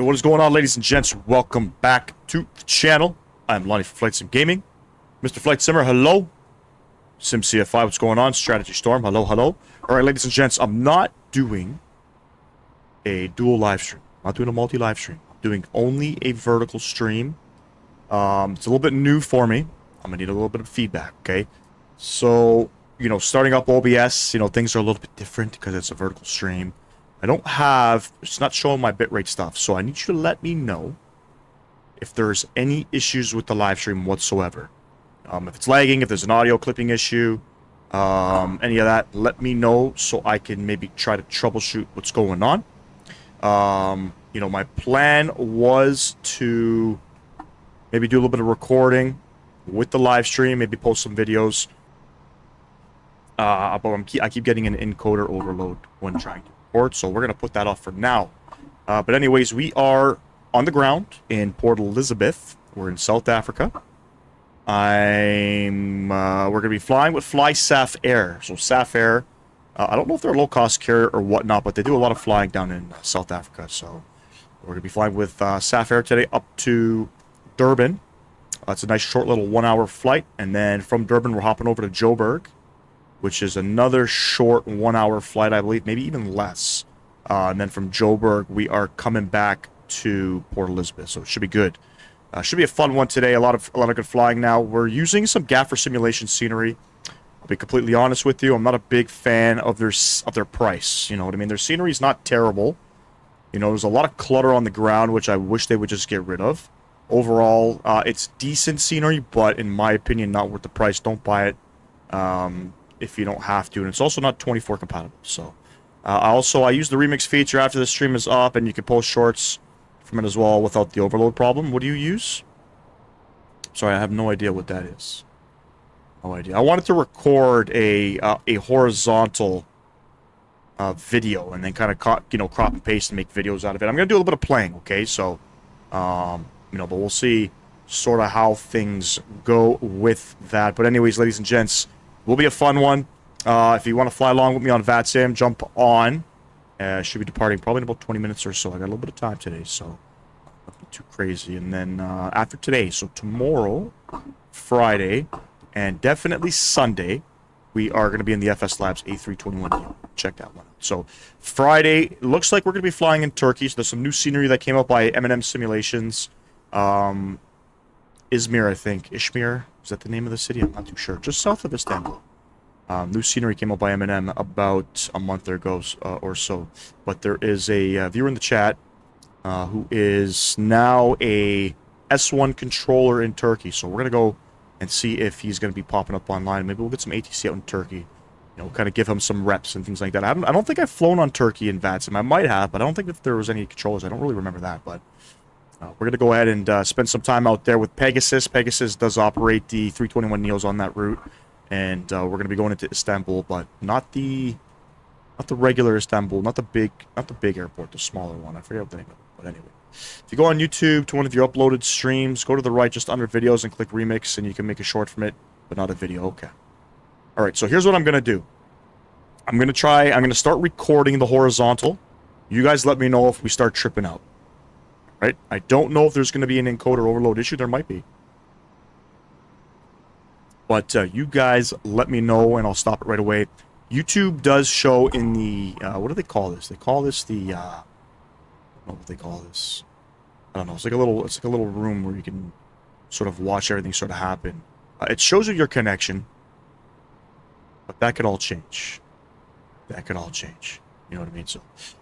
What is going on, ladies and gents? Welcome back to the channel. I'm Lonnie from Flight Sim Gaming. Mr. Flight Simmer, hello. Sim CFI, what's going on? Strategy Storm, hello, hello. Alright, ladies and gents, I'm not doing a dual live stream. I'm not doing a multi-live stream. I'm doing only a vertical stream. It's a little bit new for me. I'm going to need a little bit of feedback, okay? So, you know, starting up OBS, you know, things are a little bit different because it's a vertical stream. I don't have, it's not showing my bitrate stuff, so I need you to let me know if there's any issues with the live stream whatsoever. If it's lagging, if there's an audio clipping issue, any of that, let me know so I can maybe try to troubleshoot what's going on. You know, my plan was to maybe do a little bit of recording with the live stream, maybe post some videos. But I keep getting an encoder overload when trying to record, so we're going to put that off for now. But anyways, we are on the ground in Port Elizabeth. We're in South Africa. We're going to be flying with SAF Air. So SAF Air, I don't know if they're a low-cost carrier or whatnot, but they do a lot of flying down in South Africa. So we're going to be flying with SAF Air today up to Durban. It's a nice short little 1-hour flight. And then from Durban, we're hopping over to Joburg, which is another short 1-hour flight, I believe, maybe even less. And then from Joburg, we are coming back to Port Elizabeth, so it should be good. Should be a fun one today. A lot of good flying now. We're using some gaffer simulation scenery. I'll be completely honest with you. I'm not a big fan of their price. You know what I mean? Their scenery is not terrible. You know, there's a lot of clutter on the ground, which I wish they would just get rid of. Overall, it's decent scenery, but in my opinion, not worth the price. Don't buy it if you don't have to. And it's also not 24 compatible. So, I use the remix feature after the stream is up, and you can post shorts from it as well without the overload problem. What do you use? Sorry, I have no idea what that is. No idea. I wanted to record a horizontal video and then kind of crop and paste and make videos out of it. I'm gonna do a little bit of playing, okay? So, you know, but we'll see sort of how things go with that. But anyways, ladies and gents, will be a fun one. If you want to fly along with me on VATSIM, jump on. Should be departing probably in about 20 minutes or so. I got a little bit of time today, so nothing too crazy. And then after today, so tomorrow, Friday, and definitely Sunday, we are going to be in the FS Labs A321. Check that one out. So Friday, looks like we're going to be flying in Turkey. So there's some new scenery that came up by M&M Simulations. Izmir, I think. Ishmir, is that the name of the city? I'm not too sure. Just south of Istanbul. New scenery came up by M&M about a month ago or so. But there is a viewer in the chat who is now a S1 controller in Turkey. So we're going to go and see if he's going to be popping up online. Maybe we'll get some ATC out in Turkey. You know, kind of give him some reps and things like that. I don't think I've flown on Turkey in VATSIM. I might have, but I don't think if there was any controllers. I don't really remember that. But we're going to go ahead and spend some time out there with Pegasus. Pegasus does operate the 321neos on that route. And we're going to be going into Istanbul, but not the regular Istanbul, not the big airport, the smaller one. I forget what the name of it, but anyway. If you go on YouTube to one of your uploaded streams, go to the right just under videos and click remix, and you can make a short from it, but not a video. Okay. All right, so here's what I'm going to do. I'm going to start recording the horizontal. You guys let me know if we start tripping out. Right? I don't know if there's going to be an encoder overload issue. There might be. But you guys let me know, and I'll stop it right away. YouTube does show in the... what do they call this? They call this the... I don't know what they call this. I don't know. It's like a little room where you can sort of watch everything sort of happen. It shows you your connection. But that could all change. That could all change. You know what I mean? So,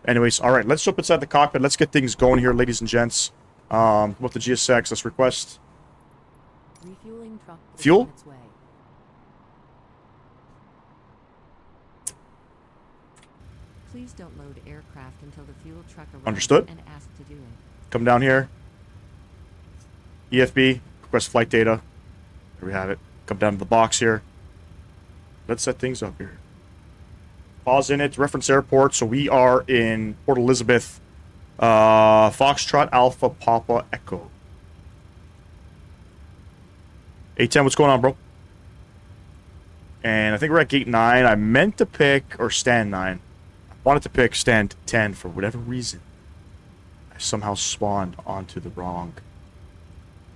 anyways, all right. Let's jump inside the cockpit. Let's get things going here, ladies and gents. Come up to GSX. Let's request... Refueling truck fuel? Please don't load aircraft until the fuel truck arrives. Understood. And ask to do it. Come down here. EFB, request flight data. There we have it. Come down to the box here. Let's set things up here. Pause in it. Reference airport. So we are in Port Elizabeth. Foxtrot Alpha Papa Echo. A10, what's going on, bro? And I think we're at gate 9. I meant to pick, or stand 9. I wanted to pick stand 10 for whatever reason. I somehow spawned onto the wrong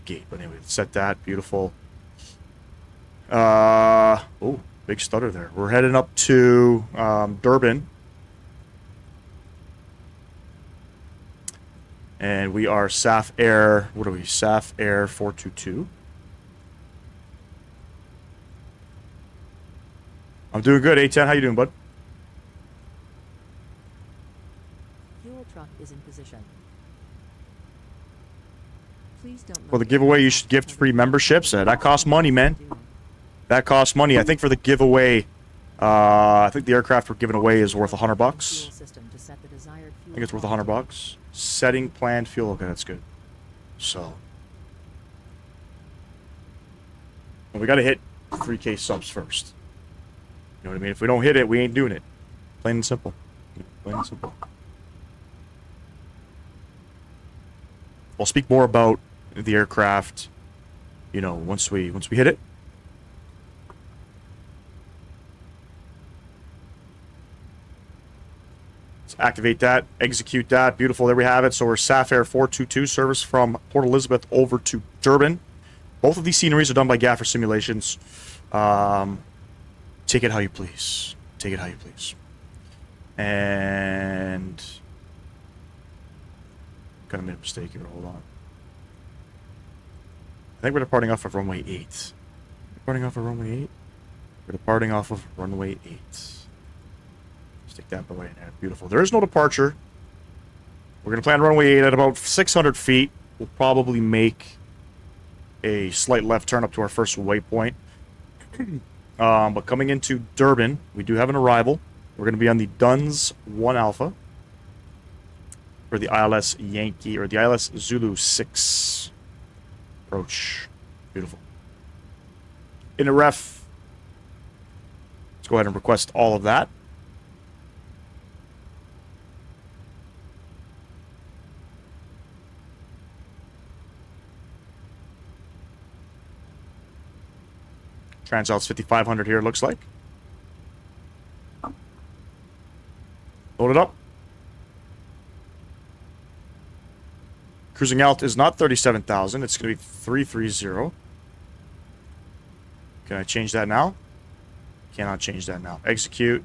gate. But anyway, set that. Beautiful. Oh, big stutter there. We're heading up to Durban. And we are SAF Air, what are we? SAF Air 422. I'm doing good, A10. How you doing, bud? Fuel truck is in position. Please don't For the load giveaway, you should aircraft gift until free the memberships. fuel That costs money, man. truck That costs money. I think for the giveaway, I think the aircraft we're giving away is worth $100 bucks. fuel system to set the desired I fuel think it's worth quantity. $100 bucks. Setting planned fuel. Okay, that's good. So, well, we got to hit 3K subs first. You know what I mean? If we don't hit it, we ain't doing it. Plain and simple. Plain and simple. I'll speak more about the aircraft, you know, once we hit it. Let's activate that, execute that. Beautiful. There we have it. So we're SAF Air 422 service from Port Elizabeth over to Durban. Both of these sceneries are done by Gaffer Simulations. Take it how you please. Take it how you please. And kind of made a mistake here. Hold on. I think we're departing off of runway 8. Departing off of runway 8? We're departing off of runway 8. Stick that away in there. Beautiful. There is no departure. We're going to plan runway 8 at about 600 feet. We'll probably make a slight left turn up to our first waypoint. But coming into Durban, we do have an arrival. We're going to be on the Duns 1 Alpha for the ILS Yankee, or the ILS Zulu 6 approach. Beautiful. In a ref, let's go ahead and request all of that. Transalt's 5,500 here, it looks like. Load it up. Cruising alt is not 37,000. It's going to be 330. Can I change that now? Cannot change that now. Execute.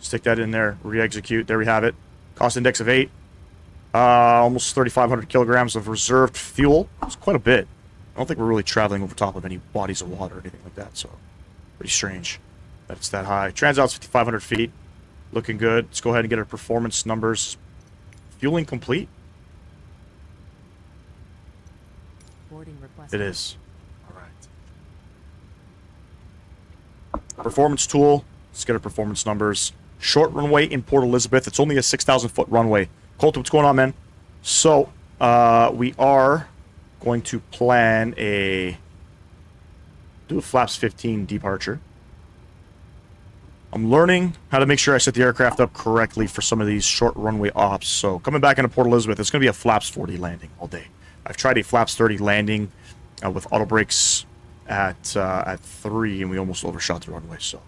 Stick that in there. Re-execute. There we have it. Cost index of 8. Almost 3,500 kilograms of reserved fuel. It's quite a bit. I don't think we're really traveling over top of any bodies of water or anything like that, so pretty strange that it's that high. Transalt's 5,500 feet. Looking good. Let's go ahead and get our performance numbers. Fueling complete. Boarding request. It is. All right. Performance tool. Let's get our performance numbers. Short runway in Port Elizabeth. It's only a 6,000-foot runway. Colton, what's going on, man? So, we are going to plan do a flaps 15 departure. I'm learning how to make sure I set the aircraft up correctly for some of these short runway ops. So coming back into Port Elizabeth, it's going to be a flaps 40 landing all day. I've tried a flaps 30 landing with auto brakes at 3, and we almost overshot the runway. So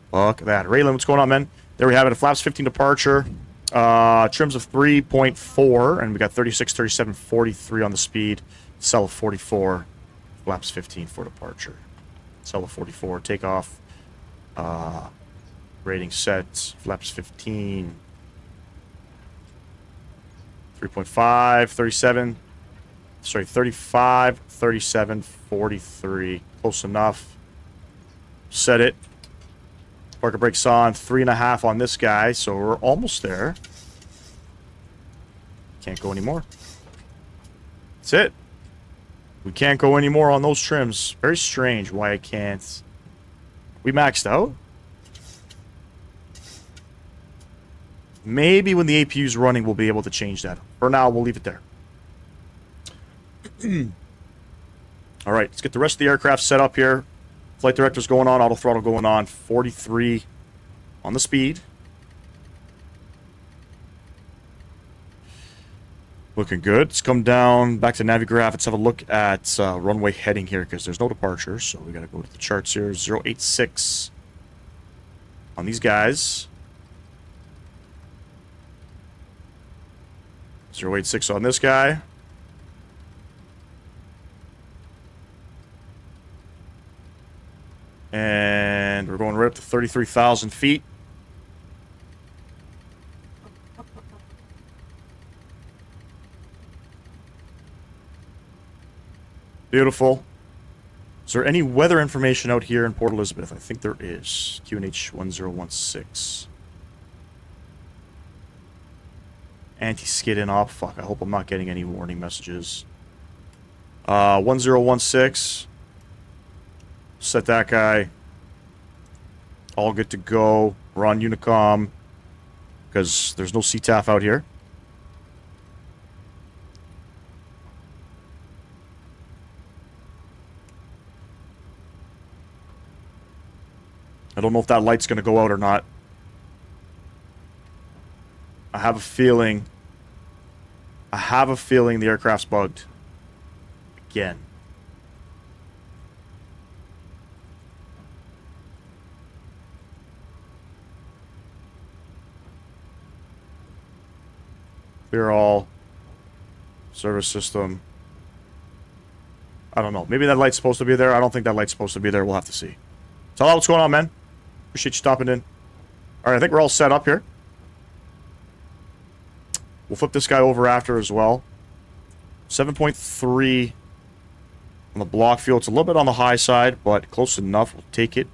fuck that. Raylan, what's going on, man? There we have it. A flaps 15 departure. Trims of 3.4, and we got 36, 37, 43 on the speed. Cell of 44, flaps 15 for departure. Cell of 44, takeoff. Rating set, flaps 15. 3.5, 37. Sorry, 35, 37, 43. Close enough. Set it. Parker brakes on. 3.5 on this guy, so we're almost there. Can't go anymore. That's it. We can't go anymore on those trims. Very strange why I can't. We maxed out? Maybe when the APU's running, we'll be able to change that. For now, we'll leave it there. All right, let's get the rest of the aircraft set up here. Flight director's going on, auto throttle going on. 43 on the speed. Looking good. Let's come down back to Navigraph. Let's have a look at runway heading here because there's no departure. So we got to go to the charts here. 086 on these guys. 086 on this guy. And we're going right up to 33,000 feet. Beautiful. Is there any weather information out here in Port Elizabeth? I think there is. QNH 1016. Anti-skid in op. Fuck, I hope I'm not getting any warning messages. 1016. Set that guy. All good to go. We're on Unicom. Because there's no CTAF out here. I don't know if that light's going to go out or not. I have a feeling the aircraft's bugged. Again. Clear all. Service system. I don't know. Maybe that light's supposed to be there. I don't think that light's supposed to be there. We'll have to see. So, what's going on, man? Appreciate you stopping in. Alright, I think we're all set up here. We'll flip this guy over after as well. 7.3 on the block fuel. It's a little bit on the high side, but close enough. We'll take it.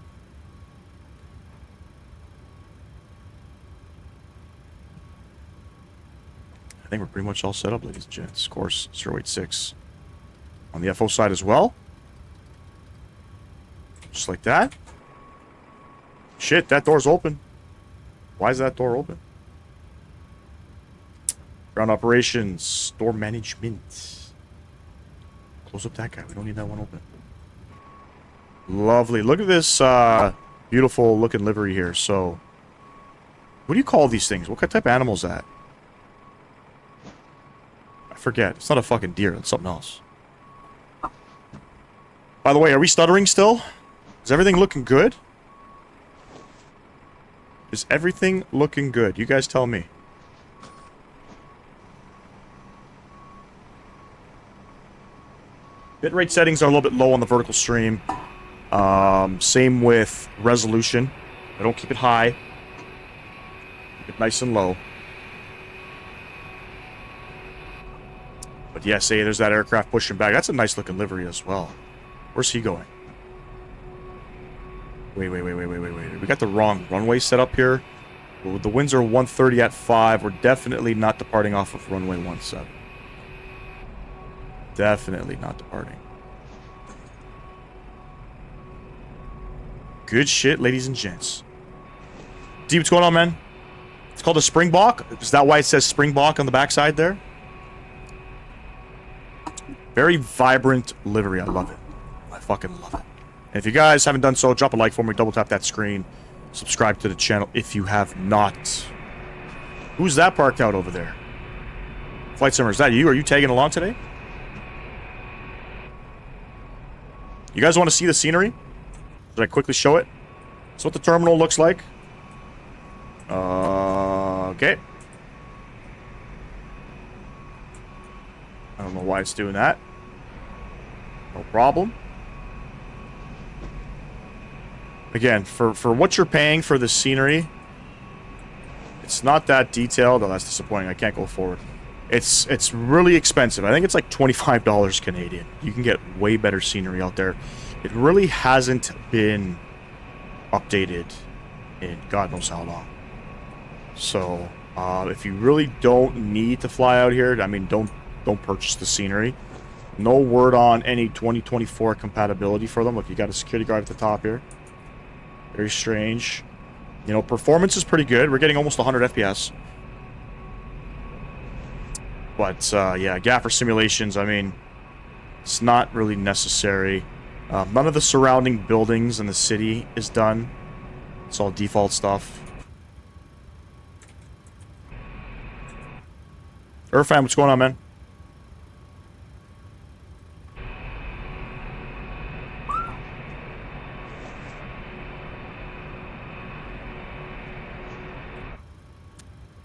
I think we're pretty much all set up, ladies and gents. Course 086 on the FO side as well. Just like that. Shit, that door's open. Why is that door open? Ground operations, door management. Close up that guy. We don't need that one open. Lovely. Look at this beautiful looking livery here. So, what do you call these things? What type of animal is that? I forget. It's not a fucking deer. It's something else. By the way, are we stuttering still? Is everything looking good? Is everything looking good? You guys tell me. Bitrate settings are a little bit low on the vertical stream. Same with resolution. I don't keep it high. Keep it nice and low. But yes, hey, there's that aircraft pushing back. That's a nice looking livery as well. Where's he going? Wait. We got the wrong runway set up here. Well, the winds are 130 at 5. We're definitely not departing off of runway 17. Definitely not departing. Good shit, ladies and gents. See what's going on, man? It's called a Springbok. Is that why it says Springbok on the backside there? Very vibrant livery. I love it. I fucking love it. And if you guys haven't done so, drop a like for me. Double tap that screen. Subscribe to the channel if you have not. Who's that parked out over there? Flight Simmer, is that you? Are you tagging along today? You guys want to see the scenery? Should I quickly show it? That's what the terminal looks like. Okay. I don't know why it's doing that. No problem. Again, for what you're paying for the scenery, it's not that detailed. Oh, that's disappointing. I can't go forward. It's really expensive. I think it's like $25 Canadian. You can get way better scenery out there. It really hasn't been updated in God knows how long. So, if you really don't need to fly out here, I mean, don't purchase the scenery. No word on any 2024 compatibility for them. Look, you got a security guard at the top here. Very strange. You know, performance is pretty good. We're getting almost 100 FPS. But, yeah, gaffer simulations, I mean, it's not really necessary. None of the surrounding buildings in the city is done. It's all default stuff. Irfan, what's going on, man?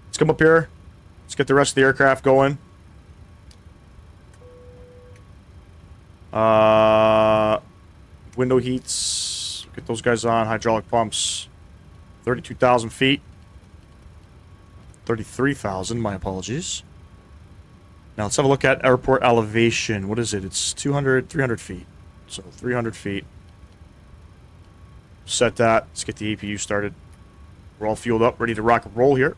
Let's come up here. Let's get the rest of the aircraft going. Window heats. Get those guys on. Hydraulic pumps. 32,000 feet. 33,000, my apologies. Now let's have a look at airport elevation. What is it? It's 300 feet. So 300 feet. Set that. Let's get the APU started. We're all fueled up, ready to rock and roll here.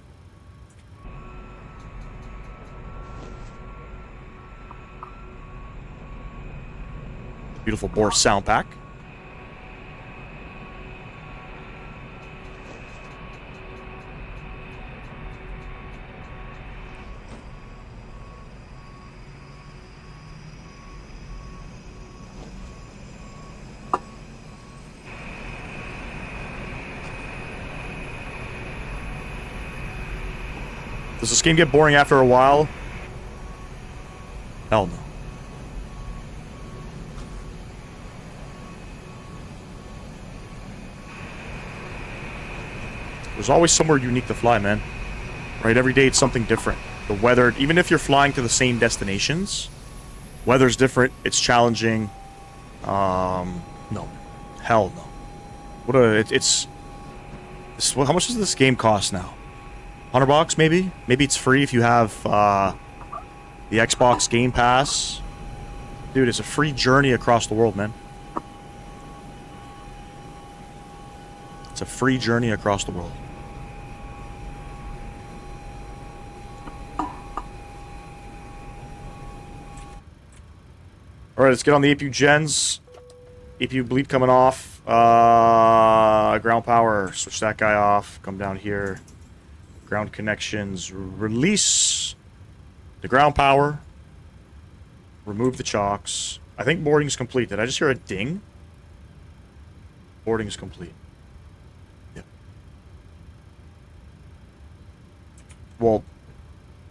Beautiful Boris sound pack. Does this game get boring after a while? Hell no. There's always somewhere unique to fly, man. Right? Every day it's something different. The weather, even if you're flying to the same destinations, weather's different. It's challenging. No. Hell no. What a... it's how much does this game cost now? $100 maybe? Maybe it's free if you have the Xbox Game Pass. Dude, it's a free journey across the world, man. It's a free journey across the world. Alright, let's get on the APU gens. APU bleed coming off. Ground power. Switch that guy off. Come down here. Ground connections, release the ground power, remove the chocks. I think boarding is complete. Did I just hear a ding? Boarding is complete. Yep. Well,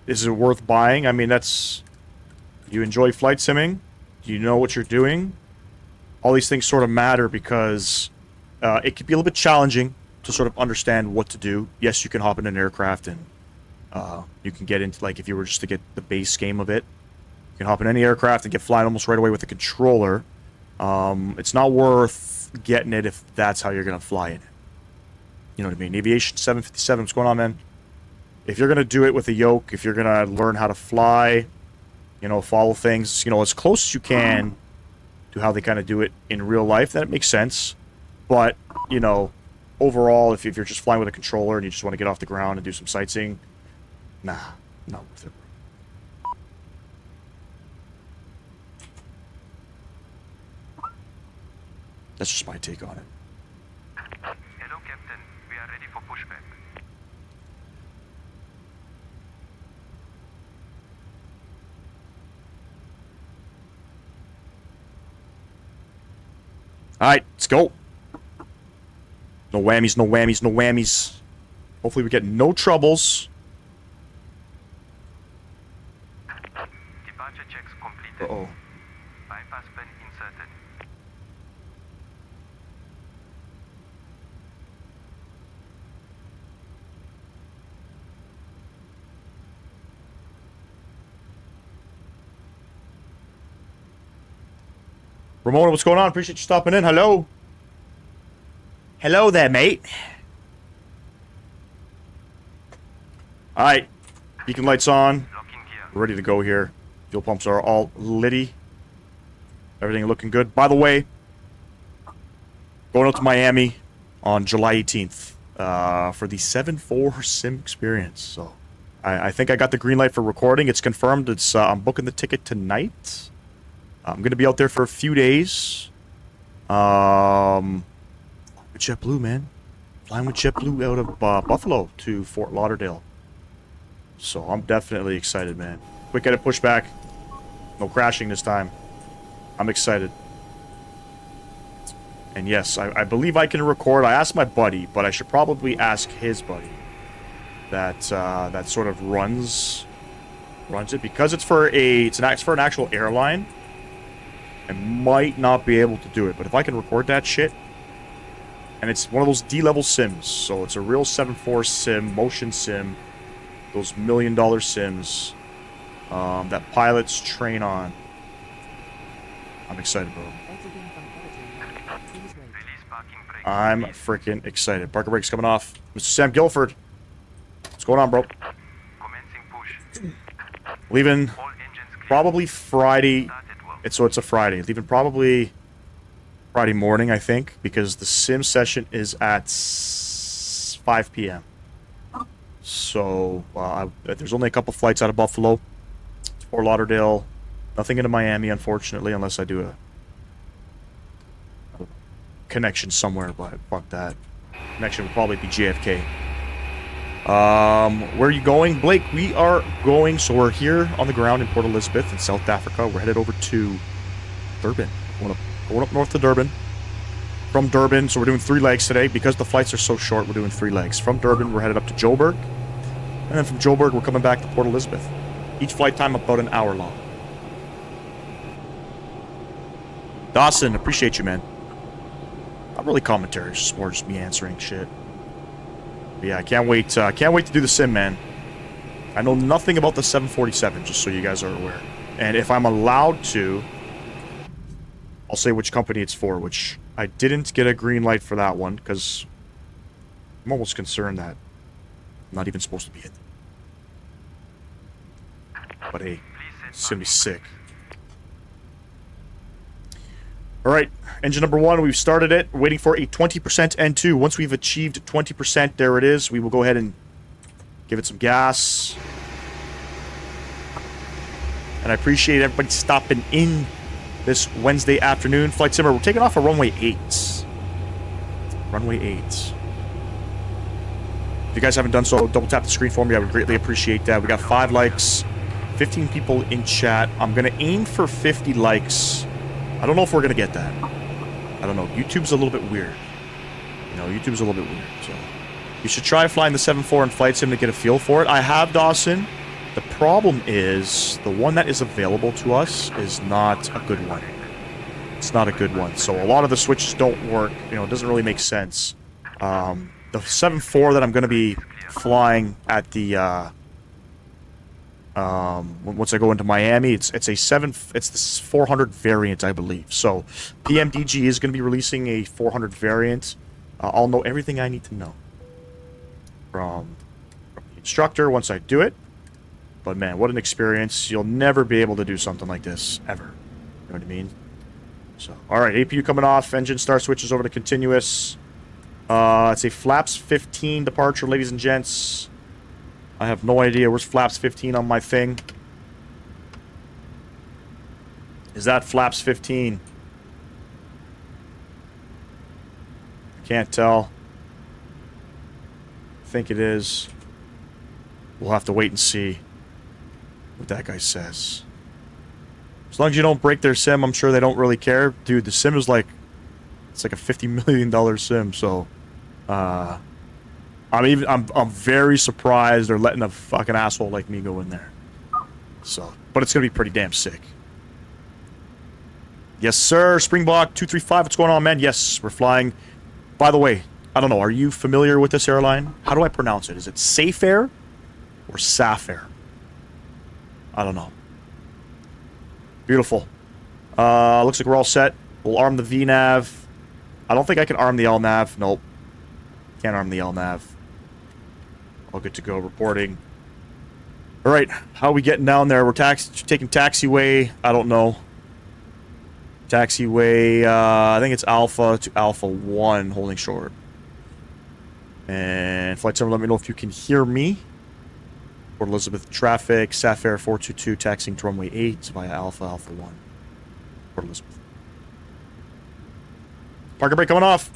is it worth buying? I mean, that's... You enjoy flight simming? Do you know what you're doing? All these things sort of matter because it could be a little bit challenging to sort of understand what to do. Yes, you can hop in an aircraft and you can get into, like, if you were just to get the base game of it, you can hop in any aircraft and get flying almost right away with a controller. It's not worth getting it if that's how you're going to fly in it. You know what I mean? Aviation 757, what's going on, man? If you're going to do it with a yoke, if you're going to learn how to fly, you know, follow things, you know, as close as you can to how they kind of do it in real life, then it makes sense. But, you know, overall, if you're just flying with a controller and you just want to get off the ground and do some sightseeing, nah, not worth it. That's just my take on it. Hello, Captain. We are ready for pushback. Alright, let's go. No whammies, no whammies, no whammies. Hopefully we get no troubles. Departure checks completed. Uh-oh. Bypass pin inserted. Ramona, what's going on? Appreciate you stopping in. Hello. Hello there, mate. Alright. Beacon lights on. Locking gear. We're ready to go here. Fuel pumps are all litty. Everything looking good. By the way, going out to Miami on July 18th for the 7-4 sim experience. So I think I got the green light for recording. It's confirmed. It's I'm booking the ticket tonight. I'm going to be out there for a few days. JetBlue, man. Flying with JetBlue out of Buffalo to Fort Lauderdale. So I'm definitely excited, man. Quick edit pushback. No crashing this time. I'm excited. And yes, I believe I can record. I asked my buddy, but I should probably ask his buddy that that sort of runs it, because it's for an actual airline. I might not be able to do it, but if I can record that shit, and it's one of those D-level sims, so it's a real 7.4 sim, motion sim, those $1 million sims that pilots train on. I'm excited, bro. Exiting from Editor. Please wait. Release parking brake. I'm freaking excited. Parker brake's coming off. Mr. Sam Guilford. What's going on, bro? Commencing push. Leaving All engines clear. probably Friday. Started well. So it's a Friday. Leaving probably Friday morning, I think, because the sim session is at 5 p.m. So there's only a couple flights out of Buffalo. It's Fort Lauderdale. Nothing into Miami, unfortunately, unless I do a connection somewhere, but fuck that. Connection would probably be JFK. Where are you going? Blake, we are going, so we're here on the ground in Port Elizabeth in South Africa. We're headed over to Durban. Going up north to Durban. From Durban, so we're doing 3 legs today. Because the flights are so short, we're doing 3 legs. From Durban, we're headed up to Joburg. And then from Joburg, we're coming back to Port Elizabeth. Each flight time about an hour long. Dawson, appreciate you, man. Not really commentary, it's just more just me answering shit. But yeah, I can't wait to do the sim, man. I know nothing about the 747, just so you guys are aware. And if I'm allowed to, I'll say which company it's for, which I didn't get a green light for that one, because I'm almost concerned that I'm not even supposed to be in. But hey, it's gonna be sick. Alright, engine number 1, we've started it. We're waiting for a 20% N2. Once we've achieved 20%, there it is. We will go ahead and give it some gas. And I appreciate everybody stopping in this Wednesday afternoon. Flight Simmer, we're taking off a runway 8. Runway 8. If you guys haven't done so, double tap the screen for me. I would greatly appreciate that. We got 5 likes, 15 people in chat. I'm going to aim for 50 likes. I don't know if we're going to get that. I don't know. YouTube's a little bit weird. You know, YouTube's a little bit weird. So you should try flying the 7.4 and Flight Sim to get a feel for it. I have, Dawson. The problem is the one that is available to us is not a good one. It's not a good one. So a lot of the switches don't work. You know, it doesn't really make sense. The 7.4 that I'm going to be flying at the once I go into Miami, it's the 400 variant, I believe. So PMDG is going to be releasing a 400 variant. I'll know everything I need to know from the instructor once I do it. But man, what an experience. You'll never be able to do something like this ever. You know what I mean? So, alright, APU coming off, engine start switches over to continuous. It's a flaps 15 departure, ladies and gents. I have no idea. Where's flaps 15 on my thing? Is that flaps 15? I can't tell. I think it is. We'll have to wait and see what that guy says. As long as you don't break their sim, I'm sure they don't really care. Dude, the sim is like... It's like a $50 million sim, so... I'm very surprised they're letting a fucking asshole like me go in there. So, but it's gonna be pretty damn sick. Yes, sir. Springbok 235. What's going on, man? Yes, we're flying. By the way, I don't know. Are you familiar with this airline? How do I pronounce it? Is it Safe Air or Saf Air? I don't know. Beautiful. Looks like we're all set. We'll arm the VNav. I don't think I can arm the LNav. Nope. Can't arm the LNav. All good to go. Reporting. All right. How are we getting down there? We're taking taxiway. I don't know. Taxiway. I think it's Alpha to Alpha 1, holding short. And flight center, let me know if you can hear me. Port Elizabeth traffic. Saf Air 422 taxiing to runway 8 via Alpha 1. Port Elizabeth. Parker brake coming off.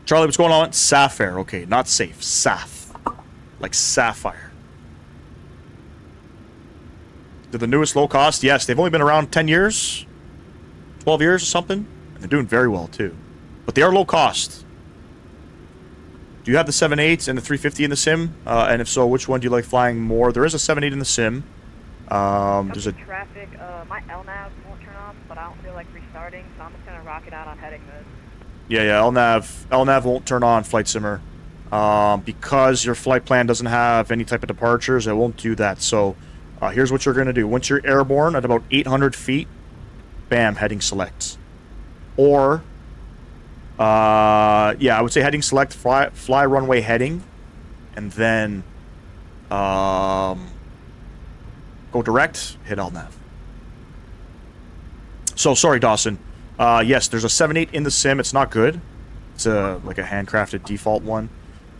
Charlie, what's going on? Saf Air. Okay, not safe. Saf. Like sapphire. They're the newest low cost? Yes, they've only been around 10 years? 12 years or something? And they're doing very well, too. But they are low cost. Do you have the 7.8 and the 350 in the sim? And if so, which one do you like flying more? There is a 7.8 in the sim. There's a... Traffic, my LNAV won't turn off, but I don't feel like restarting, so I'm just going to rock it out on heading mode. Yeah, LNav won't turn on, Flight Simmer. Because your flight plan doesn't have any type of departures, it won't do that. So, Here's what you're going to do. Once you're airborne at about 800 feet, bam, heading select. Or, yeah, I would say heading select, fly runway heading, and then go direct, hit LNAV. So, sorry, Dawson. Yes, there's a 7.8 in the sim. It's not good. It's like a handcrafted default one.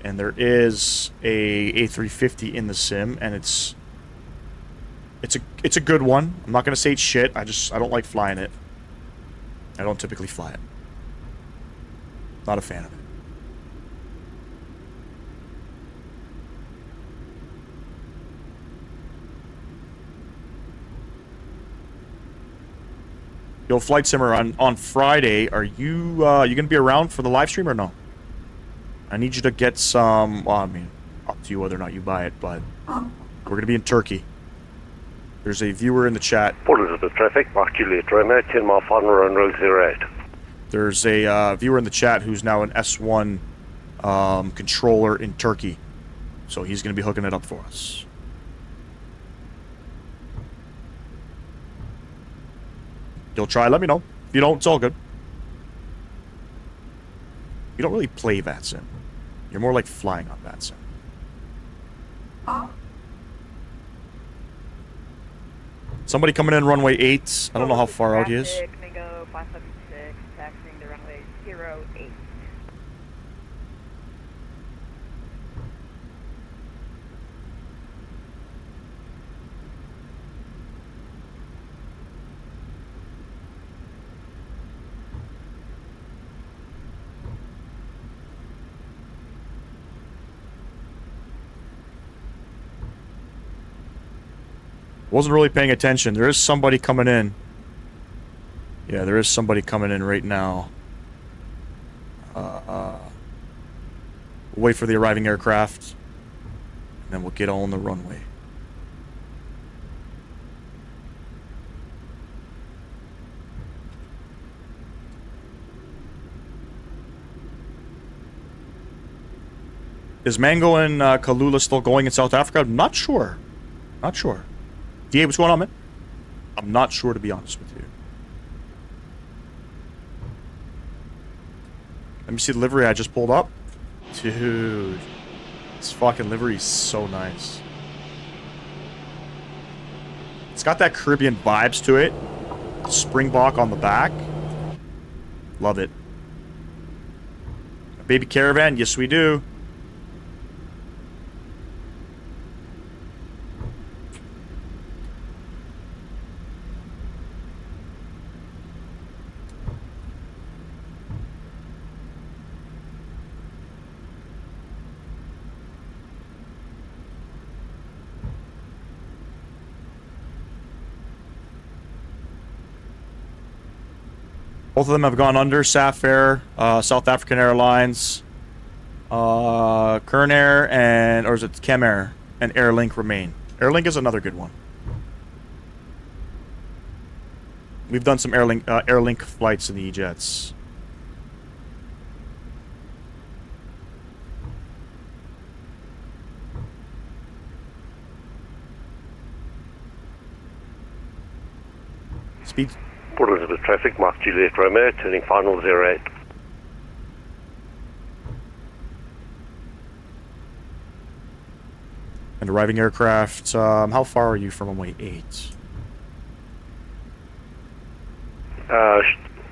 And there is a A350 in the sim, and it's a good one. I'm not gonna say it's shit. I don't like flying it. I don't typically fly it. Not a fan of it. Yo, Flight Simmer, on Friday, are you gonna be around for the live stream or no? I need you to get some. Well, I mean, up to you whether or not you buy it, but we're gonna be in Turkey. There's a viewer in the chat. Port Elizabeth traffic, Mark Juliet, Romeo, 10 mile final runway 08. There's a viewer in the chat who's now an S1 controller in Turkey, so he's gonna be hooking it up for us. You'll try, let me know. If you don't, it's all good. You don't really play VATSIM. You're more like flying on VATSIM. Somebody coming in runway 8. I don't know how far out he is. Mingo 576, taxiing to runway 08. Wasn't really paying attention. There is somebody coming in. Yeah, there is somebody coming in right now. We'll wait for the arriving aircraft, and then we'll get on the runway. Is Mango and Kalula still going in South Africa? I'm not sure. Not sure. DA, what's going on, man? I'm not sure, to be honest with you. Let me see the livery I just pulled up. Dude. This fucking livery is so nice. It's got that Caribbean vibes to it. Springbok on the back. Love it. A baby caravan? Yes, we do. Both of them have gone under. SAF Air, South African Airlines, Kern Air, and, or is it Chem Air, and Airlink remain. Airlink is another good one. We've done some Airlink flights in the E-Jets. Speed. Port Elizabeth traffic, Mark Juliet, Romeo, turning final 08. And arriving aircraft, how far are you from runway 8?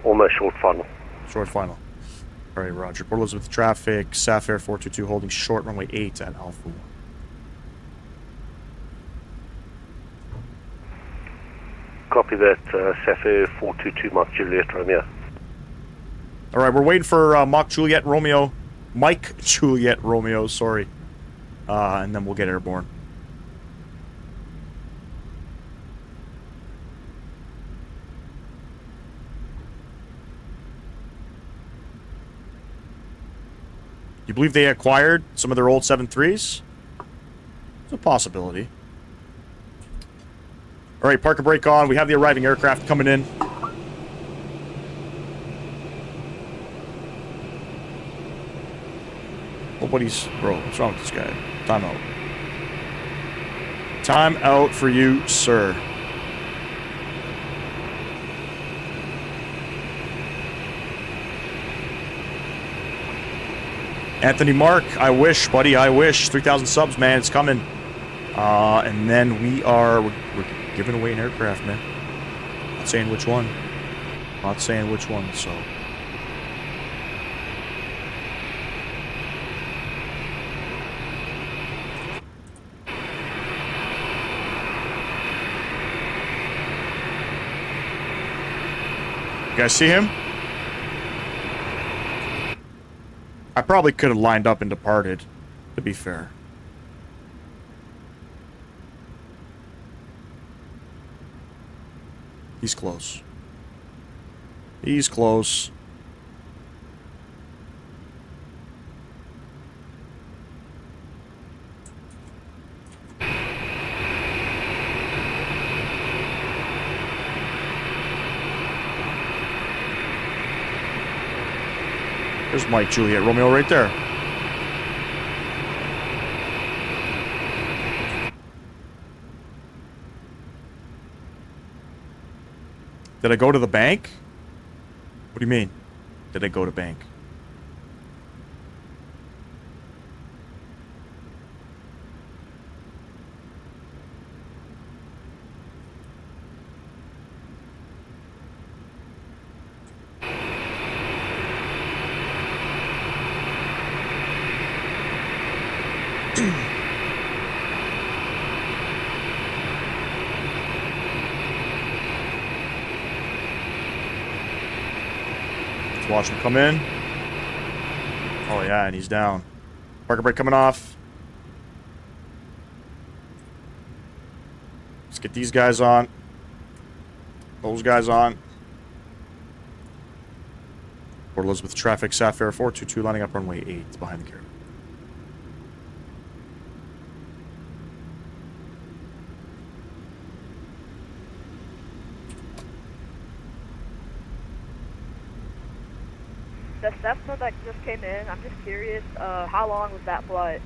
Almost short final. Short final. Alright, roger. Port Elizabeth traffic, SAF Air 422 holding short runway 8 at Alpha 1. Copy that, Sapphire 422 Mark Juliet Romeo. Alright, we're waiting for Mike Juliet Romeo, sorry. And then we'll get airborne. You believe they acquired some of their old 7.3s? It's a possibility. Alright, park and brake on. We have the arriving aircraft coming in. Nobody's... Bro, what's wrong with this guy? Time out. Time out for you, sir. Anthony Mark, I wish, buddy, I wish. 3,000 subs, man, it's coming. And then we're giving away an aircraft, man. Not saying which one. Not saying which one, so. You guys see him? I probably could have lined up and departed, to be fair. He's close. He's close. There's Mike Juliet Romeo right there. Did I go to the bank? What do you mean? Did I go to bank? Watch him come in. Oh yeah, and he's down. Parker brake coming off. Let's get these guys on. Those guys on. Port Elizabeth traffic, Sapphire 422 lining up runway 8 behind the carrier. The Cessna that just came in, I'm just curious, how long was that flight?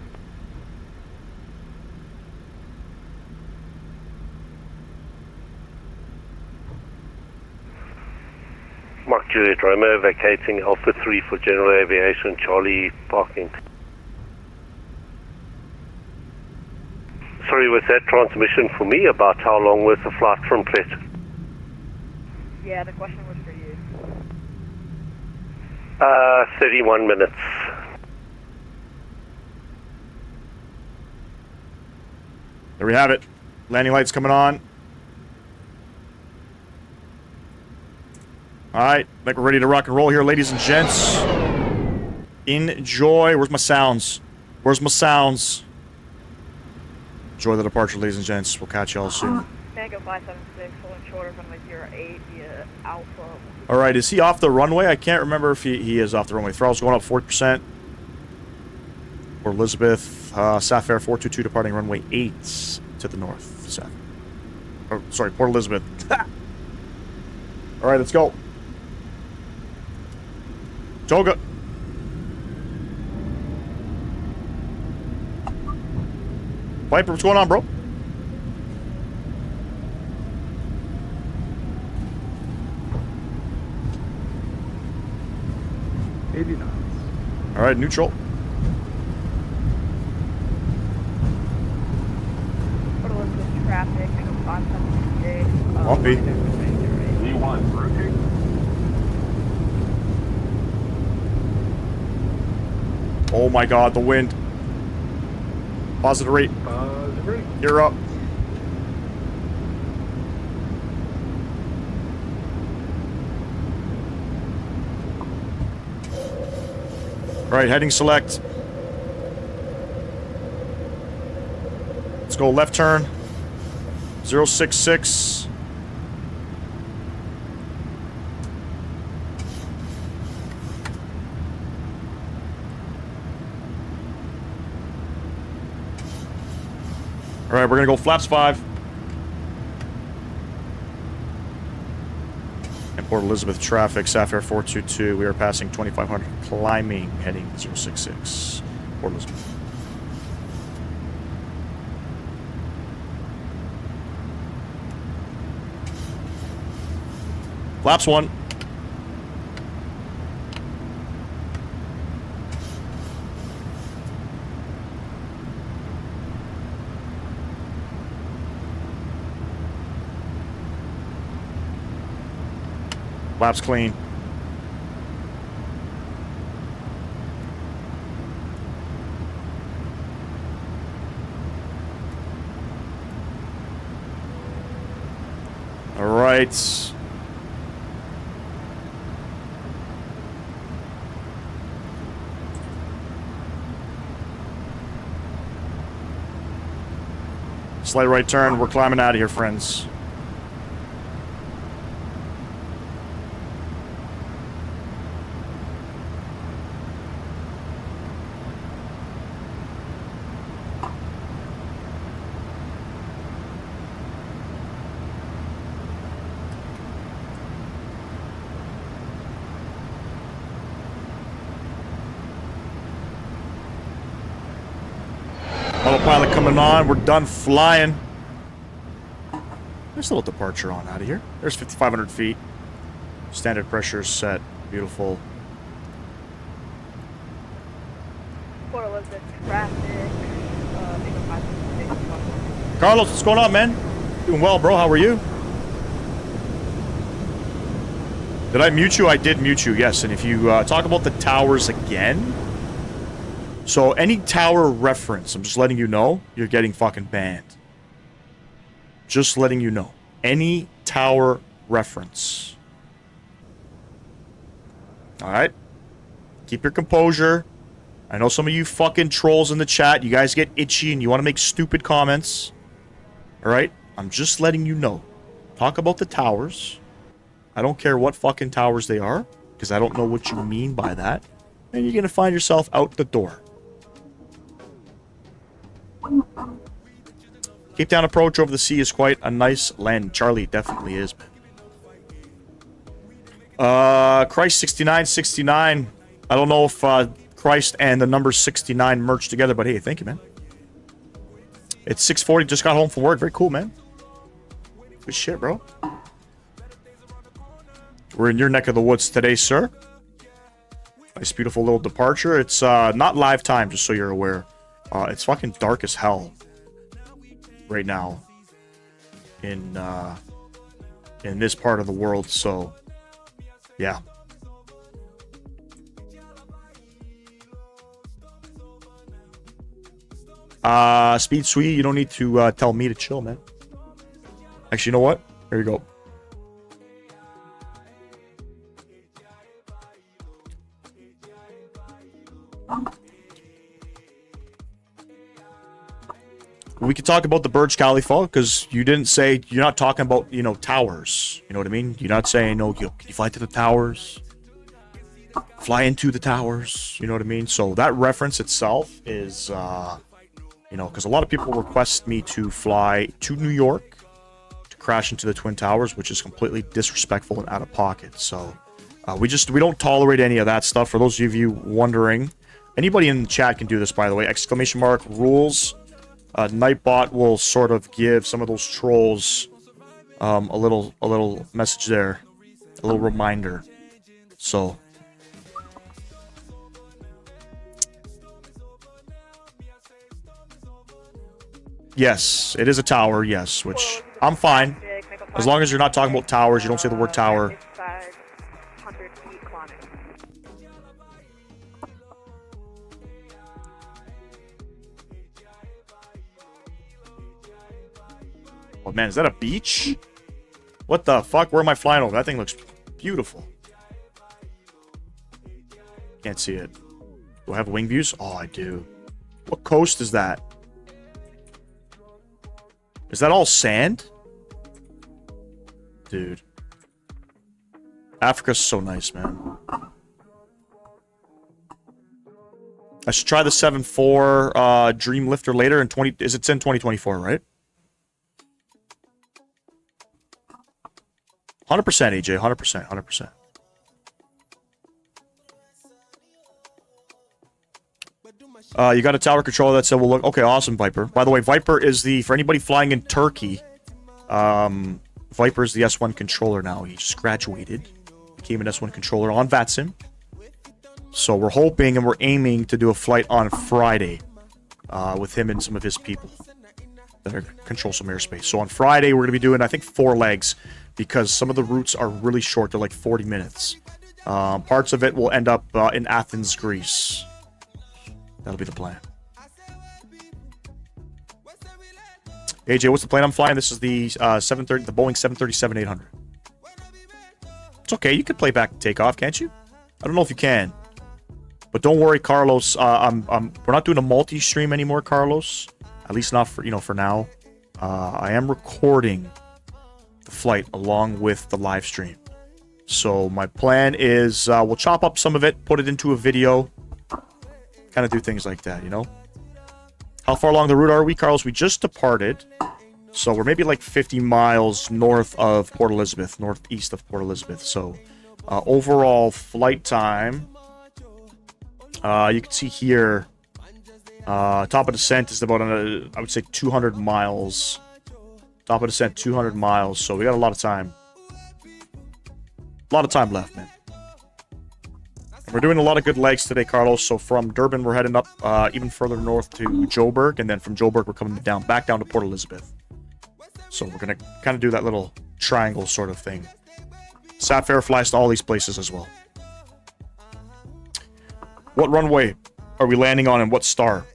Mark Juliet Romeo vacating Alpha 3 for general aviation, Charlie parking. Sorry, was that transmission for me about how long was the flight from Plet? Yeah, the question was for you. 31 minutes. There we have it. Landing lights coming on. Alright, I think we're ready to rock and roll here, ladies and gents. Enjoy. Where's my sounds? Where's my sounds? Enjoy the departure, ladies and gents. We'll catch y'all soon. Mango 576, holding shorter runway 08 via Alpha. Alright, is he off the runway? I can't remember if he is off the runway. Throttle's going up 40%. For Elizabeth, Sapphire 422 departing runway 8 to the north. Sapphire. Oh, sorry, Port Elizabeth. Alright, let's go. Toga. Viper, what's going on, bro? Alright, neutral. Port Elizabeth traffic, Mango 576. Bumpy. V1, rotate. Oh my god, the wind. Positive rate. Great. You're up. Alright, heading select. Let's go left turn. 066. Alright, we're gonna go flaps 5. And Port Elizabeth traffic, Sapphire 422. We are passing 2500, climbing, heading 066. Port Elizabeth. Flaps 1. Flaps clean. All right. Slight right turn. We're climbing out of here, friends. Autopilot coming on. We're done flying. Nice little departure on out of here. There's 5,500 feet. Standard pressure is set. Beautiful. Port Elizabeth traffic. Carlos, what's going on, man? Doing well, bro. How are you? Did I mute you? I did mute you, yes. And if you talk about the towers again... So, any tower reference, I'm just letting you know, you're getting fucking banned. Just letting you know. Any tower reference. Alright? Keep your composure. I know some of you fucking trolls in the chat, you guys get itchy and you want to make stupid comments. Alright? I'm just letting you know. Talk about the towers. I don't care what fucking towers they are, because I don't know what you mean by that. And you're going to find yourself out the door. Cape Town approach over the sea is quite a nice land. Charlie definitely is, man. Christ 6969. I don't know if Christ and the number 69 merged together, but hey, thank you, man. It's 6:40. Just got home from work. Very cool, man. Good shit, bro. We're in your neck of the woods today, sir. Nice, beautiful little departure. It's not live time, just so you're aware. It's fucking dark as hell right now in this part of the world, so yeah. Speed Sweet, you don't need to tell me to chill, man. Actually, you know what? Here you go. We could talk about the Burj Khalifa, because you didn't say, you're not talking about, you know, towers. You know what I mean? You're not saying, no, can you fly to the towers? Fly into the towers. You know what I mean? So that reference itself is, you know, because a lot of people request me to fly to New York to crash into the Twin Towers, which is completely disrespectful and out of pocket. So we don't tolerate any of that stuff. For those of you wondering, anybody in the chat can do this, by the way. Exclamation mark rules. Nightbot will sort of give some of those trolls a little message there, a little reminder. So yes, it is a tower, yes, which I'm fine. As long as you're not talking about towers, you don't say the word tower. Oh man, is that a beach? What the fuck? Where am I flying over? That thing looks beautiful. Can't see it. Do I have wing views? Oh, I do. What coast is that? Is that all sand? Dude. Africa's so nice, man. I should try the 7.4 Dream Lifter later in 20... It's in 2024, right? 100% AJ, 100%, 100%. You got a tower controller that said, well, look, okay, awesome, Viper. By the way, Viper is the, for anybody flying in Turkey, Viper's the S1 controller now. He just graduated. Became an S1 controller on VATSIM. So we're hoping and we're aiming to do a flight on Friday with him and some of his people that are control some airspace. So on Friday, we're going to be doing, I think, 4 legs because some of the routes are really short. They're like 40 minutes. Parts of it will end up in Athens, Greece. That'll be the plan. AJ, what's the plane I'm flying? This is the 730, the Boeing 737-800. It's okay. You can play back takeoff, can't you? I don't know if you can. But don't worry, Carlos. We're not doing a multi-stream anymore, Carlos. At least not for, for now. I am recording the flight along with the live stream. So my plan is we'll chop up some of it, put it into a video. Kind of do things like that, How far along the route are we, Carlos? We just departed. So we're maybe like 50 miles north of Port Elizabeth, northeast of Port Elizabeth. So overall flight time, you can see here, top of descent is about, I would say, 200 miles. Top of descent, 200 miles. So we got a lot of time. A lot of time left, man. And we're doing a lot of good legs today, Carlos. So from Durban, we're heading up even further north to Joburg. And then from Joburg, we're coming back down to Port Elizabeth. So we're going to kind of do that little triangle sort of thing. Sapphire flies to all these places as well. What runway are we landing on and what star?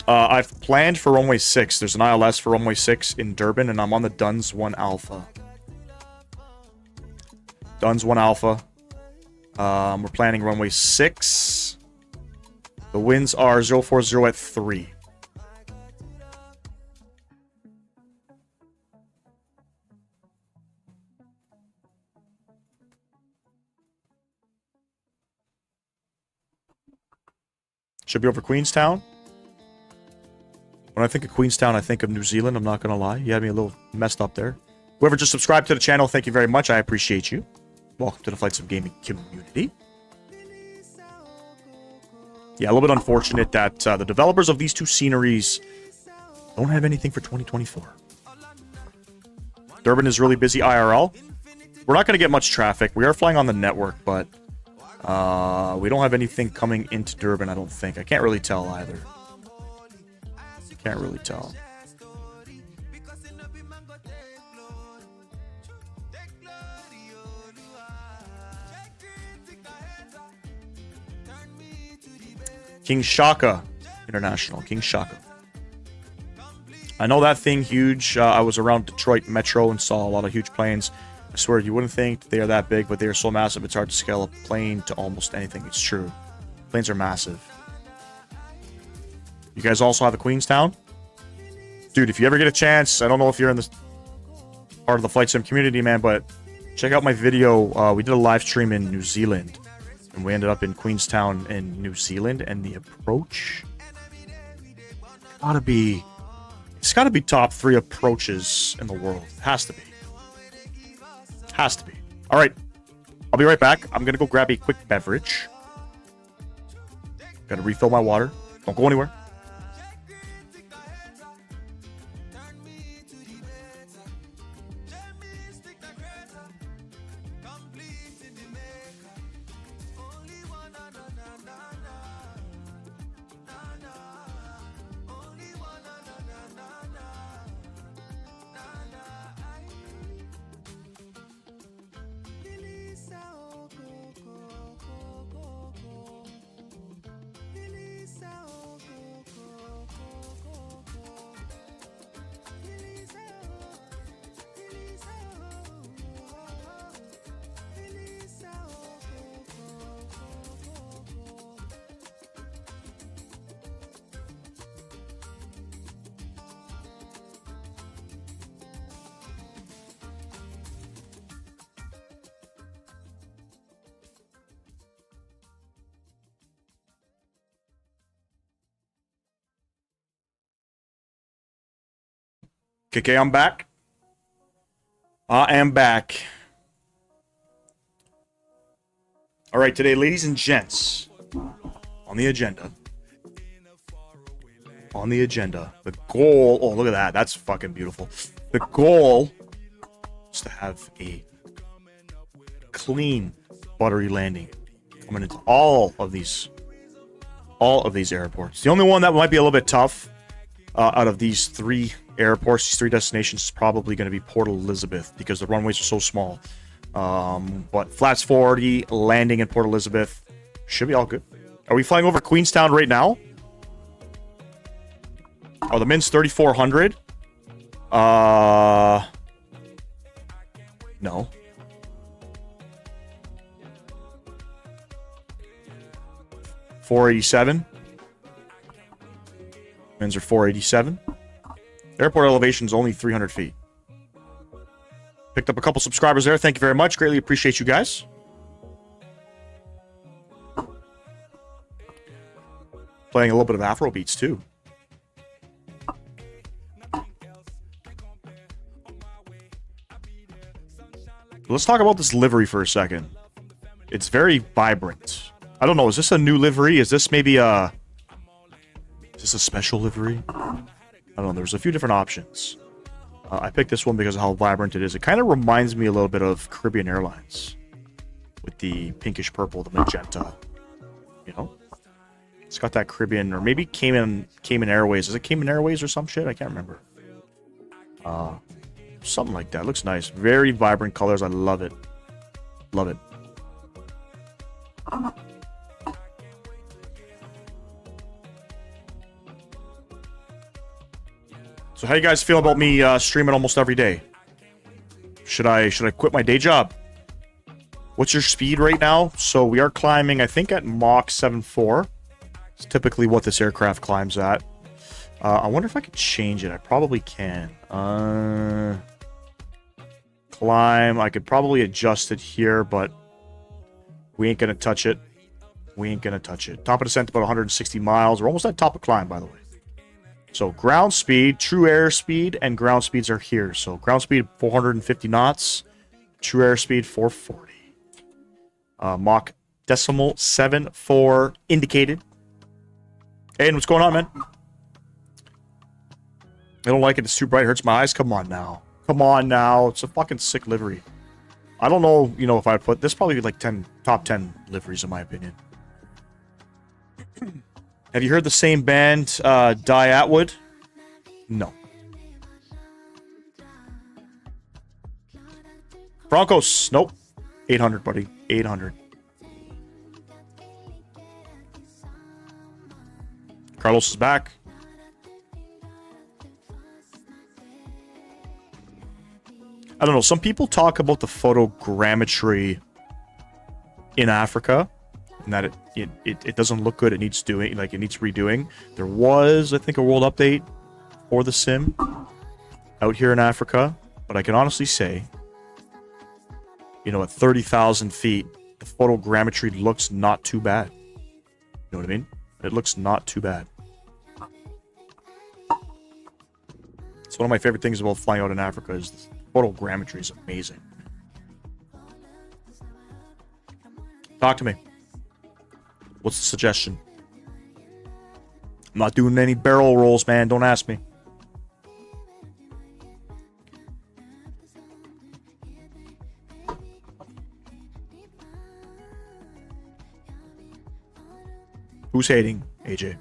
I've planned for runway 6. There's an ILS for runway 6 in Durban, and I'm on the Duns 1 Alpha. Duns 1 Alpha. We're planning runway 6. The winds are 040 at 3. Should be over Queenstown. When I think of Queenstown, I think of New Zealand. I'm not going to lie. You had me a little messed up there. Whoever just subscribed to the channel, thank you very much. I appreciate you. Welcome to the Flight Sim Gaming community. Yeah, a little bit unfortunate that the developers of these two sceneries don't have anything for 2024. Durban is really busy IRL. We're not going to get much traffic. We are flying on the network, but we don't have anything coming into Durban, I don't think. I can't really tell either. Can't really tell. King Shaka International. King Shaka. I know that thing huge. I was around Detroit Metro and saw a lot of huge planes. I swear, you wouldn't think they are that big, but they are so massive, it's hard to scale a plane to almost anything. It's true. Planes are massive. You guys also have a Queenstown? Dude, if you ever get a chance, I don't know if you're in this part of the Flight Sim community, man, but check out my video. We did a live stream in New Zealand, and we ended up in Queenstown in New Zealand, and the approach it's gotta be top 3 approaches in the world. It has to be. Has to be. All right. I'll be right back. I'm going to go grab a quick beverage. Got to refill my water. Don't go anywhere. Okay, I'm back. I am back. All right, today, ladies and gents, on the agenda, the goal, oh, look at that. That's fucking beautiful. The goal is to have a clean, buttery landing coming into all of these airports. The only one that might be a little bit tough out of these three airports, these three destinations, is probably going to be Port Elizabeth because the runways are so small. But flats 40, landing in Port Elizabeth should be all good. Are we flying over Queenstown right now? Oh, the min's 3,400. No. $487. Mins are 487. Airport elevation is only 300 feet. Picked up a couple subscribers there. Thank you very much. Greatly appreciate you guys. Playing a little bit of Afro beats too. Let's talk about this livery for a second. It's very vibrant. I don't know. Is this a new livery? Is this maybe a... Is this a special livery? I don't know. There's a few different options. I picked this one because of how vibrant it is. It kind of reminds me a little bit of Caribbean Airlines. With the pinkish purple, the magenta. You know? It's got that Caribbean, or maybe Cayman Airways. Is it Cayman Airways or some shit? I can't remember. Something like that. Looks nice. Very vibrant colors. I love it. Love it. So how you guys feel about me streaming almost every day? Should I quit my day job? What's your speed right now? So we are climbing, I think, at Mach 7.4. It's typically what this aircraft climbs at. I wonder if I could change it. I probably can. Climb. I could probably adjust it here, but we ain't gonna touch it. We ain't gonna touch it. Top of descent about 160 miles. We're almost at top of climb, by the way. So ground speed, true air speed, and ground speeds are here. So ground speed 450 knots, true air speed 440. Mach decimal 7.4 indicated. Hey, what's going on, man? I don't like it. It's too bright. It hurts my eyes. Come on now. Come on now. It's a fucking sick livery. I don't know, you know, if I'd put this probably like top 10 liveries in my opinion. Have you heard the same band, Die Atwood? No. Broncos. Nope. 800, buddy. 800. Carlos is back. I don't know. Some people talk about the photogrammetry in Africa, and that it doesn't look good. It needs doing, like it needs redoing. There was, I think, a world update for the sim out here in Africa, but I can honestly say, you know, at 30,000 feet, the photogrammetry looks not too bad. You know what I mean? It looks not too bad. It's one of my favorite things about flying out in Africa is the photogrammetry is amazing. Talk to me. What's the suggestion? I'm not doing any barrel rolls, man. Don't ask me. Who's hating, AJ?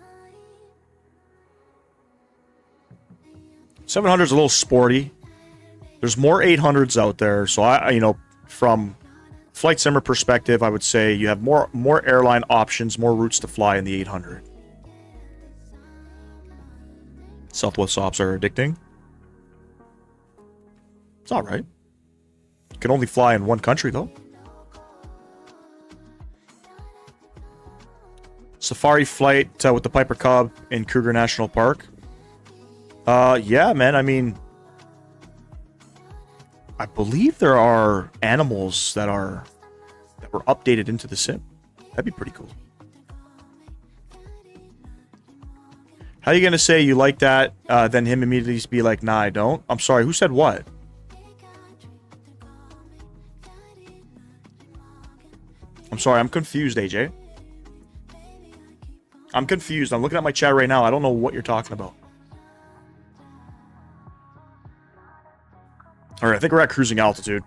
700 is a little sporty. There's more 800s out there, so I you know, from flight simmer perspective, I would say you have more airline options, more routes to fly in the 800. Southwest ops are addicting. It's all right. You can only fly in one country though. Safari flight with the Piper Cub in Kruger National Park. Yeah, man. I mean, I believe there are animals that were updated into the sim. That'd be pretty cool. How are you gonna say you like that? Then him immediately be like, "Nah, I don't." I'm sorry. Who said what? I'm sorry. I'm confused, AJ. I'm confused. I'm looking at my chat right now. I don't know what you're talking about. Alright, I think we're at cruising altitude.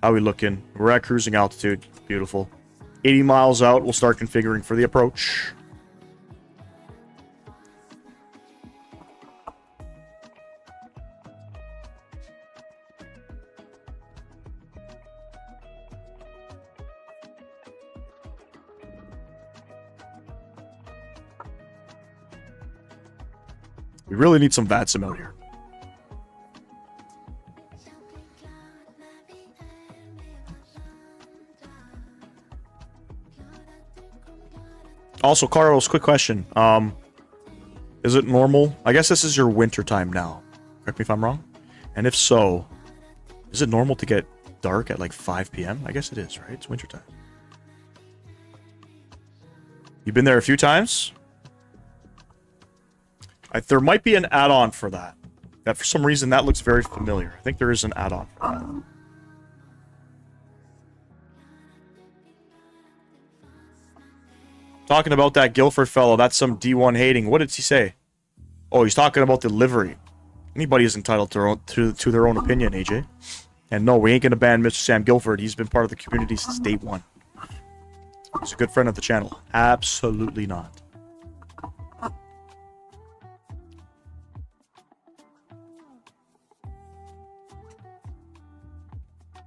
How we looking? We're at cruising altitude. Beautiful. 80 miles out, we'll start configuring for the approach. We really need some VATSIM out here. Also, Carlos, quick question. Is it normal? I guess this is your winter time now. Correct me if I'm wrong. And if so, is it normal to get dark at like 5 p.m.? I guess it is, right? It's winter time. You've been there a few times? There might be an add-on for that. That for some reason that looks very familiar. I think there is an add-on for that. Talking about that Guilford fellow, that's some D1 hating. What did he say? Oh, he's talking about the livery. Anybody is entitled to their own opinion, AJ. And no, we ain't gonna ban Mr. Sam Guilford. He's been part of the community since day one. He's a good friend of the channel. Absolutely not.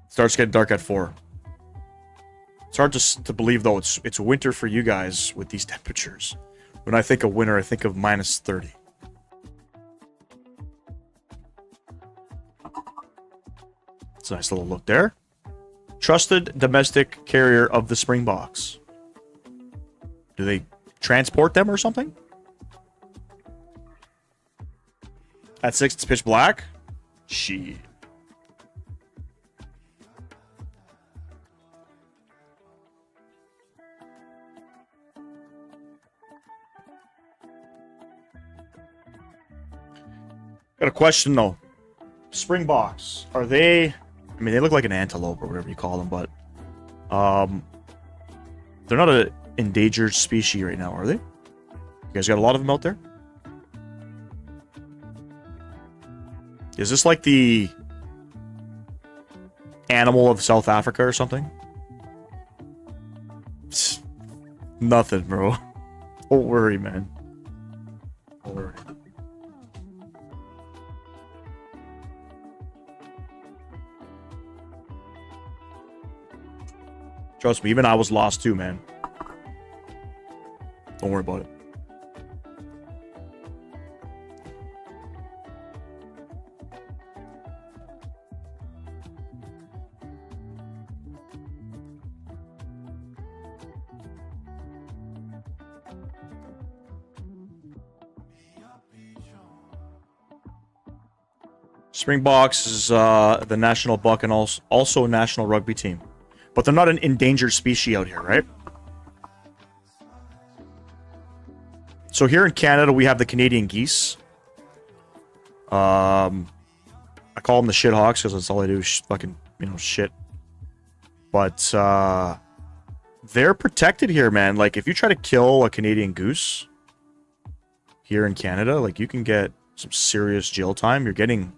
Starts getting dark at 4. It's hard to believe, though, it's winter for you guys with these temperatures. When I think of winter, I think of minus 30. It's a nice little look there. Trusted domestic carrier of the Springboks. Do they transport them or something? At 6, it's pitch black? Shit. Got a question though. Springboks, are they? I mean, they look like an antelope or whatever you call them, but they're not an endangered species right now, are they? You guys got a lot of them out there? Is this like the animal of South Africa or something? Nothing, bro. Don't worry, man. Don't worry. Trust me, even I was lost too, man. Don't worry about it. Springboks is the national buck and also a national rugby team. But they're not an endangered species out here, right? So here in Canada, we have the Canadian geese. I call them the shithawks because that's all they do is fucking, shit. But they're protected here, man. Like, if you try to kill a Canadian goose here in Canada, like, you can get some serious jail time. You're getting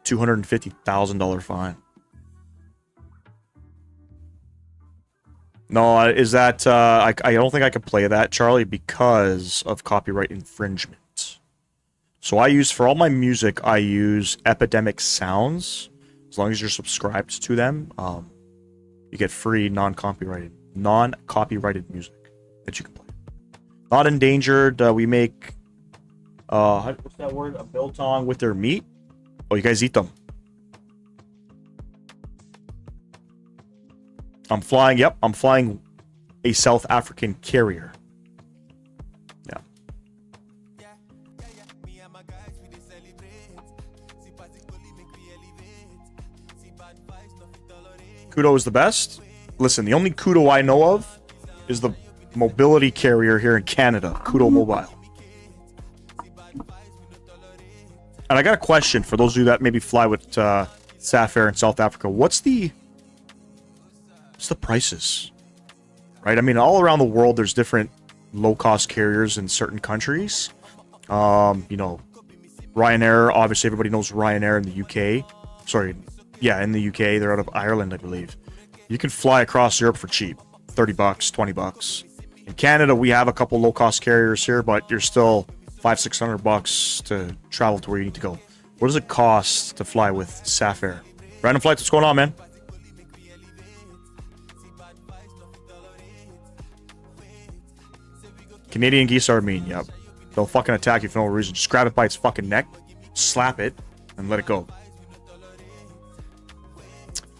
$250,000 fine. No, is that, I don't think I can play that, Charlie, because of copyright infringement. So I use, for all my music, I use Epidemic Sounds. As long as you're subscribed to them, you get free non-copyrighted music that you can play. Not endangered, we make, what's that word? A biltong with their meat? Oh, you guys eat them. I'm flying a South African carrier. Yeah. Kudo is the best. Listen, the only Kudo I know of is the mobility carrier here in Canada, Kudo Mobile. And I got a question for those of you that maybe fly with Safair in South Africa. What's the prices? Right? I mean, all around the world, there's different low-cost carriers in certain countries. Ryanair, obviously everybody knows Ryanair in the UK. Sorry, yeah, in the UK. They're out of Ireland, I believe. You can fly across Europe for cheap. 30 bucks, 20 bucks. In Canada, we have a couple low-cost carriers here, but you're still 500-600 bucks to travel to where you need to go. What does it cost to fly with Safair? Random Flights, what's going on, man? Canadian geese are mean, yep. They'll fucking attack you for no reason. Just grab it by its fucking neck, slap it, and let it go.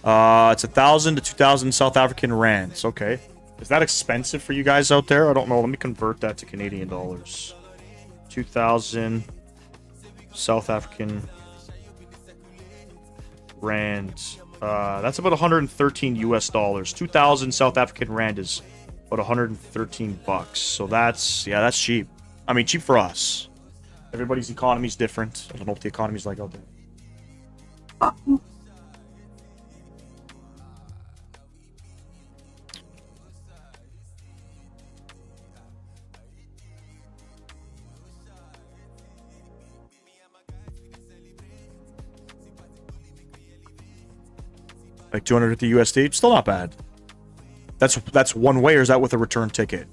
It's 1,000 to 2,000 South African rands. Okay. Is that expensive for you guys out there? I don't know. Let me convert that to Canadian dollars. 2,000 South African rand. That's about 113 US dollars. 2,000 South African rand is about 113 bucks. So that's, yeah, that's cheap. I mean, cheap for us. Everybody's economy's different. I don't know what the economy's like out there. Like 250 USD, still not bad. That's one way, or is that with a return ticket?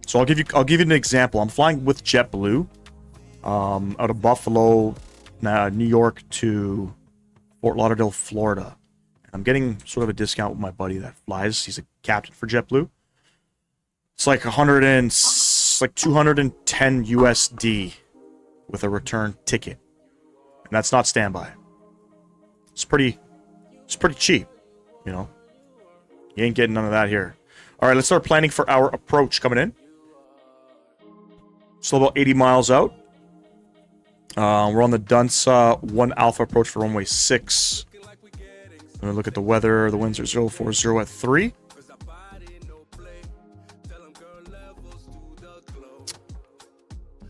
So I'll give you an example. I'm flying with JetBlue, out of Buffalo, New York to Fort Lauderdale, Florida. And I'm getting sort of a discount with my buddy that flies. He's a captain for JetBlue. It's like 210 USD with a return ticket. And that's not standby. It's pretty cheap, you know. You ain't getting none of that here. All right, let's start planning for our approach coming in. Still about 80 miles out. We're on the Dunsa 1 Alpha approach for runway 6. I'm gonna look at the weather. The winds are 040 at 3.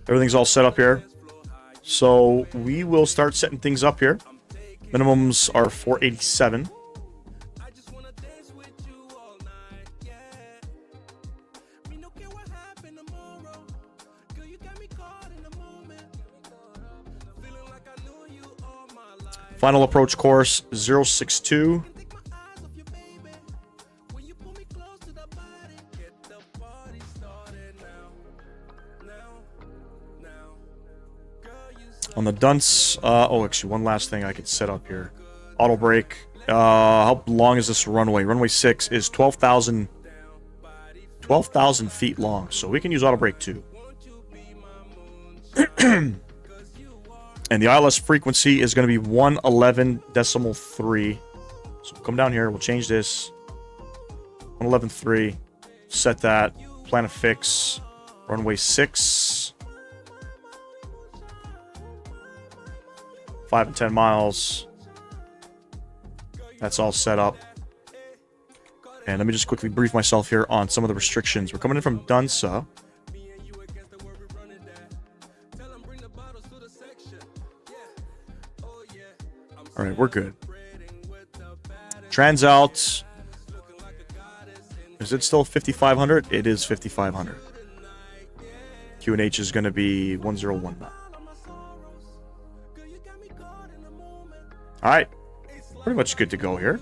Everything's all set up here. So we will start setting things up here. Minimums are 487. Final approach course 062. On the Dunce, oh, actually, one last thing I could set up here. Auto brake. How long is this runway? Runway 6 is 12,000 feet long, so we can use auto brake too. And the ILS frequency is going to be 111.3. So come down here, we'll change this. 111.3. Set that. Plan a fix. Runway 6. 5 and 10 miles. That's all set up. And let me just quickly brief myself here on some of the restrictions. We're coming in from Dunsa. Alright, we're good. Transalt. Is it still 5,500? It is 5,500. QNH is going to be 1019. Alright. Pretty much good to go here.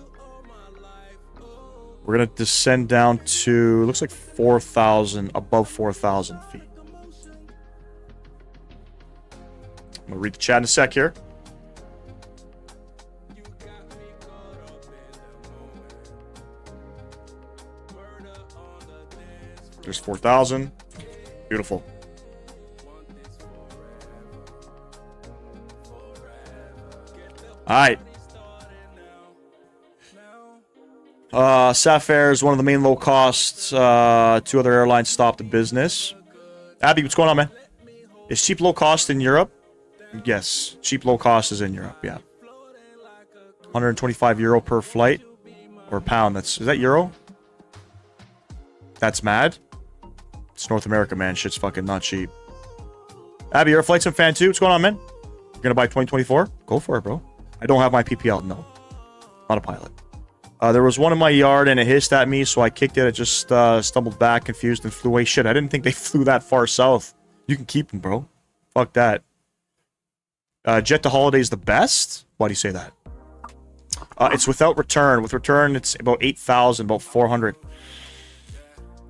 We're going to descend down to, looks like 4,000, above 4,000 feet. I'm going to read the chat in a sec here. There's 4,000. Beautiful. Alright. Safair is one of the main low costs. 2 other airlines stopped the business. Abby, what's going on, man? Is cheap low cost in Europe? Yes. Cheap low cost is in Europe, yeah. 125 euro per flight. Or pound. Is that euro? That's mad. It's North America, man. Shit's fucking not cheap. Abby, you're a Flight Sim fan too? What's going on, man? You're gonna buy 2024? Go for it, bro. I don't have my PPL, no. Not a pilot. There was one in my yard and it hissed at me, so I kicked it. It just stumbled back, confused, and flew away. Shit, I didn't think they flew that far south. You can keep them, bro. Fuck that. Jet to Holiday is the best? Why do you say that? It's without return. With return, it's about 8,000, about 400.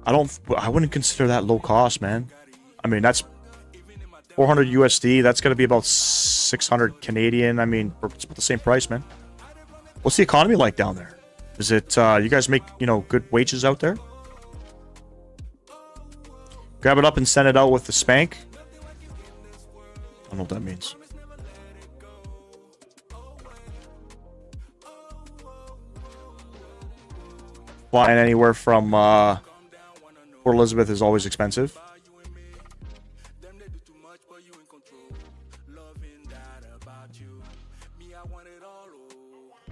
I wouldn't consider that low cost, man. I mean, that's 400 USD. That's going to be about 600 Canadian. I mean, it's about the same price, man. What's the economy like down there? Is it, you guys make, you know, good wages out there? Grab it up and send it out with the spank. I don't know what that means. Flying anywhere from Port Elizabeth is always expensive.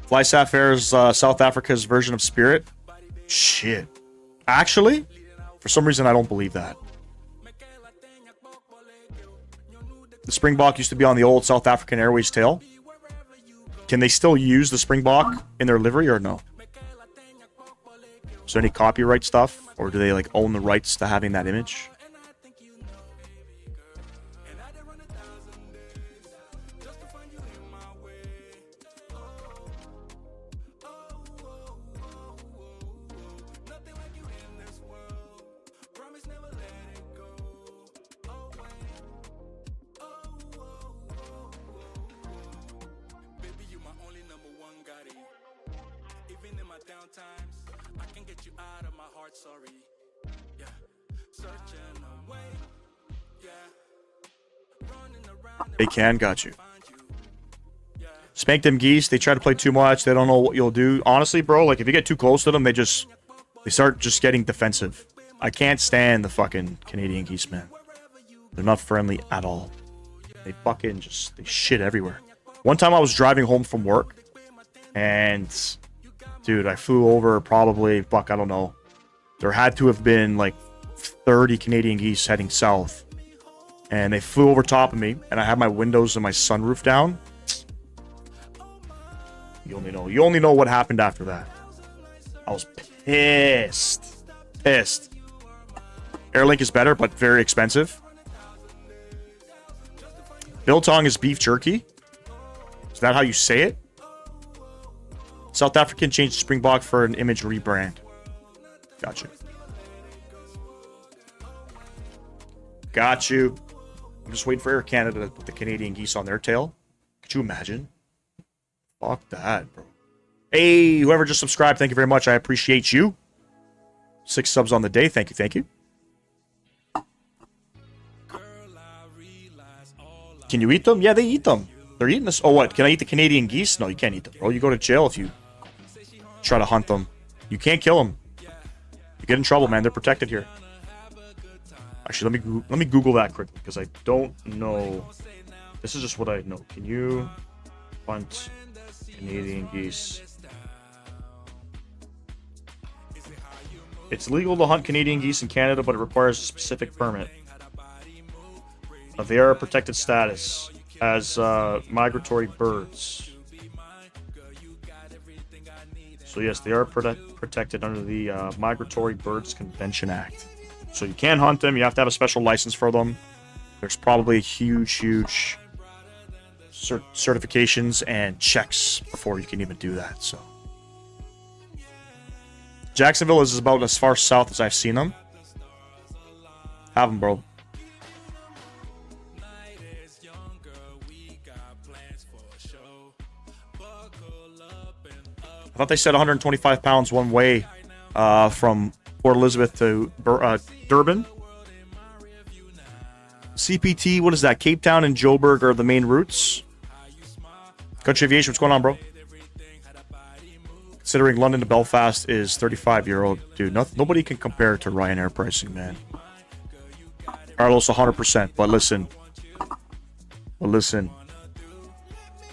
FlySaf Air's South Africa's version of Spirit. Shit. Actually, for some reason, I don't believe that. The Springbok used to be on the old South African Airways tail. Can they still use the Springbok in their livery or no? Is there any copyright stuff? Or do they like own the rights to having that image? They can, got you. Spank them geese. They try to play too much. They don't know what you'll do. Honestly, bro, like if you get too close to them, they start just getting defensive. I can't stand the fucking Canadian geese, man. They're not friendly at all. They fucking they shit everywhere. One time I was driving home from work, and dude, I flew over probably, I don't know. There had to have been like 30 Canadian geese heading south. And they flew over top of me, and I had my windows and my sunroof down. You only know what happened after that. I was pissed. Pissed. Airlink is better, but very expensive. Biltong is beef jerky. Is that how you say it? South African changed Springbok for an image rebrand. Gotcha. Got you. I'm just waiting for Air Canada to put the Canadian geese on their tail. Could you imagine? Fuck that, bro. Hey, whoever just subscribed, thank you very much. I appreciate you. 6 subs on the day. Thank you, thank you. Can you eat them? Yeah, they eat them. They're eating this. Oh, what? Can I eat the Canadian geese? No, you can't eat them, bro. You go to jail if you try to hunt them. You can't kill them. You get in trouble, man. They're protected here. Actually, let me Google that quickly because I don't know. This is just what I know. Can you hunt Canadian geese? It's legal to hunt Canadian geese in Canada, but it requires a specific permit. They are a protected status as migratory birds. So yes, they are protected under the Migratory Birds Convention Act. So you can hunt them. You have to have a special license for them. There's probably huge certifications and checks before you can even do that. So Jacksonville is about as far south as I've seen them. Have them, bro. I thought they said 125 pounds one way from Port Elizabeth to Durban. CPT, what is that? Cape Town and Joburg are the main routes. Country Aviation, what's going on, bro? Considering London to Belfast is 35-year-old. Dude, nobody can compare to Ryanair pricing, man. Carlos, 100%. But listen.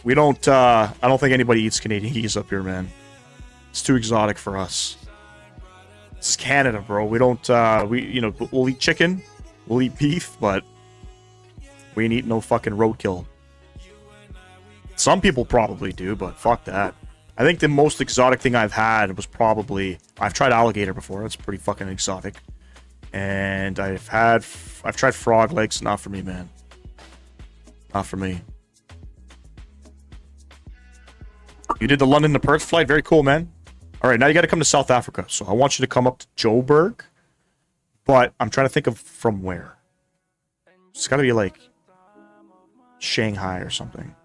We don't, I don't think anybody eats Canadian geese up here, man. It's too exotic for us. This is Canada, bro. We don't, we'll eat chicken. We'll eat beef, but we ain't eating no fucking roadkill. Some people probably do, but fuck that. I think the most exotic thing I've had was probably... I've tried alligator before. That's pretty fucking exotic. And I've tried frog legs. Not for me, man. Not for me. You did the London to Perth flight? Very cool, man. All right, now you got to come to South Africa. So I want you to come up to Joburg. But I'm trying to think of from where. It's got to be like Shanghai or something.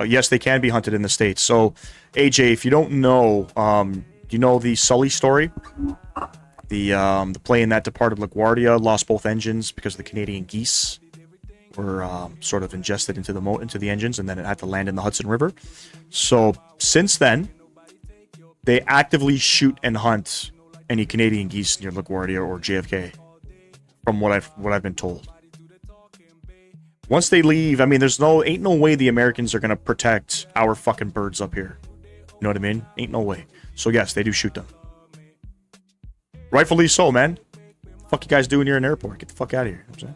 Yes, they can be hunted in the States. So, AJ, if you don't know, you know the Sully story? The plane that departed LaGuardia lost both engines because the Canadian geese were sort of ingested into the engines, and then it had to land in the Hudson River. So, since then, they actively shoot and hunt any Canadian geese near LaGuardia or JFK, from what I've been told. Once they leave, I mean, ain't no way the Americans are gonna protect our fucking birds up here. You know what I mean? Ain't no way. So yes, they do shoot them. Rightfully so, man. What the fuck you guys doing here in the airport? Get the fuck out of here. You know what I'm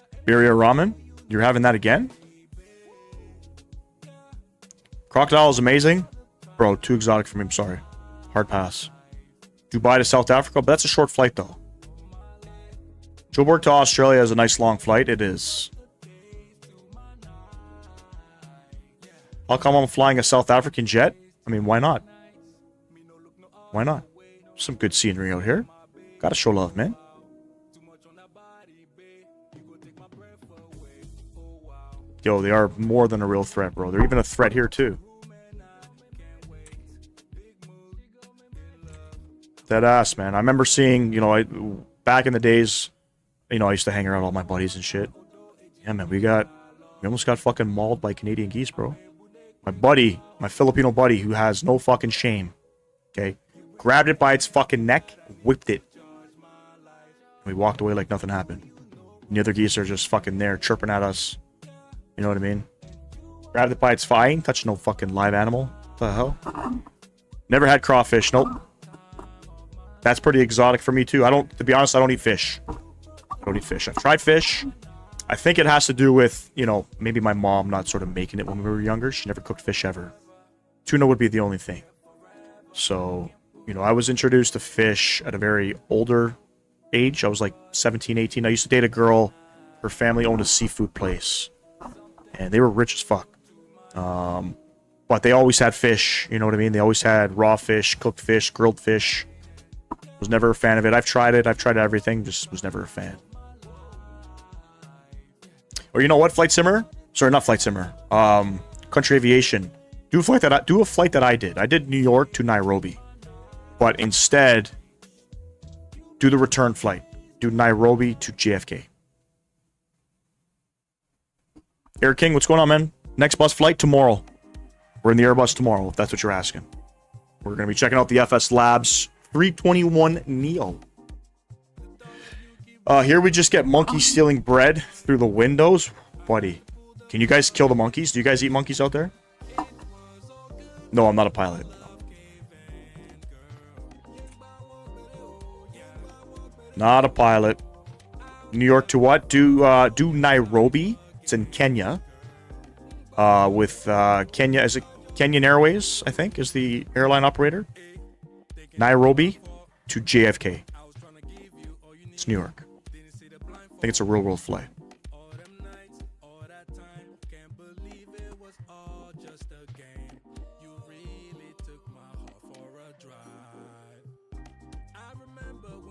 saying? Birria ramen? You're having that again? Crocodile is amazing. Bro, too exotic for me. I'm sorry. Hard pass. Dubai to South Africa, but that's a short flight, though. Joburg to Australia is a nice long flight. It is. How come I'm flying a South African jet? I mean, why not? Why not? Some good scenery out here. Gotta show love, man. Yo, they are more than a real threat, bro. They're even a threat here, too. Dead ass, man. I remember seeing, you know, back in the days, you know, I used to hang around with all my buddies and shit. Yeah, man, we almost got fucking mauled by Canadian geese, bro. My buddy, my Filipino buddy, who has no fucking shame, okay, grabbed it by its fucking neck, whipped it. We walked away like nothing happened. And the other geese are just fucking there, chirping at us. You know what I mean? Grabbed it by its I ain't touching no fucking live animal. What the hell? Never had crawfish, nope. That's pretty exotic for me, too. To be honest, I don't eat fish. I don't eat fish. I've tried fish. I think it has to do with, you know, maybe my mom not sort of making it when we were younger. She never cooked fish ever. Tuna would be the only thing. So, you know, I was introduced to fish at a very older age. I was like 17, 18. I used to date a girl. Her family owned a seafood place. And they were rich as fuck. But they always had fish. You know what I mean? They always had raw fish, cooked fish, grilled fish. Was never a fan of it. I've tried it. I've tried everything. Just was never a fan. Or you know what? Flight Simmer? Sorry, not Flight Simmer. Country Aviation. Do a flight that I did. I did New York to Nairobi. But instead, do the return flight. Do Nairobi to JFK. Air King, what's going on, man? Next bus flight tomorrow. We're in the Airbus tomorrow, if that's what you're asking. We're going to be checking out the FS Labs 321 Neo. Here we just get monkeys stealing bread through the windows. Buddy, can you guys kill the monkeys? Do you guys eat monkeys out there? No, I'm not a pilot. Not a pilot. New York to what? Do Nairobi. It's in Kenya. With Kenya, is it Kenyan Airways, I think, is the airline operator. Nairobi to JFK. It's New York. I think it's a real world flight.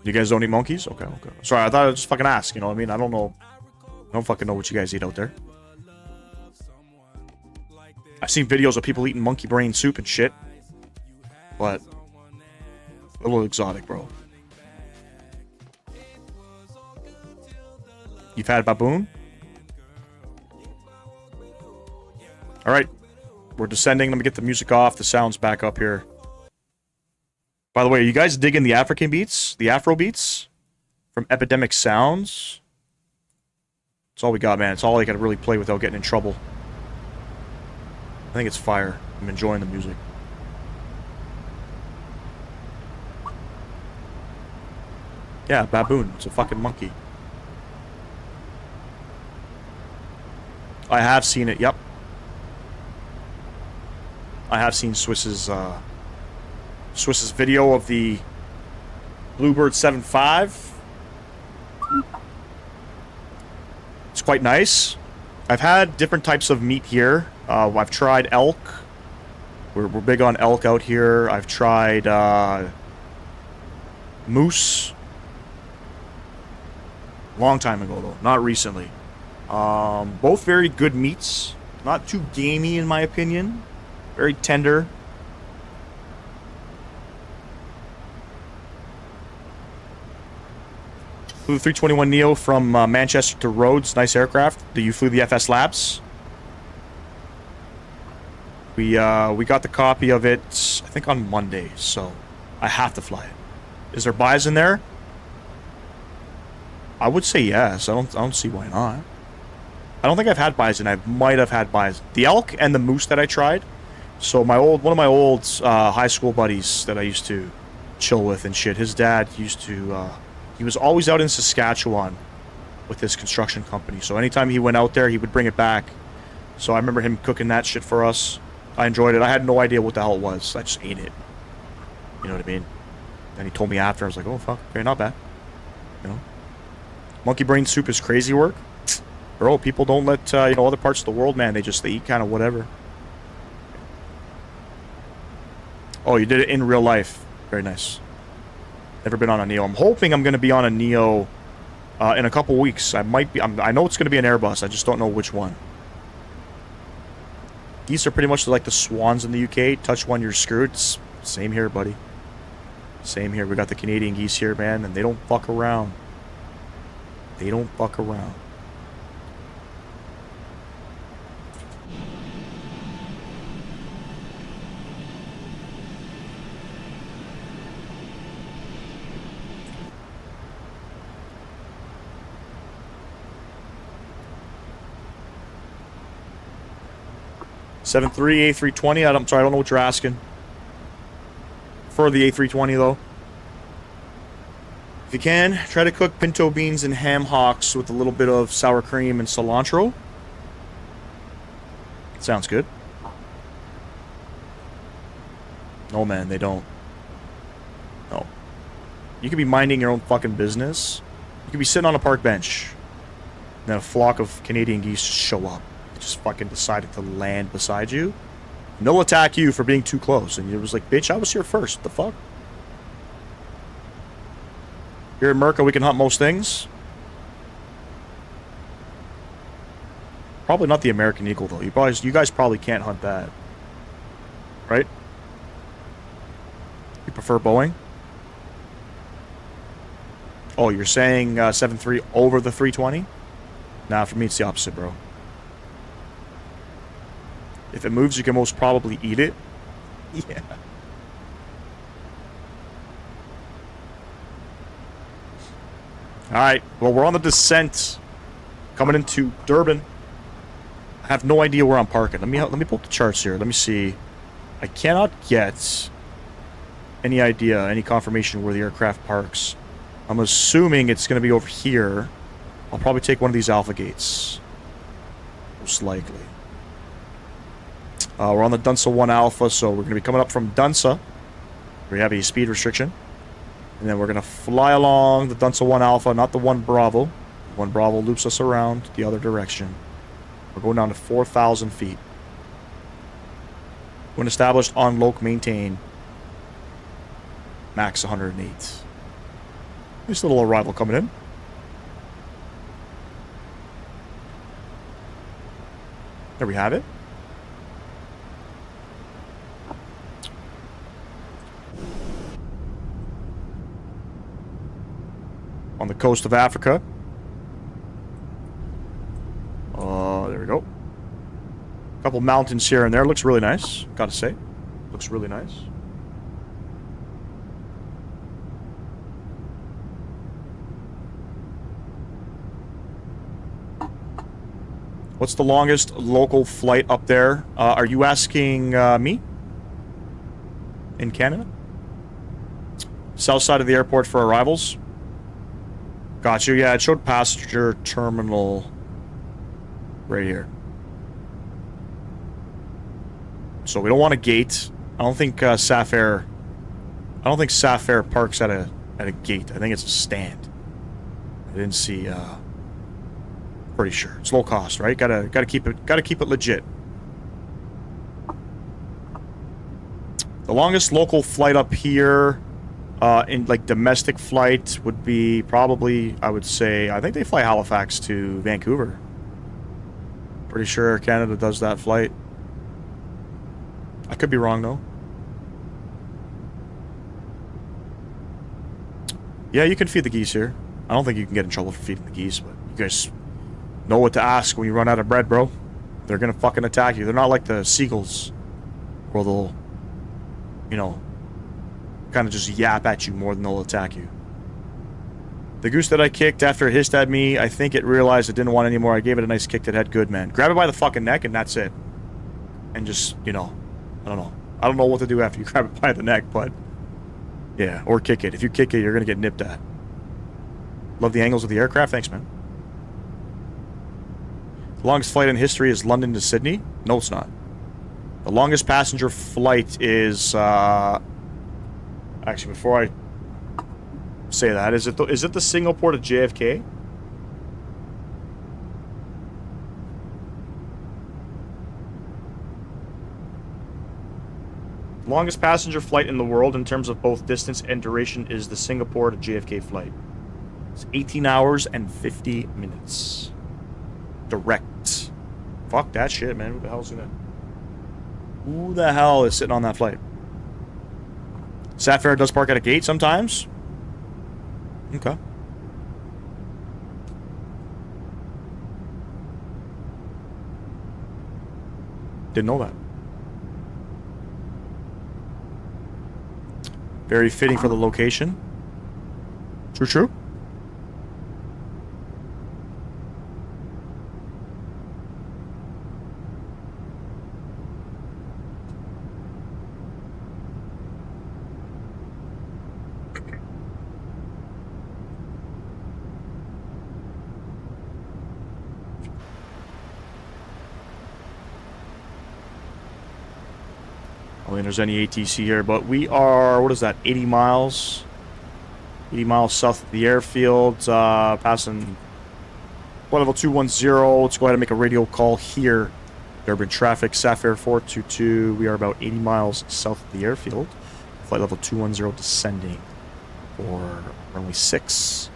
You guys don't eat monkeys? Okay. Sorry, I thought I'd just fucking ask, you know what I mean? I don't know. I don't fucking know what you guys eat out there. I've seen videos of people eating monkey brain soup and shit. But a little exotic, bro. You've had baboon? Alright. We're descending. Let me get the music off. The sound's back up here. By the way, are you guys digging the African beats? The Afro beats? From Epidemic Sounds? That's all we got, man. It's all I can really play without getting in trouble. I think it's fire. I'm enjoying the music. Yeah, baboon. It's a fucking monkey. I have seen it, yep. I have seen Swiss's video of the Bluebird 7.5. It's quite nice. I've had different types of meat here. I've tried elk. We're big on elk out here. I've tried moose. Long time ago, though. Not recently. Both very good meats. Not too gamey, in my opinion. Very tender. Flew the 321neo from Manchester to Rhodes. Nice aircraft. You flew the FS Labs. We got the copy of it, I think, on Monday, so I have to fly it. Is there buys in there? I would say yes. I don't see why not. I don't think I've had bison. I might have had bison. The elk and the moose that I tried. So one of my old high school buddies that I used to chill with and shit. His dad used to. He was always out in Saskatchewan with his construction company. So anytime he went out there, he would bring it back. So I remember him cooking that shit for us. I enjoyed it. I had no idea what the hell it was. I just ate it. You know what I mean? And he told me after. I was like, oh fuck, okay, not bad. You know. Monkey brain soup is crazy work. Bro, people don't let, other parts of the world, man, they eat kind of whatever. Oh, you did it in real life. Very nice. Never been on a Neo. I'm hoping I'm going to be on a Neo in a couple weeks. I might be. I know it's going to be an Airbus. I just don't know which one. These are pretty much like the Swans in the UK. Touch one, you're screwed. Same here, buddy. Same here. We got the Canadian geese here, man, and they don't fuck around. They don't fuck around. .73 A320. I'm sorry, I don't know what you're asking. For the A320 though. If you can, try to cook pinto beans and ham hocks with a little bit of sour cream and cilantro. Sounds good. No, man, they don't. No. You could be minding your own fucking business. You could be sitting on a park bench. And then a flock of Canadian geese just show up. They just fucking decided to land beside you. And they'll attack you for being too close. And you was like, bitch, I was here first. What the fuck? Here in America, we can hunt most things. Probably not the American eagle, though. You guys probably can't hunt that. Right? You prefer Boeing? Oh, you're saying 7.3 over the 320? Nah, for me, it's the opposite, bro. If it moves, you can most probably eat it. Yeah. Alright, well, we're on the descent. Coming into Durban. I have no idea where I'm parking. Let me pull up the charts here. Let me see. I cannot get any idea, any confirmation where the aircraft parks. I'm assuming it's going to be over here. I'll probably take one of these alpha gates. Most likely. We're on the Dunsa 1 Alpha, so we're going to be coming up from Dunsa. We have a speed restriction. And then we're going to fly along the Dunsa 1 Alpha, not the 1 Bravo. 1 Bravo loops us around the other direction. We're going down to 4,000 feet. When established, on Loke, maintain max 108. Nice little arrival coming in. There we have it. On the coast of Africa. There we go. A couple mountains here and there. Looks really nice, gotta say. Looks really nice. What's the longest local flight up there? Are you asking me? In Canada? South side of the airport for arrivals? Got you. Yeah, it showed passenger terminal right here. So we don't want a gate. I don't think Safair. I don't think Safair parks at a gate. I think it's a stand. I didn't see Pretty sure. It's low cost, right? Gotta keep it legit. The longest local flight up here, in like domestic flight, would be probably, I would say, I think they fly Halifax to Vancouver. Pretty sure Canada does that flight. I could be wrong though. Yeah, you can feed the geese here. I don't think you can get in trouble for feeding the geese, but you guys know what to ask when you run out of bread, bro. They're gonna fucking attack you. They're not like the seagulls, where they'll, you know, kind of just yap at you more than they'll attack you. The goose that I kicked after it hissed at me, I think it realized it didn't want any more. I gave it a nice kick to the head. Good, man. Grab it by the fucking neck and that's it. And just, you know, I don't know. I don't know what to do after you grab it by the neck, but yeah, or kick it. If you kick it, you're gonna get nipped at. Love the angles of the aircraft. Thanks, man. The longest flight in history is London to Sydney. No, it's not. The longest passenger flight is, actually, before I say that, is it the Singapore to JFK? Longest passenger flight in the world in terms of both distance and duration is the Singapore to JFK flight. It's 18 hours and 50 minutes. Direct. Fuck that shit, man. Who the hell's gonna... Who the hell is sitting on that flight? Sapphire does park at a gate sometimes. Okay. Didn't know that. Very fitting for the location. True, true. I don't think there's any ATC here, but we are, what is that, 80 miles? 80 miles south of the airfield, passing flight level 210. Let's go ahead and make a radio call here. Durban traffic, Sapphire 422. We are about 80 miles south of the airfield. Flight level 210 descending for runway 6.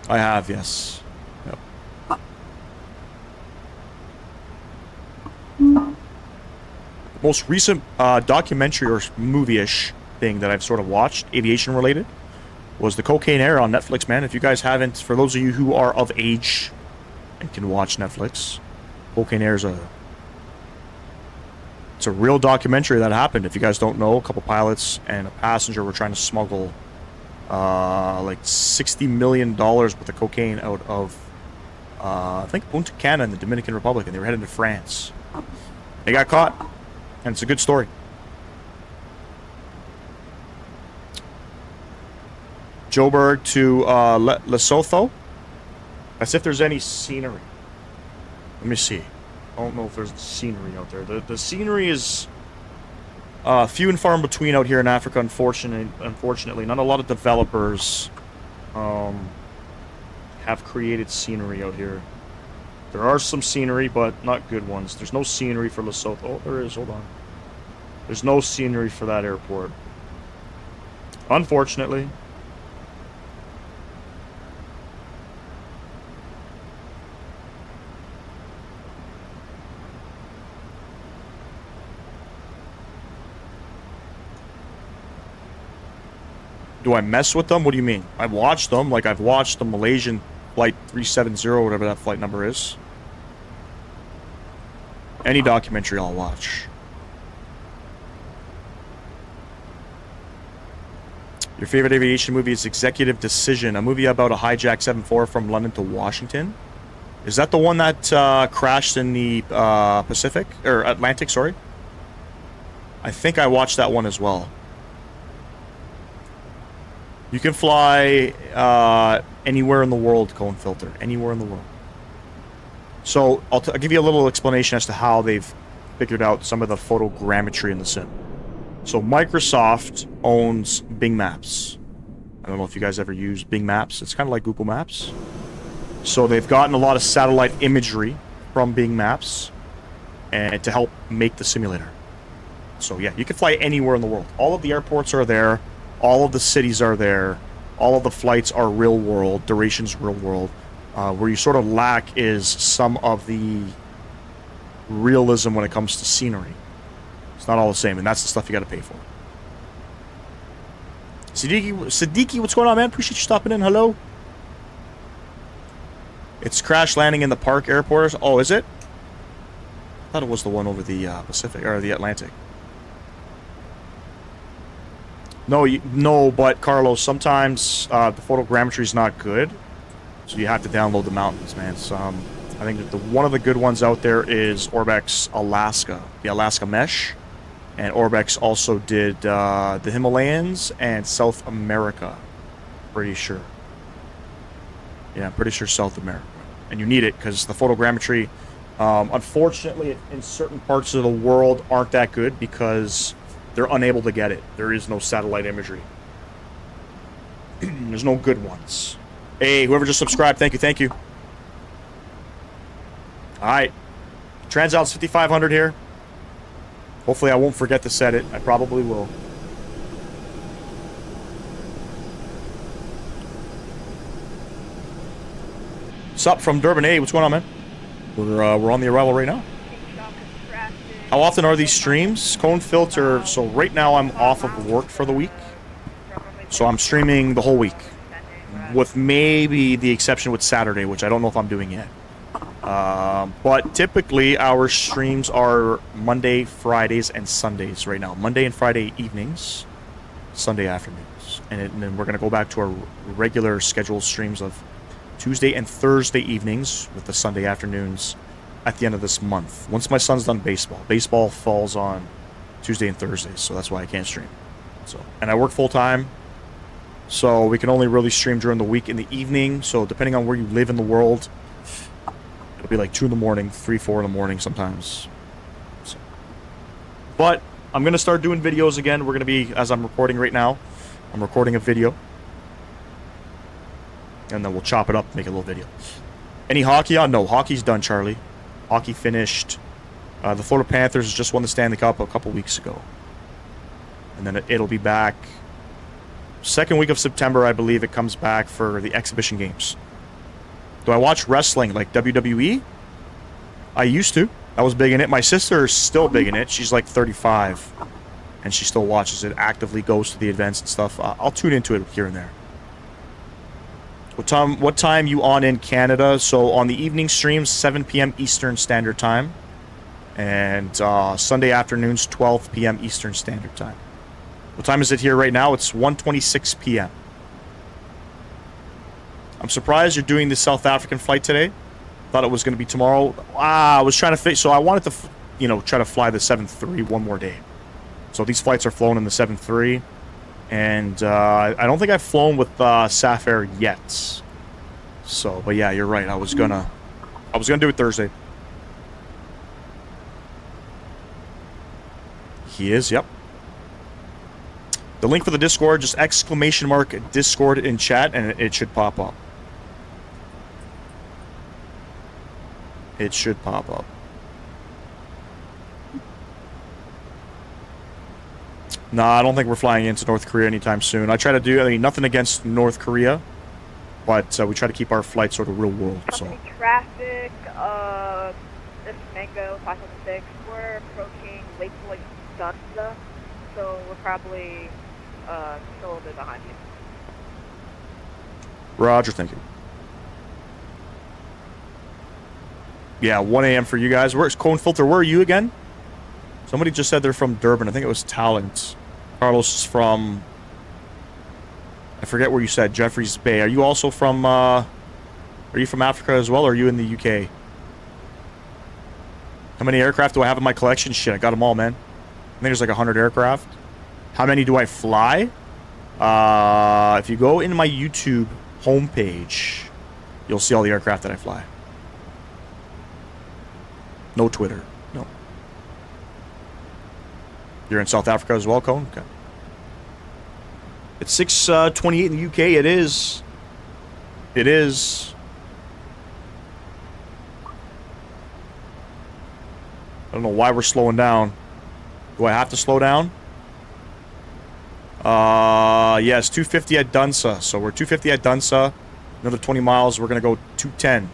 I have, yes. Yep. Most recent documentary or movie-ish thing that I've sort of watched, aviation related, was The Cocaine Air on Netflix, man. If you guys haven't, for those of you who are of age and can watch Netflix, Cocaine Air is it's a real documentary that happened. If you guys don't know, a couple pilots and a passenger were trying to smuggle like $60 million worth of cocaine out of I think Punta Cana in the Dominican Republic, and they were headed to France. They got caught, and it's a good story. Joburg to Lesotho. As if there's any scenery. Let me see. I don't know if there's scenery out there. The scenery is few and far in between out here in Africa, unfortunately. Not a lot of developers have created scenery out here. There are some scenery, but not good ones. There's no scenery for Lesotho. Oh, there is. Hold on. There's no scenery for that airport. Unfortunately. Do I mess with them? What do you mean? I've watched them. Like, I've watched the Malaysian Flight 370, whatever that flight number is. Any documentary I'll watch. Your favorite aviation movie is Executive Decision, a movie about a hijacked 74 from London to Washington. Is that the one that crashed in the Pacific? Or Atlantic, sorry? I think I watched that one as well. You can fly anywhere in the world, Cone Filter. Anywhere in the world. So, I'll give you a little explanation as to how they've figured out some of the photogrammetry in the sim. So Microsoft owns Bing Maps. I don't know if you guys ever use Bing Maps. It's kind of like Google Maps. So they've gotten a lot of satellite imagery from Bing Maps and to help make the simulator. So yeah, you can fly anywhere in the world. All of the airports are there. All of the cities are there. All of the flights are real world. Duration's real world. Where you sort of lack is some of the realism when it comes to scenery. It's not all the same, and that's the stuff you got to pay for. Siddiqui, what's going on, man? Appreciate you stopping in. Hello. It's crash landing in the Park Airport. Oh, is it? I thought it was the one over the Pacific or the Atlantic. No, but Carlos, sometimes the photogrammetry is not good, so you have to download the mountains, man. So, I think that one of the good ones out there is Orbex Alaska, the Alaska Mesh, and Orbex also did the Himalayas and South America. Pretty sure. Yeah, I'm pretty sure South America, and you need it because the photogrammetry, unfortunately, in certain parts of the world aren't that good because they're unable to get it. There is no satellite imagery. There's no good ones. Hey, whoever just subscribed, thank you. Alright. Transouts 5500 here. Hopefully I won't forget to set it. I probably will. What's up from Durban? Hey, what's going on, man? We're on the arrival right now. How often are these streams? Cone filter. So right now I'm off of work for the week. So I'm streaming the whole week. With maybe the exception with Saturday, which I don't know if I'm doing yet. But typically our streams are Monday, Fridays, and Sundays right now. Monday and Friday evenings, Sunday afternoons. And then we're going to go back to our regular scheduled streams of Tuesday and Thursday evenings with the Sunday afternoons at the end of this month. Once my son's done baseball. Baseball falls on Tuesday and Thursdays, so that's why I can't stream. So, and I work full-time, so we can only really stream during the week in the evening. So depending on where you live in the world, it'll be like 2 in the morning, 3, 4 in the morning sometimes. So. But I'm going to start doing videos again. We're going to be, as I'm recording right now, I'm recording a video. And then we'll chop it up, make a little video. Any hockey on? No, hockey's done, Charlie. Hockey finished. The Florida Panthers just won the Stanley Cup a couple weeks ago. And then it'll be back. Second week of September, I believe it comes back for the exhibition games. Do I watch wrestling like WWE? I used to. I was big in it. My sister is still big in it. She's like 35. And she still watches it, actively goes to the events and stuff. I'll tune into it here and there. What time you on in Canada? So on the evening streams, 7 p.m. Eastern Standard Time. And Sunday afternoons, 12 p.m. Eastern Standard Time. What time is it here right now? It's 1:26 p.m. I'm surprised you're doing the South African flight today. Thought it was going to be tomorrow. I was trying to fit. So I wanted to, try to fly the 7-3 one more day. So these flights are flown in the 7-3. And I don't think I've flown with Safair yet. So, but yeah, you're right. I was gonna do it Thursday. He is, yep. The link for the Discord, just ! Discord in chat, and it should pop up. It should pop up. No, I don't think we're flying into North Korea anytime soon. I try to do, nothing against North Korea, but we try to keep our flights sort of real world. So. Traffic, this Mango 576, we're approaching Lake Gunza, so we're probably still a little bit behind you. Roger, thank you. Yeah, 1 a.m. for you guys. Where's Cone Filter? Where are you again? Somebody just said they're from Durban. I think it was Talent. Carlos is from... I forget where you said. Jeffreys Bay. Are you also from... Are you from Africa as well, or are you in the UK? How many aircraft do I have in my collection? Shit, I got them all, man. I think there's like 100 aircraft. How many do I fly? If you go into my YouTube homepage, you'll see all the aircraft that I fly. No Twitter. No. You're in South Africa as well, Cone? Okay. It's 6:28 in the UK. It is. It is. I don't know why we're slowing down. Do I have to slow down? Yes, 250 at Dunsa. So we're 250 at Dunsa. Another 20 miles. We're going to go 210.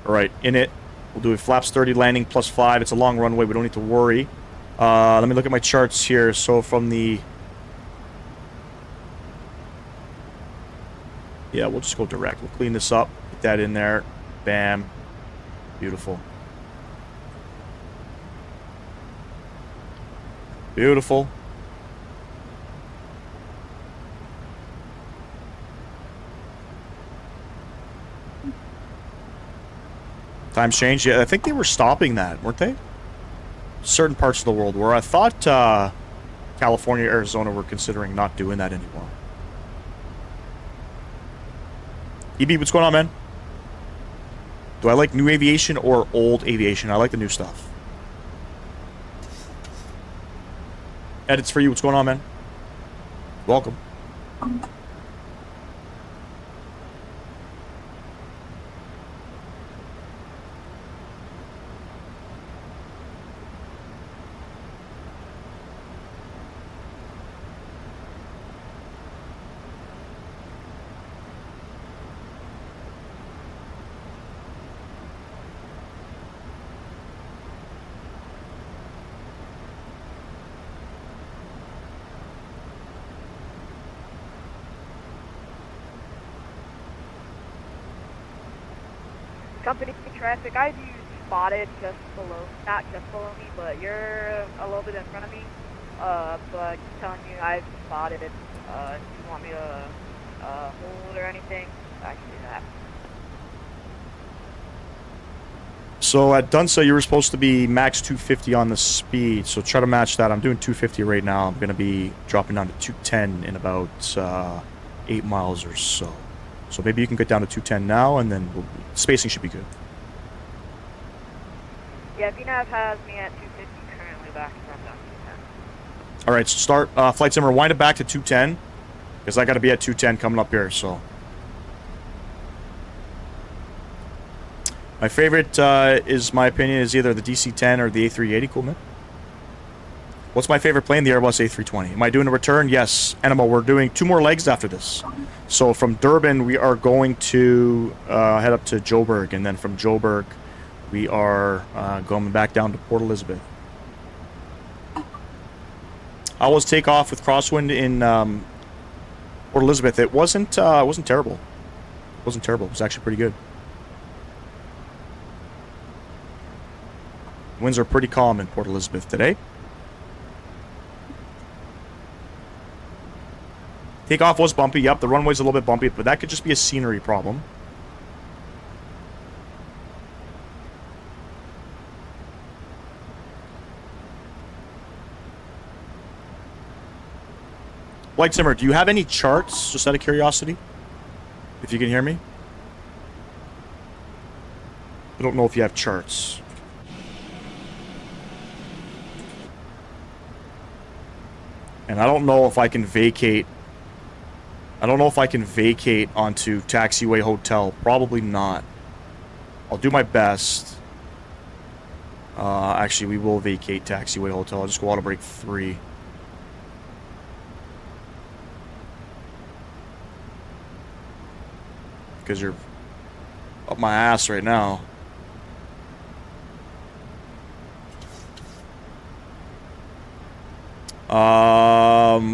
Alright, in it. We'll do a flaps 30 landing plus 5. It's a long runway. We don't need to worry. Let me look at my charts here. So from the... Yeah, we'll just go direct. We'll clean this up. Get that in there. Bam. Beautiful. Beautiful. Times changed. Yeah, I think they were stopping that, weren't they? Certain parts of the world where I thought California, Arizona were considering not doing that anymore. EB, what's going on, man? Do I like new aviation or old aviation? I like the new stuff. Edits for you. What's going on, man? Welcome. Company traffic, I have you spotted just below, not just below me, but you're a little bit in front of me. But just telling you, I've spotted it. If you want me to hold or anything, I can do that. So at Dunsa, you were supposed to be max 250 on the speed, so try to match that. I'm doing 250 right now. I'm going to be dropping down to 210 in about 8 miles or so. So maybe you can get down to 210 now, and then spacing should be good. Yeah, VNAV has me at 250 currently back from down to 210. All right, so start flight simmer, wind it back to 210, because I got to be at 210 coming up here. So my favorite, is my opinion, is either the DC-10 or the A380. Cool, man. What's my favorite plane? The Airbus A320. Am I doing a return? Yes. Animal, we're doing 2 more legs after this. So from Durban, we are going to head up to Joburg, and then from Joburg, we are going back down to Port Elizabeth. I was takeoff with crosswind in Port Elizabeth. It wasn't terrible. It wasn't terrible. It was actually pretty good. Winds are pretty calm in Port Elizabeth today. Takeoff was bumpy. Yep, the runway's a little bit bumpy, but that could just be a scenery problem. White Simmer, do you have any charts, just out of curiosity? If you can hear me? I don't know if you have charts. And I don't know if I can vacate. I don't know if I can vacate onto Taxiway Hotel. Probably not. I'll do my best. Actually, we will vacate Taxiway Hotel. I'll just go auto break 3. Because you're up my ass right now.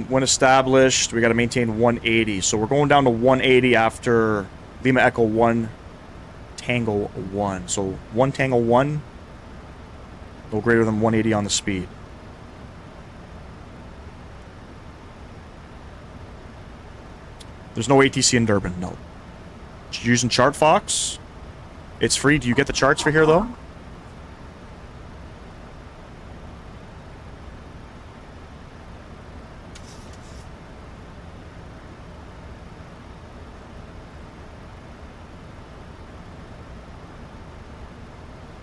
When established, we got to maintain 180. So we're going down to 180 after Lima Echo 1 Tango 1. So 1 Tango 1, no greater than 180 on the speed. There's no ATC in Durban, no. Using ChartFox. It's free. Do you get the charts for here, though?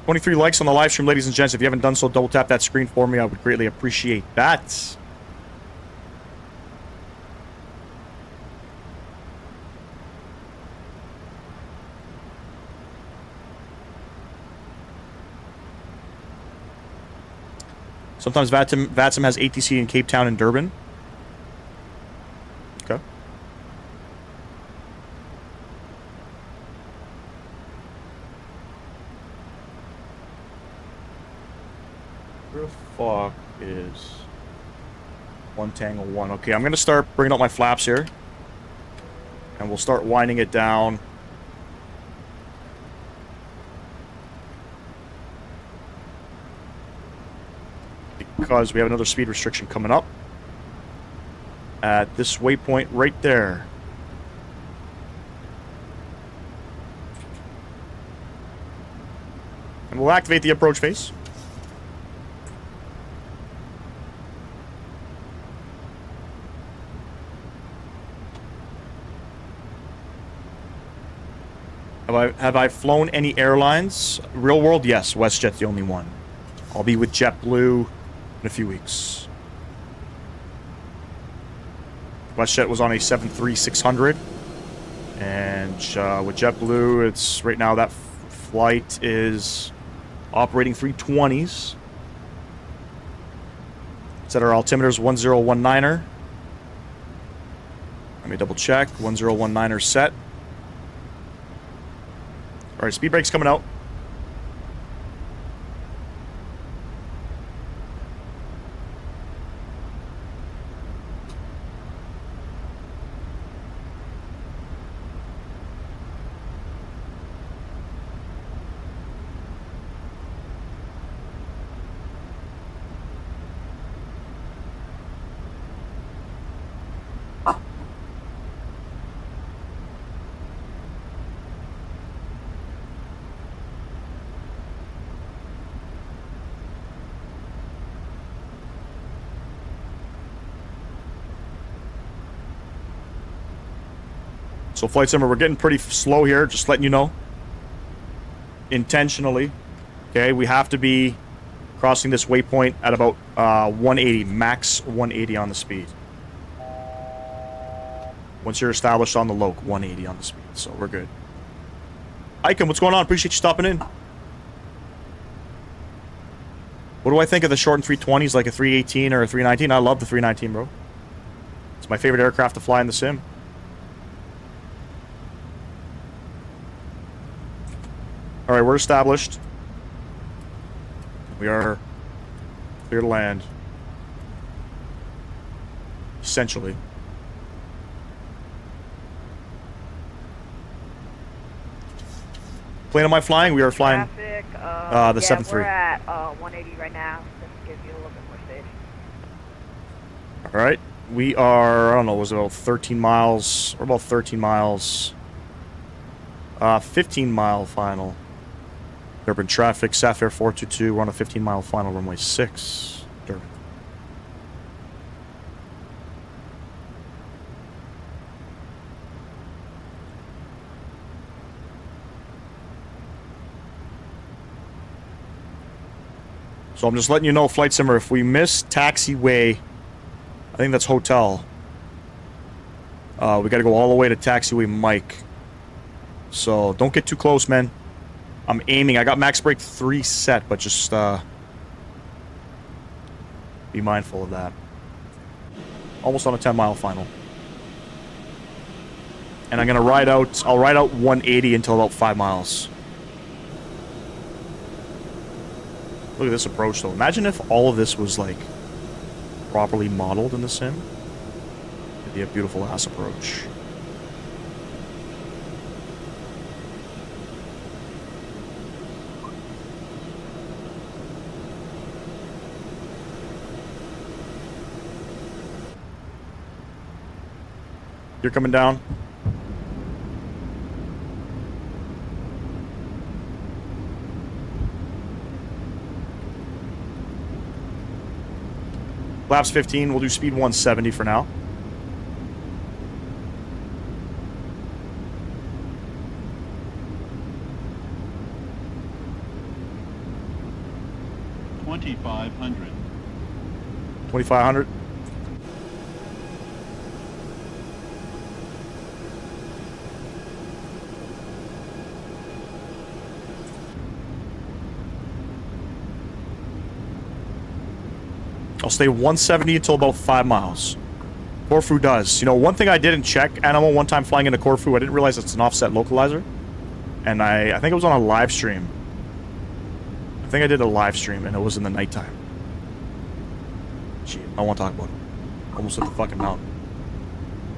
23 likes on the live stream, ladies and gents. If you haven't done so, double tap that screen for me. I would greatly appreciate that. Sometimes VATSIM has ATC in Cape Town and Durban. Okay. Where the fuck is 1 Tango 1? Okay, I'm going to start bringing up my flaps here. And we'll start winding it down. Because we have another speed restriction coming up at this waypoint right there. And we'll activate the approach phase. Have I flown any airlines? Real world, yes. WestJet's the only one. I'll be with JetBlue in a few weeks. WestJet was on a 737-600, and with JetBlue, it's right now that flight is operating 320s. Set our altimeters 1019er. Let me double check. 1019er set. All right, speed brake's coming out. So Flight Simmer, we're getting pretty slow here, just letting you know. Intentionally. Okay, we have to be crossing this waypoint at about 180, max 180 on the speed. Once you're established on the Loke, 180 on the speed, so we're good. Icon, what's going on? Appreciate you stopping in. What do I think of the shortened 320s, like a 318 or a 319? I love the 319, bro. It's my favorite aircraft to fly in the sim. All right, we're established. We are clear to land. Essentially. Plane am I flying? We are flying Traffic, the yeah, 7-3. we're at 180 right now, just to give you a little bit more stage. All right. We are, I don't know, was it about 13 miles? We're about 13 miles. 15-mile final. Durban traffic, Sapphire 422. We're on a 15-mile final, runway 6. Durban. So I'm just letting you know, Flight Simmer, if we miss taxiway, I think that's hotel. We got to go all the way to taxiway Mike. So don't get too close, man. I'm aiming. I got max brake 3 set, but just be mindful of that. Almost on a 10-mile final. And I'm gonna ride out. I'll ride out 180 until about 5 miles. Look at this approach, though. Imagine if all of this was like properly modeled in the sim. It'd be a beautiful ass approach. You're coming down. Laps 15, we'll do speed 170 for now. 2,500. 2,500. I'll stay 170 until about 5 miles. Corfu does. You know, one thing I didn't check, Animal, one time flying into Corfu, I didn't realize it's an offset localizer. And I think it was on a live stream. I think I did a live stream and it was in the nighttime. Shit, I don't want to talk about it. Almost at the fucking mountain.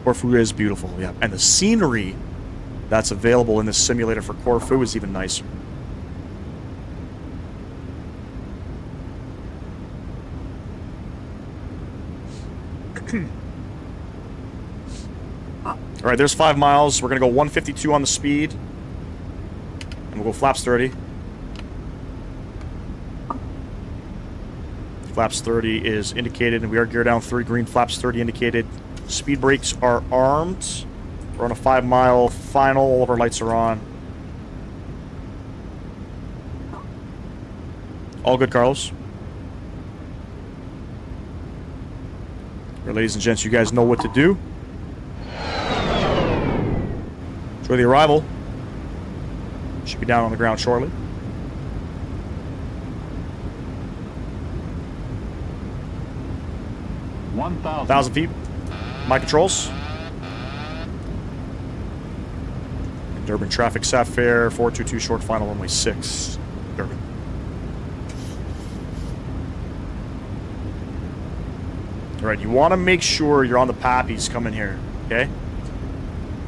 Corfu is beautiful, yeah. And the scenery that's available in this simulator for Corfu is even nicer. Alright, there's 5 miles. We're going to go 152 on the speed. And we'll go flaps 30. Flaps 30 is indicated, and we are gear down 3 green. Flaps 30 indicated. Speed brakes are armed. We're on a 5 mile final. All of our lights are on. All good, Carlos. Right, ladies and gents, you guys know what to do. Enjoy the arrival. Should be down on the ground shortly. $1,000. 1,000 feet. My controls. Durban traffic, Sapphire, 422 short final, runway 6. Durban. Alright, you want to make sure you're on the pappies coming here, okay?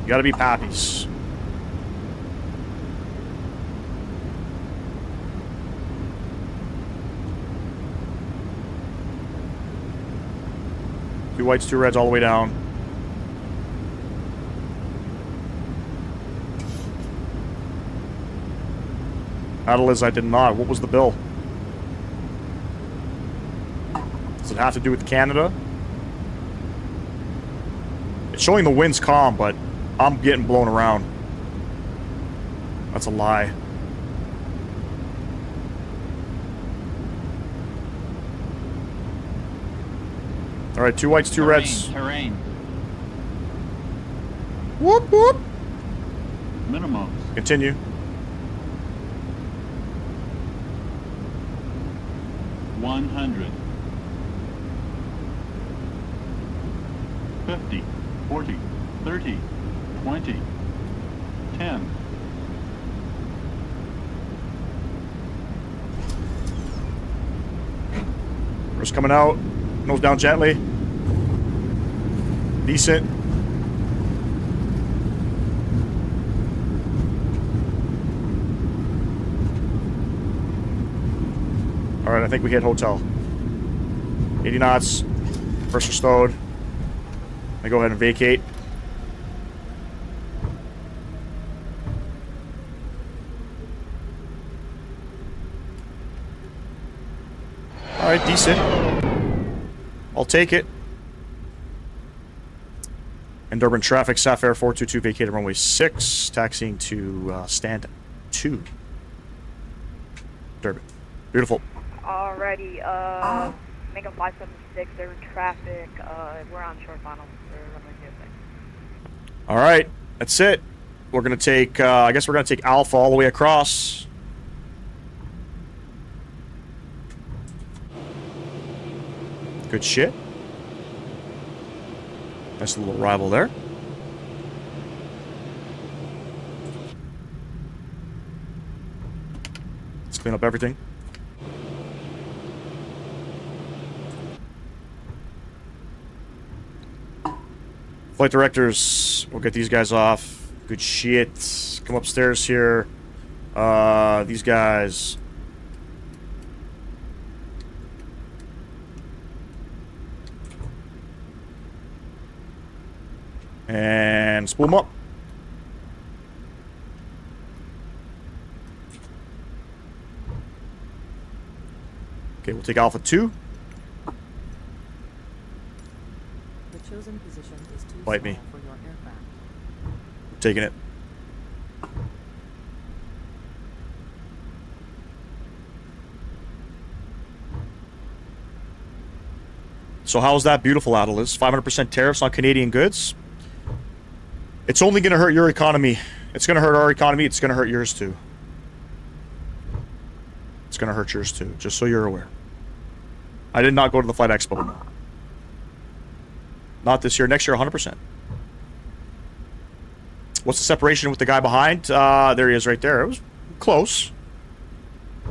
You gotta be pappies. Two whites, two reds all the way down. Liz, I did not. What was the bill? Does it have to do with Canada? It's showing the wind's calm, but I'm getting blown around. That's a lie. Alright, two whites, two reds. Terrain. Whoop, whoop. Minimums. Continue. $100. 50, 40, 30, 20, 10. First coming out. Nose down gently. Decent. Alright, I think we hit hotel. 80 knots. Pressure stowed. I go ahead and vacate. Alright, decent. I'll take it. And Durban traffic, Sapphire 422 vacated runway 6, taxiing to stand 2. Durban. Beautiful. Alrighty, make a 576, they're in traffic, we're on short final for runway 06. Alright, that's it. We're gonna take, I guess we're gonna take Alpha all the way across. Good shit. Nice little arrival there. Let's clean up everything. Flight directors, we'll get these guys off. Good shit. Come upstairs here. These guys. And spool them up. Okay, we'll take Alpha 2. The chosen position is too Bite me. small for your aircraft. Taking it. So how's that beautiful, Atlas? 500% tariffs on Canadian goods? It's only going to hurt your economy. It's going to hurt our economy. It's going to hurt yours too. It's going to hurt yours too, just so you're aware. I did not go to the Flight Expo. No. Not this year. Next year, 100%. What's the separation with the guy behind? There he is right there. It was close.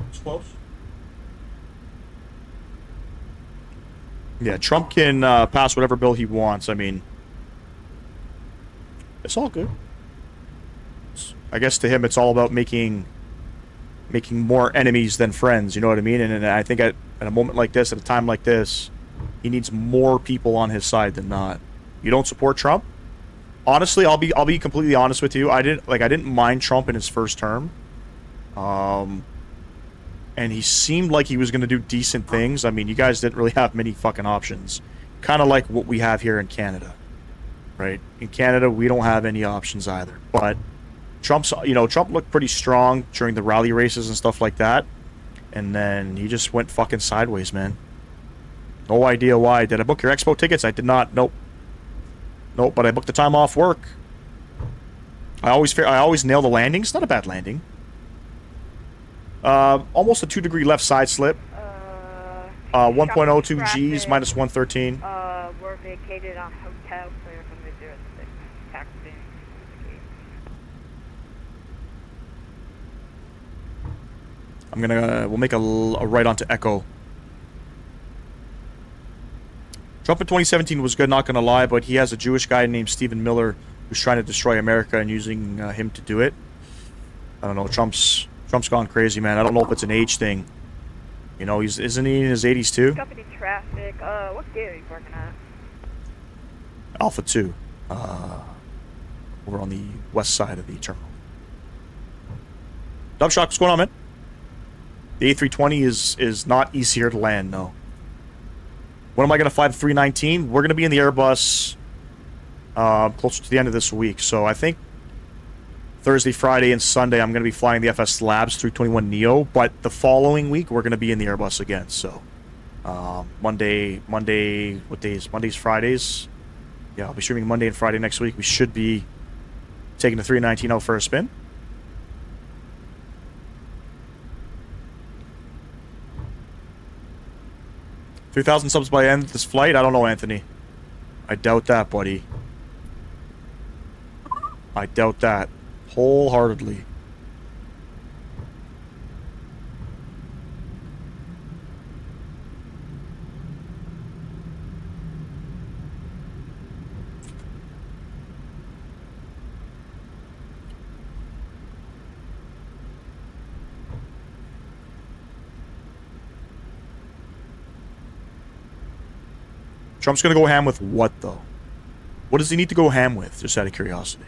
It's close. Yeah, Trump can pass whatever bill he wants. I mean, it's all good. I guess to him, it's all about making more enemies than friends. You know what I mean? And I think at a moment like this, at a time like this, he needs more people on his side than not. You don't support Trump? Honestly, I'll be completely honest with you. I didn't mind Trump in his first term. And he seemed like he was going to do decent things. I mean, you guys didn't really have many fucking options. Kind of like what we have here in Canada. Right? In Canada, we don't have any options either. But Trump looked pretty strong during the rally races and stuff like that. And then he just went fucking sideways, man. No idea why. Did I book your expo tickets? I did not. Nope. Nope, but I booked the time off work. I always nail the landing. It's not a bad landing. Almost a 2-degree left side slip. 1.02 G's, minus 113. We're vacated on hotel, clear from the 06. Taxi. We'll make a right onto Echo. Trump in 2017 was good, not gonna lie, but he has a Jewish guy named Stephen Miller who's trying to destroy America and using him to do it. I don't know, Trump's gone crazy, man. I don't know if it's an age thing. You know, isn't he in his 80s too? Company traffic. What gate are you working at? Alpha 2. Over on the west side of the terminal. Dub Shock, what's going on, man? The A320 is not easier to land, no. When am I going to fly the 319? We're going to be in the Airbus closer to the end of this week. So I think Thursday, Friday, and Sunday I'm going to be flying the FS Labs 321 Neo. But the following week we're going to be in the Airbus again. So Monday, what days? Mondays, Fridays. Yeah, I'll be streaming Monday and Friday next week. We should be taking the 319 out for a spin. $3,000 subs by end of this flight? I don't know, Anthony. I doubt that, buddy. I doubt that. Wholeheartedly. Trump's gonna go ham with what, though? What does he need to go ham with, just out of curiosity?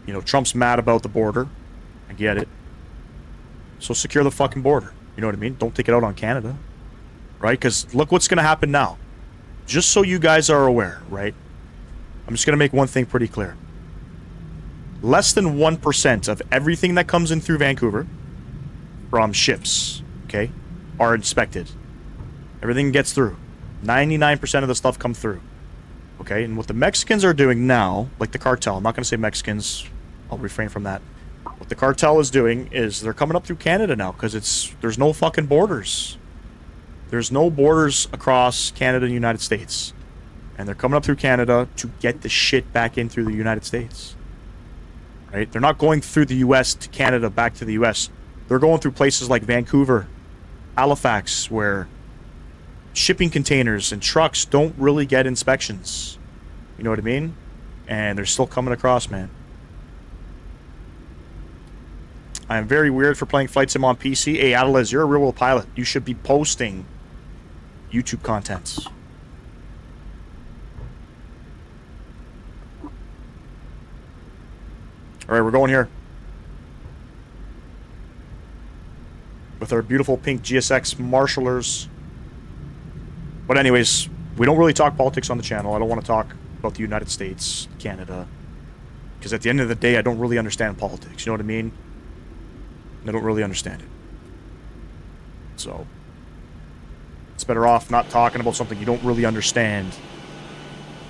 You know, Trump's mad about the border. I get it. So secure the fucking border. You know what I mean? Don't take it out on Canada. Right? Because look what's gonna happen now. Just so you guys are aware, right? I'm just gonna make one thing pretty clear. Less than 1% of everything that comes in through Vancouver from ships, okay, are inspected. Everything gets through. 99% of the stuff come through. Okay, and what the Mexicans are doing now, like the cartel, I'm not going to say Mexicans, I'll refrain from that. What the cartel is doing is they're coming up through Canada now because there's no fucking borders. There's no borders across Canada and the United States. And they're coming up through Canada to get the shit back in through the United States. Right? They're not going through the US to Canada back to the US. They're going through places like Vancouver, Halifax, where shipping containers and trucks don't really get inspections. You know what I mean? And they're still coming across, man. I am very weird for playing Flight Sim on PC. Hey, Atlas, you're a real-world pilot. You should be posting YouTube contents. Alright, we're going here. With our beautiful pink GSX Marshallers. But anyways, we don't really talk politics on the channel. I don't want to talk about the United States, Canada. Because at the end of the day, I don't really understand politics. You know what I mean? They don't really understand it. So, it's better off not talking about something you don't really understand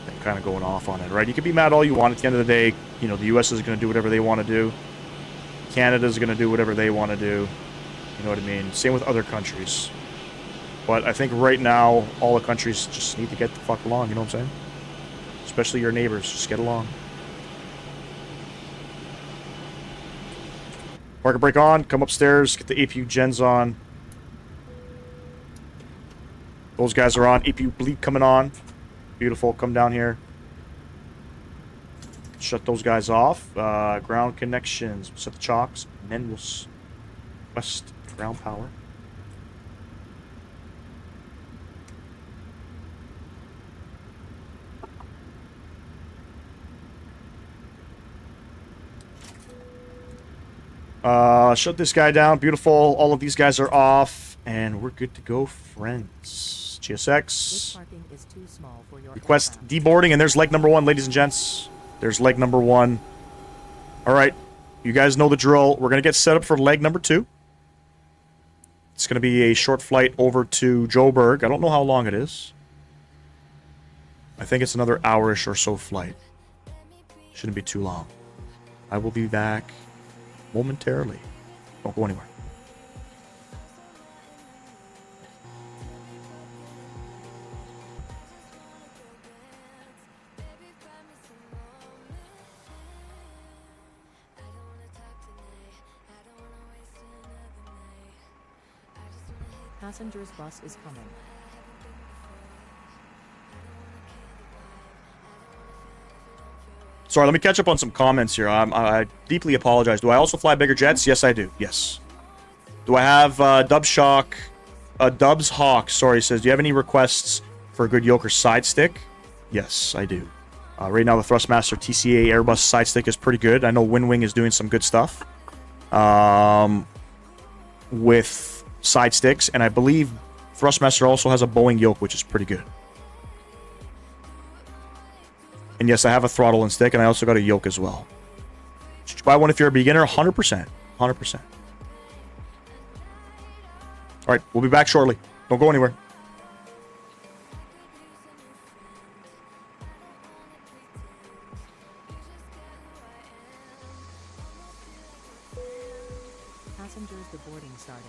than kind of going off on it, right? You can be mad all you want. At the end of the day, you know, the U.S. is going to do whatever they want to do. Canada's going to do whatever they want to do. You know what I mean? Same with other countries. But I think right now, all the countries just need to get the fuck along, you know what I'm saying? Especially your neighbors, just get along. Market break on, come upstairs, get the APU gens on. Those guys are on. APU bleed coming on. Beautiful, come down here. Shut those guys off. Ground connections, we'll set the chocks, and then we'll west ground power. Shut this guy down. Beautiful. All of these guys are off, and we're good to go, friends. GSX. Parking is too small for your Request aircraft. deboarding, and there's leg number 1, ladies and gents. There's leg number 1. All right. You guys know the drill. We're going to get set up for leg number 2. It's going to be a short flight over to Joburg. I don't know how long it is. I think it's another hour-ish or so flight. Shouldn't be too long. I will be back momentarily. Don't go anywhere. Passengers bus is coming. Sorry, let me catch up on some comments here. I deeply apologize. Do I also fly bigger jets? Yes, I do. Yes. Do I have Dubs Hawk, sorry, says, do you have any requests for a good Yoke or side stick? Yes, I do. Right now, the Thrustmaster TCA Airbus side stick is pretty good. I know Wing is doing some good stuff with side sticks, and I believe Thrustmaster also has a Boeing Yoke, which is pretty good. And yes, I have a throttle and stick, and I also got a Yoke as well. Should you buy one if you're a beginner? 100%. 100%. Alright, we'll be back shortly. Don't go anywhere. Passengers deboarding starting.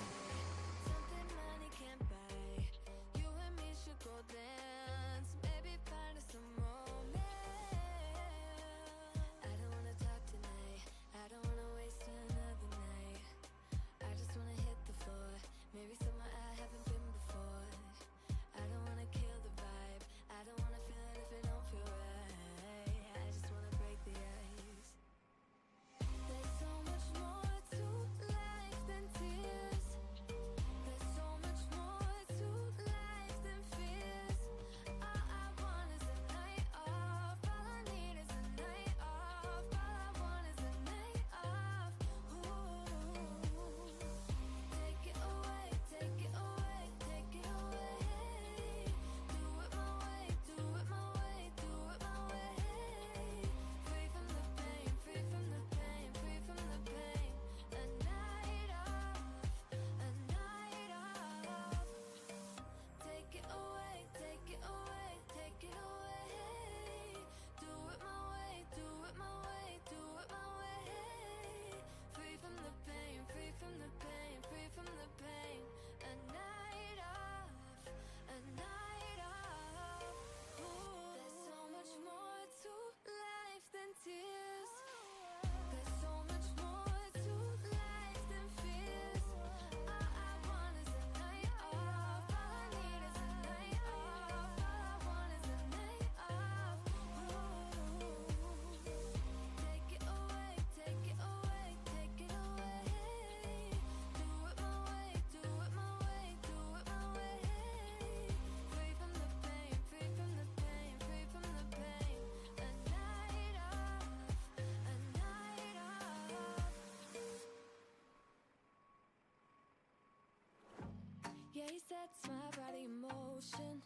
Yeah, he sets my body in motion.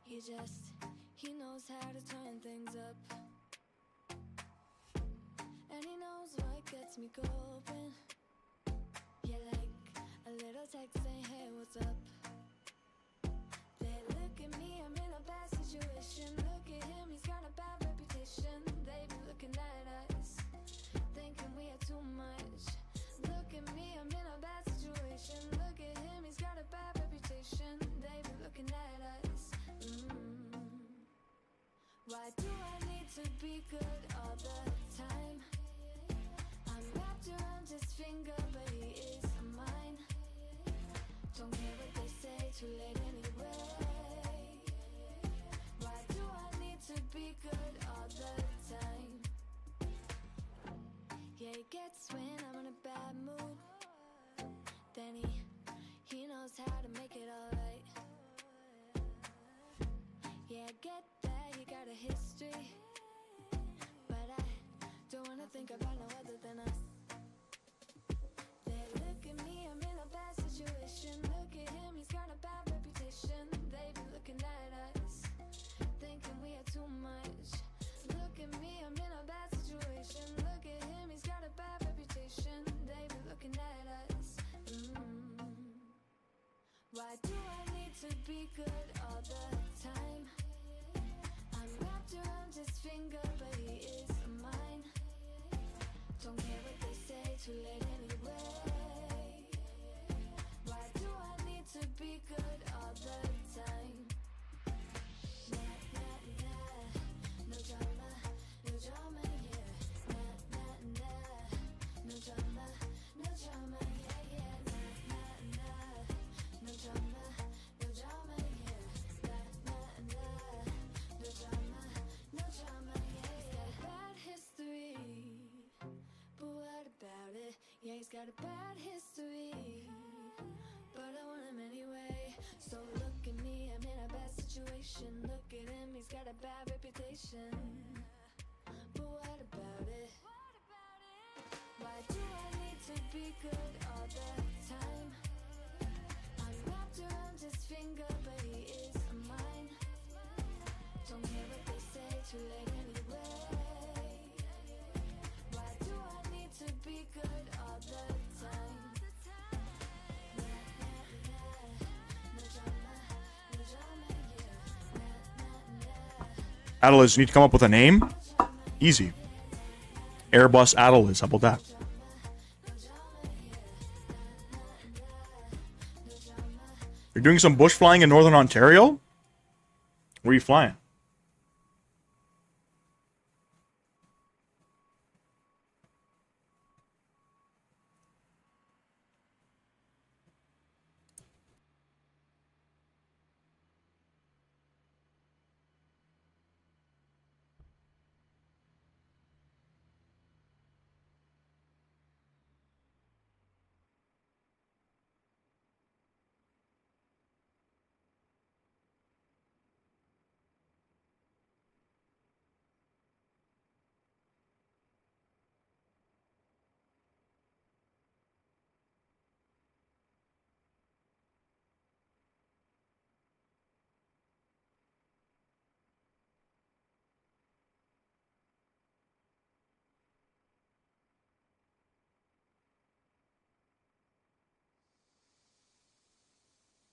He knows how to turn things up. And he knows what gets me going. little text saying, hey, what's up? They look at me, I'm in a bad situation. Look at him, he's got a bad reputation. They be looking at us, thinking we are too much. Look at me, I'm in a bad situation. Look at him, he's got a bad reputation. They be looking at us. Why do I need to be good all the time? I'm wrapped around his finger, but he is mine. Don't care what they say, too late anyway. Why do I need to be good all the time? Yeah, he gets when I'm in a bad mood. Then he knows how to make it alright. Yeah, I get that he got a history, but I don't wanna think about no other than us. They look at me, I'm in a bad situation. Look at him, he's got a bad reputation. They be looking at us, thinking we are too much. Look at me, I'm in a bad situation. Look at him, he's got a bad reputation. They be looking at us. Why do I need to be good all the time? I'm wrapped around his finger, but he is mine. Don't care what they say, too late anyway. Why do I need to be good all the time? Nah, nah, nah, no drama here. Nah, nah, nah, no drama, yeah, yeah. Nah, nah, nah, no drama here. Nah, nah, nah, no drama, yeah, yeah. Bad history, but what about it? Yeah, he's got a bad history, but I want him anyway. So look at me, I'm in a bad situation. Look at him, he's got a bad reputation. But what about it? Why do I need to be good all the time? I'm wrapped around his finger, but he is mine. Don't care what they say, too late anyway. Why do I need to be good all the time? Nah, nah, nah, no drama here. Nah, nah, nah. Atlas, you need to come up with a name? Easy. Airbus Atlas, how about that? You're doing some bush flying in Northern Ontario? Where are you flying?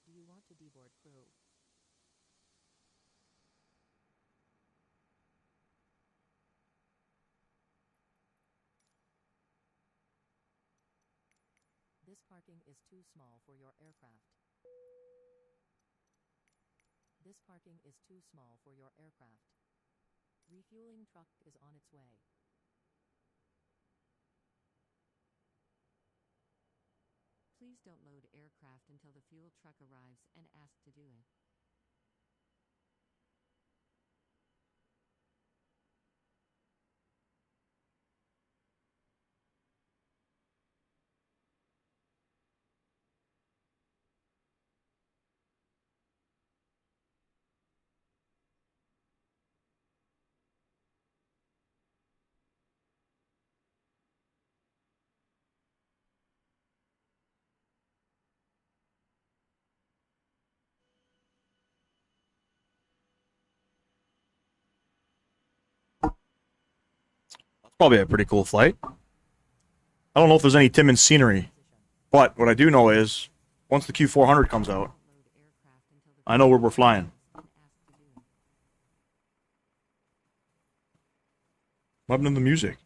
Do you want to deboard crew? This parking is too small for your aircraft. This parking is too small for your aircraft. Refueling truck is on its way. Please don't load aircraft until the fuel truck arrives and ask to do it. Probably a pretty cool flight. I don't know if there's any Timmins scenery But what I do know is, once the Q400 comes out, I know where we're flying. What happened to the music?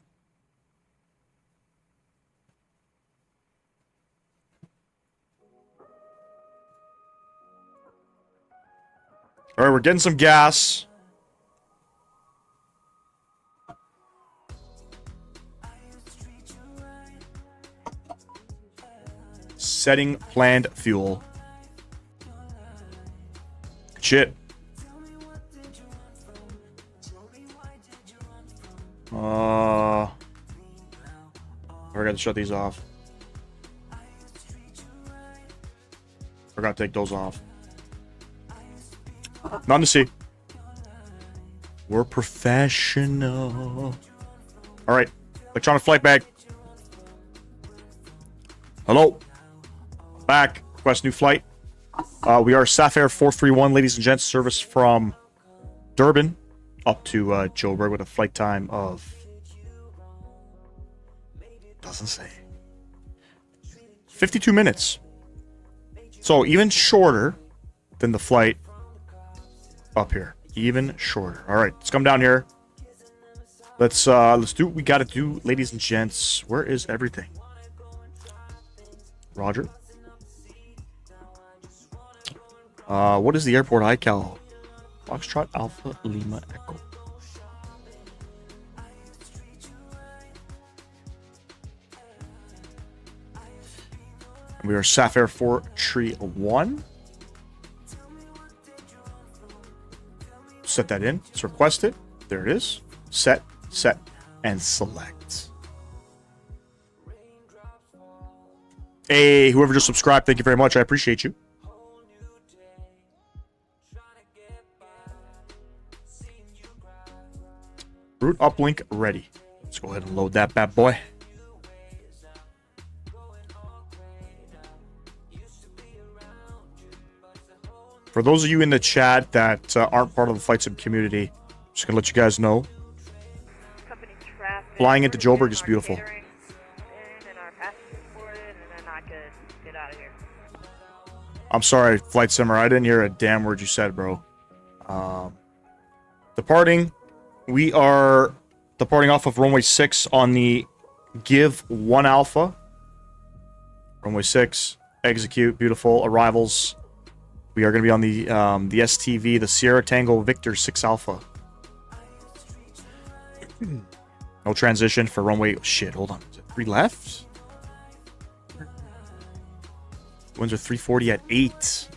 Alright, we're getting some gas. Setting planned fuel. Shit. I forgot to shut these off. Forgot to take those off. Nothing to see. We're professional. Alright. Electronic flight bag. Hello. Back. Request new flight. We are Sapphire 431, ladies and gents. Service from Durban up to Joburg with a flight time of... Doesn't say. 52 minutes. So even shorter than the flight up here. Even shorter. Alright, let's come down here. Let's do what we gotta do, ladies and gents. Where is everything? Roger. What is the airport iCal? Foxtrot Alpha Lima Echo. We are Sapphire 431. Set that in. Let's request it. There it is. Set, and select. Hey, whoever just subscribed, thank you very much. I appreciate you. Route uplink ready. Let's go ahead and load that bad boy. For those of you in the chat that aren't part of the Flight Sim community, just gonna let you guys know. Flying into Joburg is beautiful. I'm sorry, Flight Simmer. I didn't hear a damn word you said, bro. Departing. We are departing off of runway 6 on the Give 1 Alpha. Runway 6. Execute. Beautiful. Arrivals. We are going to be on the STV, the Sierra Tango Victor 6 Alpha. No transition for runway... Shit, hold on. Is it 3 left? Winds are 340 at 8.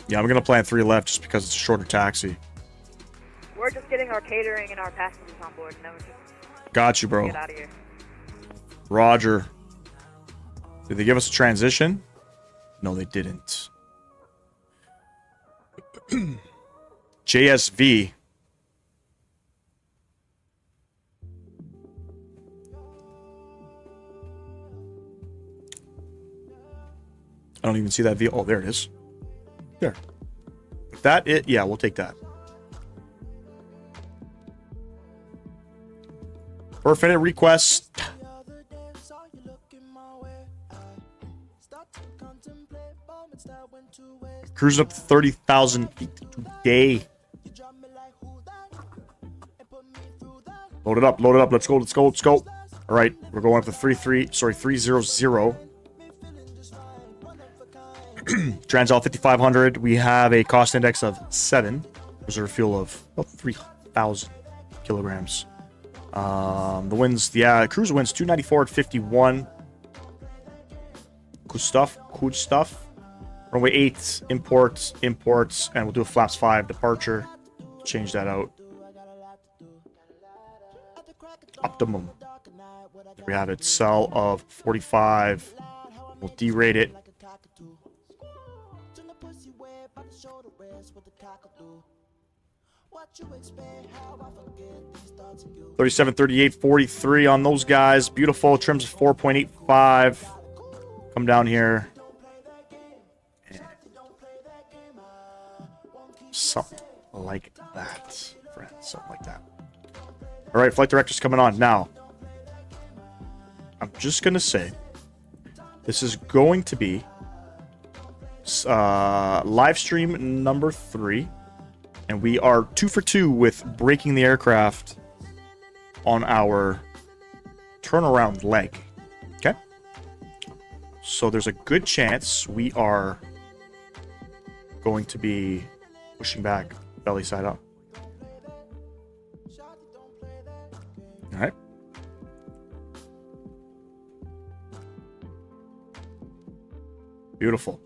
Yeah, I'm going to plan 3 left just because it's a shorter taxi. We're just getting our catering and our passengers on board, and then we're just... Got you, bro. Get out of here. Roger. Did they give us a transition? No, they didn't. JSV. I don't even see that V. Oh, there it is. There. If that it, yeah, we'll take that. Perfect request. Cruising up to 30,000 feet today. Load it up, load it up. Let's go, let's go, let's go. All right, we're going up to 300. Transall 5500. We have a cost index of 7. Reserve fuel of about 3,000 kilograms. The winds, yeah, cruise winds 294 at 51. Good stuff, good stuff. Runway 8, imports, and we'll do a flaps 5 departure. Change that out. Optimum. There we have it. Cell of 45. We'll derate it. 37, 38, 43 on those guys. Beautiful. Trims of 4.85. Come down here. And Something like that, friends. Something like that. All right, flight director's coming on. Now, I'm just going to say, this is going to be live stream number 3. And we are 2 for 2 with breaking the aircraft on our turnaround leg. Okay? So there's a good chance we are going to be pushing back belly side up. Alright. Beautiful.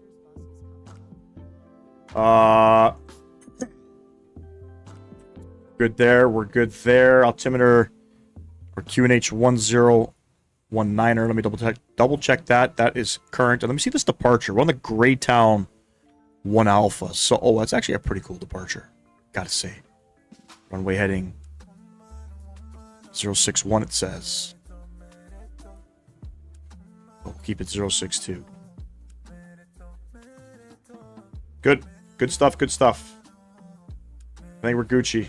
Good there. We're good there. Altimeter or QNH 1019er. Let me double check that. That is current. And let me see this departure. We're on the Greytown 1 Alpha. So, oh, that's actually a pretty cool departure. Gotta say. Runway heading 061, it says. We'll keep it 062. Good. Good stuff. Good stuff. I think we're Gucci.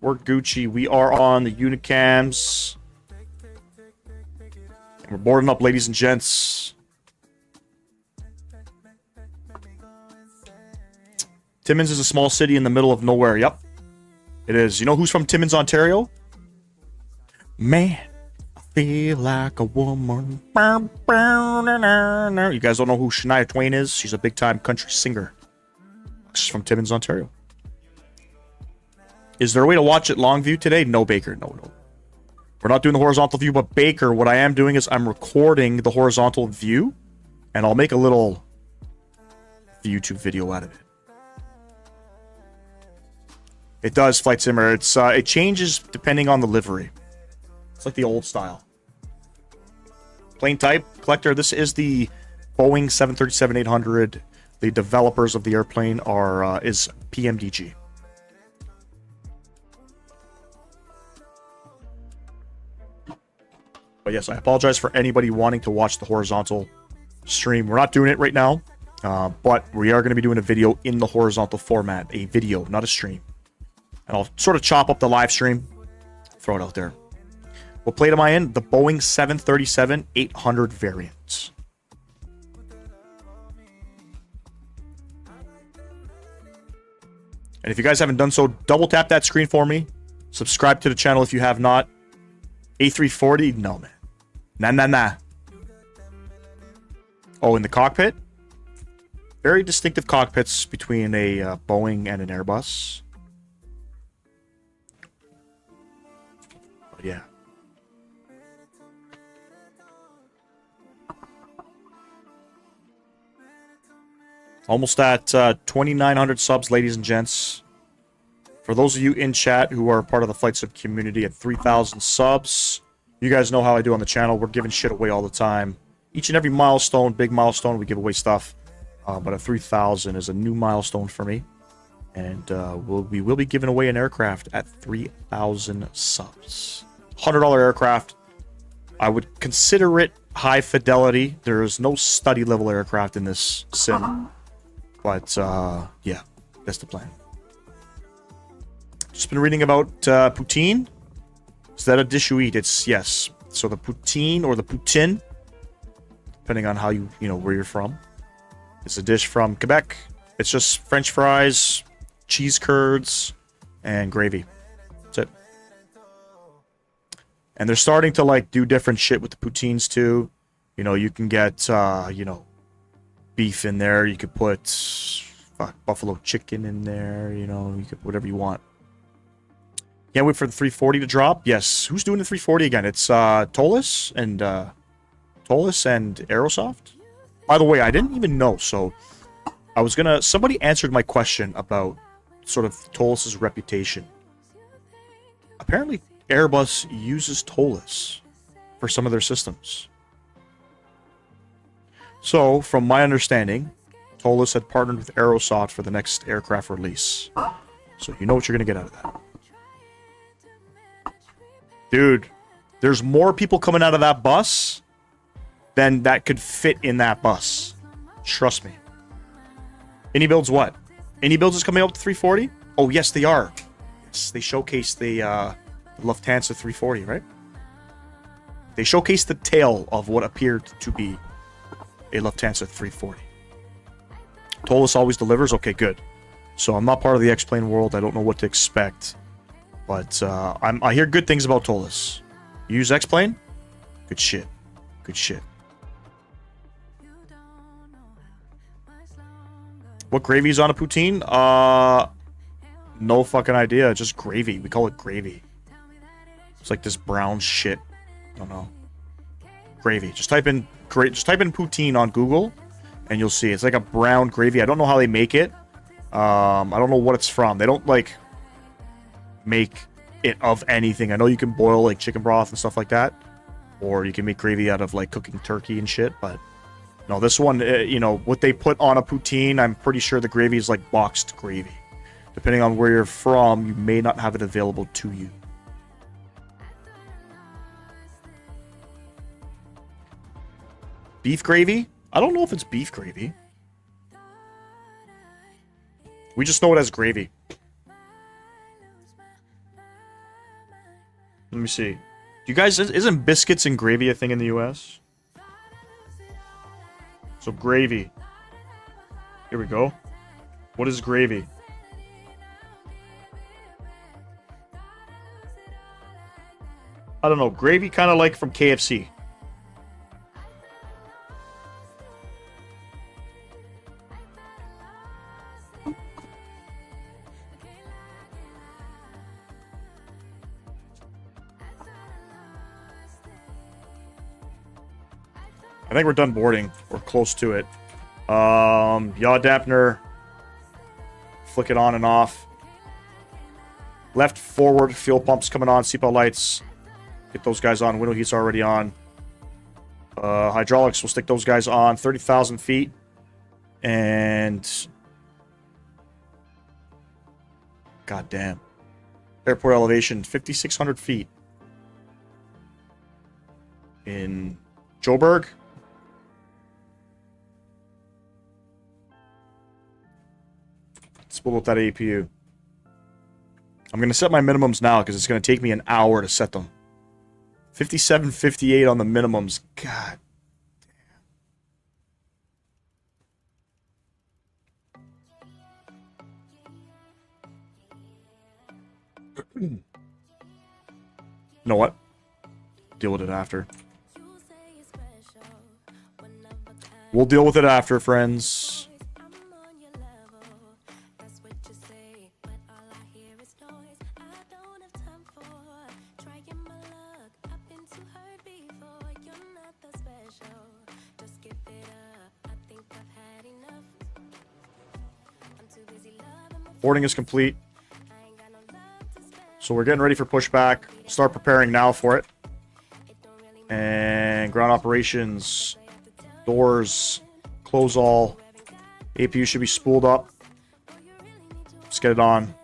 We're Gucci. We are on the Unicams. And we're boarding up, ladies and gents. Timmins is a small city in the middle of nowhere. Yep. It is. You know who's from Timmins, Ontario? Man, I feel like a woman. You guys don't know who Shania Twain is? She's a big-time country singer. She's from Timmins, Ontario. Is there a way to watch it long view today? No, Baker. No. We're not doing the horizontal view, but Baker, what I am doing is I'm recording the horizontal view, and I'll make a little YouTube video out of it. It does, Flight Simmer. It changes depending on the livery. It's like the old style. Plane type, collector. This is the Boeing 737-800. The developers of the airplane is PMDG. But yes, I apologize for anybody wanting to watch the horizontal stream. We're not doing it right now, but we are going to be doing a video in the horizontal format. A video, not a stream. And I'll sort of chop up the live stream, throw it out there. What plate am I in? The Boeing 737-800 variant. And if you guys haven't done so, double tap that screen for me. Subscribe to the channel if you have not. A340? No, man. Nah. Oh, in the cockpit? Very distinctive cockpits between a Boeing and an Airbus. But yeah. Almost at 2,900 subs, ladies and gents. For those of you in chat who are part of the Flight Sim community at 3,000 subs, you guys know how I do on the channel. We're giving shit away all the time. Each and every milestone, big milestone, we give away stuff. But a 3,000 is a new milestone for me. And we will be giving away an aircraft at 3,000 subs. $100 aircraft. I would consider it high fidelity. There is no study level aircraft in this sim. But, yeah, that's the plan. Just been reading about poutine. Is that a dish you eat? It's yes. So the poutine or the poutine, depending on how you know where you're from, it's a dish from Quebec. It's just French fries, cheese curds, and gravy. That's it. And they're starting to like do different shit with the poutines too. You know, you can get you know, beef in there. You could put buffalo chicken in there. You know, you could whatever you want. Can't wait for the 340 to drop. Yes. Who's doing the 340 again? It's Tolis and Aerosoft. By the way, I didn't even know. So I was gonna. Somebody answered my question about sort of Tolis's reputation. Apparently, Airbus uses Tolis for some of their systems. So, from my understanding, Tolis had partnered with Aerosoft for the next aircraft release. So you know what you're gonna get out of that. Dude, there's more people coming out of that bus than that could fit in that bus. Trust me. Any builds what? Any builds is coming up to 340? Oh, yes, they are. Yes, they showcased the Lufthansa 340, right? They showcased the tail of what appeared to be a Lufthansa 340. Tolus always delivers? Okay, good. So I'm not part of the X-Plane world. I don't know what to expect. But I hear good things about Tolus. You use X-Plane? Good shit. Good shit. What gravy is on a poutine? No fucking idea. Just gravy. We call it gravy. It's like this brown shit. I don't know. Gravy. Just type in poutine on Google, and you'll see. It's like a brown gravy. I don't know how they make it. I don't know what it's from. They don't like make it of anything. I know you can boil like chicken broth and stuff like that, or you can make gravy out of like cooking turkey and shit, but no, this one, you know, what they put on a poutine, I'm pretty sure the gravy is like boxed gravy. Depending on where you're from, you may not have it available to you. Beef gravy? I don't know if it's beef gravy. We just know it as gravy. Let me see. You guys, isn't biscuits and gravy a thing in the US? So gravy. Here we go. What is gravy? I don't know. Gravy kind of like from KFC. I think we're done boarding. We're close to it. Yaw dampener. Flick it on and off. Left forward. Fuel pumps coming on. Seatbelt lights. Get those guys on. Window heat's already on. Hydraulics. We'll stick those guys on. 30,000 feet. And... God damn. Airport elevation. 5,600 feet. In Joburg. Let's pull up that APU. I'm going to set my minimums now because it's going to take me an hour to set them. 57, 58 on the minimums. God damn. You know what? Deal with it after. We'll deal with it after, friends. Boarding is complete. So we're getting ready for pushback. Start preparing now for it. And ground operations. Doors. Close all. APU should be spooled up. Let's get it on.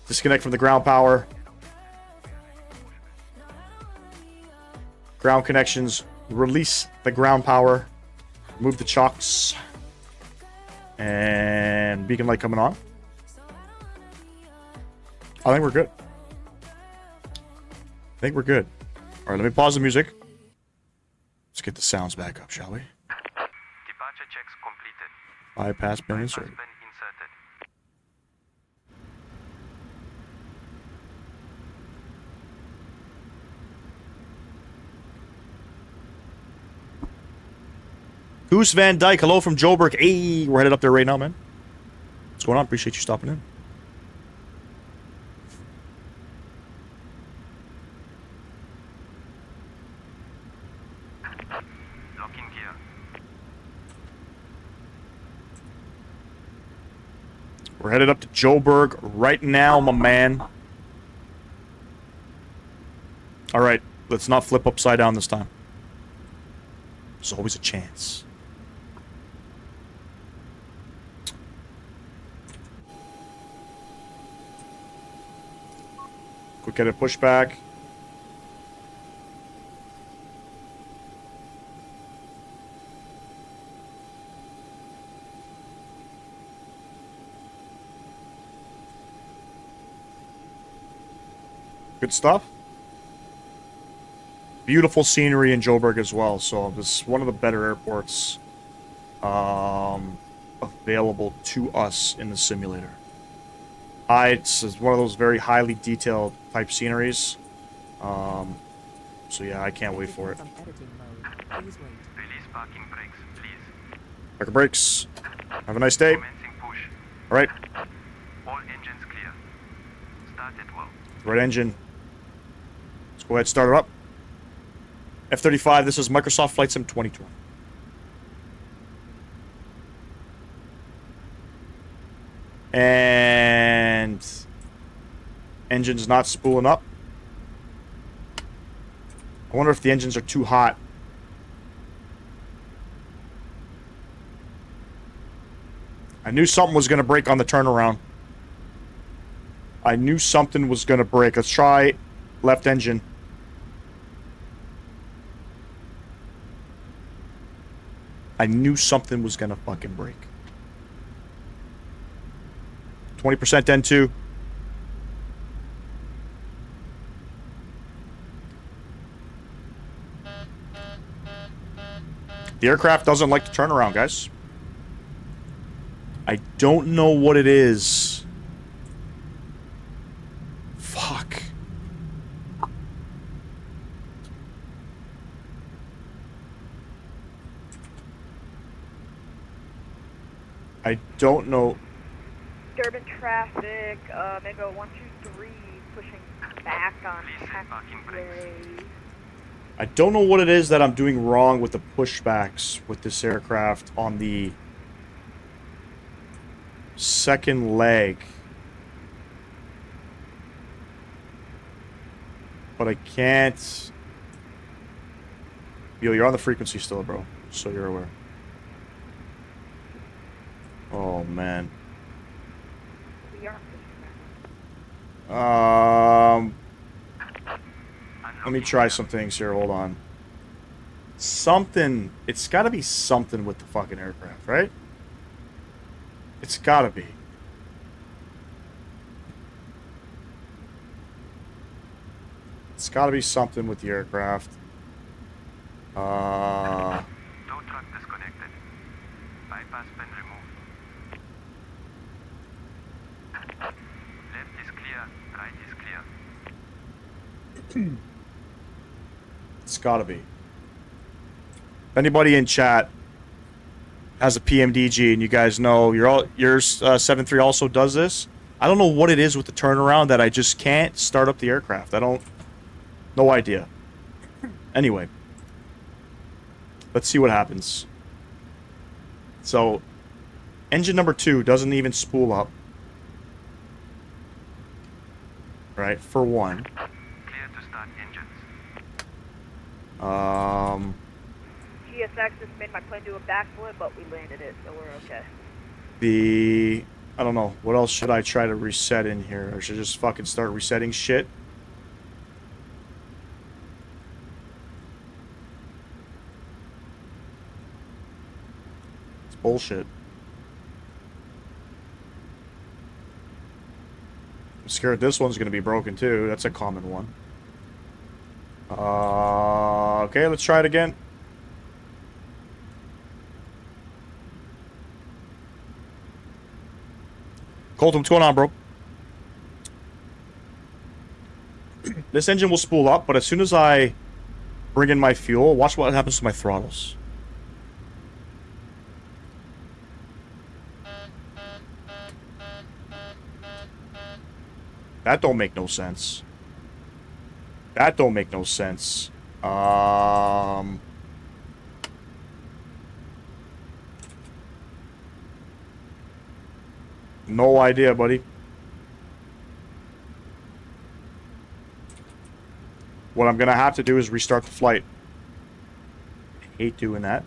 Disconnect from the ground power. Ground connections. Release the ground power. Move the chocks. And beacon light coming on. I think we're good. I think we're good. All right, let me pause the music. Let's get the sounds back up, shall we? Departure checks completed. Bypass bin Bypass inserted. bin inserted. Goose Van Dyke, hello from Joburg. Hey, we're headed up there right now, man. What's going on? Appreciate you stopping in. Locking gear. We're headed up to Joburg right now, my man. All right, let's not flip upside down this time. There's always a chance. Quick edit pushback. Good stuff. Beautiful scenery in Joburg as well. So this is one of the better airports available to us in the simulator. It's one of those very highly detailed type sceneries. So yeah, I can't wait for it. From editing mode. Please wait. Release parking brakes, please. Park brakes. Have a nice day. Commencing push. All right. All engines clear. Start at well. Right engine. Let's go ahead and start it up. F-35, this is Microsoft Flight Sim 2020. And engine's not spooling up. I wonder if the engines are too hot. I knew something was going to break on the turnaround. I knew something was going to break. Let's try left engine. I knew something was going to fucking break. 20% N2. The aircraft doesn't like to turn around, guys. I don't know what it is. Fuck. I don't know. Durban traffic, Mega 123 pushing back on Please hit parking brakes. taxiway. I don't know what it is that I'm doing wrong with the pushbacks with this aircraft on the second leg. But I can't... Yo, you're on the frequency still, bro. So you're aware. Oh, man. We are pushing back. Let me try some things here. Hold on. Something. It's got to be something with the fucking aircraft, right? It's got to be. It's got to be something with the aircraft. Tow truck disconnected. Bypass pin removed. Left is clear. Right is clear. It's got to be. If anybody in chat has a PMDG and you guys know yours 7.3 also does this, I don't know what it is with the turnaround that I just can't start up the aircraft. No idea. Anyway, let's see what happens. So, engine number 2 doesn't even spool up. Right, for one. Clear to start engines. GSX just made my plane do a backflip, but we landed it, so we're okay. I don't know. What else should I try to reset in here? Or should I just fucking start resetting shit? It's bullshit. I'm scared this one's gonna be broken too. That's a common one. Okay, let's try it again. Colton, what's going on, bro? This engine will spool up, but as soon as I bring in my fuel, watch what happens to my throttles. That don't make no sense. That don't make no sense. No idea, buddy. What I'm gonna have to do is restart the flight. I hate doing that.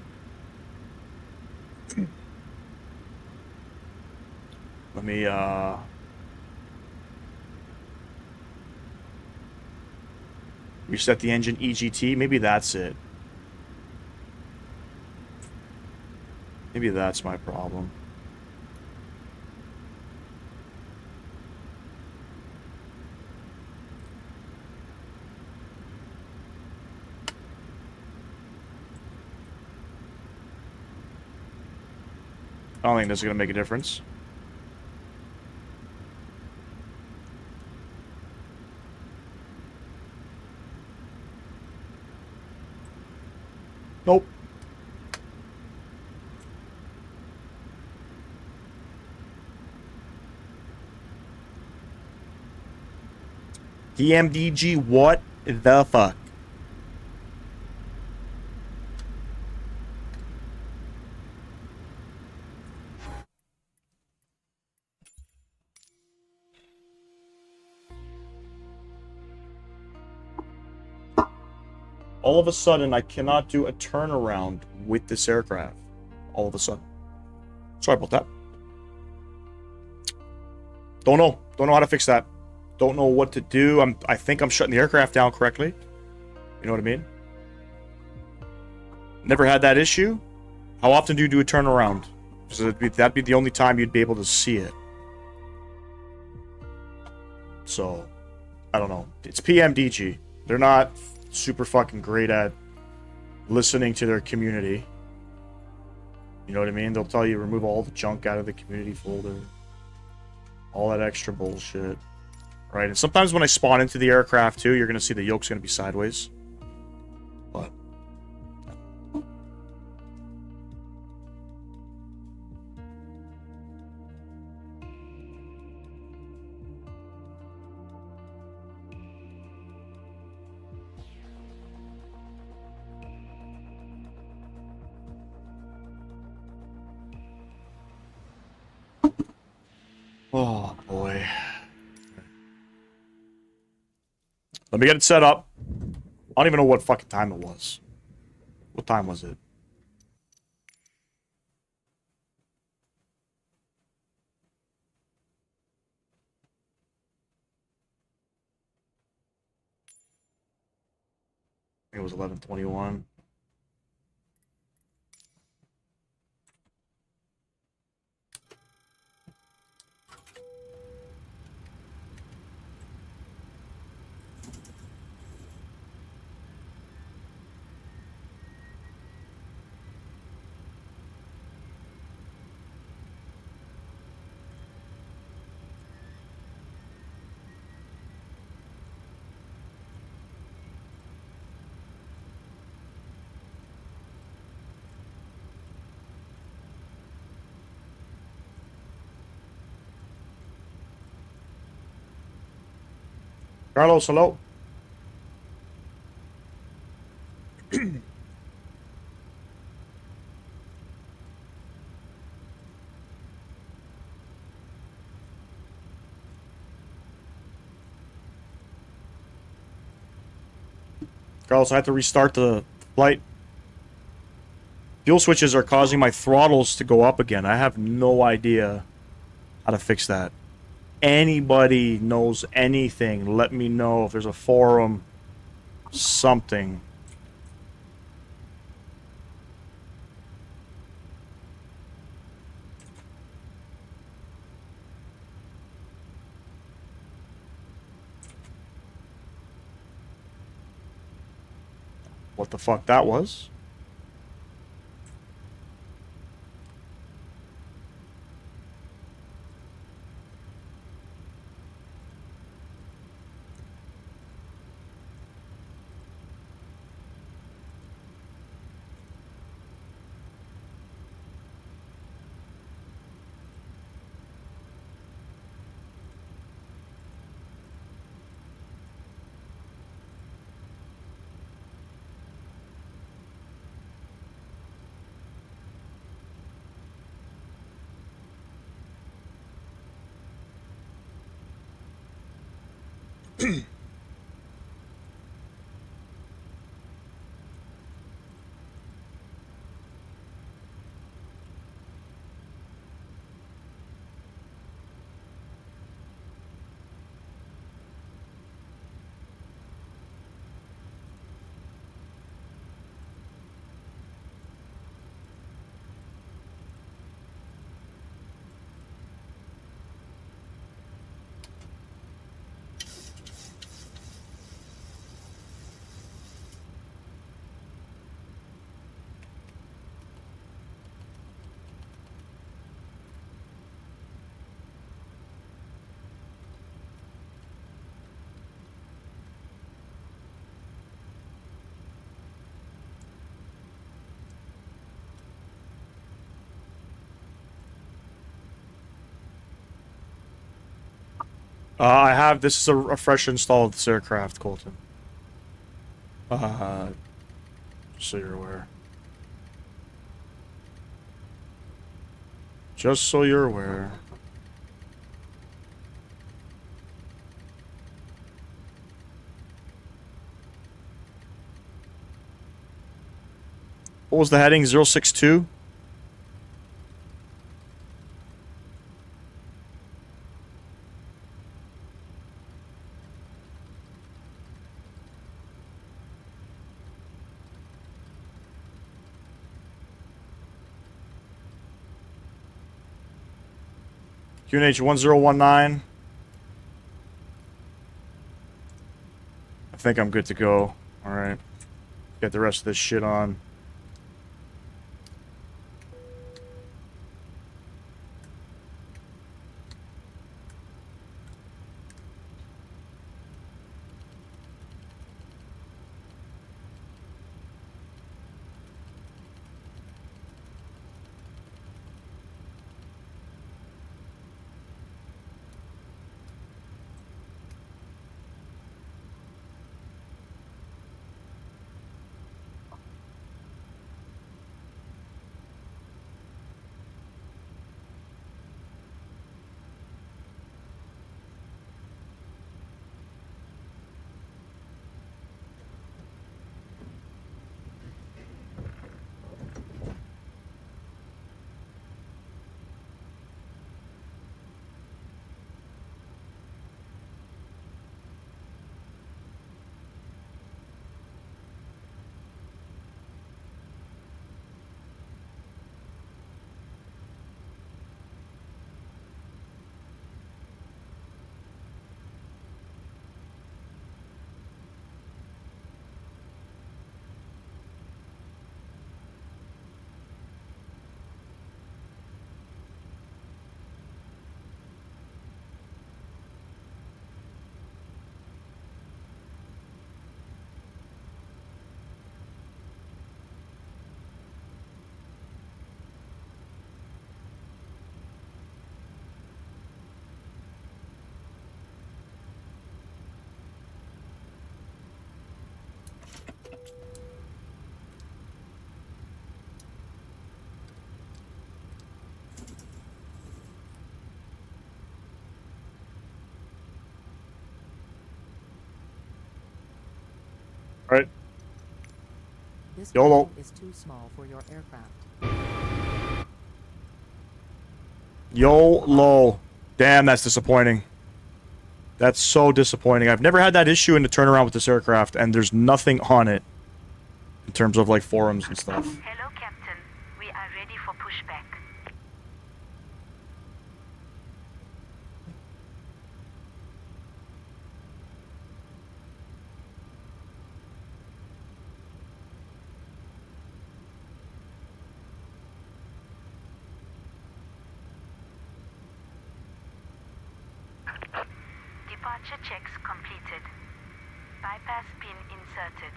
Let me, reset the engine EGT. Maybe that's it. Maybe that's my problem. I don't think this is going to make a difference. Nope. PMDG, what the fuck? All of a sudden, I cannot do a turnaround with this aircraft. All of a sudden. Sorry about that. Don't know. Don't know how to fix that. Don't know what to do. I think I'm shutting the aircraft down correctly. You know what I mean? Never had that issue. How often do you do a turnaround? So that'd be the only time you'd be able to see it. So, I don't know. It's PMDG. They're not super fucking great at listening to their community. You know what I mean? They'll tell you remove all the junk out of the community folder. All that extra bullshit. Right? And sometimes when I spawn into the aircraft too, you're going to see the yoke's going to be sideways. But oh, boy. Let me get it set up. I don't even know what fucking time it was. What time was it? I think it was 11:21. Carlos, hello. Carlos, I have to restart the flight. Fuel switches are causing my throttles to go up again. I have no idea how to fix that. Anybody knows anything, let me know. If there's a forum, something. What the fuck that was? I have, this is a fresh install of this aircraft, Colton. Just so you're aware. Just so you're aware. What was the heading? 062? QNH 1019. I think I'm good to go. Alright. Get the rest of this shit on. Alright. This YOLO. plane is too small for your aircraft. YOLO. Damn, that's disappointing. That's so disappointing. I've never had that issue in the turnaround with this aircraft, and there's nothing on it in terms of like forums and stuff. Hello, Captain. We are ready for pushback. Departure checks completed. Bypass pin inserted.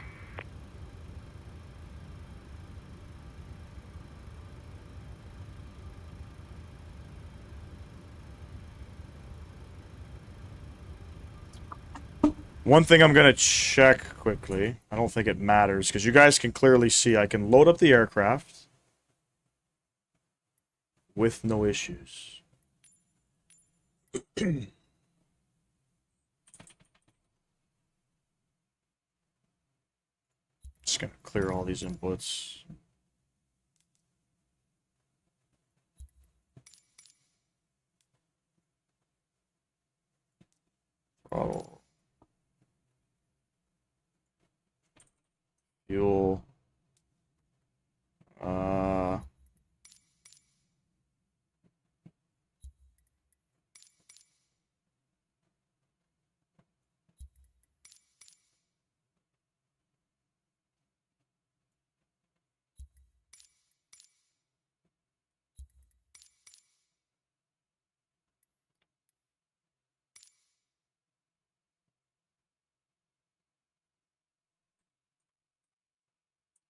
One thing I'm going to check quickly. I don't think it matters, because you guys can clearly see I can load up the aircraft with no issues. Just going to clear all these inputs. Throttle. Fuel.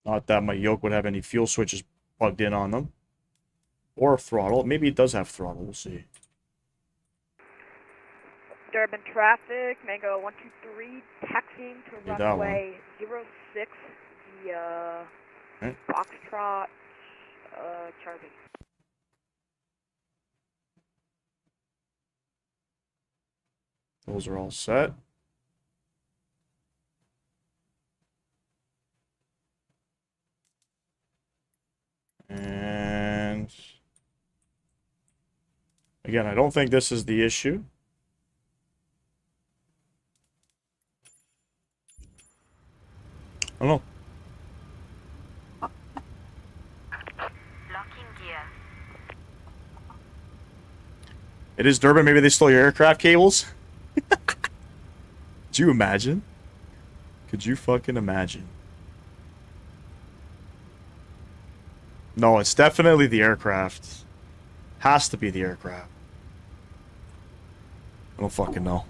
Not that my Yoke would have any fuel switches plugged in on them. Or a throttle. Maybe it does have throttle. We'll see. Durban traffic, Mango 123, taxiing to Need that runway 06 via Okay. Foxtrot, Charlie. Those are all set. And again, I don't think this is the issue. I don't know. Locking gear. It is Durban. Maybe they stole your aircraft cables. Could you imagine? Could you fucking imagine? No, it's definitely the aircraft. Has to be the aircraft. I don't fucking know.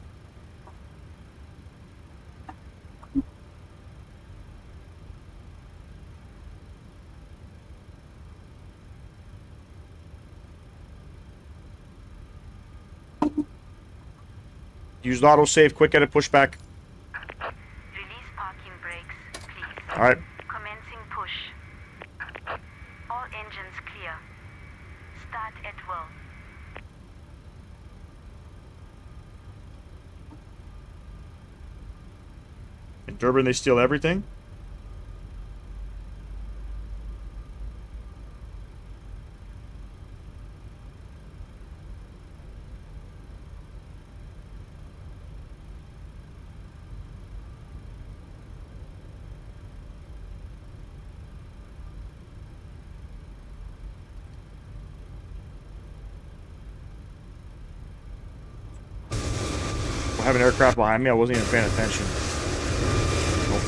Use autosave, quick edit, pushback. Release parking brakes, please. Alright. Commencing push. All engines clear. Start at will. In Durban, they steal everything. I have an aircraft behind me. I wasn't even paying attention. Nope.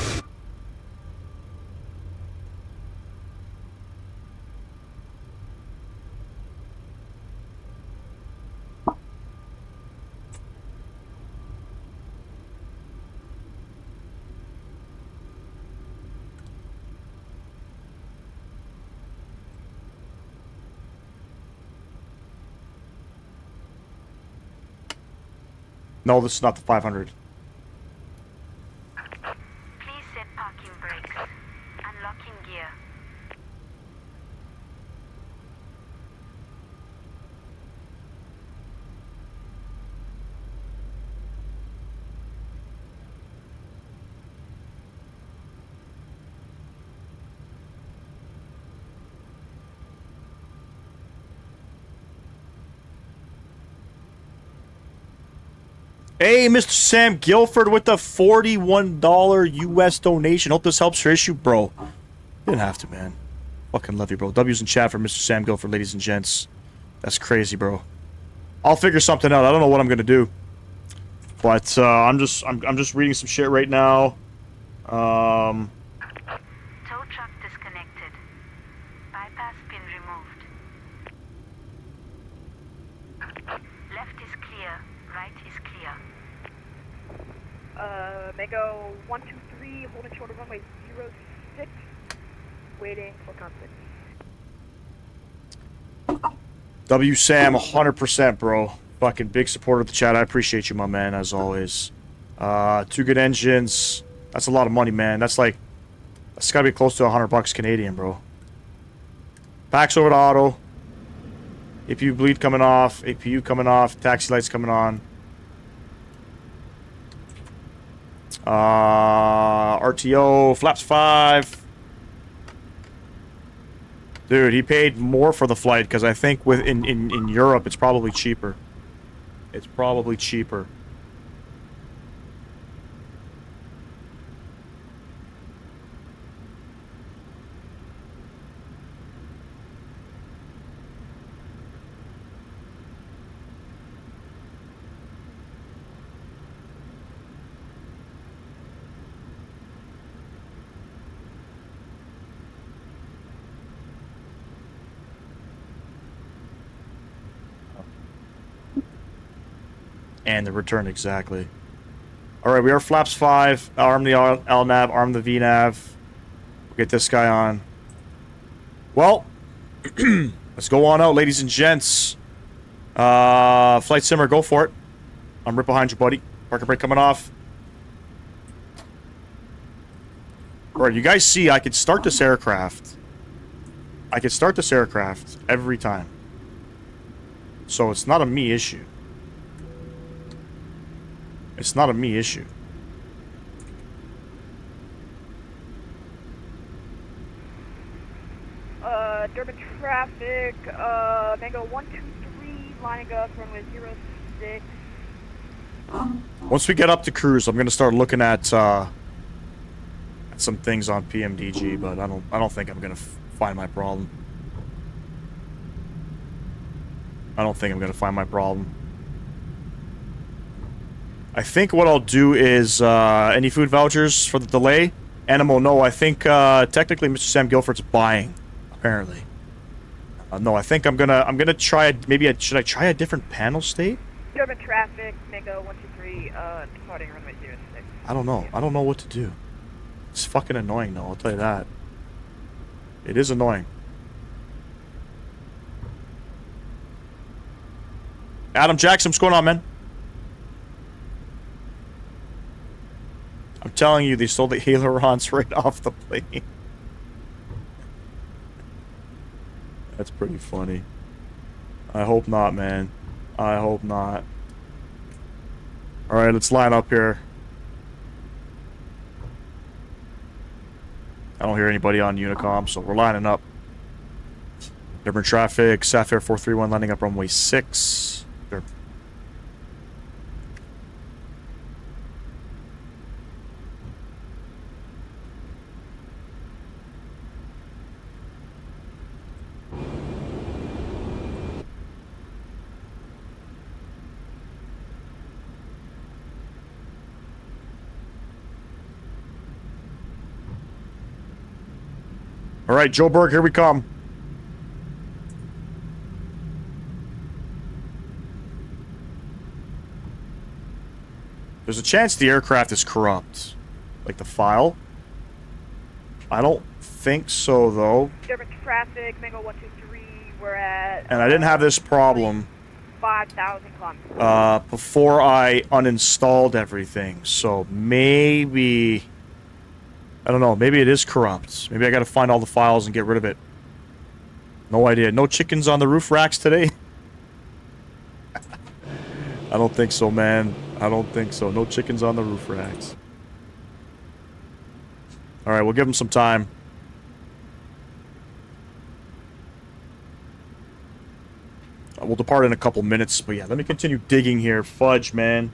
No, this is not the 500. Please set parking brakes. Unlocking gear. Hey, Mr. Sam Guilford with the $41 US donation. Hope this helps your issue, bro. You didn't have to, man. Fucking love you, bro. W's in chat for Mr. Sam Guilford, ladies and gents. That's crazy, bro. I'll figure something out. I don't know what I'm gonna do, but I'm just reading some shit right now. Tow truck disconnected. Bypass pin removed. Left is clear. Right is clear. Mango 123, holding short of runway 06, waiting for contact. W Sam, 100%, bro. Fucking big supporter of the chat. I appreciate you, my man, as always. 2 good engines. That's a lot of money, man. That's gotta be close to $100 Canadian, bro. Packs over to auto. APU bleed coming off. APU coming off. Taxi lights coming on. RTO. Flaps 5. Dude, he paid more for the flight because I think in Europe it's probably cheaper. It's probably cheaper. And the return, exactly. Alright, we are flaps 5. Arm the LNAV, arm the VNAV. Get this guy on. Well, let's go on out, ladies and gents. Flight simmer, go for it. I'm right behind you, buddy. Parker brake coming off. Alright, you guys see I could start this aircraft. I could start this aircraft every time. So it's not a me issue. It's not a me issue. Durban traffic, Mango 123, lining up runway 06. Once we get up to cruise, I'm gonna start looking at some things on PMDG, but I don't think I'm gonna find my problem. I don't think I'm gonna find my problem. I think what I'll do is any food vouchers for the delay. Animal, no. I think technically Mr. Sam Guilford's buying. Apparently, no. I think I'm gonna try. Maybe should I try a different panel state? Durban traffic, Mango 123, departing runway 06. I don't know. I don't know what to do. It's fucking annoying, though. I'll tell you that. It is annoying. Adam Jackson, what's going on, man? I'm telling you, they stole the ailerons right off the plane. That's pretty funny. I hope not, man. I hope not. Alright, let's line up here. I don't hear anybody on Unicom, so we're lining up. Durban traffic, Sapphire 431 landing up runway 6. All right, Joe Berg, here we come. There's a chance the aircraft is corrupt. Like the file. I don't think so, though. Durban traffic, Mango 123, we're at... And I didn't have this problem 5,000 kilometers. before I uninstalled everything. So maybe... I don't know. Maybe it is corrupt. Maybe I gotta find all the files and get rid of it. No idea. No chickens on the roof racks today? I don't think so, man. I don't think so. No chickens on the roof racks. Alright, we'll give them some time. We'll depart in a couple minutes. But yeah, let me continue digging here. Fudge, man.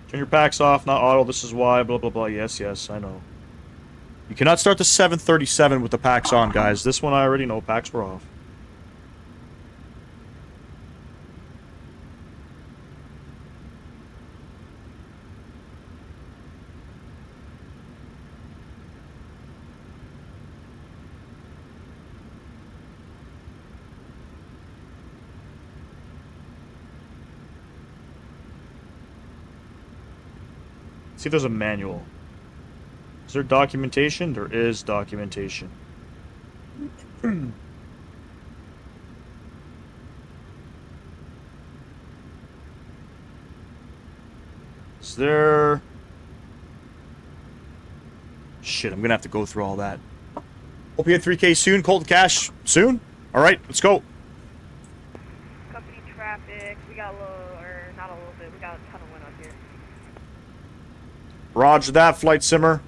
Turn your packs off, not auto, this is why, blah, blah, blah. Yes, yes, I know. You cannot start the 737 with the packs on, guys. This one I already know, packs were off. See if there's a manual. Is there documentation? There is documentation. Is there... Shit, I'm gonna have to go through all that. Hope you get 3K soon. Colton Cash soon? Alright, let's go. Company traffic, we got a little, or not a little bit, we got a ton of wind up here. Roger that, Flight Simmer.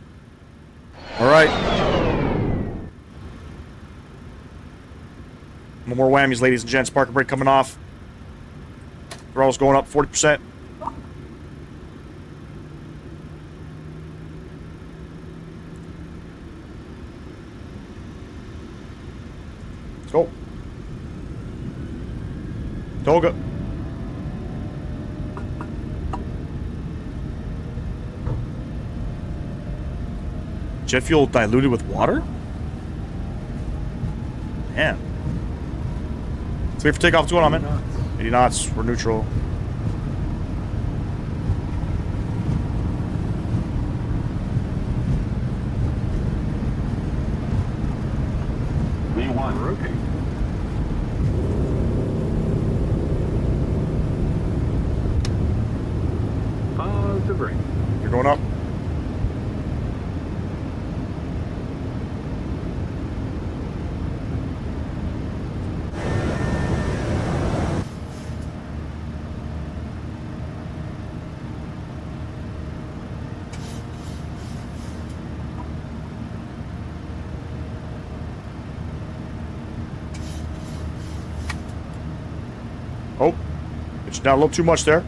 Alright. No more whammies, ladies and gents. Parker brake coming off. Throttle's going up 40%. Let's go. Toga. Jet fuel diluted with water? Man. Let's wait for takeoff. What's going on, man? 80 knots. We're neutral. V1, rotate. Positive brake. You're going up. Oh, pitch it down a little too much there.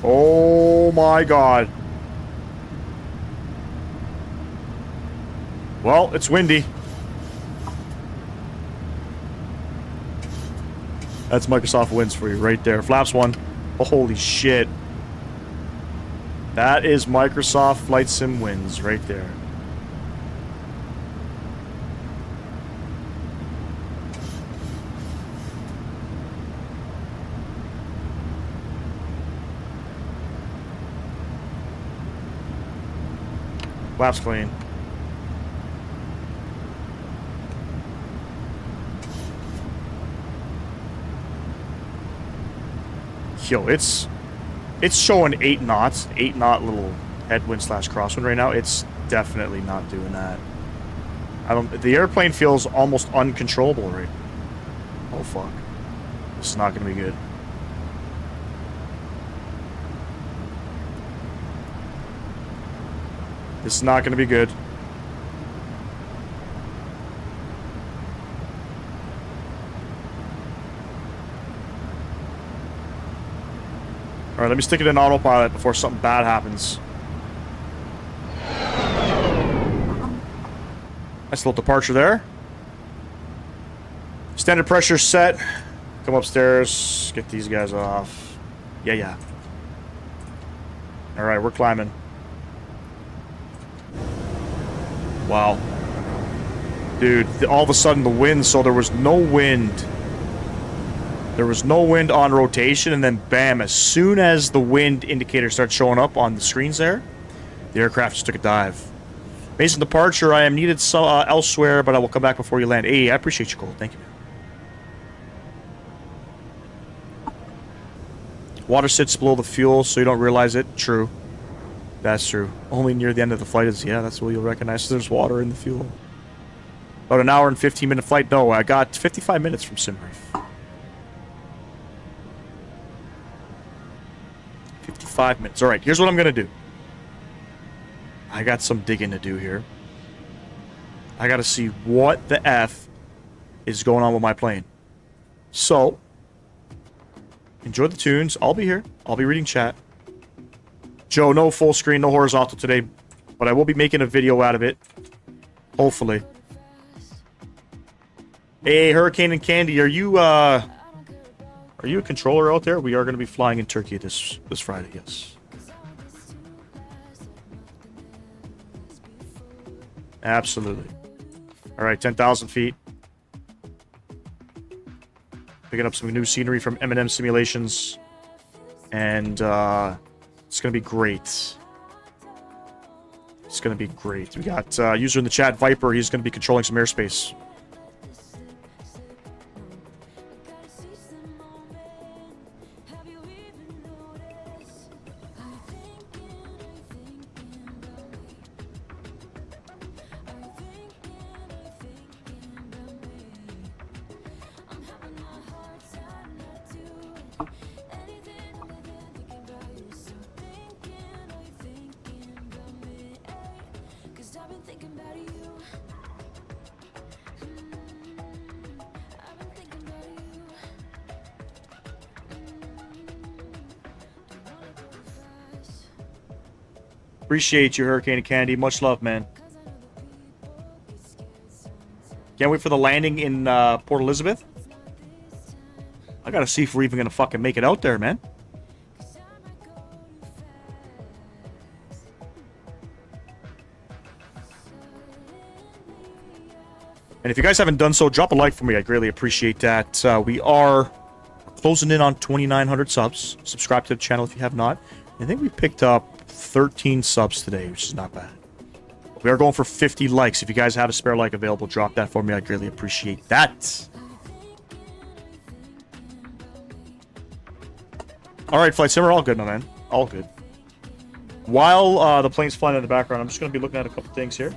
Oh my God. Well, it's windy. That's Microsoft wins for you right there. Flaps 1. Oh, holy shit. That is Microsoft Flight Sim wins right there. Flaps clean. Yo, it's showing 8 knots, 8 knot little headwind slash crosswind right now. It's definitely not doing that. The airplane feels almost uncontrollable right now. Oh fuck. This is not gonna be good. This is not gonna be good. Alright, let me stick it in autopilot before something bad happens. Nice little departure there. Standard pressure set. Come upstairs. Get these guys off. Yeah. Alright, we're climbing. Wow. Dude, all of a sudden the wind, so there was no wind. There was no wind on rotation, and then bam, as soon as the wind indicator starts showing up on the screens there, the aircraft just took a dive. Mason departure, I am needed elsewhere, but I will come back before you land. Hey, I appreciate you, Cole. Thank you. Water sits below the fuel, so you don't realize it. True. That's true. Only near the end of the flight is, yeah, that's where you'll recognize there's water in the fuel. About an hour and 15-minute flight. No, I got 55 minutes from SimReef. 55 minutes. Alright, here's what I'm going to do. I got some digging to do here. I got to see what the F is going on with my plane. So, enjoy the tunes. I'll be here. I'll be reading chat. Joe, no full screen, no horizontal today, but I will be making a video out of it. Hopefully. Hey, Hurricane and Candy, are you a controller out there? We are going to be flying in Turkey this Friday, yes. Absolutely. All right, 10,000 feet. Picking up some new scenery from M&M Simulations. And it's going to be great. It's going to be great. We got user in the chat, Viper. He's going to be controlling some airspace. Appreciate you, Hurricane and Candy. Much love, man. Can't wait for the landing in Port Elizabeth. I gotta see if we're even gonna fucking make it out there, man. And if you guys haven't done so, drop a like for me. I greatly appreciate that. We are closing in on 2,900 subs. Subscribe to the channel if you have not. I think we picked up 13 subs today, which is not bad. We are going for 50 likes. If you guys have a spare like available, drop that for me. I greatly appreciate that. All right, Flight Simmer, all good, my man. All good. While the plane's flying in the background, I'm just going to be looking at a couple things here.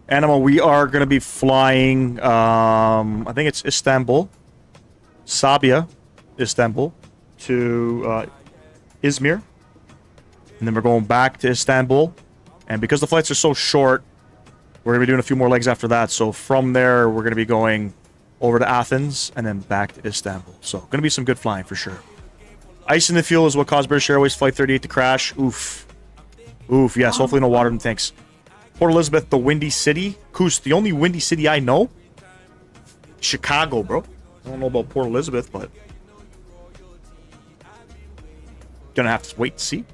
Animal, we are going to be flying, I think it's Istanbul, Sabia, Istanbul, to Izmir. And then we're going back to Istanbul. And because the flights are so short, we're going to be doing a few more legs after that. So from there, we're going to be going over to Athens and then back to Istanbul. So going to be some good flying for sure. Ice in the fuel is what caused British Airways Flight 38 to crash. Oof. Oof, yes, hopefully no water, thanks. Port Elizabeth, the Windy City. Koos, the only windy city I know? Chicago, bro. I don't know about Port Elizabeth, but... gonna have to wait and see.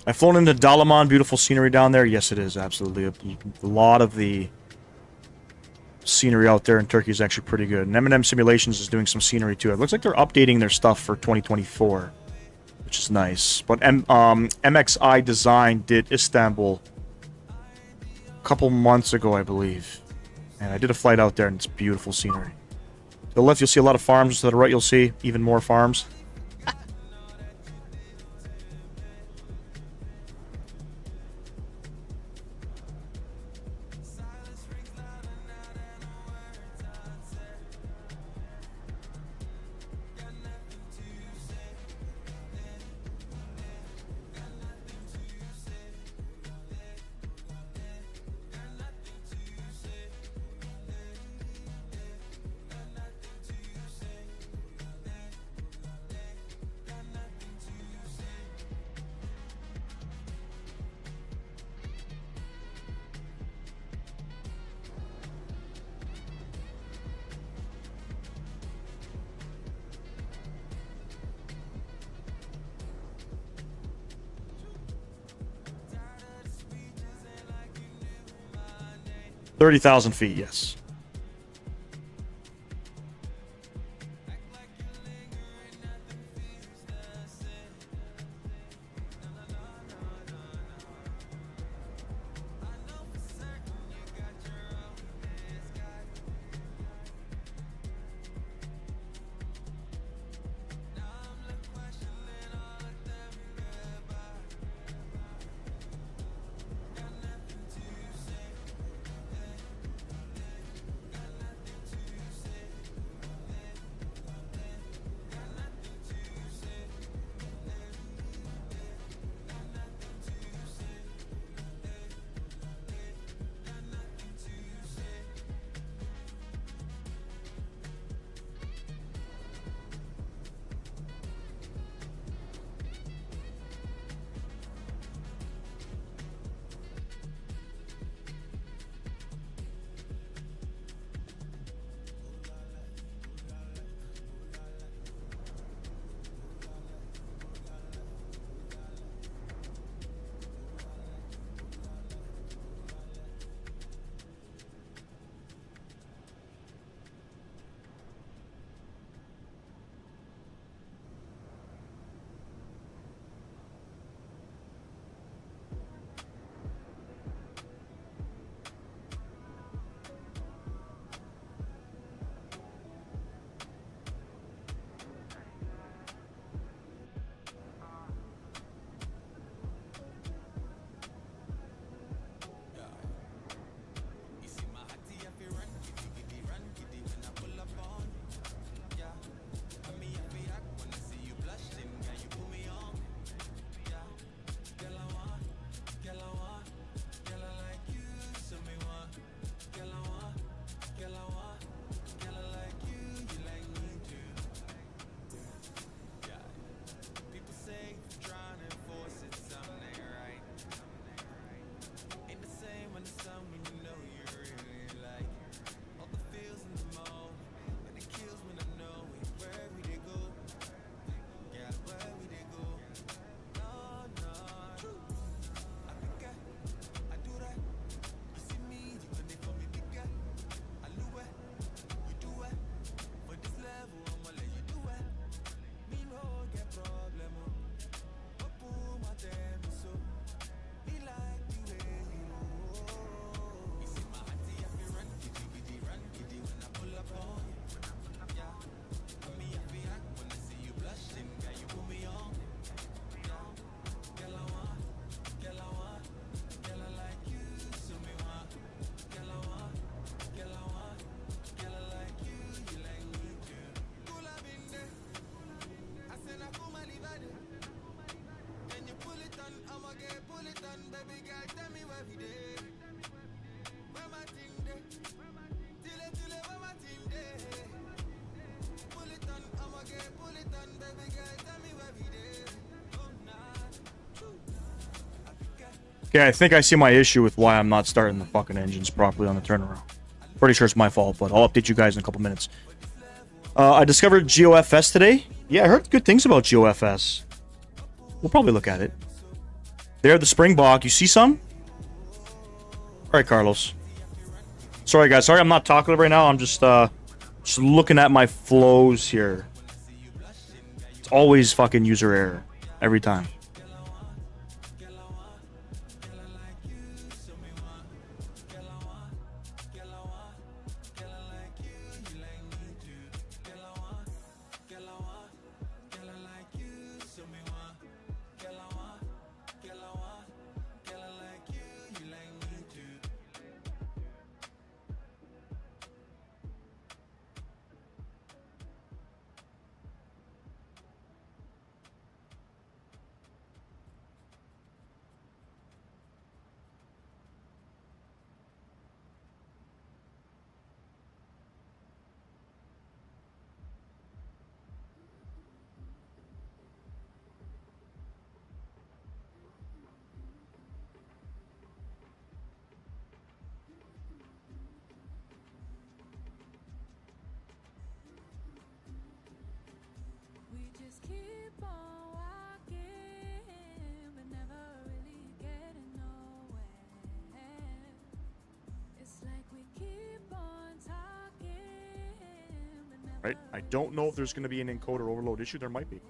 I've flown into Dalaman, beautiful scenery down there. Yes, it is, absolutely. A lot of the scenery out there in Turkey is actually pretty good. And M&M Simulations is doing some scenery too. It looks like they're updating their stuff for 2024, which is nice. But MXI Design did Istanbul a couple months ago, I believe. And I did a flight out there, and it's beautiful scenery. To the left, you'll see a lot of farms. To the right, you'll see even more farms. $30,000 feet, yes. Okay, I think I see my issue with why I'm not starting the fucking engines properly on the turnaround. Pretty sure it's my fault, but I'll update you guys in a couple minutes. I discovered GeoFS today. Yeah, I heard good things about GeoFS. We'll probably look at it. There, the Springbok. You see some? All right, Carlos. Sorry, guys. Sorry I'm not talking right now. I'm just looking at my flows here. It's always fucking user error. Every time. Right? I don't know if there's going to be an encoder overload issue. There might be.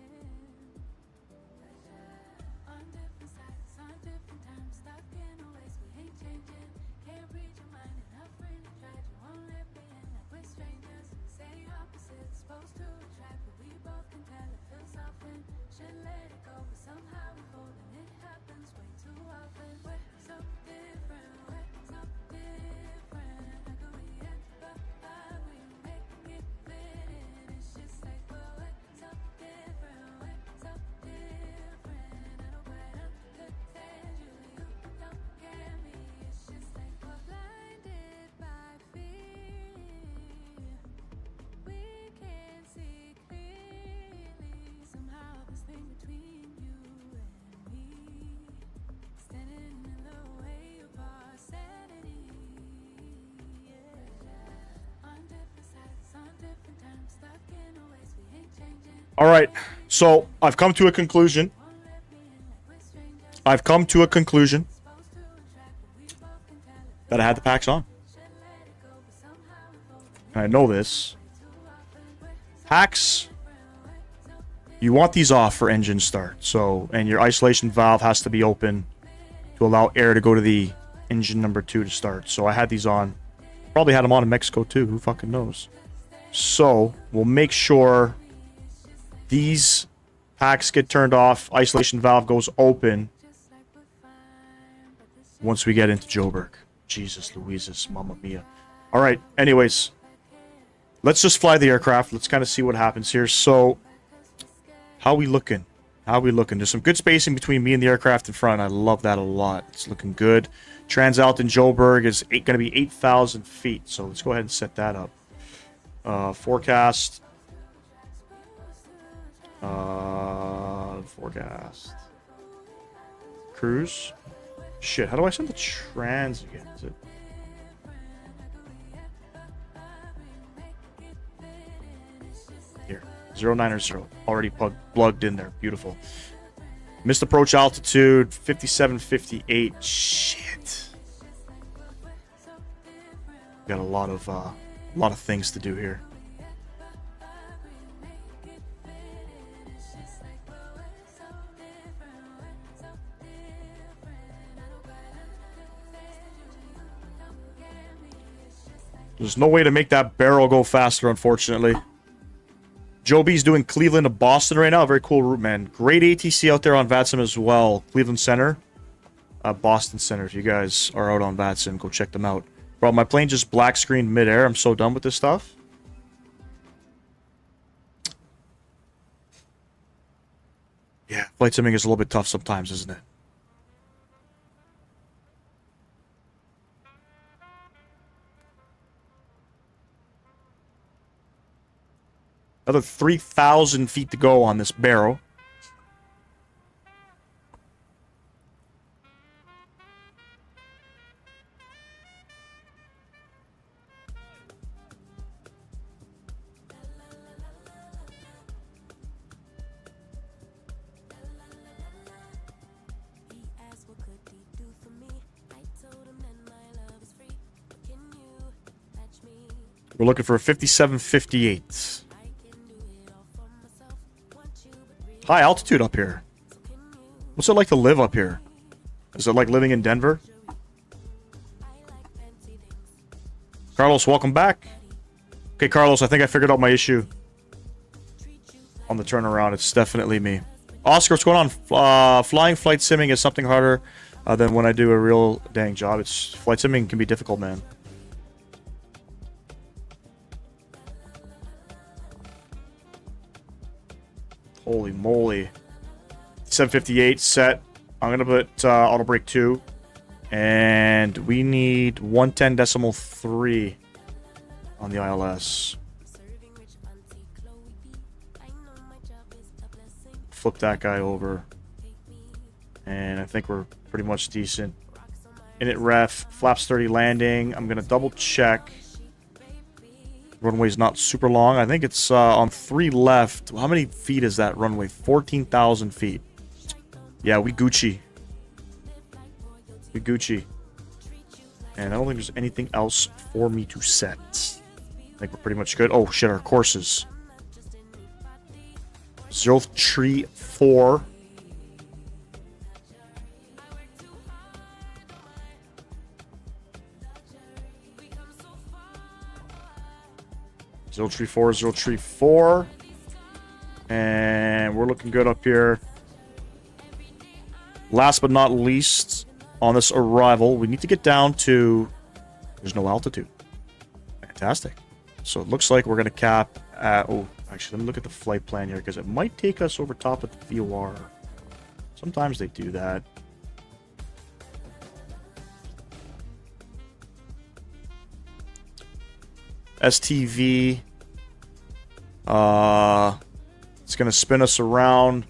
All right, so I've come to a conclusion. That I had the packs on. And I know this. Packs, you want these off for engine start. So, and your isolation valve has to be open to allow air to go to the engine number 2 to start. So I had these on. Probably had them on in Mexico too. Who fucking knows? So we'll make sure these packs get turned off. Isolation valve goes open once we get into Joburg. Jesus Louises, Mamma Mia. All right, anyways. Let's just fly the aircraft. Let's kind of see what happens here. So, how we looking? There's some good spacing between me and the aircraft in front. I love that a lot. It's looking good. Transalt in Joburg is going to be 8,000 feet. So, let's go ahead and set that up. Forecast. Forecast. Cruise. Shit, how do I send the trans again? Is it? Here. 090. Already plugged in there. Beautiful. Missed approach altitude 5758. Shit. Got a lot of things to do here. There's no way to make that barrel go faster, unfortunately. Joe B's doing Cleveland to Boston right now. Very cool route, man. Great ATC out there on VATSIM as well. Cleveland Center. Boston Center. If you guys are out on VATSIM, go check them out. Bro, my plane just black screened midair. I'm so done with this stuff. Yeah, flight simming is a little bit tough sometimes, isn't it? Another 3,000 feet to go on this barrel. We're looking for a 5758. High altitude up here. What's it like to live up here? Is it like living in Denver? Carlos, welcome back. Okay, Carlos, I think I figured out my issue on the turnaround. It's definitely me. Oscar, what's going on? Flying flight simming is something harder than when I do a real dang job. It's flight simming can be difficult, man. Holy moly. 758 set. I'm going to put auto brake 2. And we need 110.3 on the ILS. Flip that guy over. And I think we're pretty much decent. Init ref, flaps 30 landing. I'm going to double check. Runway's not super long. I think it's on 3 left. How many feet is that runway? 14,000 feet. Yeah, we Gucci. We Gucci. And I don't think there's anything else for me to set. I think we're pretty much good. Oh, shit, our courses. 034. Zero 034. And we're looking good up here. Last but not least, on this arrival, we need to get down to... There's no altitude. Fantastic. So it looks like we're going to cap at... Oh, actually, let me look at the flight plan here, because it might take us over top of the VOR. Sometimes they do that. STV. It's going to spin us around.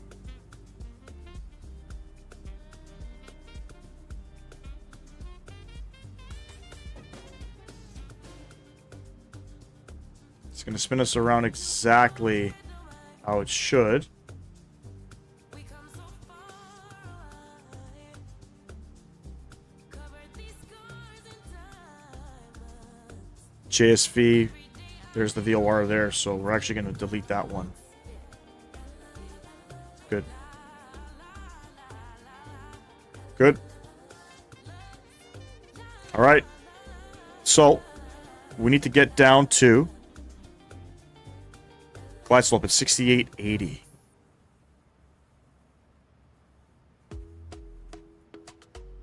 It's going to spin us around exactly how it should. JSV, there's the VOR there, so we're actually going to delete that one. Good. Good. All right. So, we need to get down to glide slope at 6880.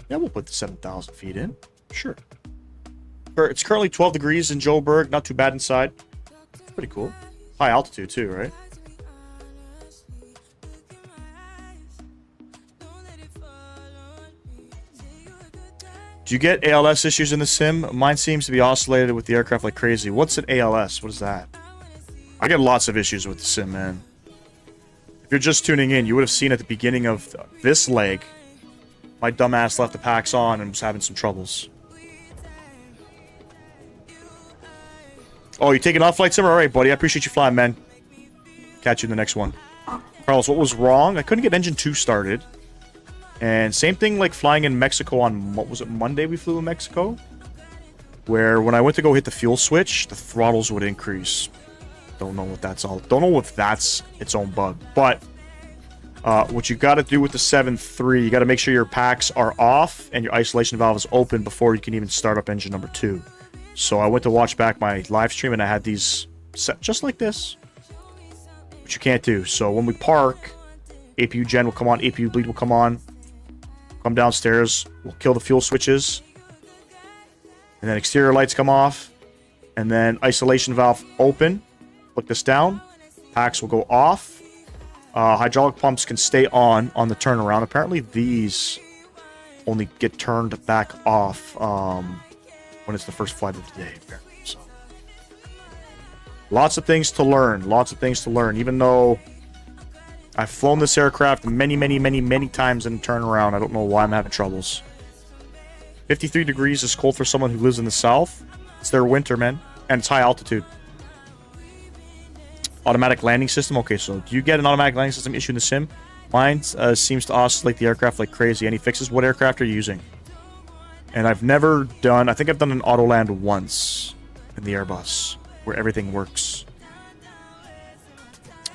Yeah, we'll put the 7,000 feet in. Sure. It's currently 12 degrees in Johannesburg. Not too bad inside. Pretty cool. High altitude too, right? Do you get ALS issues in the sim? Mine seems to be oscillated with the aircraft like crazy. What's an ALS? What is that? I get lots of issues with the sim, man. If you're just tuning in, you would have seen at the beginning of this leg, my dumbass left the packs on and was having some troubles. Oh, you taking off flight sim? All right, buddy. I appreciate you flying, man. Catch you in the next one. Carlos, what was wrong? I couldn't get engine 2 started. And same thing like flying in Mexico on, what was it, Monday we flew in Mexico? Where when I went to go hit the fuel switch, the throttles would increase. Don't know what that's all. Don't know if that's its own bug. But what you got to do with the 7.3, you got to make sure your packs are off and your isolation valve is open before you can even start up engine number 2. So I went to watch back my live stream and I had these set just like this, which you can't do. So when we park, APU gen will come on, APU bleed will come on, come downstairs, we'll kill the fuel switches, and then exterior lights come off, and then isolation valve open. Look this down, packs will go off. Hydraulic pumps can stay on the turnaround. Apparently these only get turned back off when it's the first flight of the day. So, lots of things to learn. Lots of things to learn. Even though I've flown this aircraft many times in turnaround, I don't know why I'm having troubles. 53 degrees is cold for someone who lives in the south. It's their winter, man. And it's high altitude. Automatic landing system. Okay, so do you get an automatic landing system issue in the sim? Mine seems to oscillate the aircraft like crazy. Any fixes? What aircraft are you using? And I've never done... I think I've done an auto land once in the Airbus. where everything works.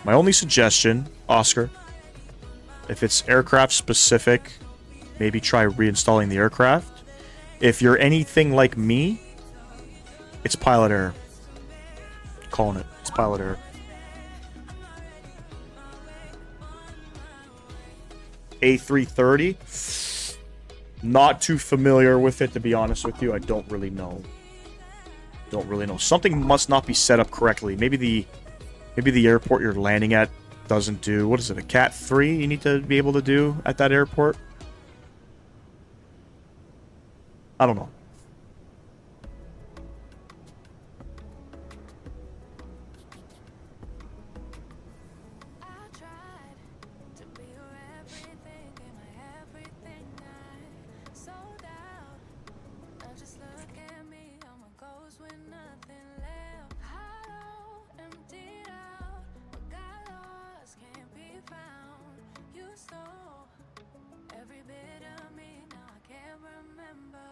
My only suggestion, Oscar, if it's aircraft specific, maybe try reinstalling the aircraft. If you're anything like me, it's pilot error. Calling it. It's pilot error. A330. Not too familiar with it, to be honest with you. I don't really know. Don't really know. Something must not be set up correctly. Maybe the airport you're landing at doesn't do... What is it? A Cat 3 you need to be able to do at that airport? I don't know.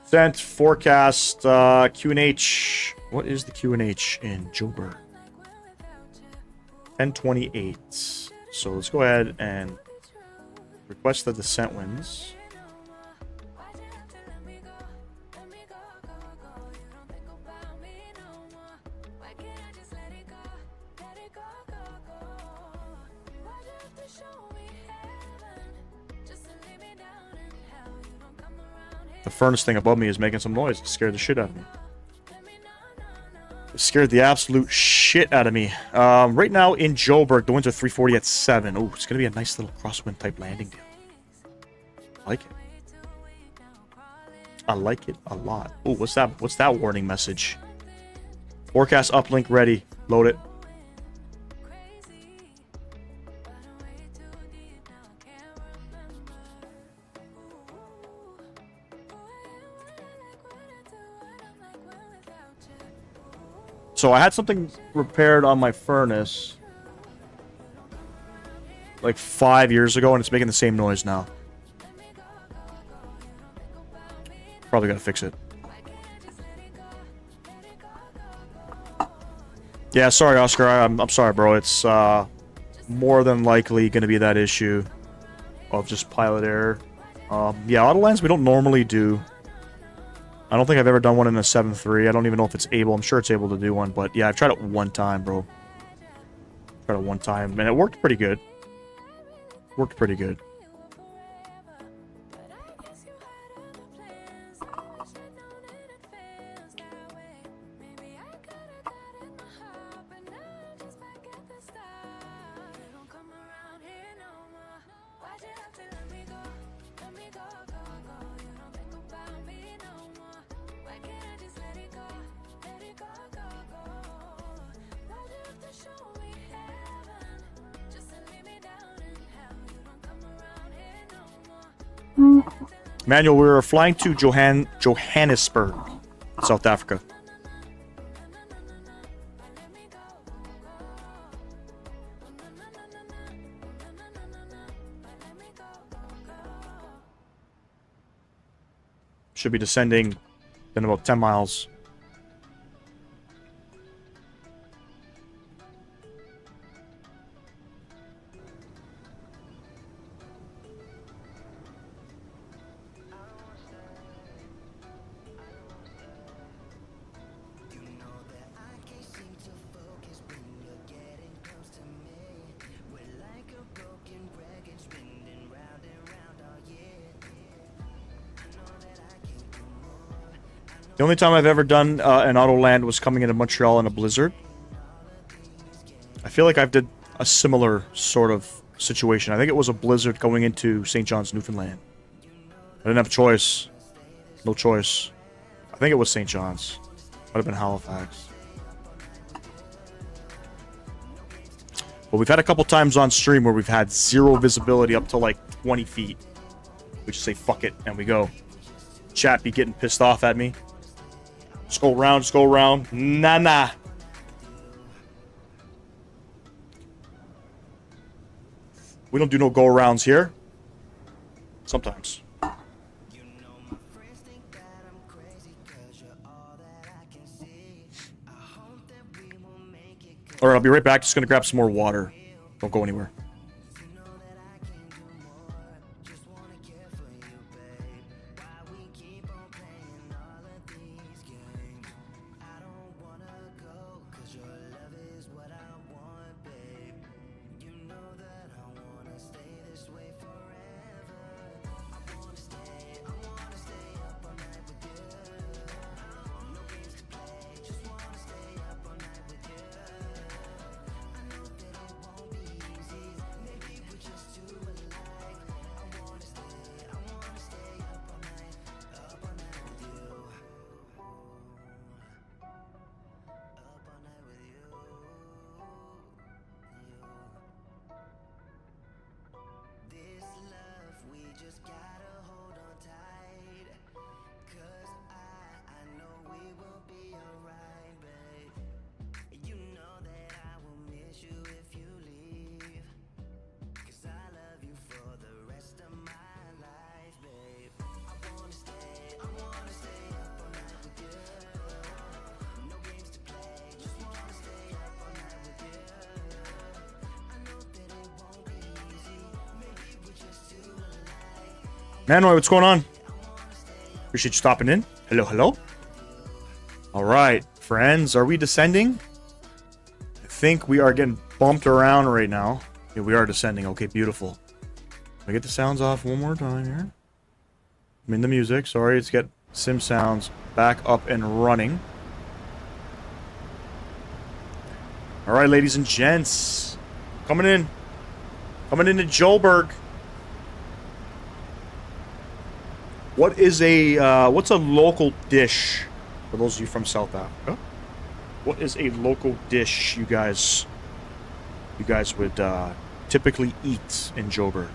Sent forecast QNH. What is the QNH in Joburg? 1028. So let's go ahead and request the descent winds. The furnace thing above me is making some noise. It scared the shit out of me. It scared the absolute shit out of me. Right now in Joburg, the winds are 340 at 7. Oh, it's going to be a nice little crosswind type landing deal. I like it. I like it a lot. Oh, what's that? What's that warning message? Forecast uplink ready. Load it. So I had something repaired on my furnace like 5 years ago, and it's making the same noise now. Probably gotta fix it. Yeah, sorry, Oscar. I'm sorry, bro. It's more than likely gonna be that issue of just pilot error. Yeah, autolands we don't normally do. I don't think I've ever done one in a 7.3. I don't even know if it's able. I'm sure it's able to do one, but yeah, I've tried it one time, bro. Tried it one time, and it worked pretty good. Worked pretty good. Manuel, we were flying to Johannesburg, South Africa. Should be descending in about 10 miles. The only time I've ever done an auto land was coming into Montreal in a blizzard. I feel like I've did a similar sort of situation. I think it was a blizzard going into St. John's, Newfoundland. I didn't have a choice. No choice. I think it was St. John's. Might have been Halifax. But we've had a couple times on stream where we've had zero visibility up to like 20 feet. We just say fuck it and we go. Chat be getting pissed off at me. Just go around, just go around. Nah. We don't do no go-arounds here. Sometimes. Alright, I'll be right back. Just gonna grab some more water. Don't go anywhere. Manoy, what's going on? Appreciate you stopping in. Hello, hello. All right, friends, are we descending? I think we are getting bumped around right now. Yeah, we are descending. Okay, beautiful. Let me get the sounds off one more time here. I'm in the music. Sorry, let's get sim sounds back up and running. All right, ladies and gents. Coming in. Coming into Joburg. What is a, what's a local dish for those of you from South Africa? What is a local dish you guys would typically eat in Joburg?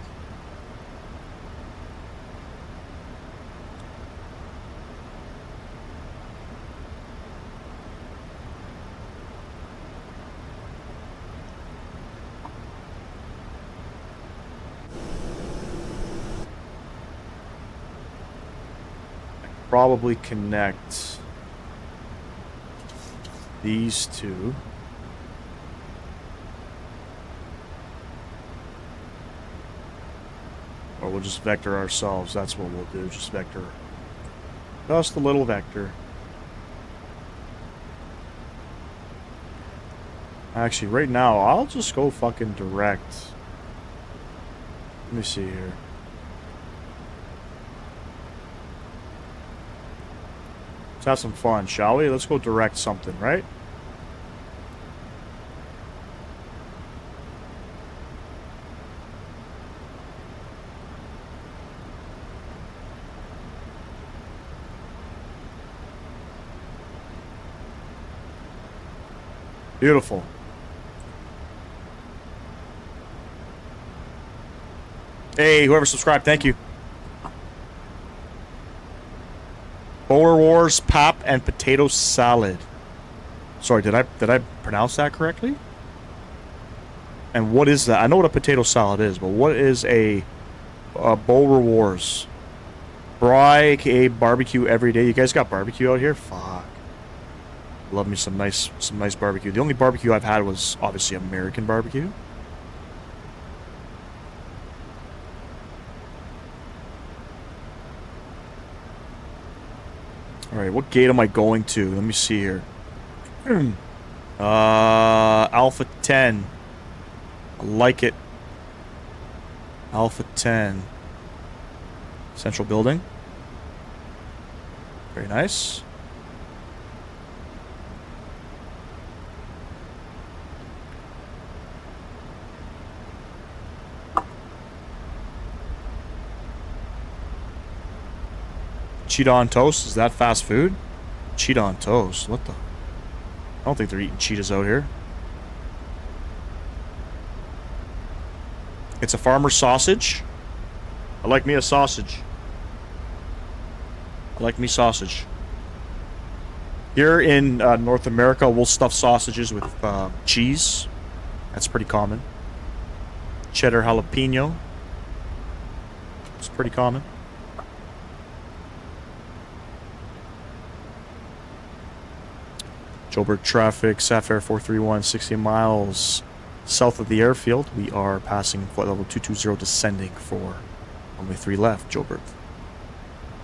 Probably connect these two. Or we'll just vector ourselves. That's what we'll do. Just vector. Just a little vector. Actually, right now, I'll just go fucking direct. Let me see here. Let's have some fun, shall we? Let's go direct something, right? Beautiful. Hey, whoever subscribed, thank you. Boer Wars, pap, and potato salad. Sorry, did I pronounce that correctly? And what is that? I know what a potato salad is, but what is a Boer Wars? Bry, aka barbecue every day. You guys got barbecue out here? Fuck. Love me some nice barbecue. The only barbecue I've had was obviously American barbecue. Alright, what gate am I going to? Let me see here. Alpha 10. I like it. Alpha 10. Central building. Very nice. Cheetah on toast? Is that fast food? Cheetah on toast? What the? I don't think they're eating cheetahs out here. It's a farmer sausage. I like me a sausage. I like me sausage. Here in North America, we'll stuff sausages with cheese. That's pretty common. Cheddar jalapeno. It's pretty common. Joburg traffic, Sapphire 431, 60 miles south of the airfield. We are passing flight level 220, descending for only 3 left, Joburg.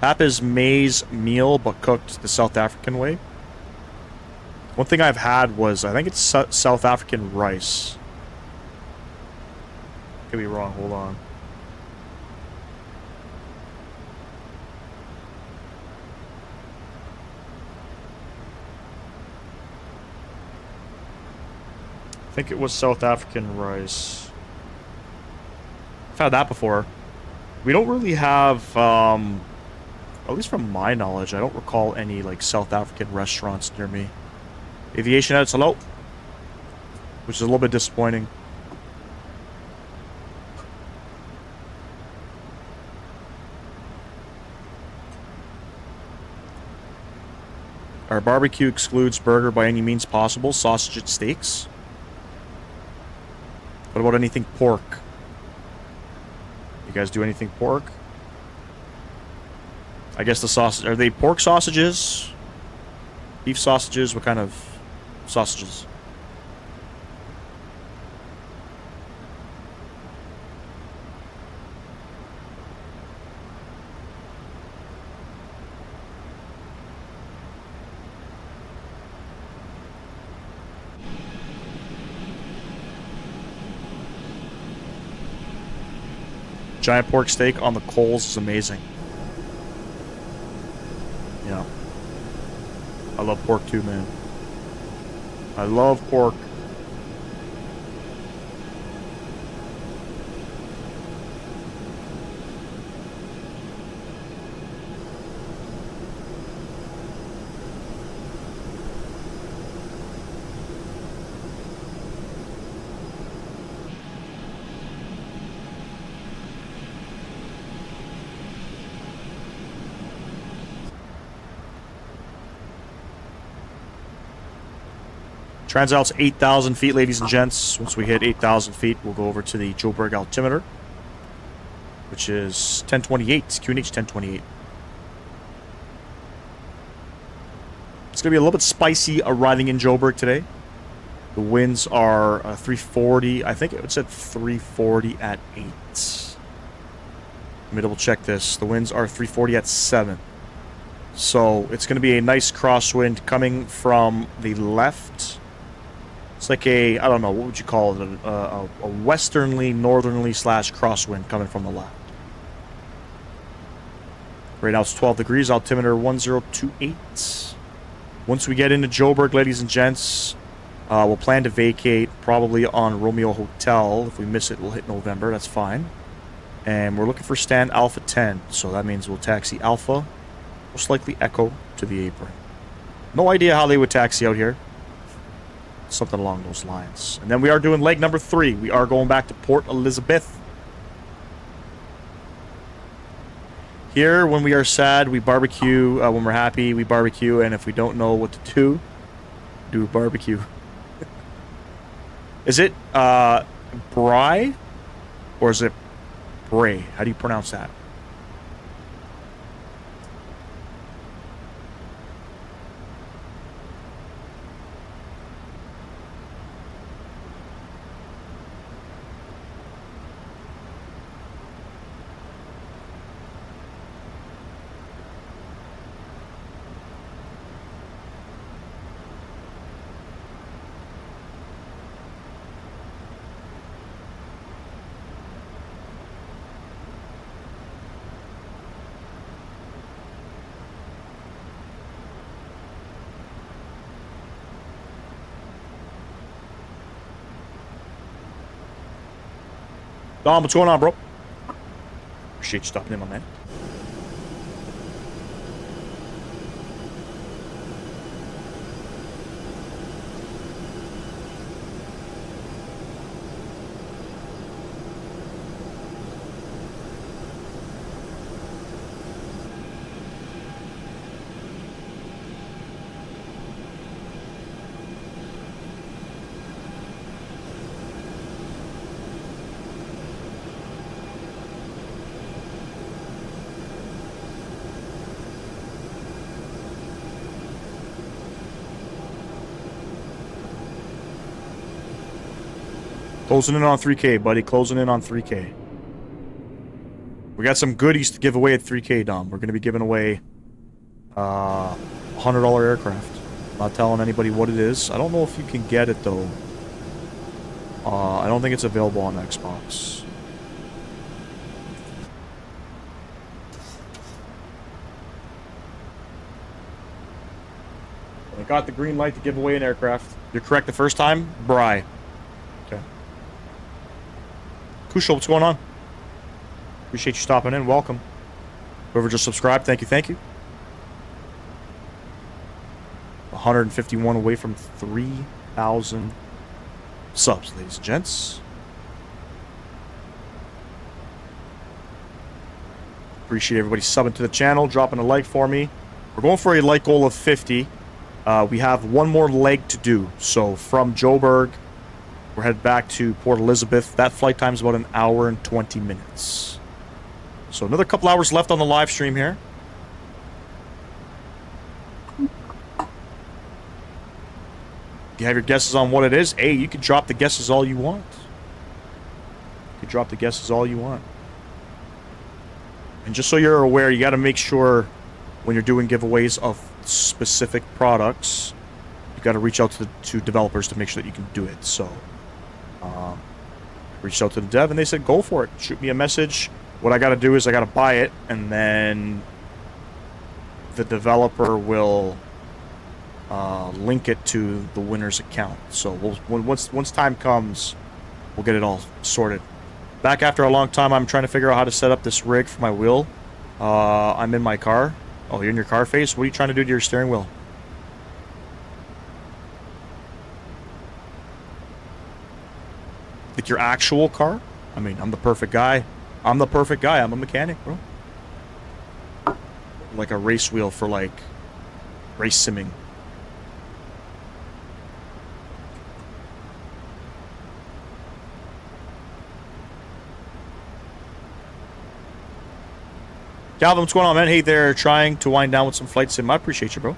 Hap is maize meal, but cooked the South African way. One thing I've had was, I think it's South African rice. Could be wrong, hold on. I think it was South African rice. I've had that before. We don't really have, at least from my knowledge, I don't recall any like South African restaurants near me. Aviation Edits, hello. Which is a little bit disappointing. Our barbecue excludes burger by any means possible. Sausage and steaks. What about anything pork? You guys do anything pork? I guess the sausage... Are they pork sausages? Beef sausages? What kind of sausages? Giant pork steak on the coals is amazing. Yeah. I love pork too, man. I love pork. Transalt's 8,000 feet, ladies and gents. Once we hit 8,000 feet, we'll go over to the Joburg altimeter, which is 1028, QNH 1028. It's going to be a little bit spicy arriving in Joburg today. The winds are 340. I think it said 340 at 8. Let me double check this. The winds are 340 at 7. So it's going to be a nice crosswind coming from the left. It's like a, I don't know, what would you call it? A westernly, northerly / crosswind coming from the left. Right now it's 12 degrees, altimeter 1028. Once we get into Joburg, ladies and gents, we'll plan to vacate probably on Romeo Hotel. If we miss it, we'll hit November, that's fine. And we're looking for stand Alpha 10, so that means we'll taxi Alpha, most likely Echo, to the apron. No idea how they would taxi out here. Something along those lines. And then we are doing leg number 3. We are going back to Port Elizabeth. Here, when we are sad, we barbecue. When we're happy, we barbecue. And if we don't know what to do barbecue. Is it Bry? Or is it Bray? How do you pronounce that? Dom, what's going on, bro? Appreciate you stopping in, my man. Closing in on 3K, buddy. Closing in on 3K. We got some goodies to give away at 3K, Dom. We're going to be giving away $100 aircraft. Not telling anybody what it is. I don't know if you can get it, though. I don't think it's available on Xbox. I got the green light to give away an aircraft. You're correct the first time? Bry. Okay. Kushal, what's going on? Appreciate you stopping in. Welcome. Whoever just subscribed, thank you, thank you. 151 away from 3,000 subs, ladies and gents. Appreciate everybody subbing to the channel, dropping a like for me. We're going for a like goal of 50. We have one more leg to do. So from Joburg, we're headed back to Port Elizabeth. That flight time is about an hour and 20 minutes. So another couple hours left on the live stream here. You have your guesses on what it is. Hey, you can drop the guesses all you want. You can drop the guesses all you want. And just so you're aware, you got to make sure when you're doing giveaways of specific products, you got to reach out to developers to make sure that you can do it. So, reached out to the dev and they said, go for it. Shoot me a message. What I got to do is I got to buy it, and then the developer will link it to the winner's account. So once time comes, we'll get it all sorted. Back after a long time, I'm trying to figure out how to set up this rig for my wheel. I'm in my car. Oh, you're in your car face? What are you trying to do to your steering wheel? Like your actual car? I mean, I'm the perfect guy. I'm the perfect guy. I'm a mechanic, bro. Like a race wheel for, like, race simming. Calvin, what's going on, man? Hey there, trying to wind down with some flight sim. I appreciate you, bro.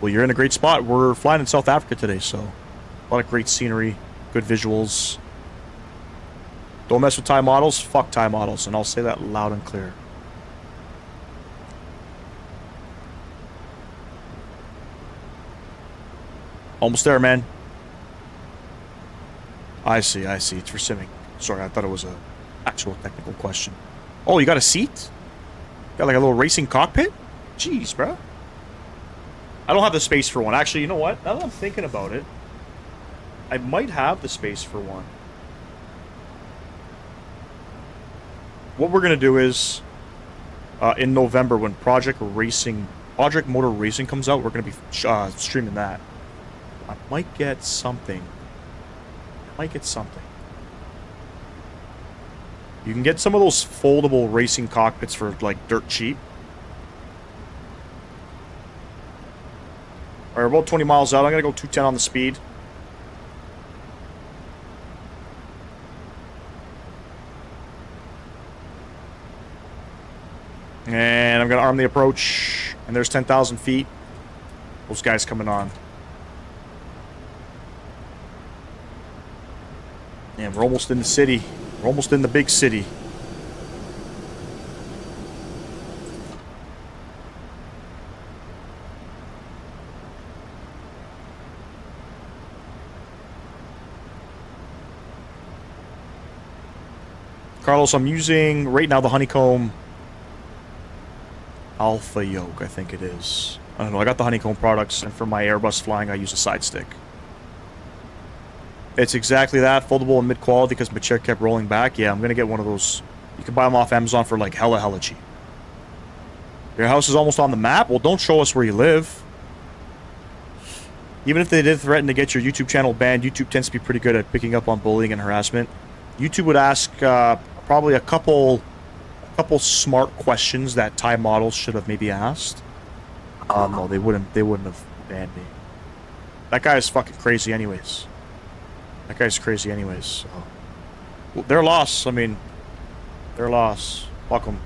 Well, you're in a great spot. We're flying in South Africa today, so a lot of great scenery, good visuals. Don't mess with Thai models, fuck Thai models, and I'll say that loud and clear. Almost there, man. I see, it's for simming. Sorry, I thought it was a actual technical question. Oh, you got a seat? Got like a little racing cockpit? Jeez, bro. I don't have the space for one. Actually, you know what? Now that I'm thinking about it, I might have the space for one. What we're going to do is, in November, when Project Motor Racing comes out, we're going to be streaming that. I might get something. You can get some of those foldable racing cockpits for, like, dirt cheap. Alright, we're about 20 miles out. I'm going to go 210 on the speed. And I'm going to arm the approach. And there's 10,000 feet. Those guys coming on. And we're almost in the city. We're almost in the big city. Carlos, I'm using right now the Honeycomb Alpha Yoke, I think it is. I don't know, I got the Honeycomb products, and for my Airbus flying I use a Sidestick. It's exactly that, foldable and mid-quality, because my chair kept rolling back. Yeah, I'm gonna get one of those. You can buy them off Amazon for like hella cheap. Your house is almost on the map? Well, don't show us where you live. Even if they did threaten to get your YouTube channel banned, YouTube tends to be pretty good at picking up on bullying and harassment. YouTube would ask probably a couple smart questions that Thai models should have maybe asked. No, they wouldn't have banned me. That guy is fucking crazy anyways. So. Well, their loss. I mean, their loss. Fuck them.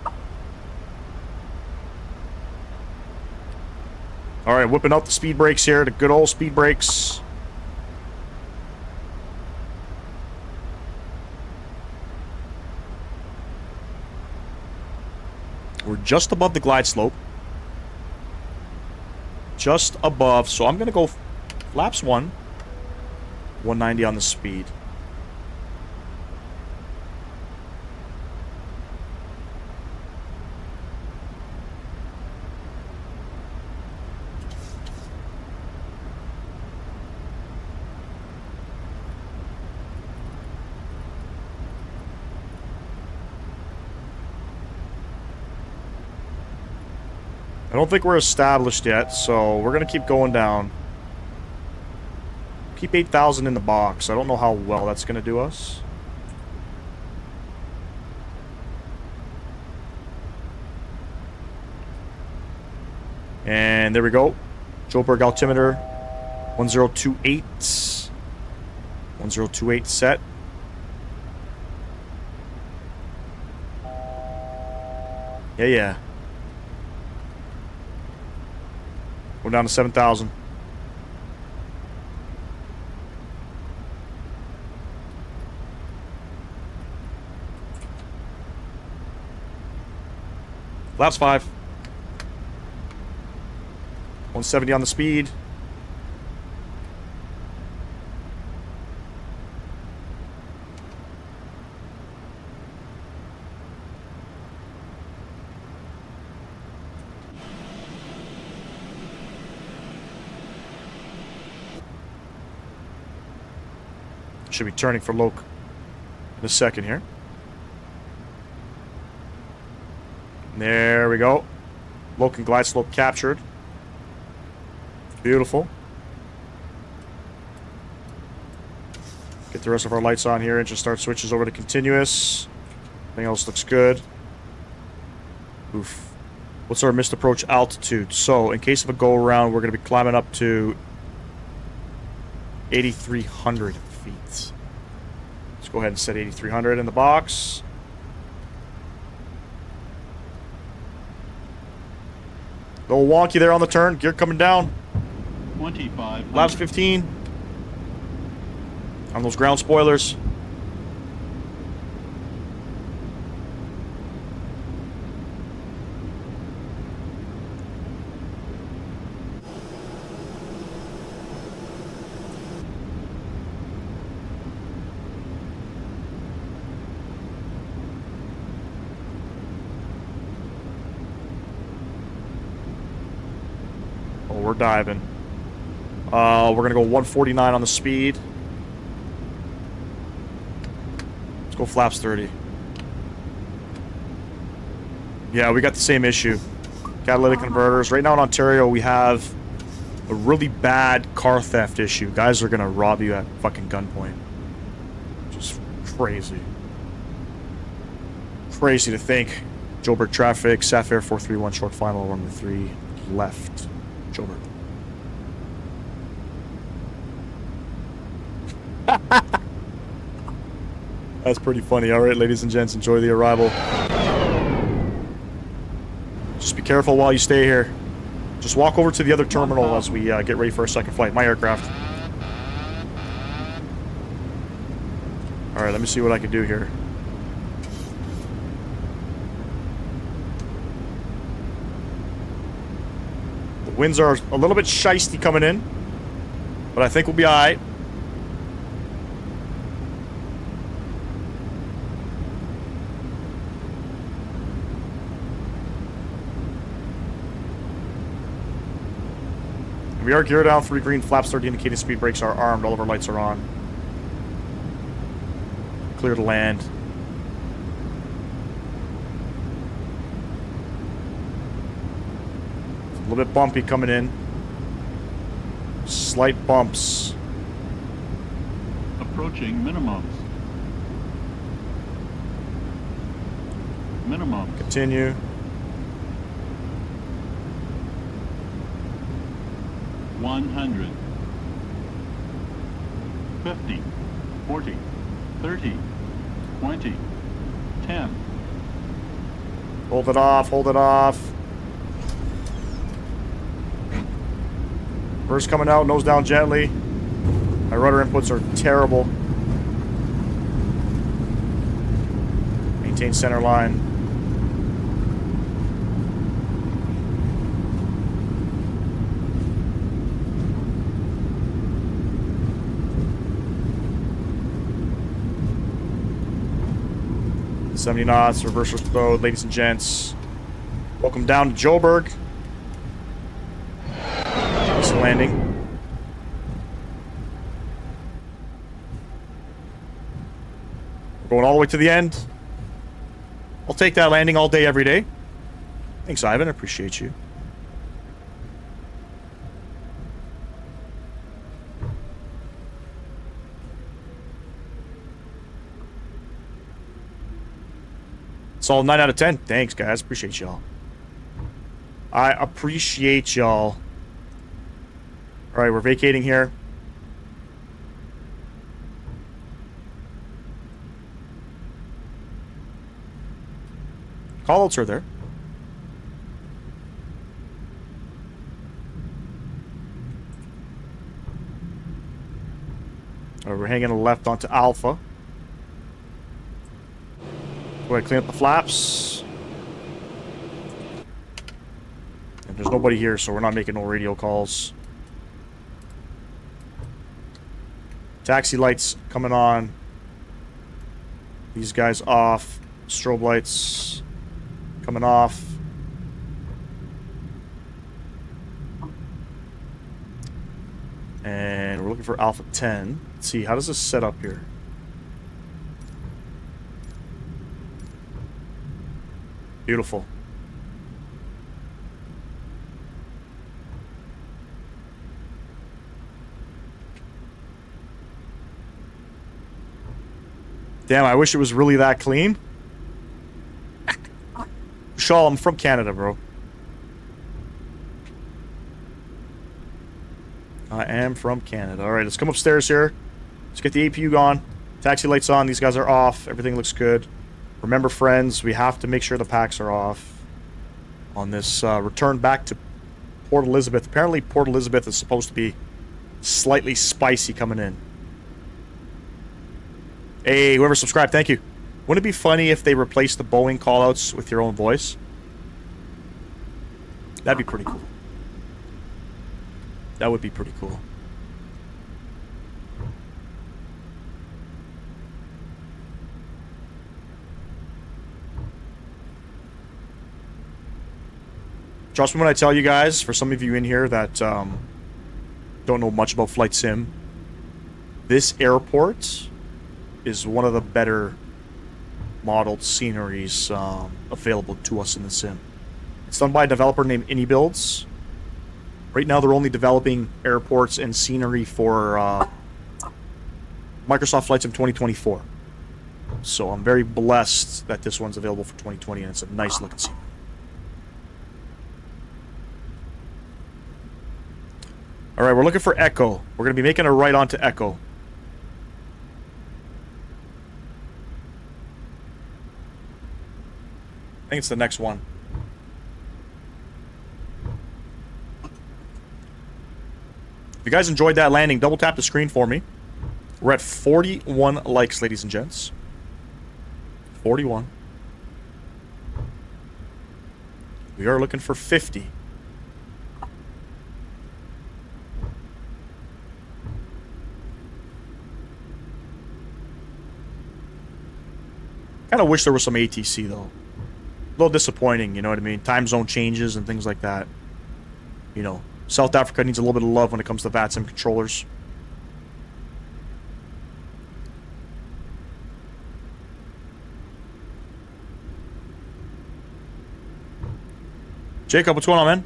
Alright, whipping out the speed brakes here. The good old speed brakes. We're just above the glide slope. Just above. So I'm going to go flaps 1. 190 on the speed. I don't think we're established yet, so we're going to keep going down. Keep 8,000 in the box. I don't know how well that's going to do us. And there we go. Joburg altimeter 1028. 1028 set. Yeah. We're down to 7,000. Flaps 5. 170 on the speed. Should be turning for Yoke in a second here. There we go. Yoke and glide slope captured. Beautiful. Get the rest of our lights on here and just start switches over to continuous. Everything else looks good. Oof. What's our missed approach altitude? So, in case of a go around, we're going to be climbing up to 8,300 feet. Let's go ahead and set 8,300 in the box. A little wonky there on the turn. Gear coming down. 25. Laps 15. On those ground spoilers. Oh, we're diving. We're going to go 149 on the speed. Let's go flaps 30. Yeah, we got the same issue. Catalytic converters. Right now in Ontario, we have a really bad car theft issue. Guys are going to rob you at fucking gunpoint. Just crazy. Crazy to think. Joburg traffic, Sapphire 431, short final, runway 3, left. Joburg. That's pretty funny. Alright, ladies and gents, enjoy the arrival. Just be careful while you stay here. Just walk over to the other terminal as we get ready for our second flight. My aircraft. Alright, let me see what I can do here. The winds are a little bit shiesty coming in, but I think we'll be alright. We are gear down, 3 green, flaps 30 indicating speed brakes are armed, all of our lights are on. Clear to land. It's a little bit bumpy coming in. Slight bumps. Approaching minimums. Minimums. Continue. 100, 50, 40, 30, 20, 10. Hold it off, hold it off. First coming out, nose down gently. My rudder inputs are terrible. Maintain center line. 70 knots, reverse mode, ladies and gents. Welcome down to Joburg. Nice landing. We're going all the way to the end. I'll take that landing all day, every day. Thanks, Ivan. I appreciate you. It's all 9 out of 10. Thanks, guys. Appreciate y'all. I appreciate y'all. All right, we're vacating here. Callouts are there. All right, we're hanging a left onto Alpha. Go ahead, clean up the flaps. And there's nobody here, so we're not making no radio calls. Taxi lights coming on. These guys off. Strobe lights coming off. And we're looking for Alpha 10. Let's see, how does this set up here? Beautiful. Damn, I wish it was really that clean. Shaw, I'm from Canada, bro. I am from Canada. Alright, let's come upstairs here. Let's get the APU gone. Taxi lights on. These guys are off. Everything looks good. Remember, friends, we have to make sure the packs are off on this return back to Port Elizabeth. Apparently, Port Elizabeth is supposed to be slightly spicy coming in. Hey, whoever subscribed, thank you. Wouldn't it be funny if they replaced the Boeing callouts with your own voice? That'd be pretty cool. That would be pretty cool. Trust me when I tell you guys, for some of you in here that don't know much about flight sim, this airport is one of the better modeled sceneries available to us in the sim. It's done by a developer named IndyBuilds. Right now they're only developing airports and scenery for Microsoft Flight Sim 2024. So I'm very blessed that this one's available for 2020 and it's a nice looking scene. Alright, we're looking for Echo. We're going to be making a right onto Echo. I think it's the next one. If you guys enjoyed that landing, double tap the screen for me. We're at 41 likes, ladies and gents. 41. We are looking for 50. Kind of wish there was some ATC though. A little disappointing, you know what I mean? Time zone changes and things like that. You know, South Africa needs a little bit of love when it comes to VATSIM controllers. Jacob, what's going on, man?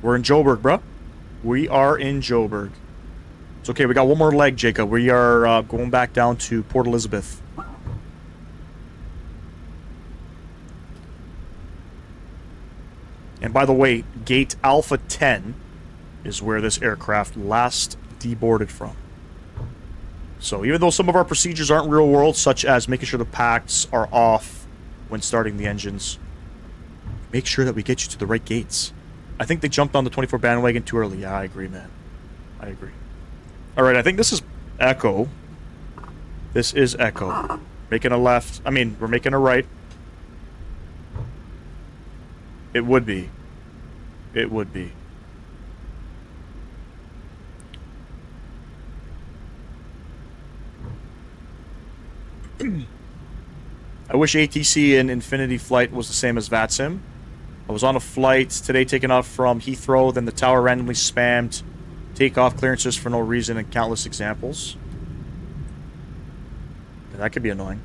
We're in Joburg, bro. We are in Joburg. It's okay, we got one more leg, Jacob. We are going back down to Port Elizabeth. And by the way, gate Alpha 10 is where this aircraft last deboarded from. So even though some of our procedures aren't real world, such as making sure the packs are off when starting the engines, make sure that we get you to the right gates. I think they jumped on the 24 bandwagon too early. Yeah, I agree, man. I agree. Alright, I think this is Echo. This is Echo. Making a left. I mean, we're making a right. It would be. It would be. I wish ATC in Infinity Flight was the same as VATSIM. I was on a flight today taking off from Heathrow, then the tower randomly spammed takeoff clearances for no reason, and countless examples. That could be annoying.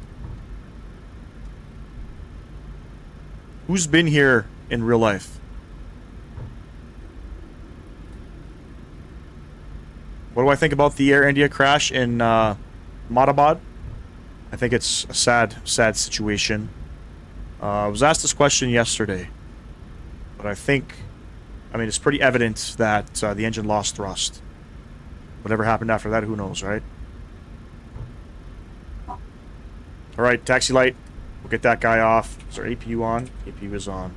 Who's been here in real life? What do I think about the Air India crash in Madabad? I think it's a sad situation. I was asked this question yesterday, but I mean, it's pretty evident that the engine lost thrust. Whatever happened after that, who knows, right? Alright, taxi light. We'll get that guy off. Is our APU on? APU is on.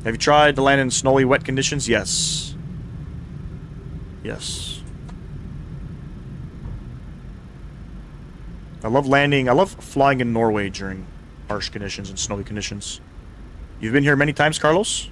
Have you tried to land in snowy, wet conditions? Yes. Yes. I love flying in Norway during harsh conditions and snowy conditions. You've been here many times, Carlos?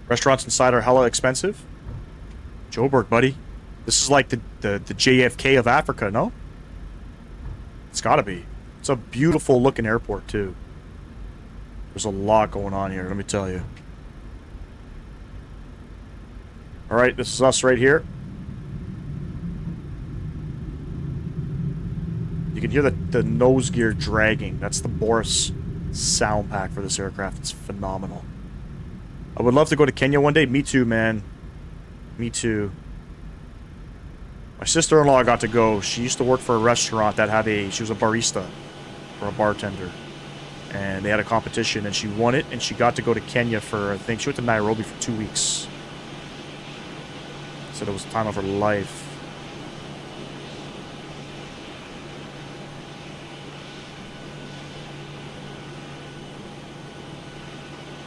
Restaurants inside are hella expensive. Joburg, buddy. This is like the JFK of Africa, no? It's gotta be. It's a beautiful looking airport, too. There's a lot going on here, let me tell you. Alright, this is us right here. You can hear the nose gear dragging. That's the Boris sound pack for this aircraft. It's phenomenal. I would love to go to Kenya one day. Me too, man. Me too. My sister-in-law got to go. She used to work for a restaurant that had she was a barista or a bartender. And they had a competition and she won it and she got to go to Kenya for, I think she went to Nairobi for 2 weeks. Said it was the time of her life.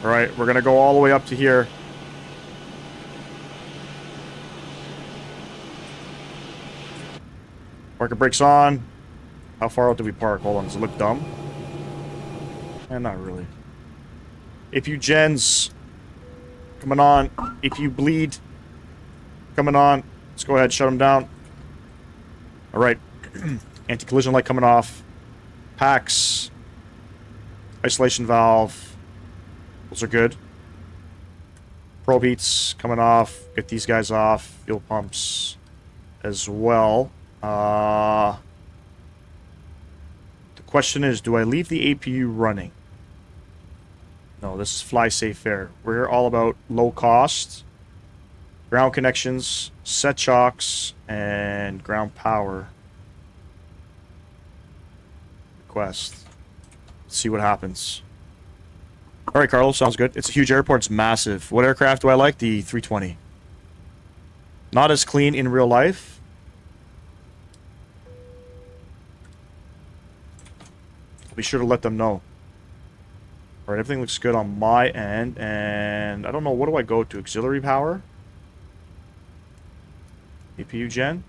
Alright, we're gonna go all the way up to here. Parking brakes on. How far out do we park? Hold on, does it look dumb? Not really. APU gens. Coming on. APU bleed. Coming on. Let's go ahead, shut them down. Alright. Anti-collision light coming off. Packs. Isolation valve. Those are good. Probe heats coming off. Get these guys off. Fuel pumps as well. The question is, do I leave the APU running? No, this is fly safe air. We're all about low cost, ground connections, set chocks, and ground power. Request. Let's see what happens. Alright, Carlos, sounds good. It's a huge airport, it's massive. What aircraft do I like? The 320. Not as clean in real life. I'll be sure to let them know. Alright, everything looks good on my end, and I don't know, what do I go to? Auxiliary power? APU gen?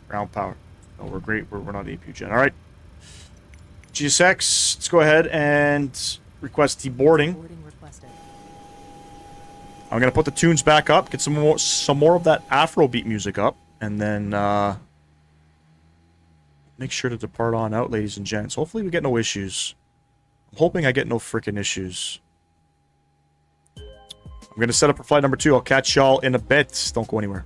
Ground power. No, we're great, we're not APU gen. Alright. GSX, let's go ahead and request deboarding. Boarding requested. I'm gonna put the tunes back up, get some more of that Afrobeat music up, and then make sure to depart on out, ladies and gents. Hopefully we get no issues. I'm hoping I get no freaking issues. I'm gonna set up for flight number 2. I'll catch y'all in a bit. Don't go anywhere.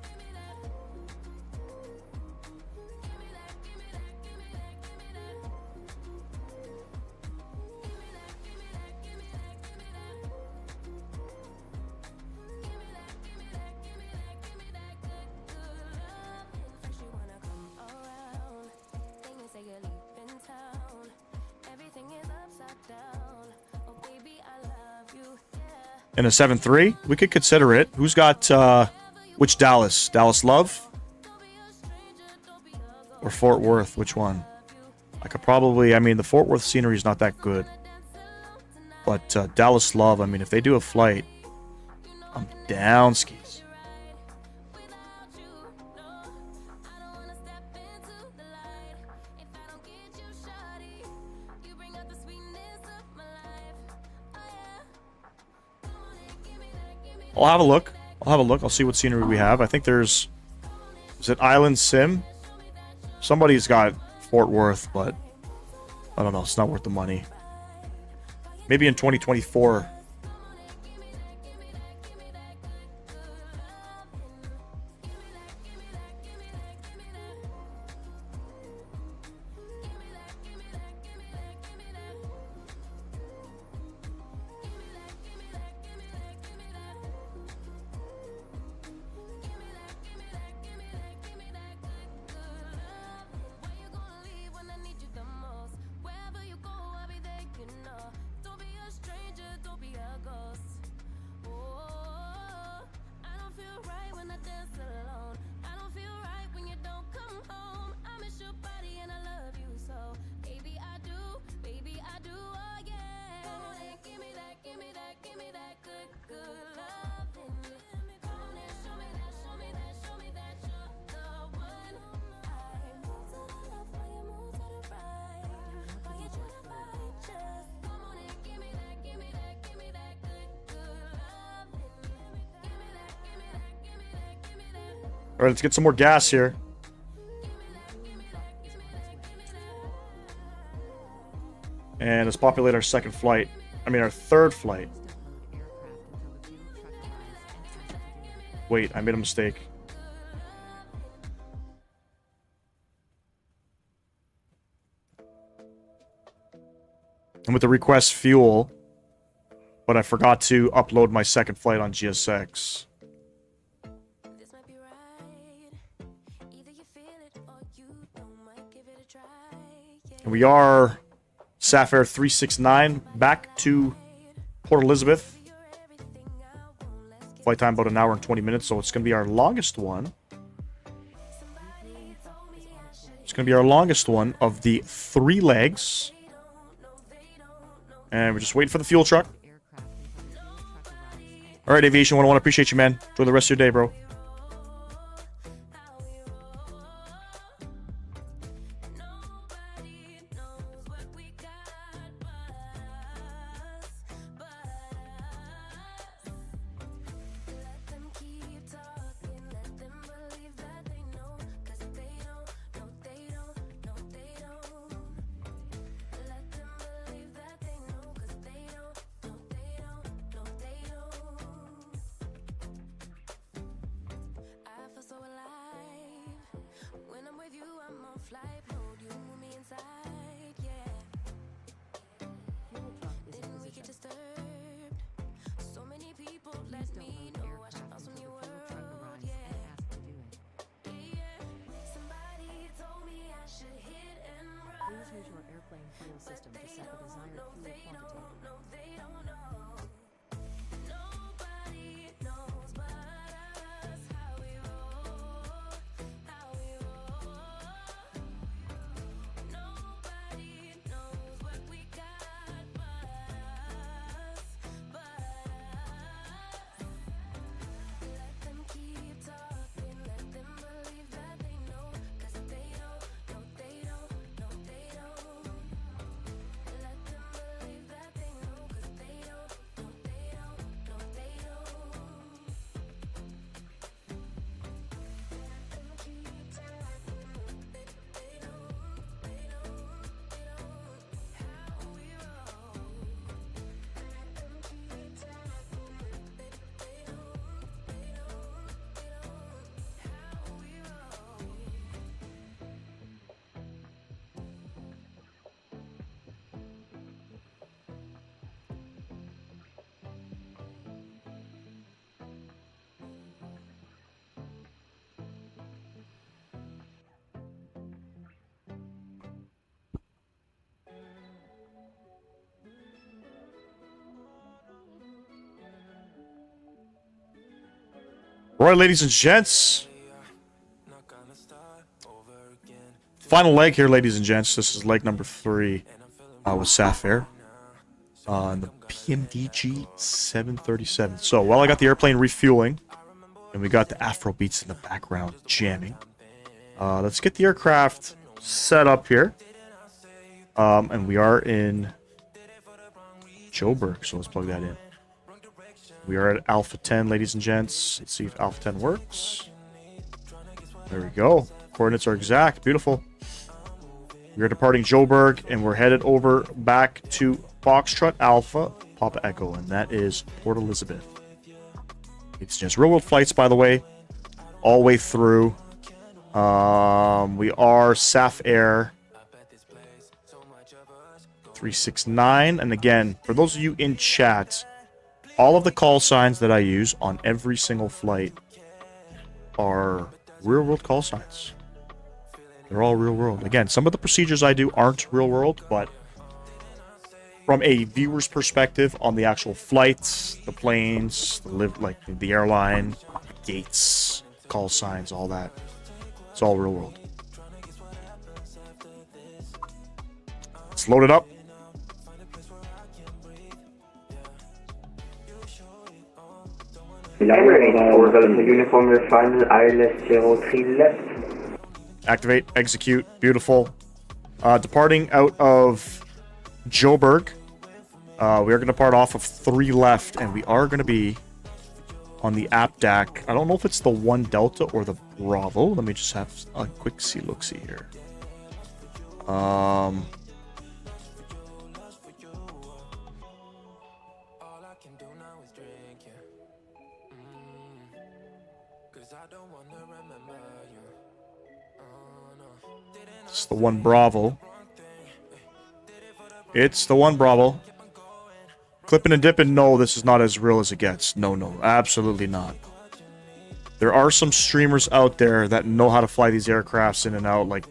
Give me that, give me that, give me that. in a 7.3, we could consider it. Who's got which Dallas? Dallas Love or Fort Worth? Which one? I could probably. I mean, the Fort Worth scenery is not that good, but Dallas Love. I mean, if they do a flight, I'm down skis. I'll have a look. I'll see what scenery we have. I think there's... Is it Island Sim? Somebody's got Fort Worth, but... I don't know. It's not worth the money. Maybe in 2024... All right, let's get some more gas here. And let's populate our second flight. I mean, our third flight. Wait, I made a mistake. And with the request fuel, but I forgot to upload my second flight on GSX. And we are Sapphire 369 back to Port Elizabeth. Flight time about an hour and 20 minutes, so it's going to be our longest one. It's going to be our longest one of the 3 legs. And we're just waiting for the fuel truck. All right, Aviation 101, appreciate you, man. Enjoy the rest of your day, bro. Right, ladies and gents. Final leg here, ladies and gents. This is leg number 3 with Sapphire on the PMDG 737. So while I got the airplane refueling, and we got the Afro beats in the background jamming, let's get the aircraft set up here. And we are in Joburg, so let's plug that in. We are at Alpha 10, ladies and gents. Let's see if Alpha 10 works. There we go. Coordinates are exact. Beautiful. We are departing Joburg, and we're headed over back to Foxtrot Alpha, Papa Echo, and that is Port Elizabeth. It's just real-world flights, by the way, all the way through. We are SAF Air 369, and again, for those of you in chat, all of the call signs that I use on every single flight are real-world call signs. They're all real-world. Again, some of the procedures I do aren't real-world, but from a viewer's perspective on the actual flights, the planes, the airline, gates, call signs, all that, it's all real-world. Let's load it up. Uniform, your final ILS 03 left. Activate, execute, beautiful. Departing out of Joburg. We are going to depart off of 3 left, and we are going to be on the APDAC. I don't know if it's the 1 Delta or the Bravo. Let me just have a quick look-see here. It's the 1 Bravo. It's the 1 Bravo. Clipping and dipping, no, this is not as real as it gets. No, absolutely not. There are some streamers out there that know how to fly these aircrafts in and out like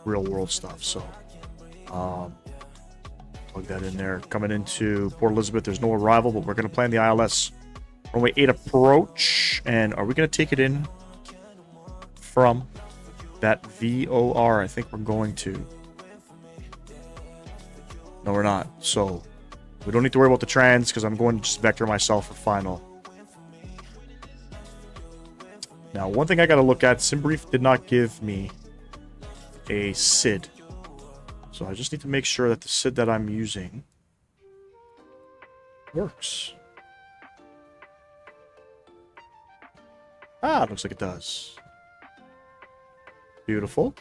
real world stuff. So, plug that in there. Coming into Port Elizabeth, there's no arrival, but we're going to plan the ILS runway 8 approach. And are we going to take it in from that VOR? I think we're going to. No, we're not. So, we don't need to worry about the trans because I'm going to just vector myself for final. Now, one thing I got to look at, SimBrief did not give me a SID. So I just need to make sure that the SID that I'm using works. Ah, looks like it does. Beautiful.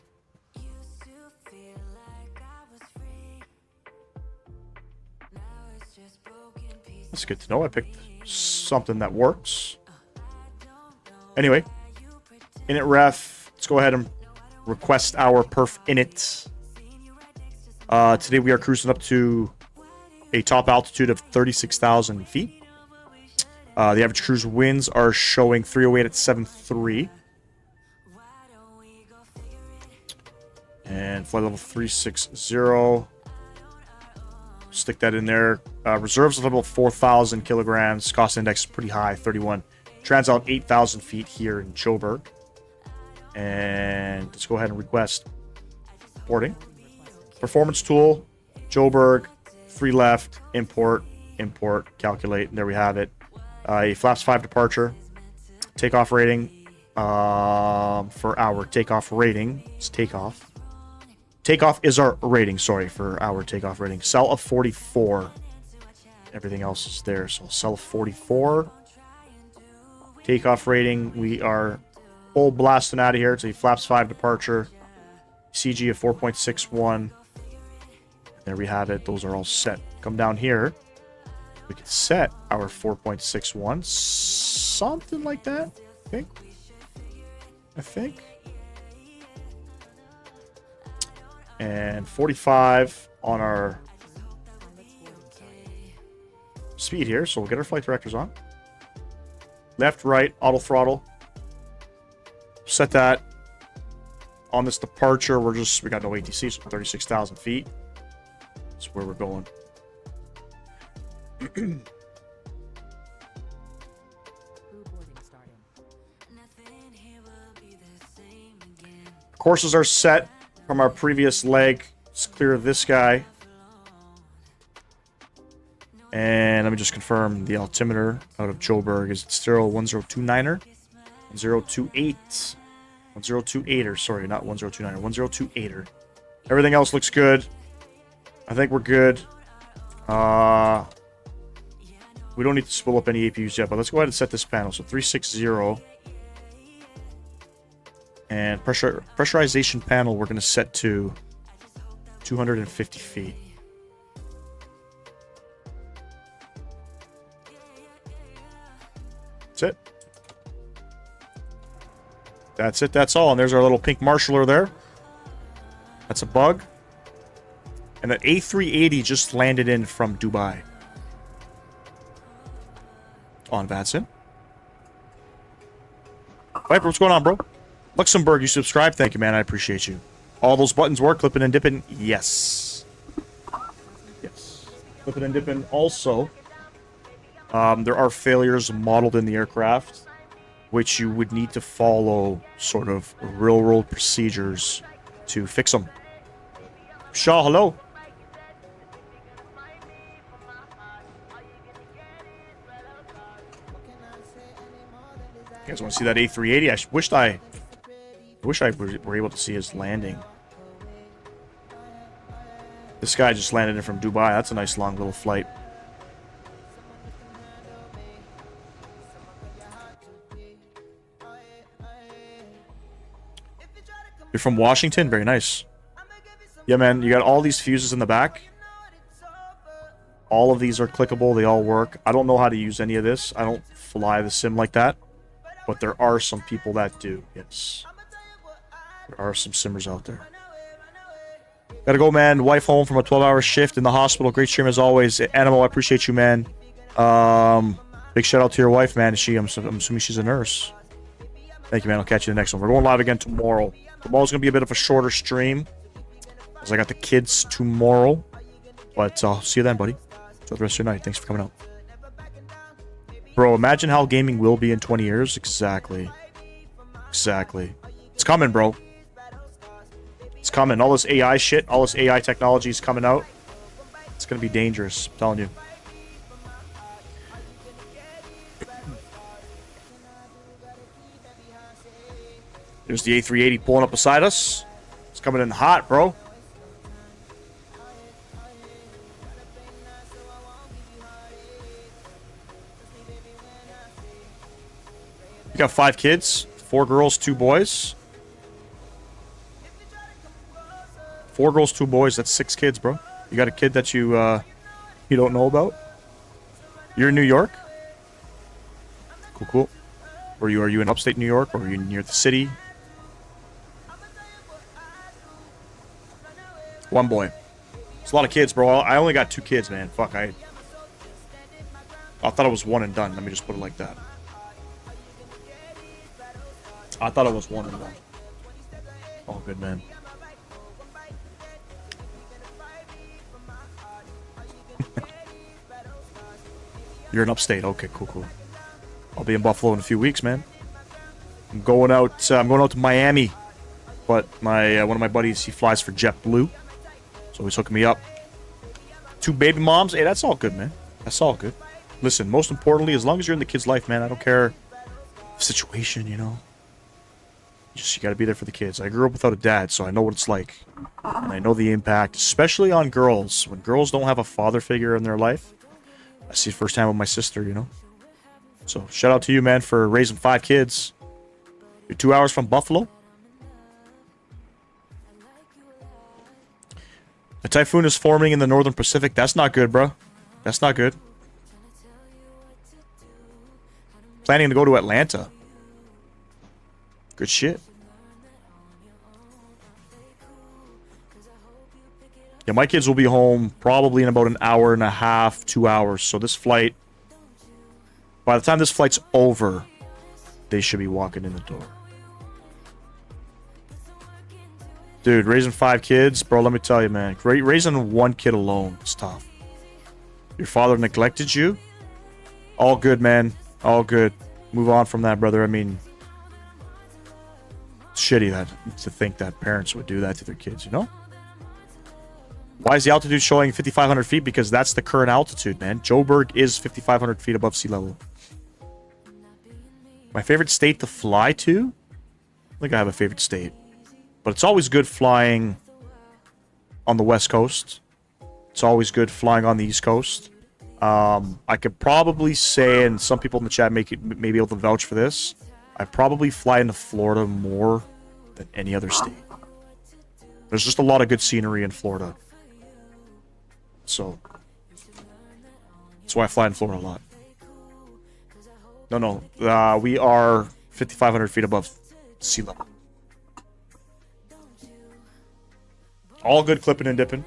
That's good to know. I picked something that works. Anyway, init ref. Let's go ahead and request our perf init. Today we are cruising up to a top altitude of 36,000 feet. The average cruise winds are showing 308 at 7.3. And flight level 360. Stick that in there. Reserves of about 4,000 kilograms. Cost index is pretty high, 31. Trans out 8,000 feet here in Joburg. And let's go ahead and request boarding. Performance tool, Joburg, 3 left, import, calculate. And there we have it. A flaps 5 departure. Takeoff rating for our takeoff rating. It's takeoff. Takeoff is our rating, sorry, for our takeoff rating. Cell of 44. Everything else is there. So cell of 44. Takeoff rating. We are full blasting out of here. It's a flaps 5 departure. CG of 4.61. There we have it. Those are all set. Come down here. We can set our 4.61. Something like that, I think. And 45 on our speed here. So we'll get our flight directors on. Left, right, auto throttle. Set that. On this departure, we got no ATC, so 36,000 feet. That's where we're going. Courses are set from our previous leg. Let's clear this guy. And let me just confirm the altimeter out of Joburg. Is it still 1029er? 1028. 1028er. Sorry, not 1029er. 1028er. Everything else looks good. I think we're good. We don't need to spool up any APUs yet, but let's go ahead and set this panel. So 360. And pressurization panel we're going to set to 250 feet. That's it. That's it. That's all. And there's our little pink marshaller there. That's a bug. And an A380 just landed in from Dubai. On VATSIM. Viper, what's going on, bro? Luxembourg, you subscribed. Thank you, man. I appreciate you. All those buttons work. Clipping and dipping. Yes. Yes. Clipping and dipping. Also, there are failures modeled in the aircraft, which you would need to follow sort of railroad procedures to fix them. Shaw, hello. You guys want to see that A380? I wish I were able to see his landing. This guy just landed in from Dubai. That's a nice long little flight. You're from Washington? Very nice. Yeah, man, you got all these fuses in the back. All of these are clickable. They all work. I don't know how to use any of this. I don't fly the sim like that. But there are some people that do. Yes. There are some simmers out there. Gotta go, man. Wife home from a 12-hour shift in the hospital. Great stream as always. Animal, I appreciate you, man. Big shout out to your wife, man. I'm assuming she's a nurse. Thank you, man. I'll catch you in the next one. We're going live again tomorrow. Tomorrow's going to be a bit of a shorter stream, because I got the kids tomorrow. But I'll see you then, buddy. Enjoy the rest of your night. Thanks for coming out. Bro, imagine how gaming will be in 20 years. Exactly. Exactly. It's coming, bro. It's coming. All this AI shit, all this AI technology is coming out. It's going to be dangerous. I'm telling you. There's the A380 pulling up beside us. It's coming in hot, bro. You got 5 kids, 4 girls, 2 boys. 4 girls, 2 boys. That's 6 kids, bro. You got a kid that you don't know about? You're in New York? Cool, cool. Are you in upstate New York, or are you near the city? 1 boy. It's a lot of kids, bro. I only got 2 kids, man. Fuck, I thought it was 1 and done. Let me just put it like that. I thought it was 1 and done. All good, man. You're in upstate. Okay, cool, cool. I'll be in Buffalo in a few weeks, man. I'm going out to Miami. But one of my buddies, he flies for JetBlue. So he's hooking me up. 2 baby moms. Hey, that's all good, man. That's all good. Listen, most importantly, as long as you're in the kid's life, man, I don't care the situation, you know. You gotta be there for the kids. I grew up without a dad, so I know what it's like. And I know the impact, especially on girls. When girls don't have a father figure in their life, I see it firsthand with my sister, you know. So, shout out to you, man, for raising 5 kids. You're 2 hours from Buffalo. A typhoon is forming in the northern Pacific. That's not good, bro. That's not good. Planning to go to Atlanta. Good shit. Yeah, my kids will be home probably in about an hour and a half, 2 hours. So this flight, by the time this flight's over, they should be walking in the door. Dude, raising 5 kids, bro, let me tell you, man. Raising 1 kid alone is tough. Your father neglected you? All good, man. All good. Move on from that, brother. I mean, shitty to think that parents would do that to their kids, you know? Why is the altitude showing 5,500 feet? Because that's the current altitude, man. Joburg is 5,500 feet above sea level. My favorite state to fly to? I think I have a favorite state. But it's always good flying on the West Coast. It's always good flying on the East Coast. I could probably say, and some people in the chat may be able to vouch for this, I probably fly into Florida more than any other state. There's just a lot of good scenery in Florida. So, that's why I fly in Florida a lot. No, we are 5,500 feet above sea level. All good clipping and dipping.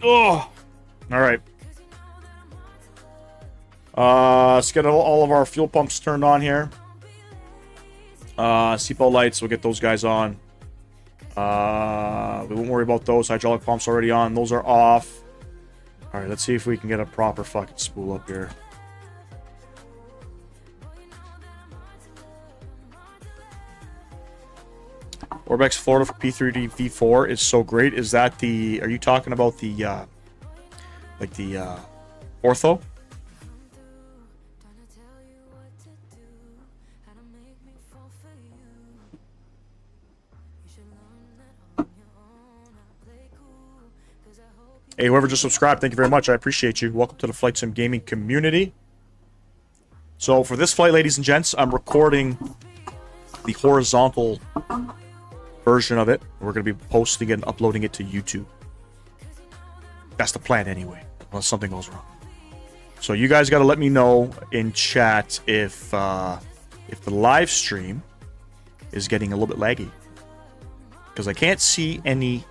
Oh! Alright. Let's get all of our fuel pumps turned on here. Seatbelt lights, we'll get those guys on. We won't worry about those. Hydraulic pumps already on. Those are off. Alright, let's see if we can get a proper fucking spool up here. Orbex Florida for P3D V4 is so great. Is that the... Are you talking about the... like the... ortho? Hey, whoever just subscribed, thank you very much. I appreciate you. Welcome to the Flight Sim Gaming community. So, for this flight, ladies and gents, I'm recording the horizontal version of it. We're going to be posting it and uploading it to YouTube. That's the plan anyway, unless something goes wrong. So, you guys got to let me know in chat if the live stream is getting a little bit laggy. Because I can't see any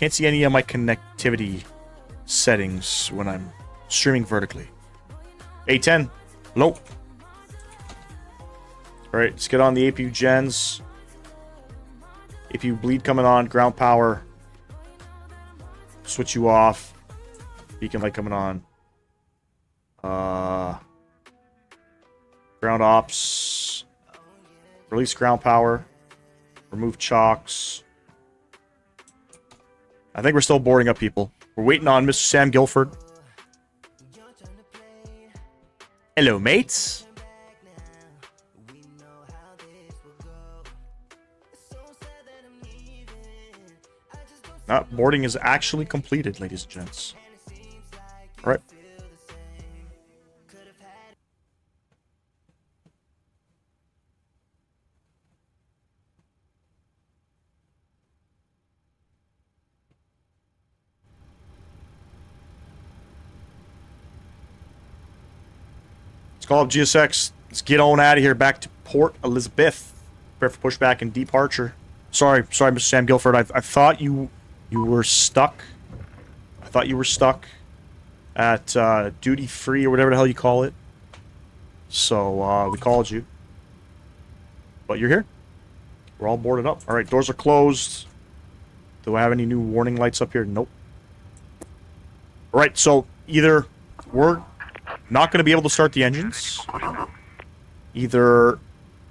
of my connectivity settings when I'm streaming vertically. A10, hello. Alright, let's get on the APU gens. APU bleed coming on, ground power. Switch you off. Beacon light coming on. Ground ops. Release ground power. Remove chocks. I think we're still boarding up people. We're waiting on Mr. Sam Guilford. Hello, mates. Boarding is actually completed, ladies and gents. All right. Call up GSX. Let's get on out of here back to Port Elizabeth. Prepare for pushback and departure. Sorry, Mr. Sam Guilford. I thought you were stuck. I thought you were stuck at duty free or whatever the hell you call it. So we called you. But you're here. We're all boarded up. All right, doors are closed. Do I have any new warning lights up here? Nope. All right, so either we're not going to be able to start the engines. Either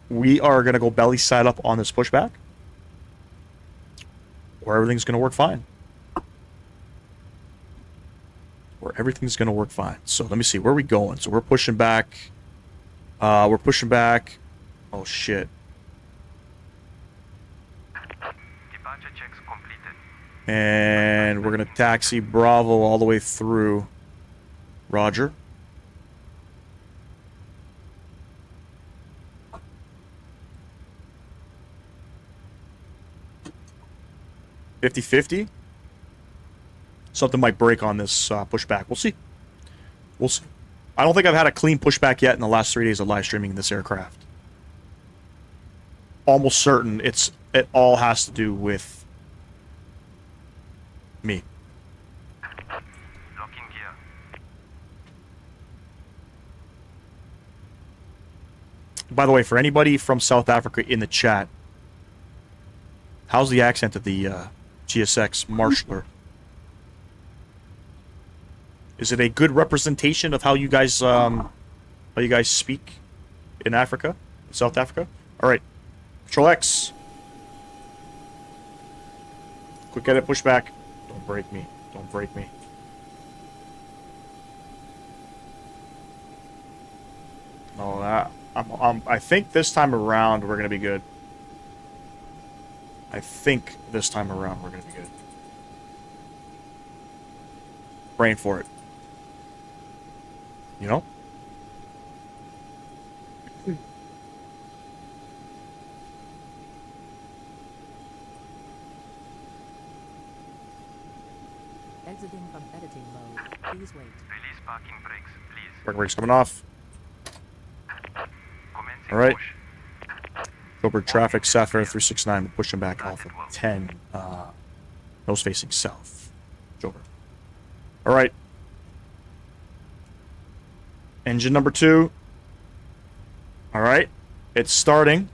we are going to go belly side up on this pushback, or everything's going to work fine. Or everything's going to work fine. So let me see. Where are we going? So we're pushing back. Oh, shit. Departure checks completed. And we're going to taxi Bravo all the way through. Roger. $50-50. Something might break on this pushback. We'll see. We'll see. I don't think I've had a clean pushback yet in the last 3 days of live streaming this aircraft. Almost certain it all has to do with me. Locking gear. By the way, for anybody from South Africa in the chat, how's the accent of the GSX Marshaller? Is it a good representation of how you guys speak in Africa, South Africa. All right, Control X. Quick edit, pushback. Don't break me. Don't break me. No, I think this time around we're gonna be good. I think this time around we're gonna be good. Praying for it. You know? Exiting from editing mode. Please wait. Release parking brakes, please. Parking brakes coming off. Commencing All right. push. Joburg traffic, Sapphire 369, pushing back off of 10. Nose facing south. Joburg. All right. Engine number 2. All right. It's starting.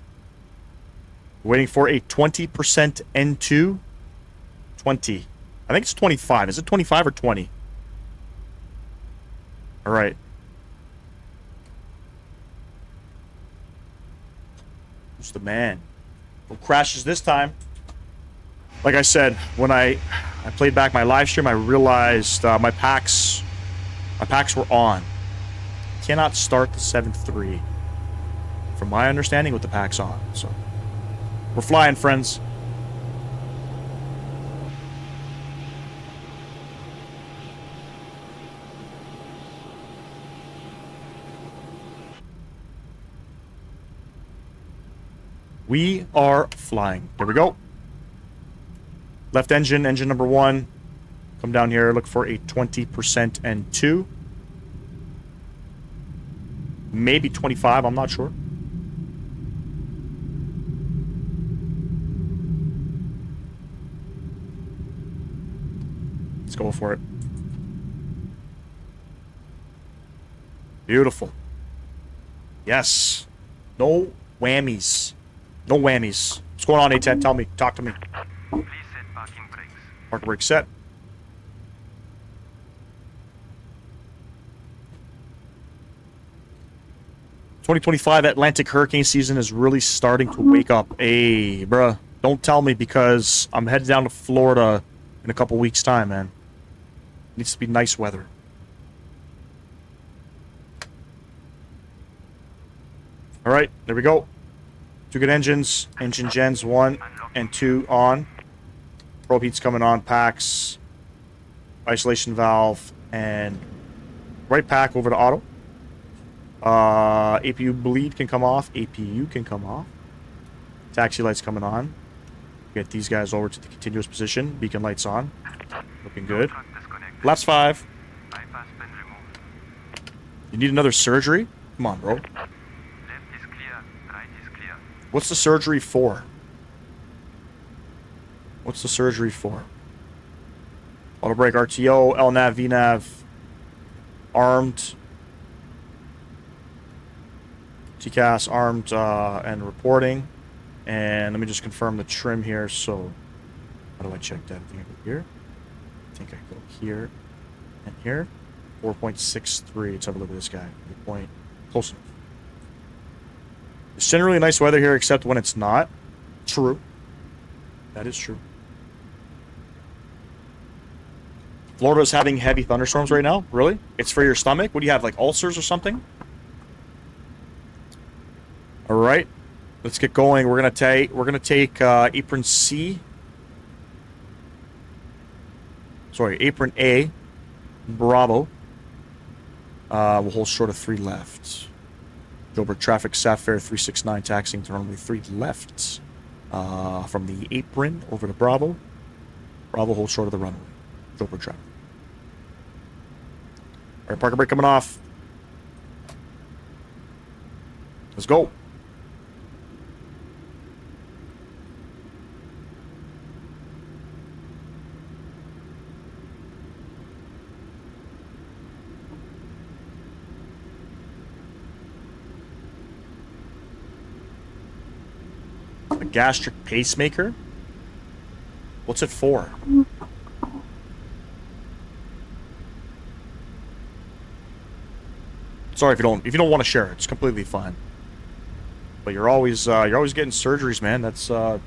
Waiting for a 20% N2. 20. I think it's 25. Is it 25 or 20? All right. Who's the man? No crashes this time. Like I said, when I played back my live stream, I realized my packs were on. Cannot start the 7.3. From my understanding, with the packs on. So we're flying, friends. We are flying. There we go. Left engine, engine number 1. Come down here, look for a 20% N2. Maybe 25, I'm not sure. Let's go for it. Beautiful. Yes. No whammies. No whammies. What's going on, A10? Tell me. Talk to me. Please set parking brakes. Parking brake set. ...2025 Atlantic hurricane season is really starting to wake up. Hey, bruh. Don't tell me, because I'm headed down to Florida in a couple weeks' time, man. Needs to be nice weather. Alright, there we go. 2 good engines. Engine gens 1 and 2 on. Probe heat's coming on. Packs. Isolation valve. And right pack over to auto. APU bleed can come off. APU can come off. Taxi lights coming on. Get these guys over to the continuous position. Beacon lights on. Looking good. Laps 5. Bypass pin removed. You need another surgery? Come on, bro. Left is clear. Right is clear. What's the surgery for? What's the surgery for? Auto brake, RTO, LNAV, VNAV, armed. TCAS, armed, and reporting. And let me just confirm the trim here. So, how do I check that? I think I go here. I think I go here and here. 4.63. Let's have a look at this guy. Good point. Close enough. It's generally nice weather here, except when it's not. True. That is true. Florida's having heavy thunderstorms right now? Really? It's for your stomach? What do you have, like ulcers or something? Alright. Let's get going. We're gonna take apron C. Sorry, apron A. Bravo. We'll hold short of 3 left. Joburg traffic, Sapphire 369 taxiing to runway 3 left. From the apron over to Bravo. Bravo holds short of the runway. Joburg traffic. Alright, parking brake coming off. Let's go. A gastric pacemaker? What's it for? Sorry if you don't want to share it. It's completely fine. But you're always getting surgeries, man. That's and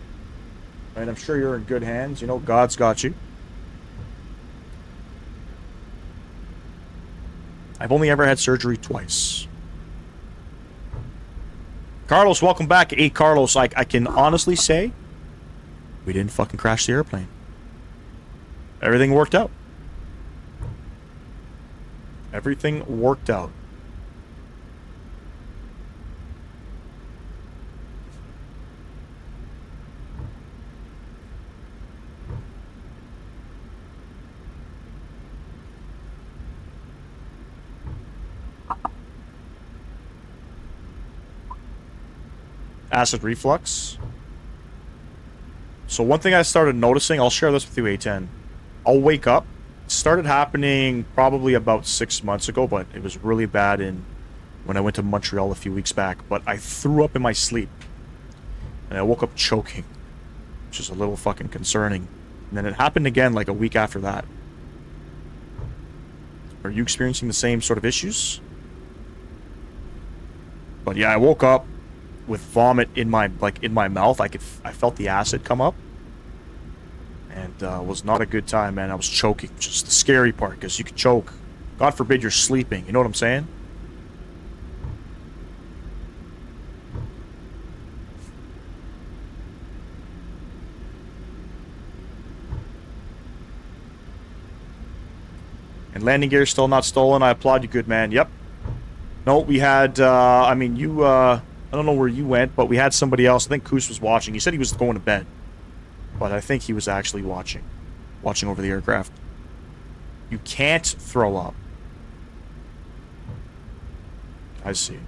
I'm sure you're in good hands. You know, God's got you. I've only ever had surgery twice. Carlos, welcome back. Hey, Carlos, I can honestly say we didn't fucking crash the airplane. Everything worked out. Everything worked out. Acid reflux. So one thing I started noticing, I'll share this with you, A10. I'll wake up. It started happening probably about 6 months ago, but it was really bad when I went to Montreal a few weeks back. But I threw up in my sleep. And I woke up choking, which is a little fucking concerning. And then it happened again like a week after that. Are you experiencing the same sort of issues? But yeah, I woke up with vomit in my mouth. I felt the acid come up, and was not a good time, man. I was choking, which is the scary part, because you could choke. God forbid you're sleeping. You know what I'm saying? And landing gear still not stolen. I applaud you, good man. Yep. No, we had. I mean, you. I don't know where you went, but we had somebody else. I think Koos was watching. He said he was going to bed, but I think he was actually watching over the aircraft. You can't throw up. I see.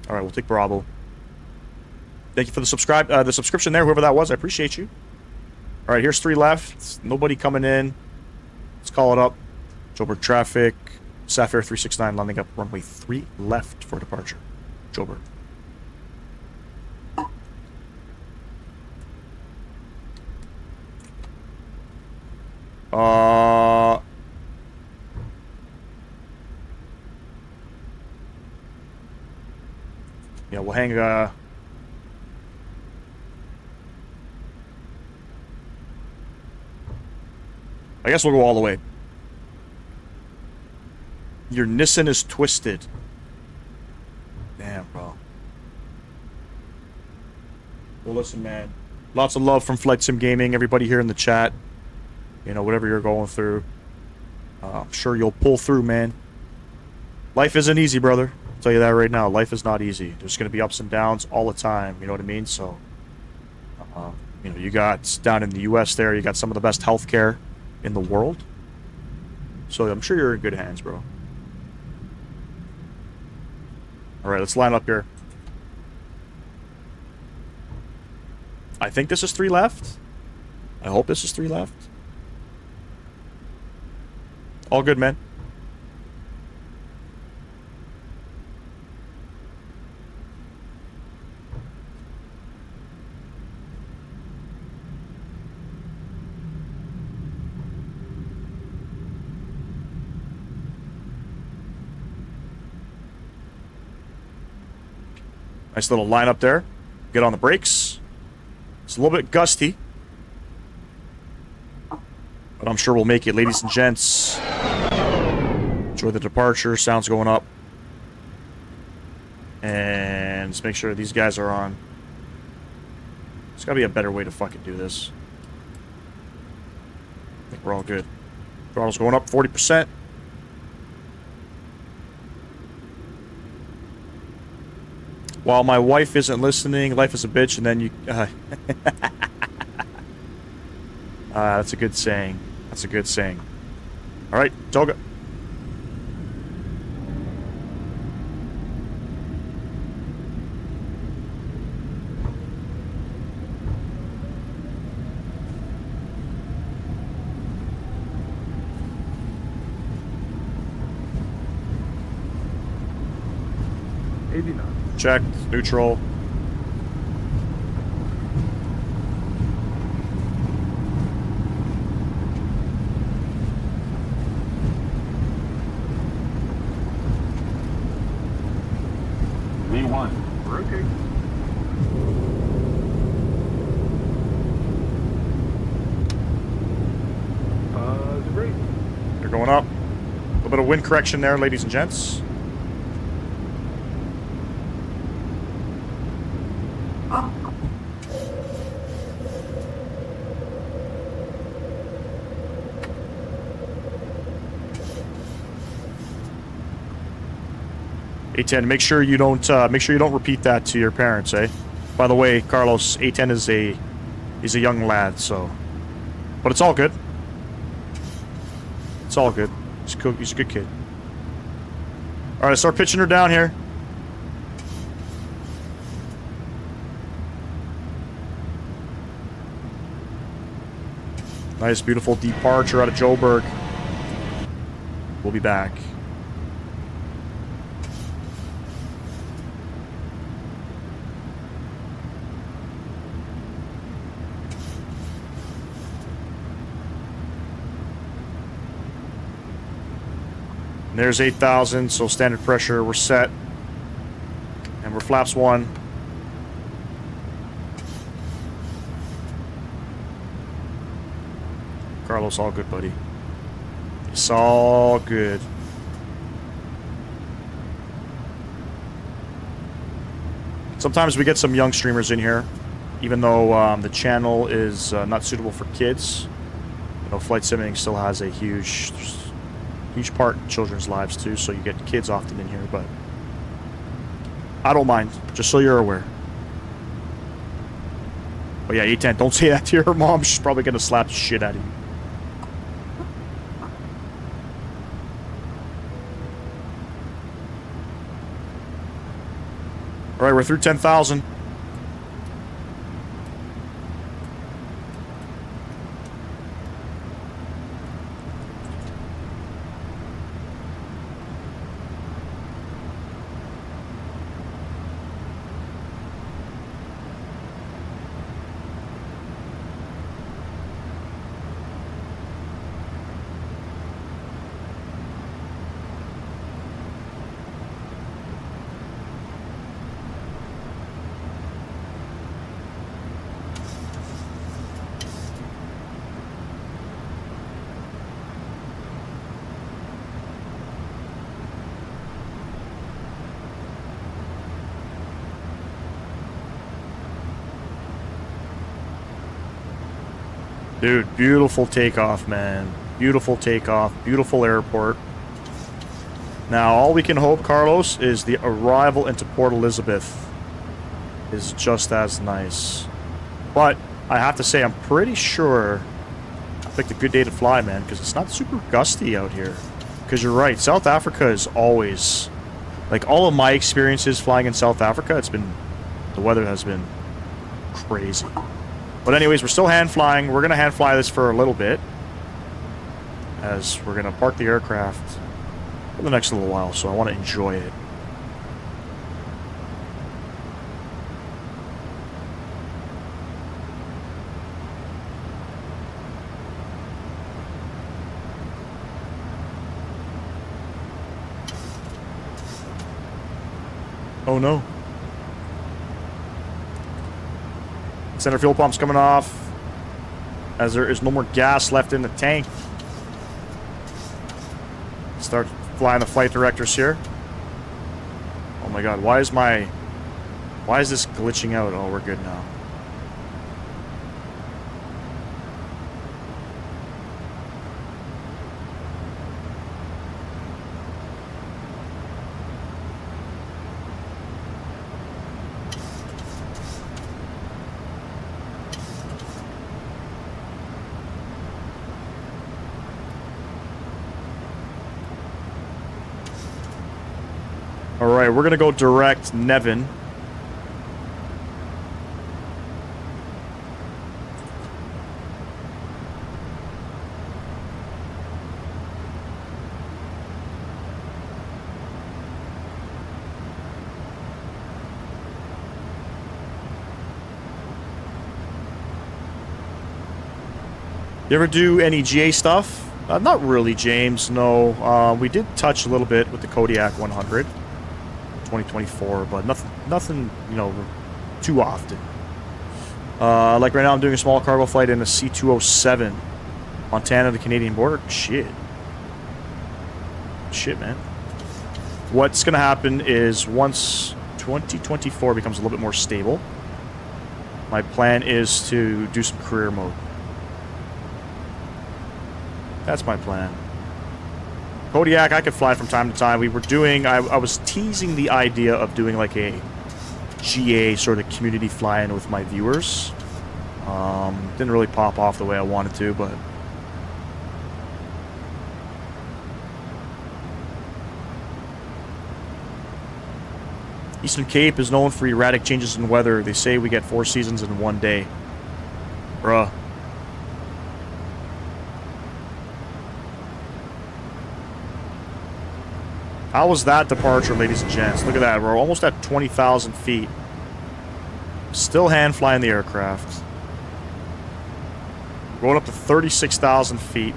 All right, we'll take Bravo. Thank you for the subscription there, whoever that was. I appreciate you. All right, here's 3 left. Nobody coming in. Let's call it up. Joburg traffic. Sapphire 369 landing up runway 3 left for departure. Joburg. Yeah, we'll hang I guess we'll go all the way. Your Nissan is twisted. Damn, bro. Well, listen, man. Lots of love from Flight Sim Gaming. Everybody here in the chat. You know, whatever you're going through. I'm sure you'll pull through, man. Life isn't easy, brother. I'll tell you that right now. Life is not easy. There's going to be ups and downs all the time. You know what I mean? So, you know, you got down in the U.S. there, you got some of the best healthcare in the world. So I'm sure you're in good hands, bro. All right, let's line up here. I think this is 3 left. I hope this is 3 left. All good, man. Nice little lineup there. Get on the brakes. It's a little bit gusty, but I'm sure we'll make it, ladies and gents. Enjoy the departure. Sound's going up. And let's make sure these guys are on. There's gotta be a better way to fucking do this. I think we're all good. Throttle's going up 40%. While my wife isn't listening, life is a bitch, and then you... that's a good saying. That's a good saying. Alright, Toga. Check, neutral. V1, Rotate. Pause the brake. They're going up. A little bit of wind correction there, ladies and gents. A10, make sure you don't repeat that to your parents, eh? By the way, Carlos, A10 is a young lad, so, but it's all good. It's all good. He's a good kid. All right, I start pitching her down here. Nice, beautiful departure out of Joburg. We'll be back. And there's 8,000, so standard pressure, we're set. And we're flaps 1. Carlos, all good, buddy. It's all good. Sometimes we get some young streamers in here, even though the channel is not suitable for kids. You know, flight simming still has a huge part in children's lives too, so you get kids often in here, but I don't mind, just so you're aware. But yeah, A10, don't say that to your mom. She's probably gonna slap the shit out of you. Alright, we're through 10,000. Dude, beautiful takeoff, man. Beautiful takeoff. Beautiful airport. Now, all we can hope, Carlos, is the arrival into Port Elizabeth is just as nice. But I have to say, I'm pretty sure I picked a good day to fly, man, because it's not super gusty out here. Because you're right, South Africa is always... Like, all of my experiences flying in South Africa, it's been... The weather has been crazy. But anyways, we're still hand flying. We're going to hand fly this for a little bit, as we're going to park the aircraft for the next little while, so I want to enjoy it. Oh no. Center fuel pump's coming off, as there is no more gas left in the tank. Start flying the flight directors here. Oh my god, why is this glitching out? Oh, we're good now. Alright, we're going to go direct Nevin. You ever do any GA stuff? Not really, James, no. We did touch a little bit with the Kodiak 100. 2024, but nothing, you know, too often. Like right now I'm doing a small cargo flight in a C-207, Montana to the Canadian border. Shit, man. What's gonna happen is once 2024 becomes a little bit more stable, my plan is to do some career mode. That's my plan. Kodiak, I could fly from time to time. We were doing, I was teasing the idea of doing like a GA sort of community fly-in with my viewers. Didn't really pop off the way I wanted to, but... Eastern Cape is known for erratic changes in weather. They say we get 4 seasons in one day. Bruh. How was that departure, ladies and gents? Look at that. We're almost at 20,000 feet. Still hand flying the aircraft. Going up to 36,000 feet.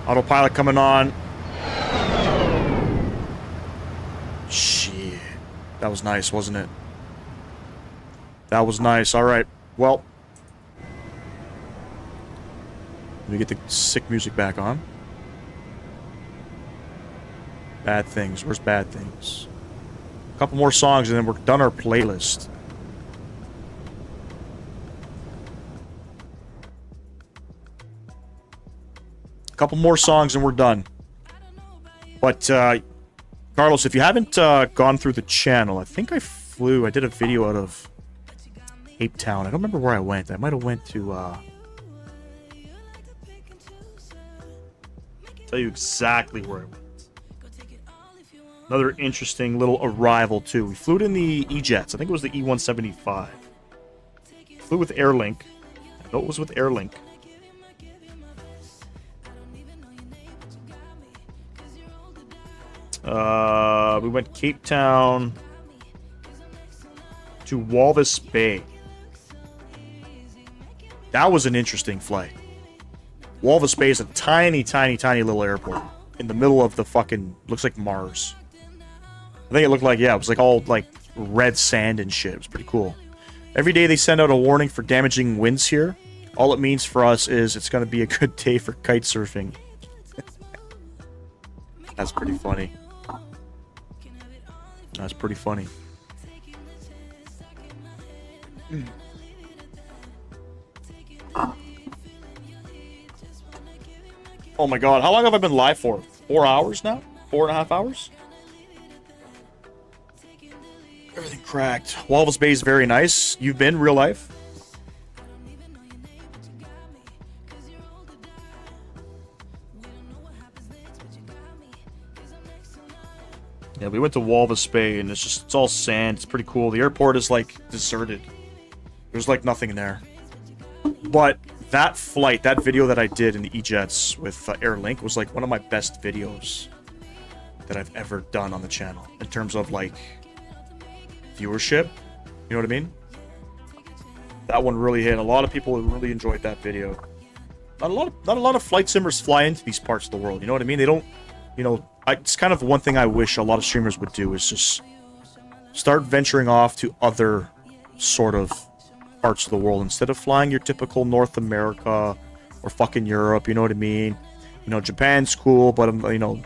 Autopilot coming on. Shit. That was nice, wasn't it? That was nice. Alright. Well. Let me get the sick music back on. Bad Things. Where's Bad Things? A couple more songs and then we're done our playlist. Couple more songs and we're done. But Carlos, if you haven't gone through the channel, I think I did a video out of Cape Town. I don't remember where I went. I might have went to tell you exactly where I went. Another interesting little arrival too. We flew in the E-Jets. I think it was the E-175. Flew with Airlink. I know it was with Airlink. We went Cape Town to Walvis Bay. That was an interesting flight. Walvis Bay is a tiny, tiny, tiny little airport in the middle of the fucking, looks like Mars. I think it looked like, yeah, it was like all like red sand and shit. It was pretty cool. Every day they send out a warning for damaging winds here. All it means for us is it's going to be a good day for kite surfing. That's pretty funny. That's pretty funny. Oh my god, how long have I been live for? 4 hours now? 4.5 hours? Everything cracked. Walvis Bay is very nice. You've been real life? Yeah, we went to Walvis Bay and it's all sand. It's pretty cool. The airport is like deserted. There's like nothing in there. But that flight, that video that I did in the E-Jets with Airlink was like one of my best videos that I've ever done on the channel in terms of like viewership. You know what I mean? That one really hit. A lot of people really enjoyed that video. Not a lot of flight simmers fly into these parts of the world. You know what I mean? They don't, you know, it's kind of one thing I wish a lot of streamers would do is just start venturing off to other sort of parts of the world instead of flying your typical North America or fucking Europe. You know what I mean? You know, Japan's cool, but you know,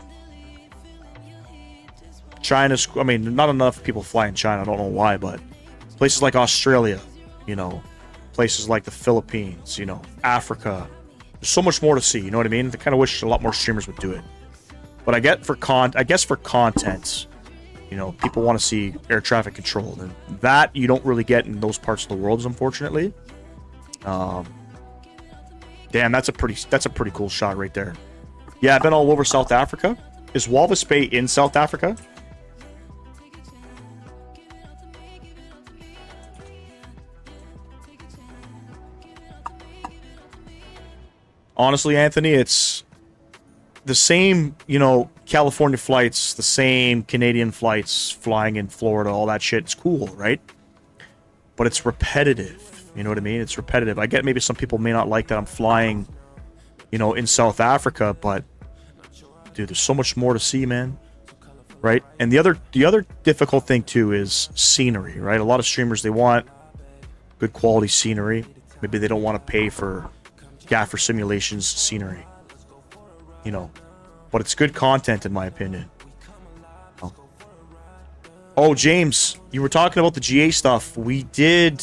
China's cool. I mean, not enough people fly in China. I don't know why, but places like Australia, you know, places like the Philippines, you know, Africa. There's so much more to see. You know what I mean? I kind of wish a lot more streamers would do it. But I guess for content, you know, people want to see air traffic control, and that you don't really get in those parts of the world, unfortunately. Damn, that's a pretty cool shot right there. Yeah, I've been all over South Africa. Is Walvis Bay in South Africa? Honestly, Anthony, it's the same, you know, California flights, the same Canadian flights, flying in Florida, all that shit. It's cool, right? But it's repetitive. You know what I mean? It's repetitive. I get maybe some people may not like that I'm flying, you know, in South Africa, but dude, there's so much more to see, man. Right? And the other difficult thing too is scenery, right? A lot of streamers, they want good quality scenery. Maybe they don't want to pay for gaffer simulations scenery. You know, but it's good content in my opinion. Oh, James, you were talking about the GA stuff. We did,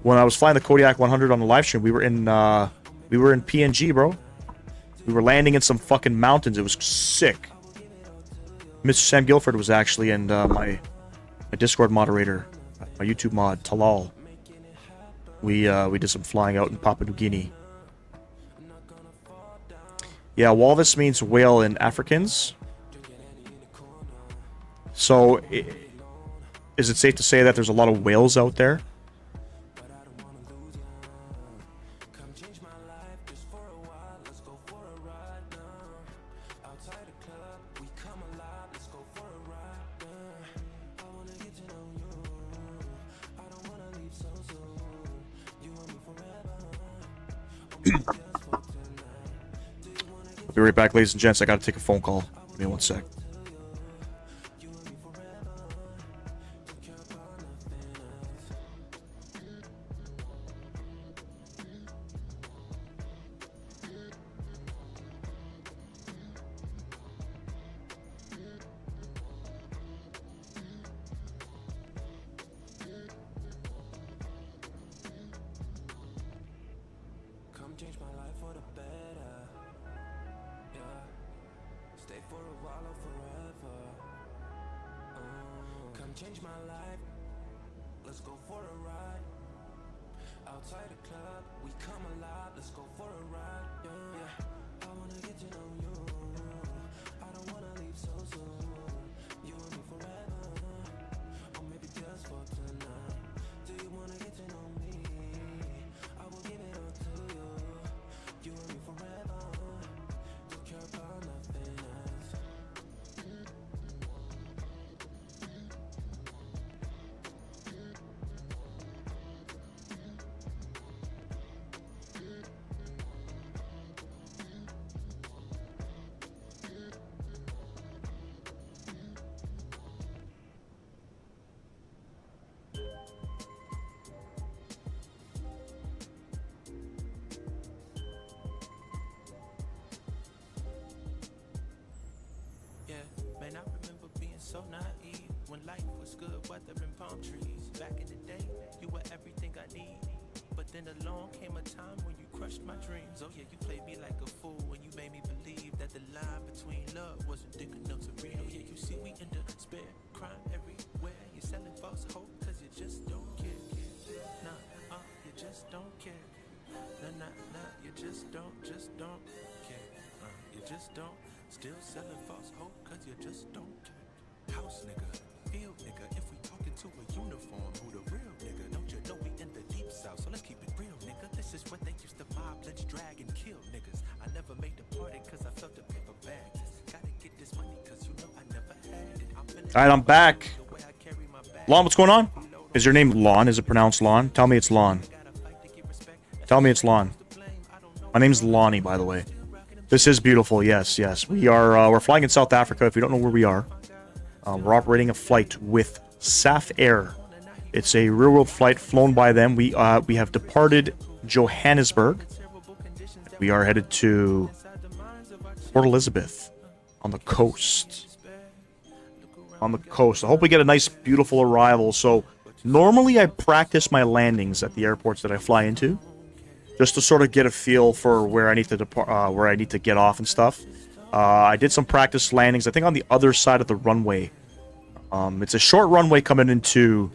when I was flying the Kodiak 100 on the live stream, we were in PNG, bro. We were landing in some fucking mountains. It was sick. Mr. Sam Guilford was actually, and my Discord moderator, my YouTube mod, Talal. We did some flying out in Papua New Guinea. Yeah, walrus means whale in Afrikaans. So, is it safe to say that there's a lot of whales out there? Be right back, ladies and gents. I gotta take a phone call. Give me 1 sec. so naive when life was good, weather and palm trees. Back in the day, you were everything I need. But then along came a time when you crushed my dreams. Oh yeah, you played me like a fool when you made me believe that the line between love wasn't thick enough to read. Oh yeah, you see we in the spare crime everywhere. You're selling false hope cause you just don't care. Nah, you just don't care. Nah, you just don't care. You just don't. Still selling false hope cause you just don't care. House nigga, field nigga, if we talking to a uniform, who the real nigga? Don't you know we in the deep south, so let's keep it real nigga. This is what they used to mob, let's drag and kill niggas. I never made the party cause I felt the paper bags. Gotta get this money cause you know I never had it. Alright, I'm back. Lon, what's going on? Is your name Lon? Is it pronounced Lon? Tell me it's Lon. Tell me it's Lon. My name's Lonnie, by the way. This is beautiful, yes. We are, we're flying in South Africa, if you don't know where we are. We're operating a flight with SAF Air. It's a real-world flight flown by them. We have departed Johannesburg. We are headed to Port Elizabeth on the coast. I hope we get a nice, beautiful arrival. So, normally I practice my landings at the airports that I fly into, just to sort of get a feel for where I need to where I need to get off and stuff. I did some practice landings, I think on the other side of the runway. It's a short runway coming into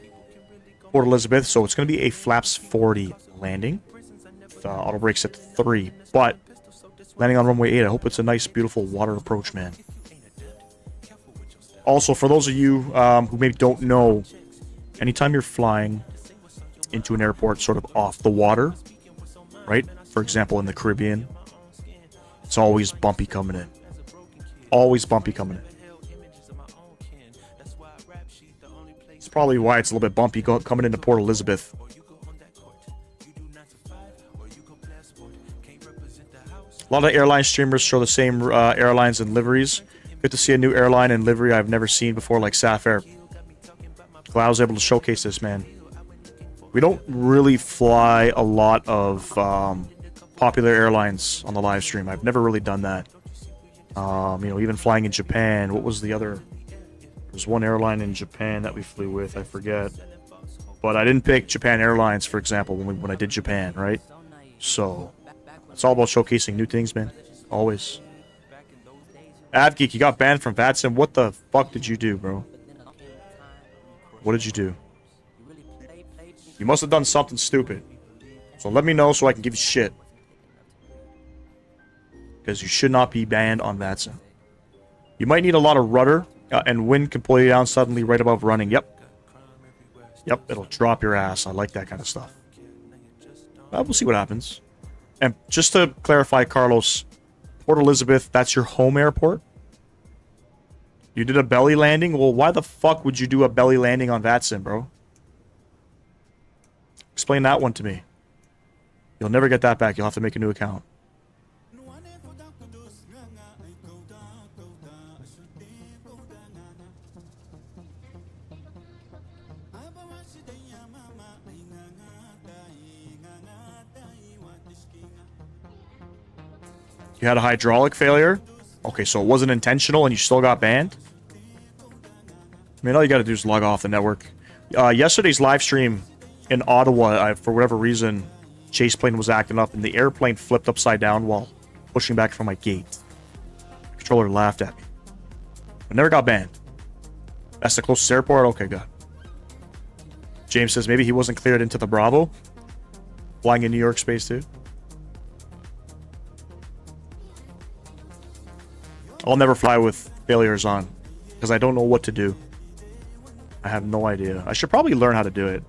Port Elizabeth, so it's going to be a flaps 40 landing. Auto brakes at 3, but landing on runway 8, I hope it's a nice, beautiful water approach, man. Also, for those of you who maybe don't know, anytime you're flying into an airport sort of off the water, right? For example, in the Caribbean, it's always bumpy coming in. Always bumpy coming in. It's probably why it's a little bit bumpy coming into Port Elizabeth. A lot of airline streamers show the same airlines and liveries. Good to see a new airline and livery I've never seen before, like SAF Air. Glad I was able to showcase this, man. We don't really fly a lot of popular airlines on the live stream. I've never really done that. You know, even flying in Japan. What was the other? There's one airline in Japan that we flew with. I forget. But I didn't pick Japan Airlines, for example, when I did Japan, right? So it's all about showcasing new things, man. Always. Avgeek, you got banned from VATSIM. What the fuck did you do, bro? What did you do? You must have done something stupid. So let me know so I can give you shit. Because you should not be banned on VATSIM. You might need a lot of rudder, and wind can pull you down suddenly right above running. Yep. Yep, it'll drop your ass. I like that kind of stuff. We'll see what happens. And just to clarify, Carlos, Port Elizabeth, that's your home airport? You did a belly landing? Well, why the fuck would you do a belly landing on VATSIM, bro? Explain that one to me. You'll never get that back. You'll have to make a new account. You had a hydraulic failure? Okay, so it wasn't intentional and you still got banned? I mean, all you gotta do is log off the network. Yesterday's live stream in Ottawa, for whatever reason, Chaseplane was acting up and the airplane flipped upside down while pushing back from my gate. The controller laughed at me. I never got banned. That's the closest airport? Okay, good. James says maybe he wasn't cleared into the Bravo. Flying in New York space too. I'll never fly with failures on because I don't know what to do. I have no idea. I should probably learn how to do it.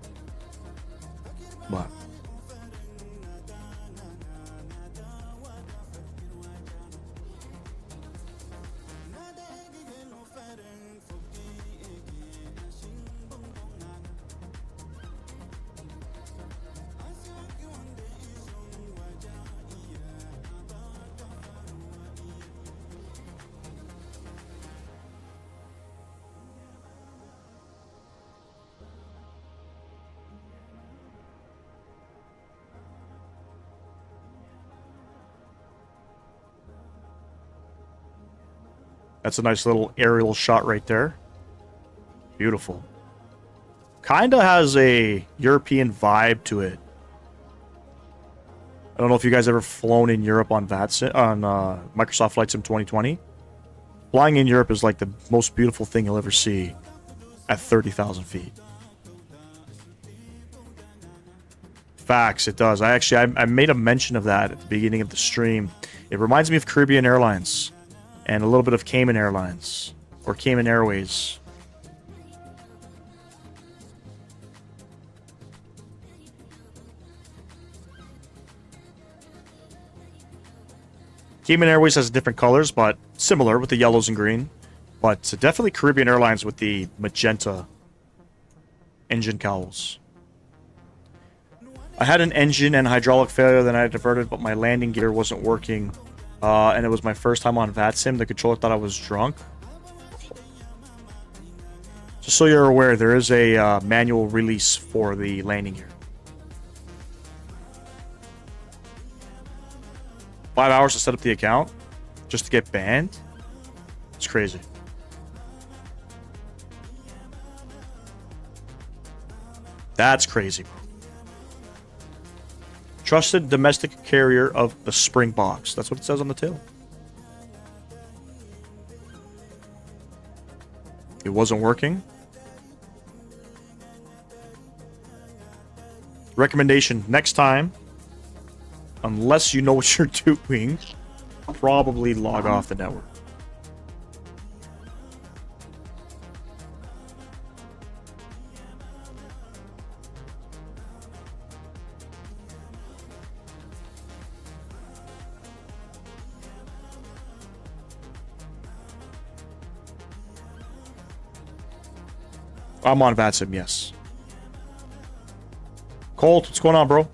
But that's a nice little aerial shot right there. Beautiful. Kinda has a European vibe to it. I don't know if you guys ever flown in Europe on VATSIM, on Microsoft Flight Sim 2020. Flying in Europe is like the most beautiful thing you'll ever see at 30,000 feet. Facts, it does. I made a mention of that at the beginning of the stream. It reminds me of Caribbean Airlines. And a little bit of Cayman Airlines. Or Cayman Airways. Cayman Airways has different colors, but similar with the yellows and green. But definitely Caribbean Airlines with the magenta engine cowls. I had an engine and hydraulic failure, then I diverted, but my landing gear wasn't working. And it was my first time on VATSIM. The controller thought I was drunk. Just so you're aware, there is a manual release for the landing gear. 5 hours to set up the account just to get banned? It's crazy. That's crazy, bro. Trusted domestic carrier of the Springboks. That's what it says on the tail. It wasn't working. Recommendation, next time, unless you know what you're doing, probably log off the network. I'm on VATSIM, yes. Colt, what's going on, bro?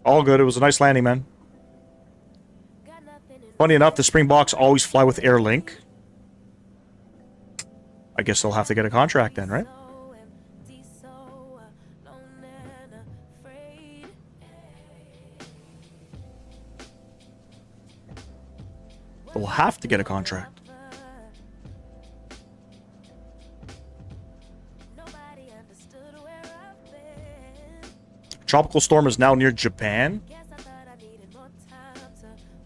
All good. It was a nice landing, man. Funny enough, the Springboks always fly with Airlink. I guess they'll have to get a contract then, right? They'll have to get a contract. Tropical storm is now near Japan.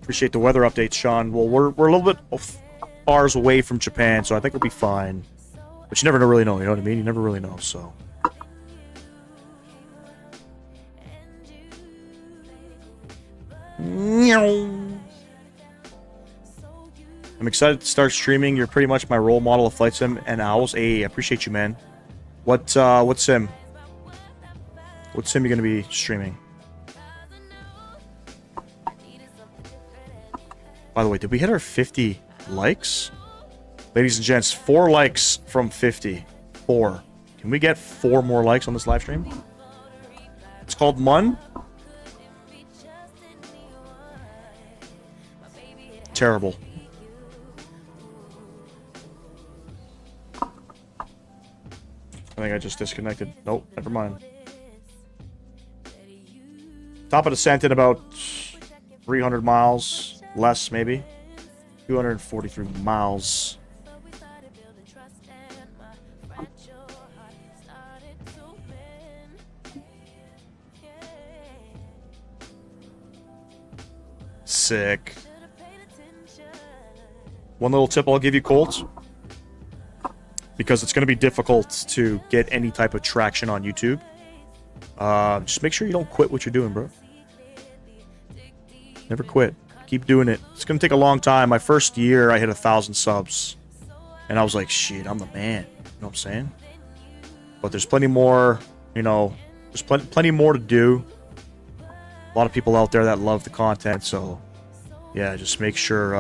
Appreciate the weather updates, Sean. Well, we're a little bit hours away from Japan, so I think we'll be fine. But you never really know, you know what I mean? You never really know, so. I'm excited to start streaming. You're pretty much my role model of flight sim and owls. Hey, I appreciate you, man. What sim? What sim are you going to be streaming? By the way, did we hit our 50 likes? Ladies and gents, 4 likes from 50. 4. Can we get 4 more likes on this live stream? It's called Mun. Terrible. I think I just disconnected. Nope, never mind. Top of descent in about 300 miles. Less, maybe. 243 miles. Sick. One little tip I'll give you, Colt. Because it's going to be difficult to get any type of traction on YouTube. Just make sure you don't quit what you're doing, bro. Never quit. Keep doing it. It's going to take a long time. My first year, I hit 1,000 subs. And I was like, shit, I'm the man. You know what I'm saying? But there's plenty more, you know, there's plenty more to do. A lot of people out there that love the content. So, yeah, just make sure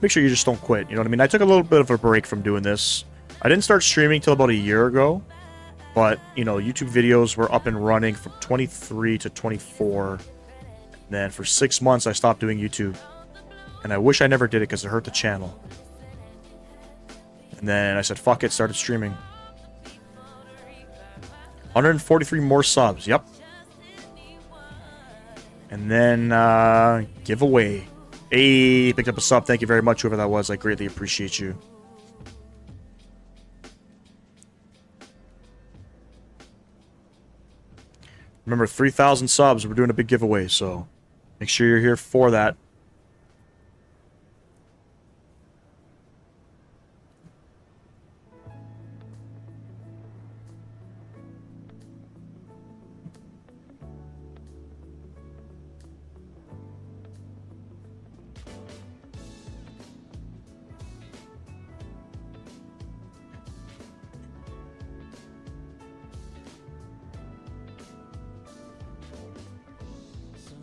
you just don't quit. You know what I mean? I took a little bit of a break from doing this. I didn't start streaming till about a year ago. But, you know, YouTube videos were up and running from 23 to 24. And then for 6 months, I stopped doing YouTube. And I wish I never did it because it hurt the channel. And then I said, fuck it, started streaming. 143 more subs, yep. And then, giveaway. Hey, picked up a sub. Thank you very much, whoever that was. I greatly appreciate you. Remember, 3,000 subs. We're doing a big giveaway, so make sure you're here for that.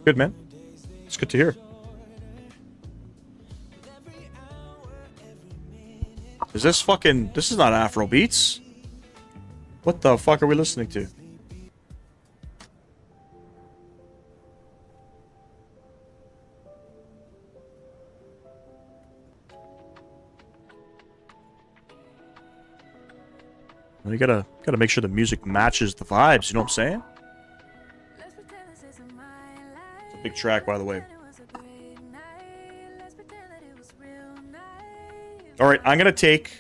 Good, man. It's good to hear. Is this fucking... This is not Afro Beats. What the fuck are we listening to? Well, you gotta make sure the music matches the vibes, you know what I'm saying? Big track, by the way. Alright, I'm gonna take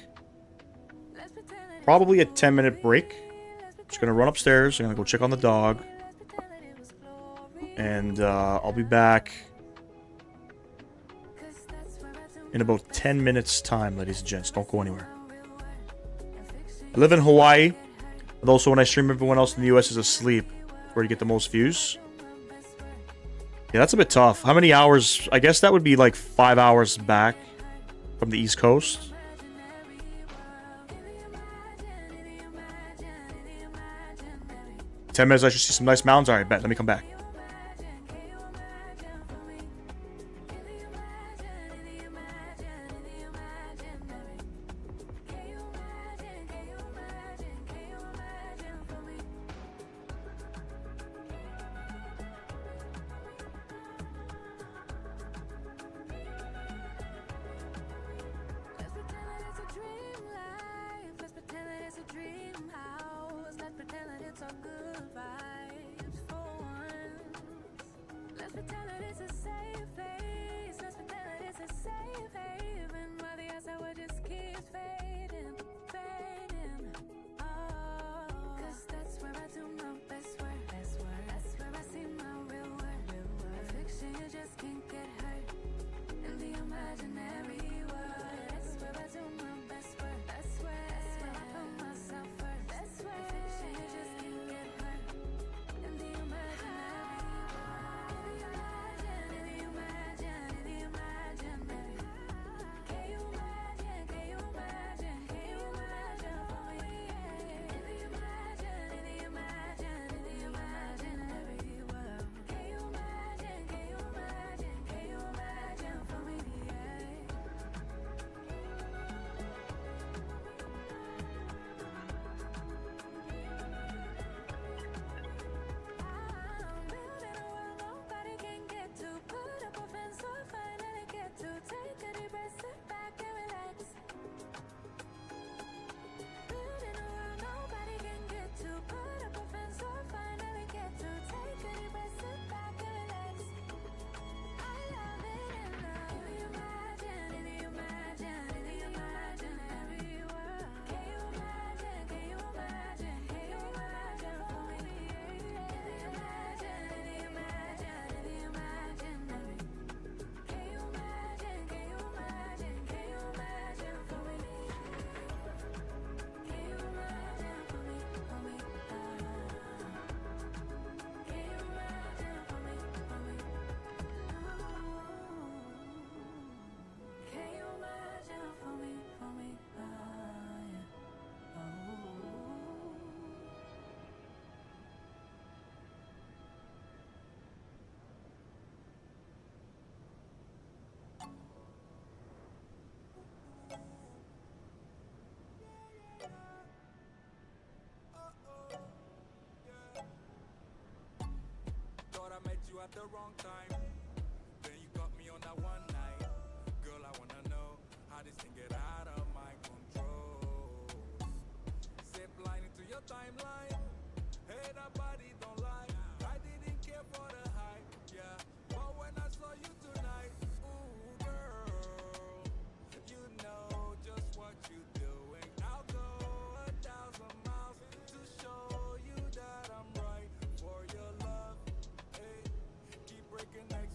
probably a 10-minute break. Just gonna run upstairs. I'm gonna go check on the dog. And I'll be back in about 10 minutes time, ladies and gents. Don't go anywhere. I live in Hawaii, but also when I stream, everyone else in the US is asleep. where you get the most views. Yeah, that's a bit tough. How many hours? I guess that would be like 5 hours back from the East Coast. "10 minutes, I should see some nice mountains." Alright, bet. Let me come back. At the wrong time, then you got me on that one night. Girl, I wanna know how this thing get out of my control. Zipline into your timeline. Hey, that body don't lie. I didn't care for the hype, yeah. But when I saw you tonight, ooh, girl, you know just what you're doing. I'll go 1,000 miles to show you that I'm right for your love. Hey, keep breaking eggs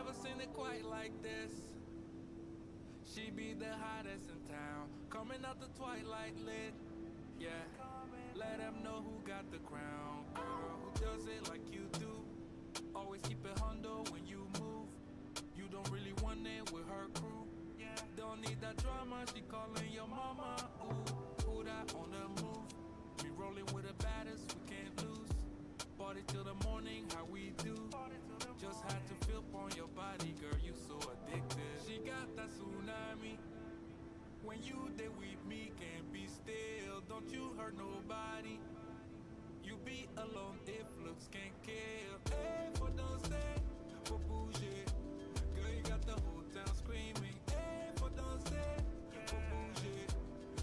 never seen it quite like this. She be the hottest in town, coming out the twilight lit. Yeah, let them know who got the crown. Girl, who does it like you do. Always keep it hundo when you move. You don't really want it with her crew. Yeah, don't need that drama, she calling your mama. Ooh, who that on the move? We rolling with the baddest, we can't lose. Party till the morning, how we do. Just had to feel on your body, girl, you so addicted. She got that tsunami. When you there with me, can't be still. Don't you hurt nobody. You be alone if looks can't kill. Hey, for don't stay, for bouger. Girl, you got the whole town screaming. Hey, for don't stay, for bouger.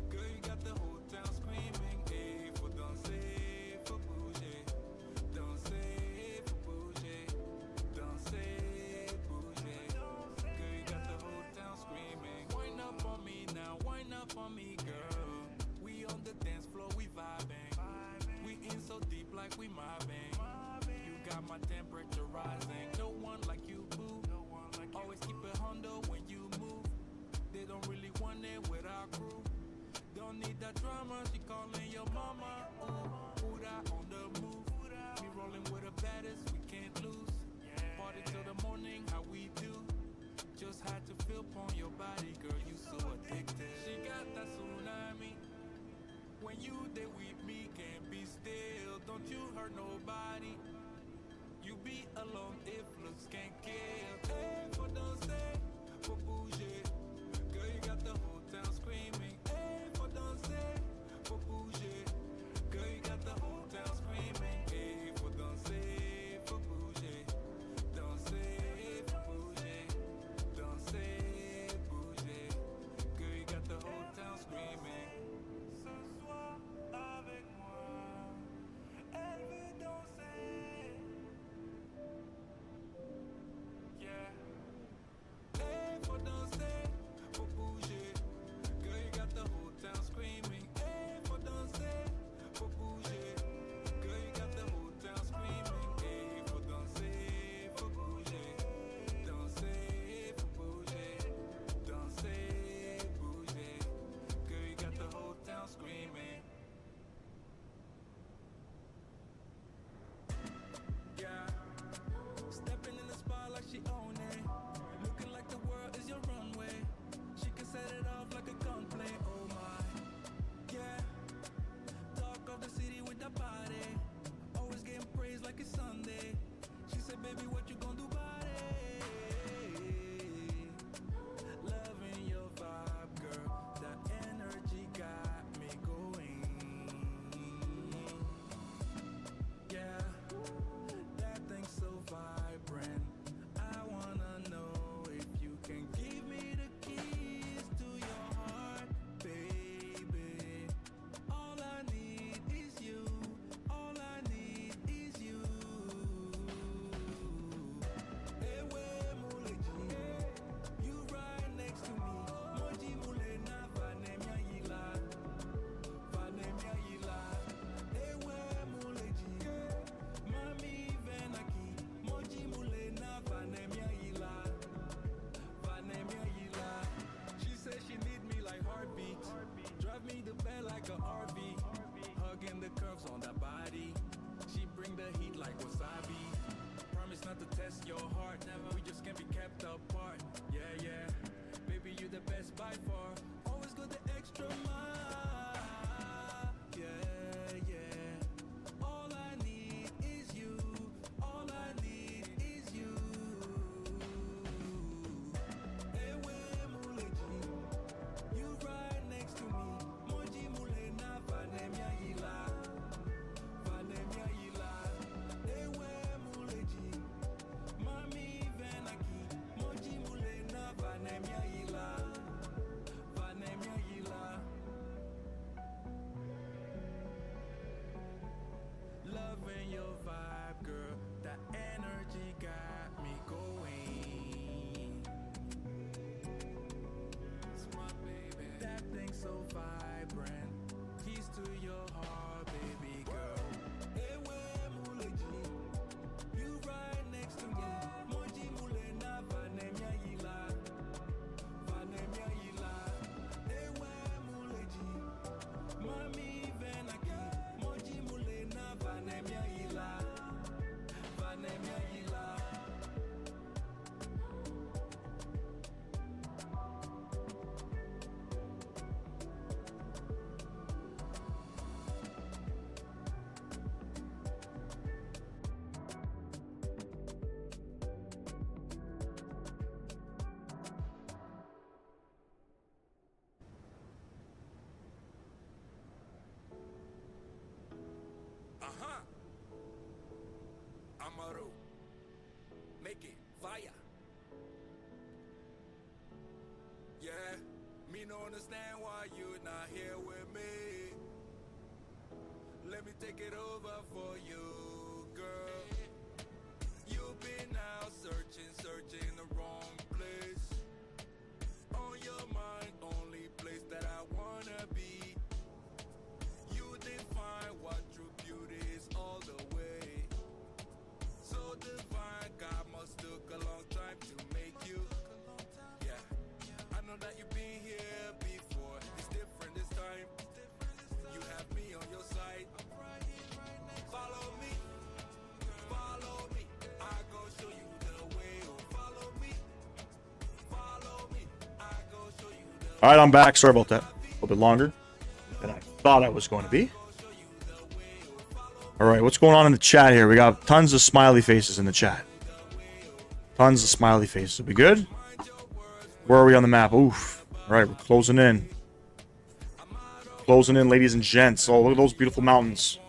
Girl, you got the whole town screaming. Hey, for don't stay, for bouger. Don't say for bouger. Don't say bouger. Girl, you got the whole town screaming. Wind up on me now, wind up on me, girl. We on the dance floor, we vibing. We in so deep like we mobbing. You got my temperature rising. No one like you, boo. Always keep it hundo when you move. They don't really want it with our crew. Don't need that drama, she calling your mama. Ooh, who that on the move? We rolling with the baddest, we can't lose. Party till the morning, how we do. Just had to feel on your body, girl, you so addicted. She got that tsunami. When you there with me, can't be still. Don't you hurt nobody. You be alone if looks can't kill. Hey, for don't stay, for bouger. Girl, you got the whole town screaming. Hey, for don't stay, for bouger. Girl, you got the whole town screaming. Hey, for don't stay, for bouger. Don't say for bouger. Don't say bouger. Girl, you got the whole town screaming. Ce soir avec moi, elle veut danser. Yeah. Hey, for danser, for bouger. Girl, you got the whole town screaming. Hey, for danser, for bouger. Girl, you got the whole town screaming. Hey, for danser, for bouger. Danser, for bouger. Danser, bouger. Girl, you got the whole town screaming. Yeah. Stepping in the spot like she own it. Looking like the world is your runway. She can set it off like a gunplay. Oh my. Yeah. Talk of the city with the body. Always getting praised like it's Sunday. She said, baby, what you gonna do about it? Loving your vibe, girl. That energy got me going. Yeah. That thing's so vibrant. I wanna know if you can give me the keys to your heart, baby. All I need is you. All I need is you. Ewe muleji, you right next to me. Moji mule na vanemia yila, vanemia yila. Ewe muleji, mami venaki. Moji mule na vanemia yila, vanemia yila. She said she need me like heartbeat. Drive me the bed like a RV. Hugging the curves on that body. She bring the heat like wasabi. Promise not to test your heart. We just can't be kept apart. Yeah, yeah. Baby, you the best by far. Always go the extra mile. Yeah, yeah. All I need is you. All I need is you. Ewe muleji, you right next to me. Moji mule na vanemia yila, vanemia yila. Ewe muleji, mami venaki. Moji mule na vanemia yila, vanemia yila. Make it fire. Yeah, me no understand why you not here with me. Let me take it over for you, girl. You've been out searching the wrong place. On your mind, only place that I wanna be. You define what true beauty is all the way. So divine, God must took a long time to make you. Yeah, I know that you've been here before. It's different this time. You have me on your side. Follow me, follow me. I go show you the way. Oh, follow me, I go show you the. All right, I'm back. Sorry about that. A little bit longer than I thought I was going to be. All right, what's going on in the chat here? We got tons of smiley faces in the chat. Tons of smiley faces. We good? Where are we on the map? Oof. All right, we're closing in. Closing in, ladies and gents. Oh, look at those beautiful mountains.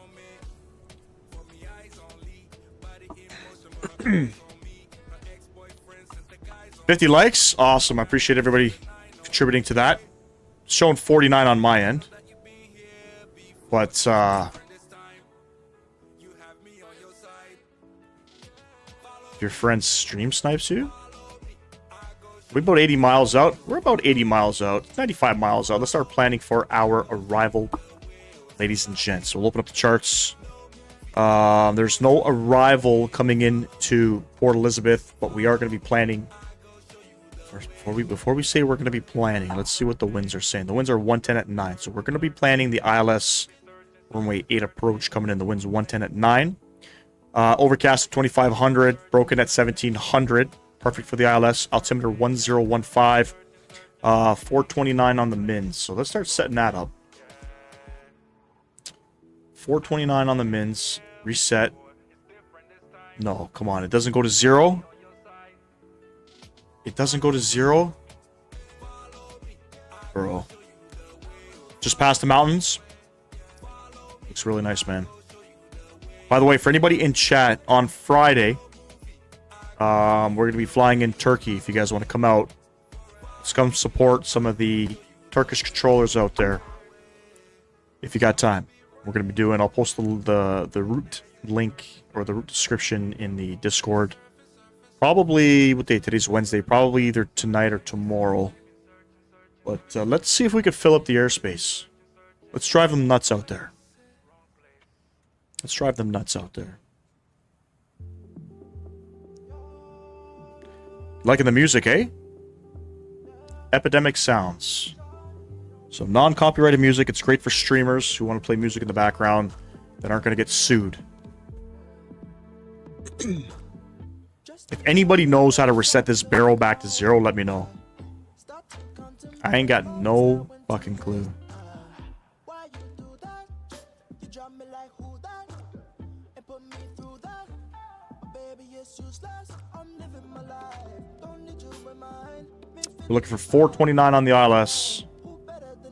$50 likes. Awesome. I appreciate everybody contributing to that. It's showing 49 on my end. But, if your friend stream snipes you? We're about 80 miles out. We're about 80 miles out. 95 miles out. Let's start planning for our arrival, ladies and gents. We'll open up the charts. There's no arrival coming in to Port Elizabeth, but we are going to be planning. First, before we say we're going to be planning, let's see what the winds are saying. The winds are 110 at 9. So we're going to be planning the ILS runway 8 approach coming in. The winds 110 at 9. Overcast at 2500, broken at 1700. Perfect for the ILS. Altimeter 1015. 429 on the mins. So let's start setting that up. 429 on the mins. Reset. No, come on. It doesn't go to 0. It doesn't go to 0. Bro. Just past the mountains. Looks really nice, man. By the way, for anybody in chat, on Friday, we're going to be flying in Turkey. If you guys want to come out, let's come support some of the Turkish controllers out there. If you got time, we're going to be doing. I'll post the route link or the route description in the Discord. Probably what day? Today's Wednesday. Probably either tonight or tomorrow. But let's see if we could fill up the airspace. Let's drive them nuts out there. Let's drive them nuts out there. Liking the music, eh? Epidemic Sounds. So non-copyrighted music. It's great for streamers who want to play music in the background that aren't going to get sued. If anybody knows how to reset this barrel back to 0, let me know. I ain't got no fucking clue. We're looking for 429 on the ILS.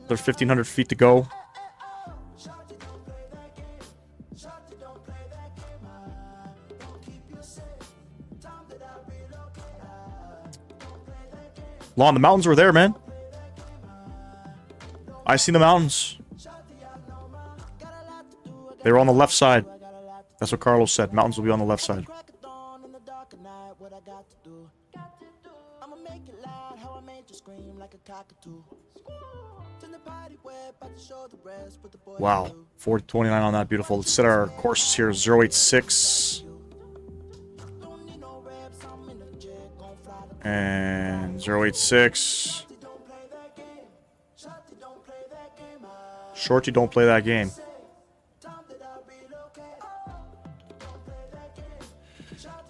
There's 1,500 feet to go. Lon, the mountains were there, man. I seen the mountains. They were on the left side. That's what Carlos said. Mountains will be on the left side. Wow. 429 on that. Beautiful. Let's set our courses here. 086. And 086. Shorty, don't play that game.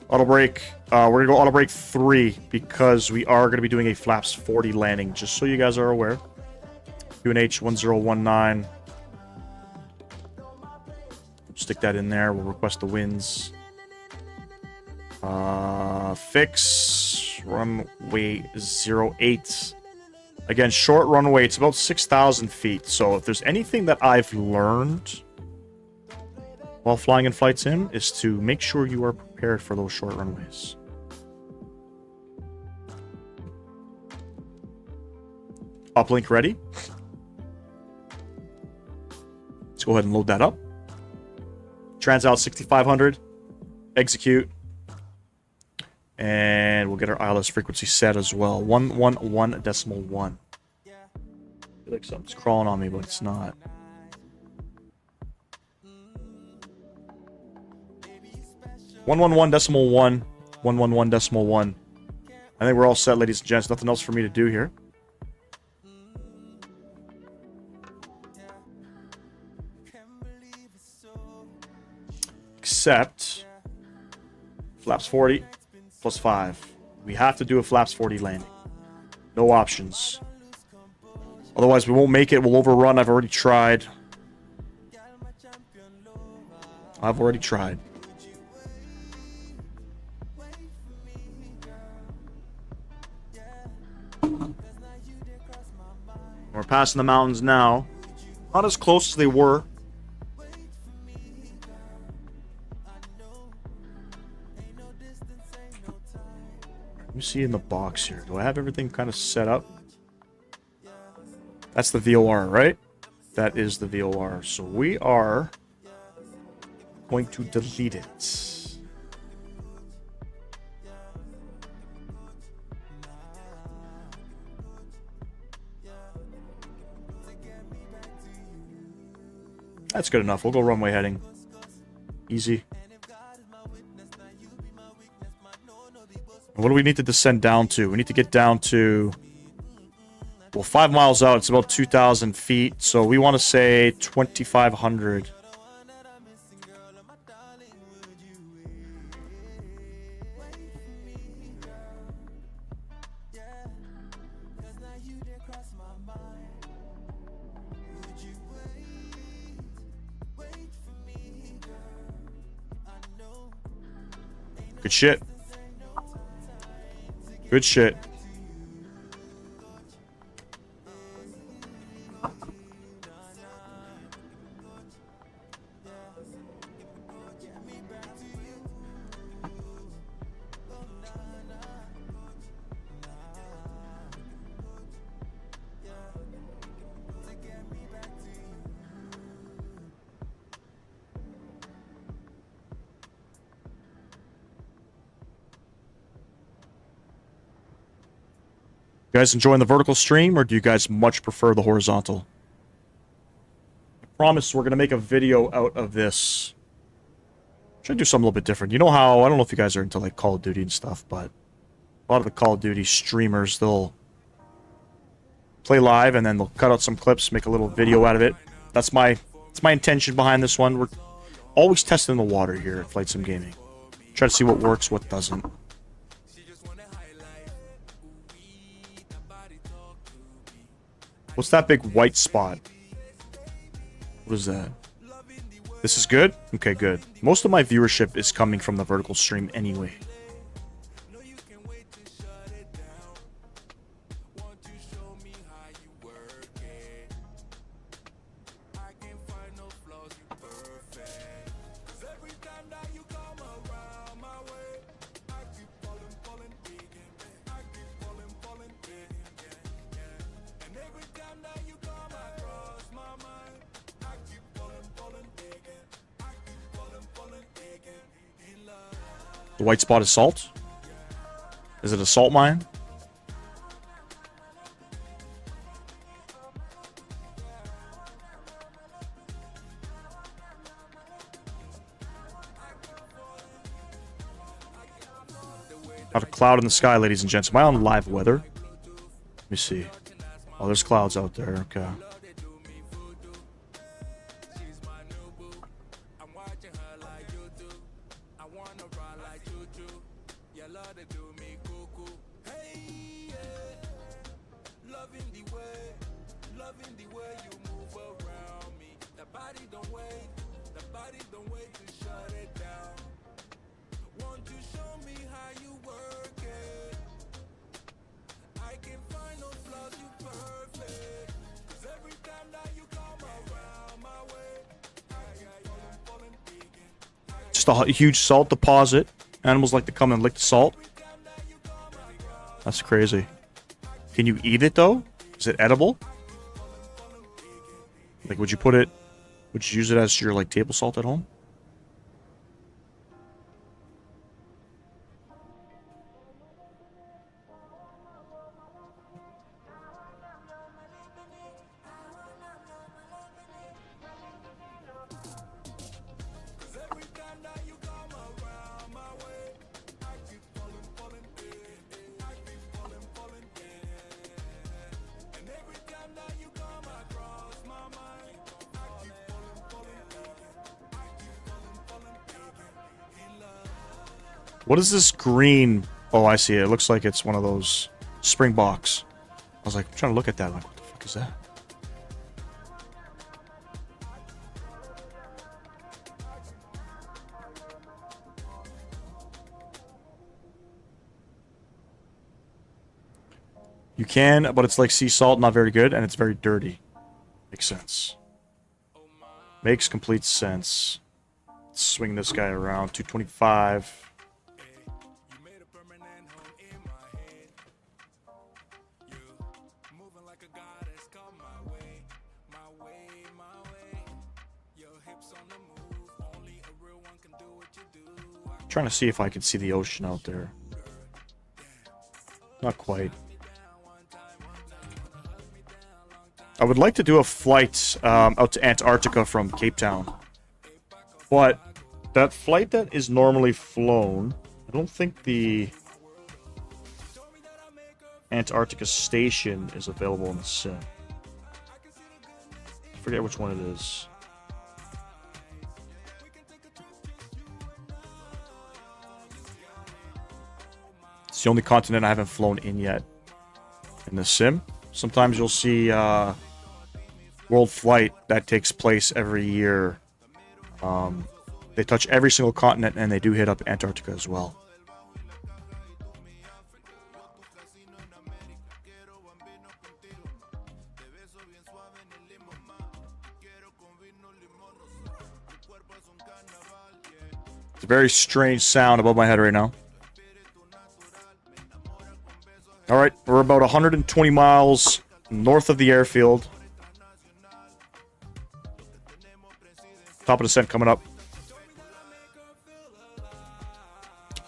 Auto brake. We're going to go auto brake 3 because we are going to be doing a flaps 40 landing, just so you guys are aware. UNH 1019. Stick that in there. We'll request the winds. Fix runway 08. Again, short runway. It's about 6,000 feet. So if there's anything that I've learned while flying in flight sim is to make sure you are prepared for those short runways. Uplink ready. Let's go ahead and load that up. Transout 6500. Execute. And we'll get our ILS frequency set as well. 111.1. I feel like something's crawling on me, but it's not. One 111.1. I think we're all set, ladies and gents. Nothing else for me to do here. Except flaps 40 plus 5. We have to do a flaps 40 landing. No options. Otherwise, we won't make it. We'll overrun. I've already tried. We're passing the mountains now. Not as close as they were. Let me see in the box here. Do I have everything kind of set up? That's the VOR, right? That is the VOR. So we are going to delete it. That's good enough. We'll go runway heading. Easy. What do we need to descend down to? We need to get down to... Well, 5 miles out, it's about 2,000 feet. So we want to say 2,500. Good shit. Good shit. You guys enjoying the vertical stream, or do you guys much prefer the horizontal? I promise we're going to make a video out of this. Try to do something a little bit different. You know how, I don't know if you guys are into like Call of Duty and stuff, but a lot of the Call of Duty streamers, they'll play live and then they'll cut out some clips, make a little video out of it. That's my intention behind this one. We're always testing the water here at Flight Sim Gaming. Try to see what works, what doesn't. What's that big white spot? What is that? This is good? Okay, good. Most of my viewership is coming from the vertical stream anyway. The white spot is salt? Is it a salt mine? Got a cloud in the sky, ladies and gents. Am I on live weather? Let me see. Oh, there's clouds out there. Okay. just a huge salt deposit. Animals like to come and lick the salt. That's crazy. Can you eat it though? Is it edible? Like, would you use it as your, like, table salt at home? What is this green? Oh, I see it. It looks like it's one of those Springboks. I was like, I'm trying to look at that. Like, what the fuck is that? You can, but it's like sea salt, not very good, and it's very dirty. Makes sense. Makes complete sense. Let's swing this guy around. 225. Trying to see if I can see the ocean out there. Not quite. I would like to do a flight out to Antarctica from Cape Town. But that flight that is normally flown, I don't think the Antarctica station is available in the sim. I forget which one it is. It's the only continent I haven't flown in yet in the sim. Sometimes you'll see World Flight that takes place every year. They touch every single continent and they do hit up Antarctica as well. It's a very strange sound above my head right now. Alright, we're about 120 miles north of the airfield. Top of descent coming up.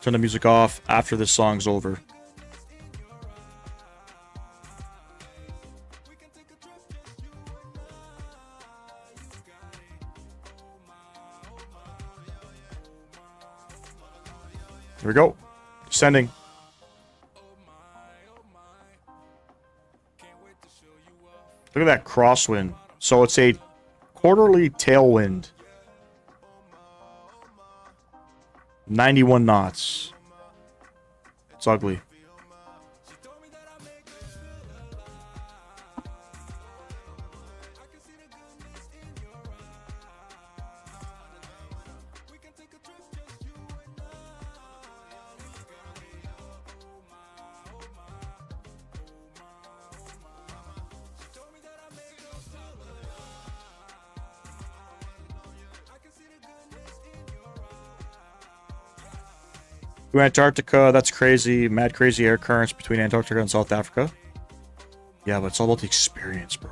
Turn the music off after this song's over. Here we go. Descending. Look at that crosswind. So it's a quarterly tailwind. 91 knots. It's ugly. To Antarctica, that's crazy. Mad crazy air currents between Antarctica and South Africa. Yeah, but it's all about the experience, bro.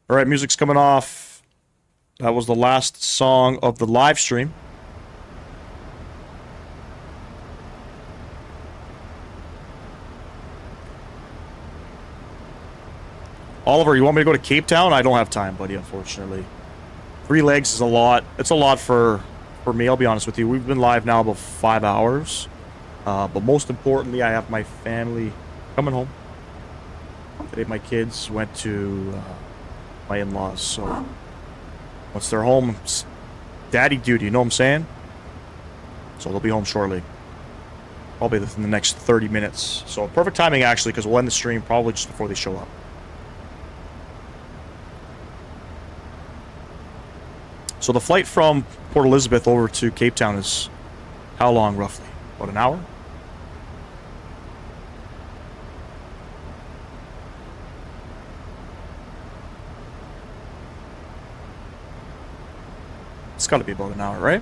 Alright, music's coming off. That was the last song of the live stream. Oliver, you want me to go to Cape Town? I don't have time, buddy, unfortunately. 3 legs is a lot. It's a lot for me, I'll be honest with you. We've been live now about 5 hours. But most importantly, I have my family coming home. Today my kids went to my in-laws, so once they're home, it's daddy duty, you know what I'm saying? So they'll be home shortly. Probably within the next 30 minutes. So perfect timing, actually, because we'll end the stream probably just before they show up. So the flight from Port Elizabeth over to Cape Town is how long, roughly? About an hour? It's got to be about an hour, right?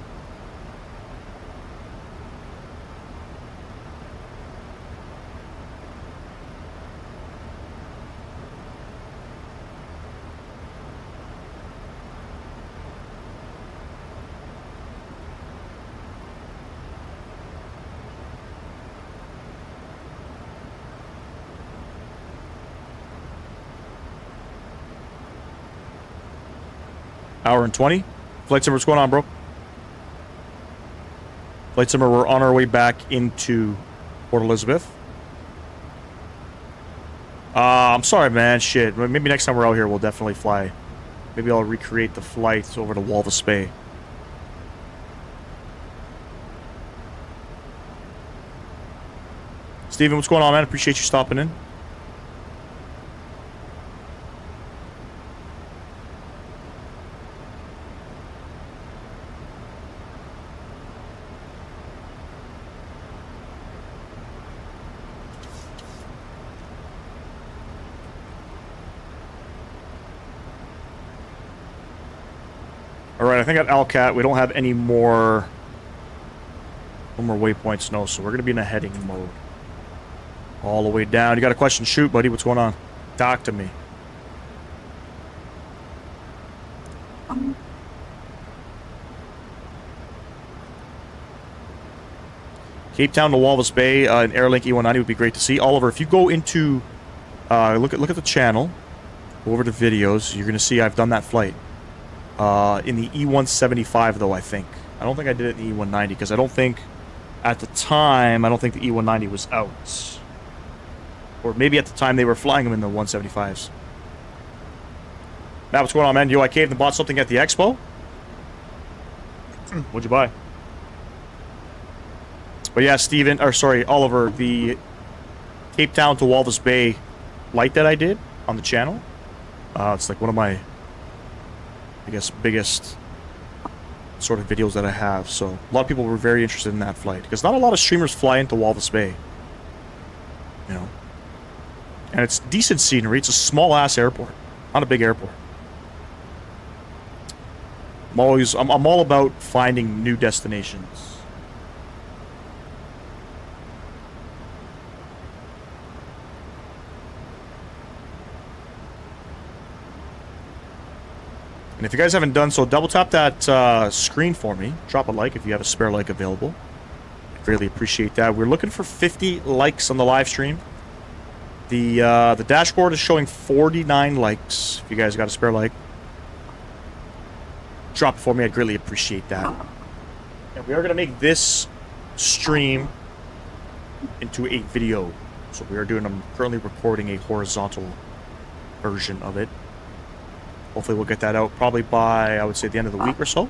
Hour and 20. Flight Simmer, what's going on, bro? Flight Simmer, we're on our way back into Port Elizabeth. I'm sorry, man. Shit. Maybe next time we're out here, we'll definitely fly. Maybe I'll recreate the flights over to Walvis Bay. Steven, what's going on, man? Appreciate you stopping in. Alright, I think at Alcat we don't have any more... No more waypoints, no, so we're going to be in a heading mode. All the way down. You got a question? Shoot, buddy. What's going on? Talk to me. Cape Town to Walvis Bay, an Airlink E190 would be great to see. Oliver, if you go into... look at the channel. Go over to videos. You're going to see I've done that flight. In the E175, though, I think. I don't think I did it in the E190, because I don't think... At the time, I don't think the E190 was out. Or maybe at the time they were flying them in the 175s. Matt, what's going on, man? Yo, I caved and bought something at the expo. What'd you buy? But yeah, Oliver, the Cape Town to Walvis Bay flight that I did on the channel. It's like one of my, I guess, biggest sort of videos that I have. So a lot of people were very interested in that flight, because not a lot of streamers fly into Walvis Bay. You know. And it's decent scenery. It's a small-ass airport. Not a big airport. I'm all about finding new destinations. And if you guys haven't done so, double tap that screen for me. Drop a like if you have a spare like available. I greatly appreciate that. We're looking for 50 likes on the live stream. The dashboard is showing 49 likes. If you guys got a spare like, drop it for me. I'd greatly appreciate that. And we are going to make this stream into a video. So I'm currently recording a horizontal version of it. Hopefully we'll get that out probably by, I would say, the end of the week or so.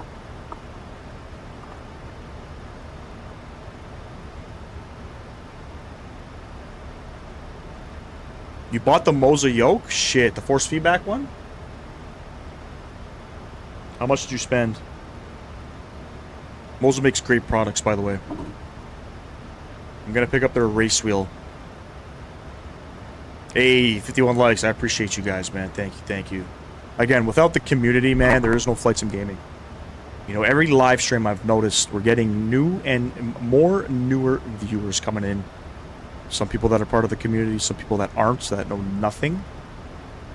You bought the Moza Yoke? Shit, the force feedback one? How much did you spend? Moza makes great products, by the way. I'm gonna pick up their race wheel. Hey, 51 likes. I appreciate you guys, man. Thank you. Again, without the community, man, there is no Flight Sim Gaming. You know, every live stream I've noticed, we're getting newer viewers coming in. Some people that are part of the community, some people that aren't, that know nothing.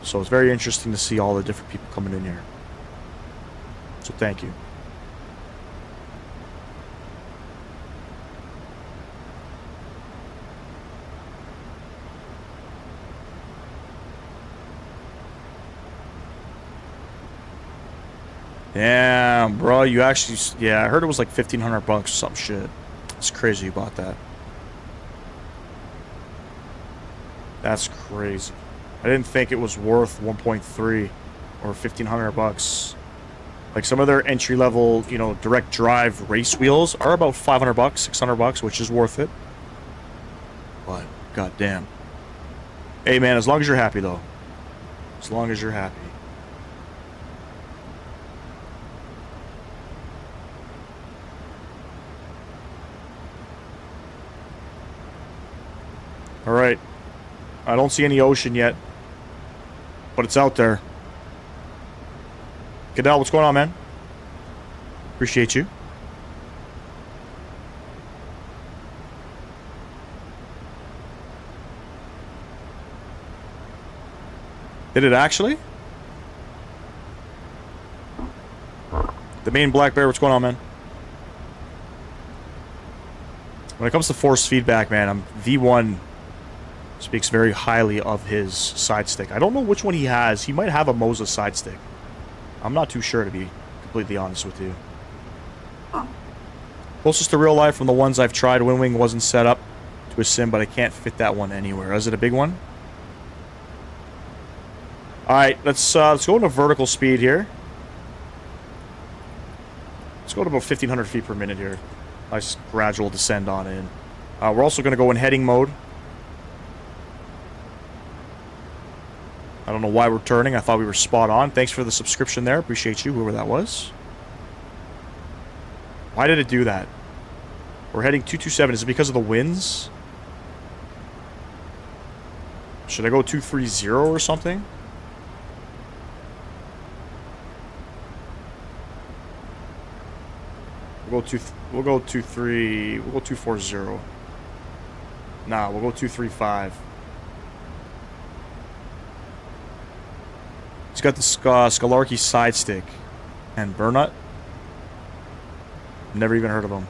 So it's very interesting to see all the different people coming in here. So thank you. Damn, bro, you actually... Yeah, I heard it was like $1,500 or some shit. It's crazy you bought that. That's crazy. I didn't think it was worth 1.3 or $1,500. Like some of their entry-level, you know, direct drive race wheels are about $500, $600, which is worth it. But goddamn. Hey man, as long as you're happy though. As long as you're happy. All right. I don't see any ocean yet, but it's out there. Goodell, what's going on, man? Appreciate you. Did it actually? The main black bear, what's going on, man? When it comes to force feedback, man, V1 speaks very highly of his side stick. I don't know which one he has. He might have a Moza side stick. I'm not too sure, to be completely honest with you. Closest to real life from the ones I've tried, Wing wasn't set up to a sim, but I can't fit that one anywhere. Is it a big one? Alright, let's go into vertical speed here. Let's go to about 1,500 feet per minute here. Nice gradual descend on in. We're also going to go in heading mode. I don't know why we're turning. I thought we were spot on. Thanks for the subscription there. Appreciate you, whoever that was. Why did it do that? We're heading 227. Is it because of the winds? Should I go 230 or something? We'll go 240. Nah, we'll go 235. He's got the Skalarki side stick and Burnut. Never even heard of him.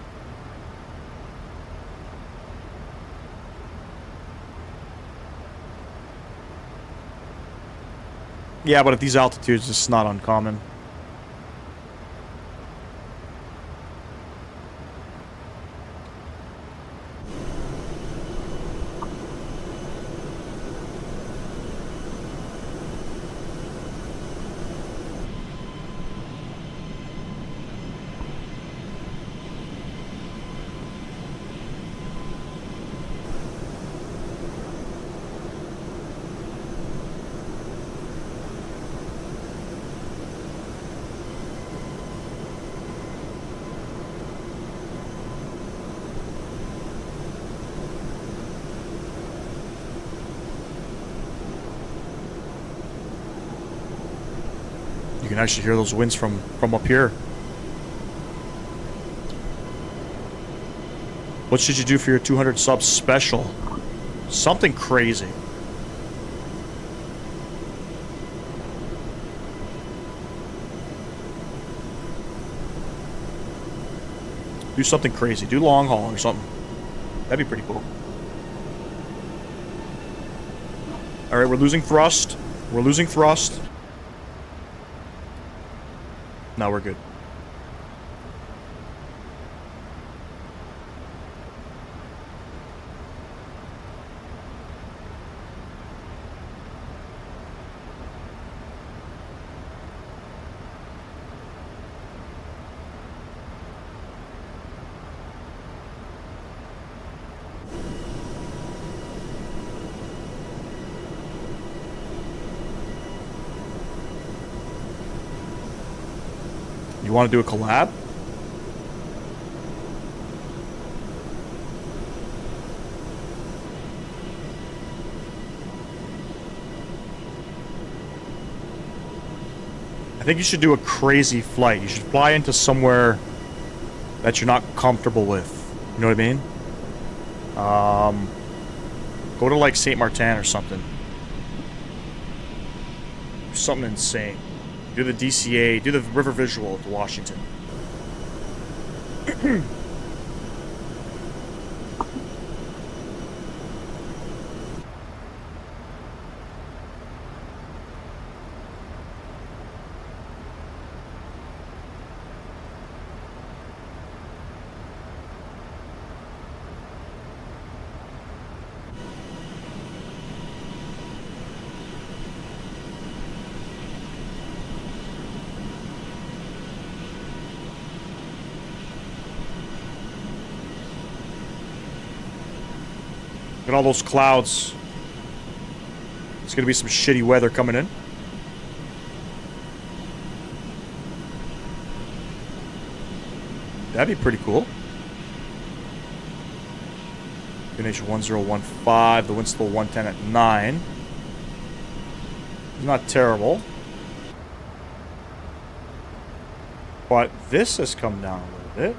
Yeah, but at these altitudes, it's not uncommon. You can actually hear those winds from up here. What should you do for your 200 subs special? Something crazy. Do something crazy. Do long haul or something. That'd be pretty cool. Alright, we're losing thrust. We're losing thrust. No, we're good. You want to do a collab? I think you should do a crazy flight. You should fly into somewhere that you're not comfortable with. You know what I mean? Go to like Saint Martin or something. Something insane. Do the DCA, do the river visual to Washington. Look at all those clouds. It's gonna be some shitty weather coming in. That'd be pretty cool. Nation 1015. The wind's still 110 at 9. Not terrible. But this has come down a little bit.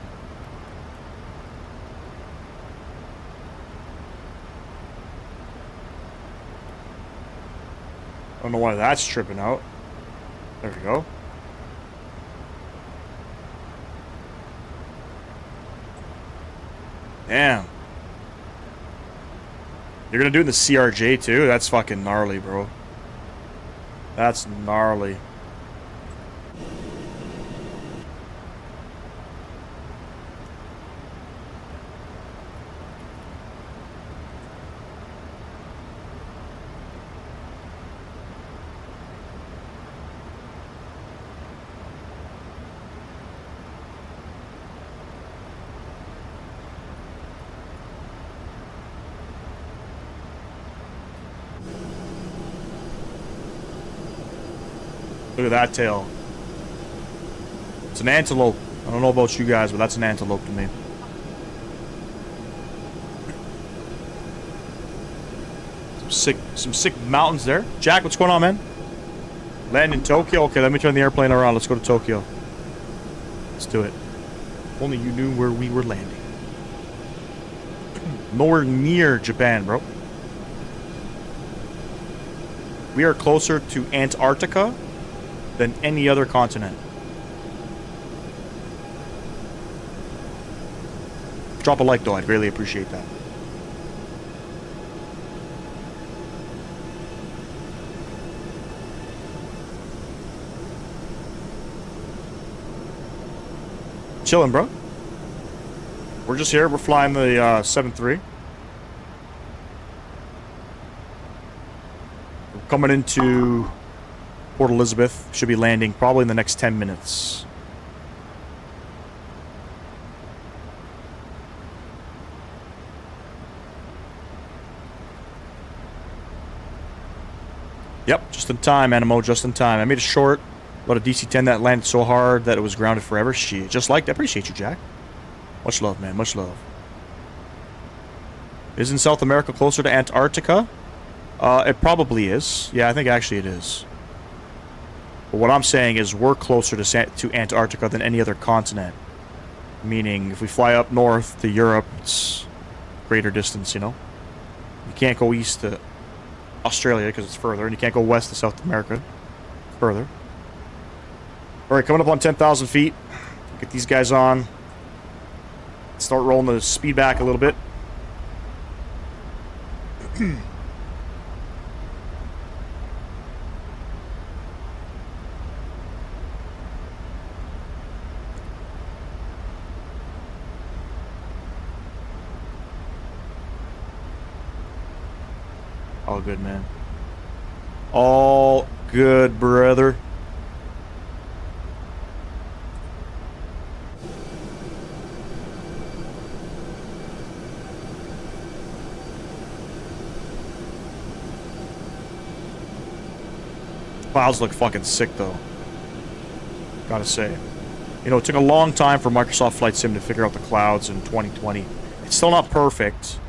I don't know why that's tripping out. There we go. Damn. You're gonna do it in the CRJ too? That's fucking gnarly, bro. That's gnarly. Look at that tail. It's an antelope. I don't know about you guys, but that's an antelope to me. Some sick mountains there. Jack, what's going on, man? Land in Tokyo? Okay, let me turn the airplane around. Let's go to Tokyo. Let's do it. If only you knew where we were landing. Nowhere near Japan, bro. We are closer to Antarctica than any other continent. Drop a like though, I'd really appreciate that. Chilling, bro. We're just here, we're flying the 7-3. We're coming into Port Elizabeth. Should be landing probably in the next 10 minutes. Yep, just in time, Animo, just in time. I made a short, about a DC-10 that landed so hard that it was grounded forever. Shit, just like that. Appreciate you, Jack. Much love, man, much love. Isn't South America closer to Antarctica? It probably is. Yeah, I think actually it is. But what I'm saying is we're closer to Antarctica than any other continent. Meaning, if we fly up north to Europe, it's greater distance, you know? You can't go east to Australia because it's further, and you can't go west to South America. Further. Alright, coming up on 10,000 feet. Get these guys on. Start rolling the speed back a little bit. All good, man. All good, brother. Clouds look fucking sick, though. Gotta say. You know, it took a long time for Microsoft Flight Sim to figure out the clouds in 2020. It's still not perfect.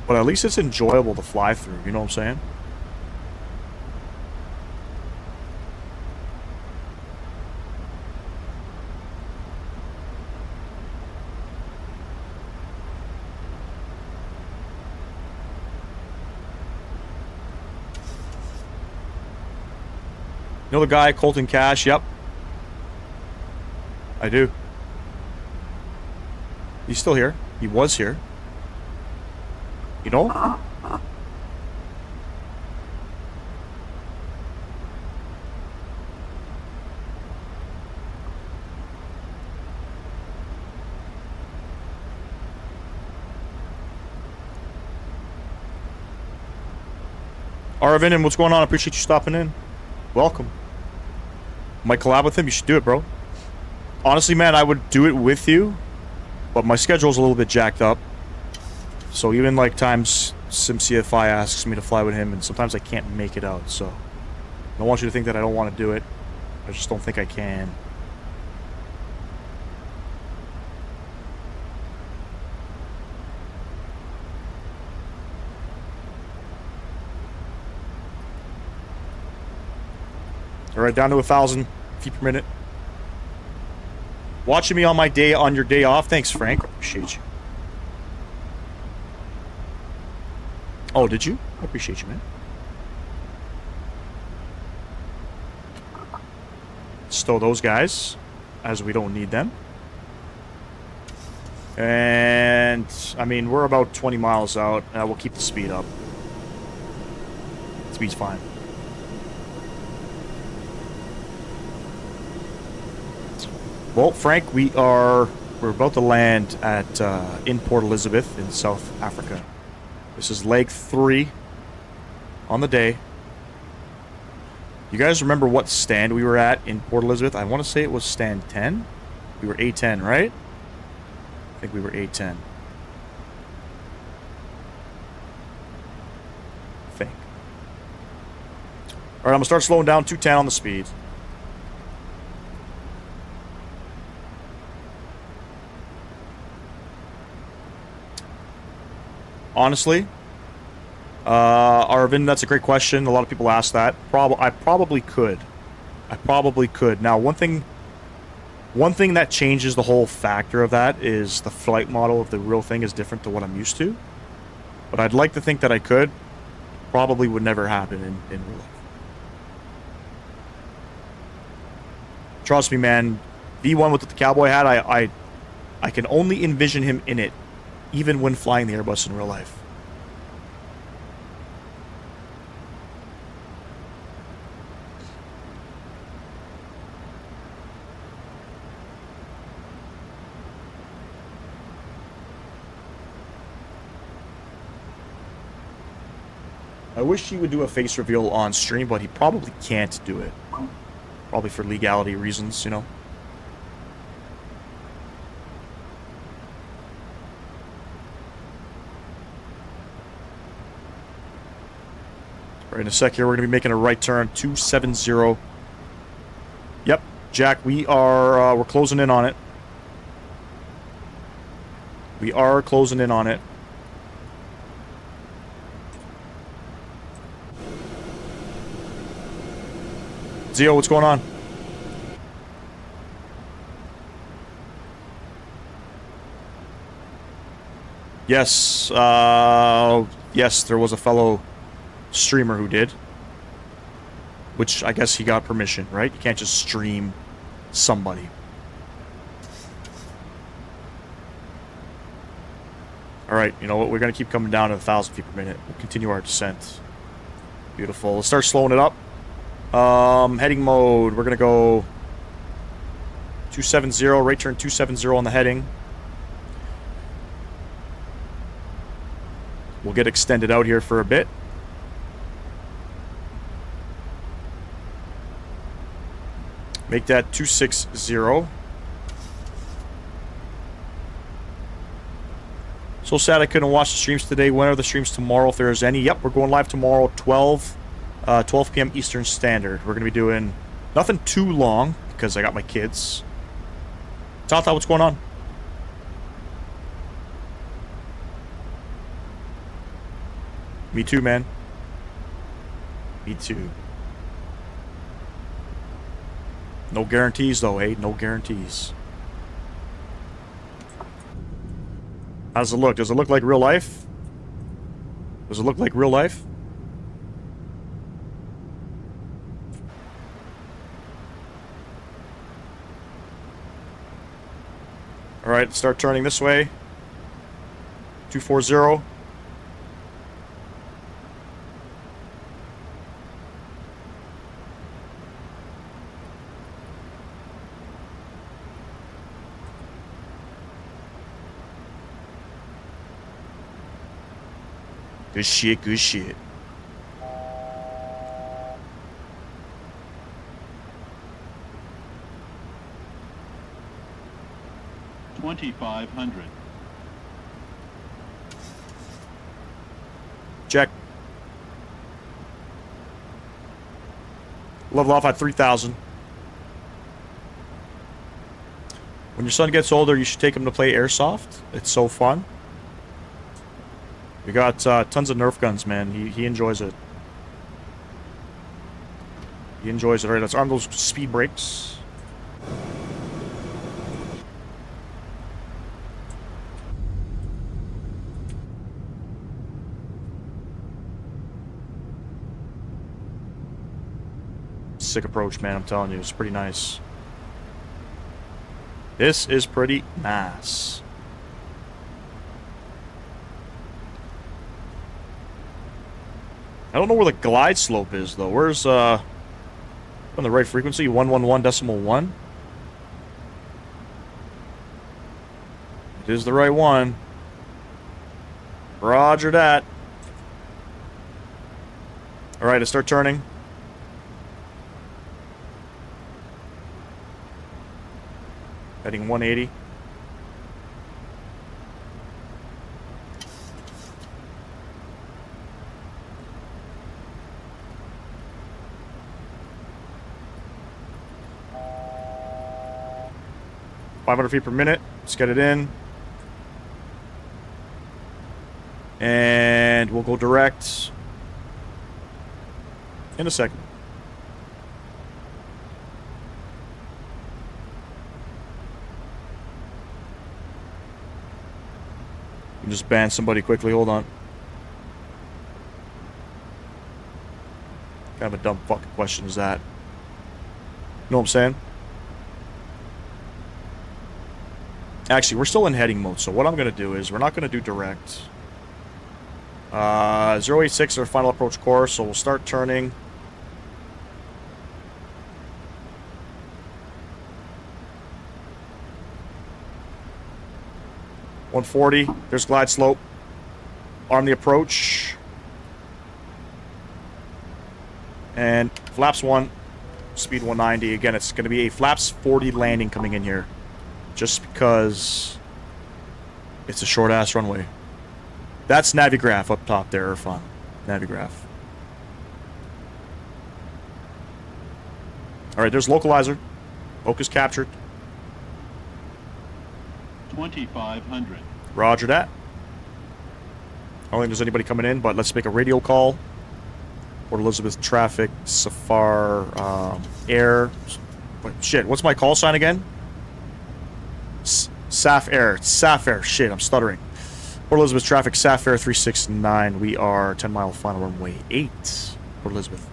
But at least it's enjoyable to fly through, you know what I'm saying? You know the guy, Colton Cash? Yep. I do. He's still here. He was here. You know? Arvin, and what's going on? I appreciate you stopping in. Welcome. Might collab with him? You should do it, bro. Honestly, man, I would do it with you, but my schedule's a little bit jacked up. So even like times SimCFI asks me to fly with him, and sometimes I can't make it out. So I don't want you to think that I don't want to do it. I just don't think I can. All right, down to 1,000 feet per minute. Watching me on your day off. Thanks, Frank. Appreciate you. Oh, did you? I appreciate you, man. Stow those guys, as we don't need them. And, I mean, we're about 20 miles out. We'll keep the speed up. Speed's fine. Well, Frank, we're about to land at in Port Elizabeth in South Africa. This is leg 3 on the day. You guys remember what stand we were at in Port Elizabeth? I want to say it was stand 10. We were A10, right? I think we were A10. I think. Alright, I'm going to start slowing down 210 on the speed. Honestly, Arvin, that's a great question. A lot of people ask that. I probably could. Now, one thing that changes the whole factor of that is the flight model of the real thing is different to what I'm used to. But I'd like to think that I could. Probably would never happen in real life. Trust me, man. V1 with the cowboy hat, I can only envision him in it, even when flying the Airbus in real life. I wish he would do a face reveal on stream, but he probably can't do it. Probably for legality reasons, you know. Right in a sec here, we're going to be making a right turn, 270. Yep, Jack, we're closing in on it. We are closing in on it. Zio, what's going on? Yes, yes, there was a fellow streamer who did. Which, I guess he got permission, right? You can't just stream somebody. Alright, you know what? We're going to keep coming down to 1,000 feet per minute. We'll continue our descent. Beautiful. Let's start slowing it up. Heading mode. We're going to go 270. Right turn 270 on the heading. We'll get extended out here for a bit. Make that 260. So sad I couldn't watch the streams today. When are the streams tomorrow, if there's any? Yep, we're going live tomorrow, 12 p.m. Eastern Standard. We're going to be doing nothing too long because I got my kids. Tata, what's going on? Me too, man. Me too. No guarantees, though, eh? No guarantees. How does it look? Does it look like real life? Does it look like real life? Alright, start turning this way. 240. Good shit, good shit. $2,500. Check. Level off at 3,000. When your son gets older, you should take him to play airsoft. It's so fun. We got tons of Nerf guns, man. He enjoys it. He enjoys it. All right, let's arm those speed brakes. Sick approach, man. I'm telling you, it's pretty nice. This is pretty nice. I don't know where the glide slope is, though. Where's, on the right frequency? 111.1? It is the right one. Roger that. Alright, I start turning. Heading 180. $500 feet per minute. Let's get it in. And we'll go direct in a second. Just ban somebody quickly. Hold on. Kind of a dumb fucking question is that? You know what I'm saying? Actually, we're still in heading mode, so what I'm going to do is we're not going to do direct. 086 is our final approach course, so we'll start turning. $140. There's glide slope. Arm the approach. And flaps 1. Speed 190. Again, it's going to be a flaps 40 landing coming in here. Just because it's a short-ass runway. That's Navigraph up top there, Irfan. Navigraph. Alright, there's localizer. Oak is captured. 2,500. Roger that. I don't think there's anybody coming in, but let's make a radio call. Port Elizabeth traffic, Safar, air. Wait, shit, what's my call sign again? Saf Air. Saf Air. Shit, I'm stuttering. Port Elizabeth traffic, Saf Air 369. We are 10 mile final runway 8. Port Elizabeth.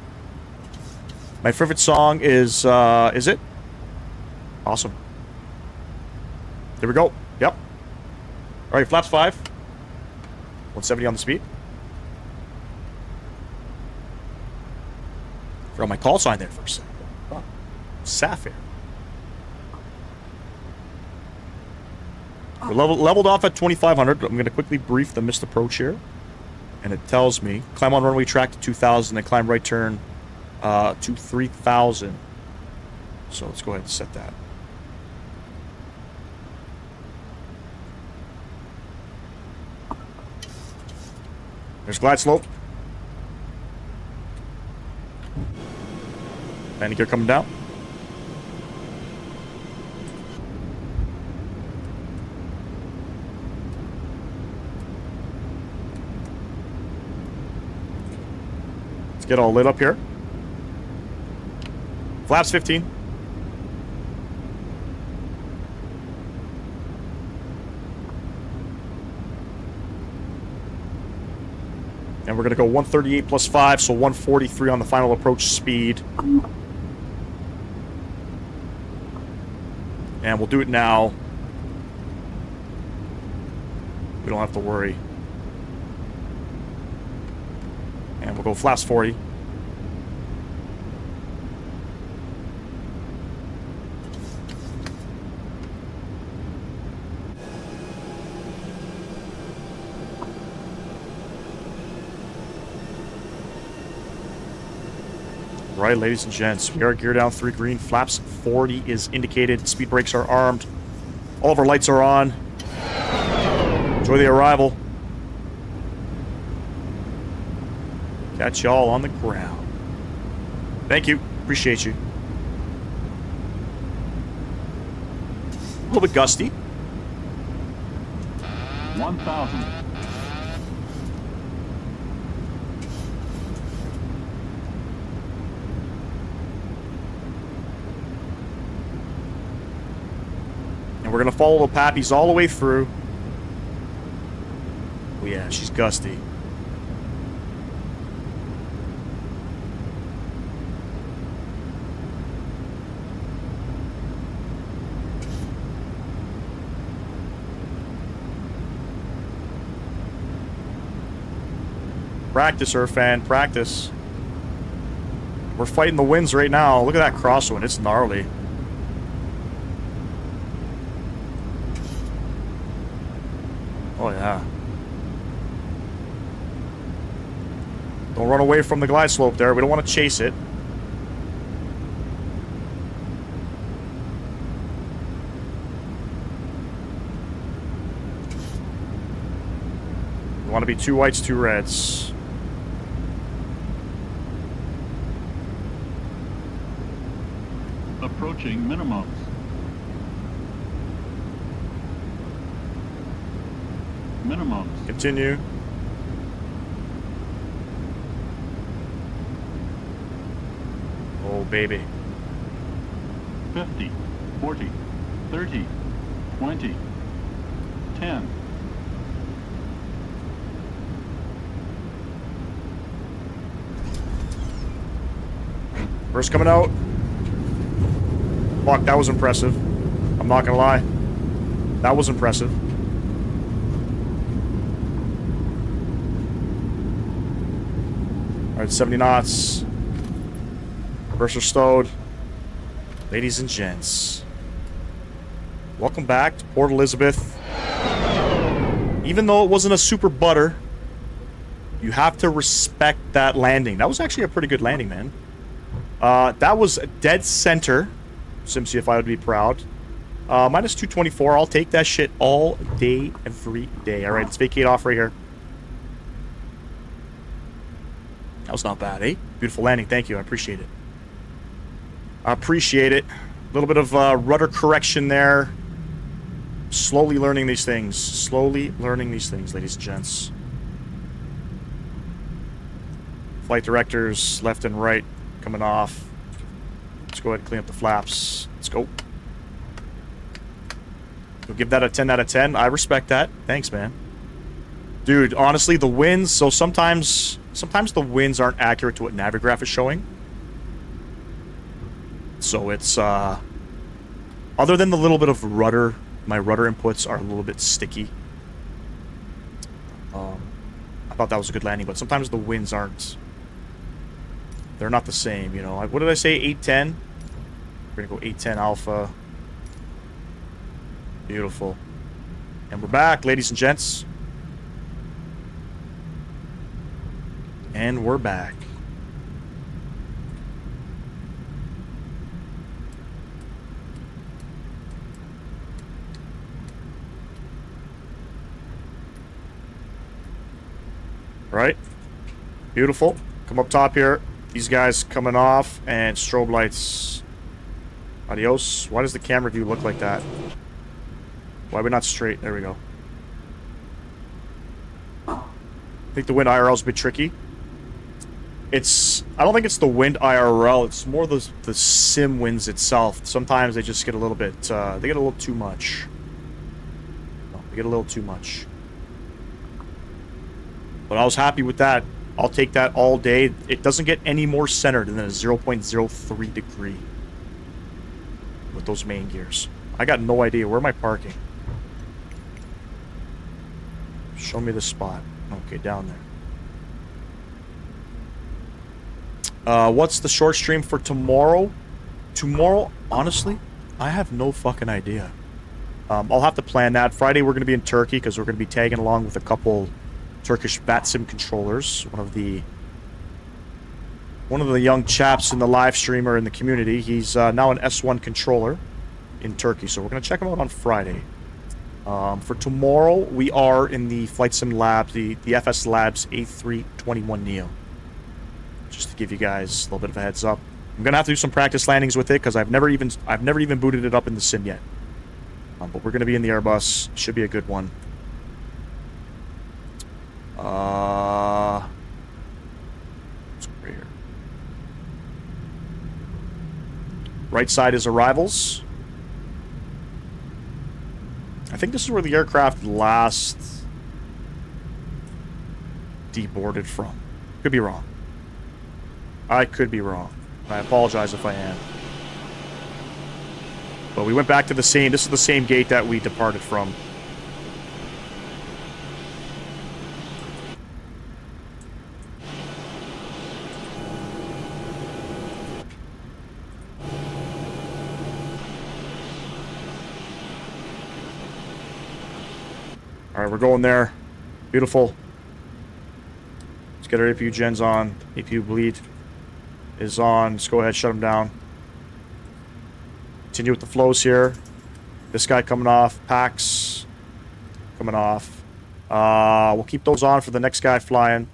My favorite song is it? Awesome. There we go. Yep. Alright, flaps 5. 170 on the speed. Forgot my call sign there for a second. Oh, Saf Air. We're leveled off at 2,500. I'm going to quickly brief the missed approach here. And it tells me, climb on runway track to 2,000 and climb right turn to 3,000. So let's go ahead and set that. There's glide slope. Landing gear coming down. Let's get all lit up here. Flaps 15. And we're going to go 138 plus 5, so 143 on the final approach speed. And we'll do it now. We don't have to worry. And we'll go flaps 40. Right, ladies and gents, we are gear down 3 green. Flaps 40 is indicated. Speed brakes are armed. All of our lights are on. Enjoy the arrival. Catch y'all on the ground. Thank you. Appreciate you. A little bit gusty. 1,000. And we're going to follow the Pappies all the way through. Oh yeah, she's gusty. Practice, Earthfan, practice. We're fighting the winds right now. Look at that crosswind. It's gnarly. Oh, yeah. Don't run away from the glide slope there. We don't want to chase it. We want to be 2 whites, 2 reds. Approaching minimums. Minimums. Continue. Oh, baby. 50, 40, 30, 20, 10. First coming out. Fuck, that was impressive. I'm not gonna lie. That was impressive. Alright, 70 knots. Reverser stowed. Ladies and gents. Welcome back to Port Elizabeth. Even though it wasn't a super butter, you have to respect that landing. That was actually a pretty good landing, man. That was dead center. SimCFI would be proud. Minus 224. I'll take that shit all day, every day. Alright, let's vacate off right here. That was not bad, eh? Beautiful landing. Thank you. I appreciate it. I appreciate it. A little bit of rudder correction there. Slowly learning these things. Slowly learning these things, ladies and gents. Flight directors, left and right, coming off. Let's go ahead and clean up the flaps. Let's go. We'll give that a 10 out of 10. I respect that. Thanks, man. Dude, honestly, the winds, so sometimes the winds aren't accurate to what Navigraph is showing. So it's, other than the little bit of rudder, my rudder inputs are a little bit sticky. I thought that was a good landing, but sometimes the winds aren't. They're not the same, you know. What did I say? 810? We're gonna go 810 alpha. Beautiful. And we're back, ladies and gents. And we're back. Right? Beautiful. Come up top here. These guys coming off, and strobe lights. Adios. Why does the camera view look like that? Why are we not straight? There we go. I think the wind IRL is a bit tricky. I don't think it's the wind IRL. It's more the sim winds itself. Sometimes they just get a little bit, they get a little too much. They get a little too much. But I was happy with that. I'll take that all day. It doesn't get any more centered than a 0.03 degree with those main gears. I got no idea. Where am I parking? Show me the spot. Okay, down there. What's the short stream for tomorrow? Tomorrow, honestly, I have no fucking idea. I'll have to plan that. Friday we're going to be in Turkey because we're going to be tagging along with a couple Turkish VATSIM controllers. One of the young chaps in the live stream or in the community. He's now an S1 controller in Turkey, so we're going to check him out on Friday. For tomorrow, we are in the Flight Sim Labs, the FS Labs A321 Neo. Just to give you guys a little bit of a heads up. I'm gonna have to do some practice landings with it because I've never even booted it up in the sim yet. But we're gonna be in the Airbus. Should be a good one. Let's go right here. Right side is arrivals. I think this is where the aircraft last deboarded from. Could be wrong. I could be wrong. I apologize if I am. But we went back to the same... This is the same gate that we departed from. Alright, we're going there. Beautiful. Let's get our APU gens on. APU bleed is on. Let's go ahead, shut them down. Continue with the flows here. This guy coming off. Packs coming off. We'll keep those on for the next guy flying.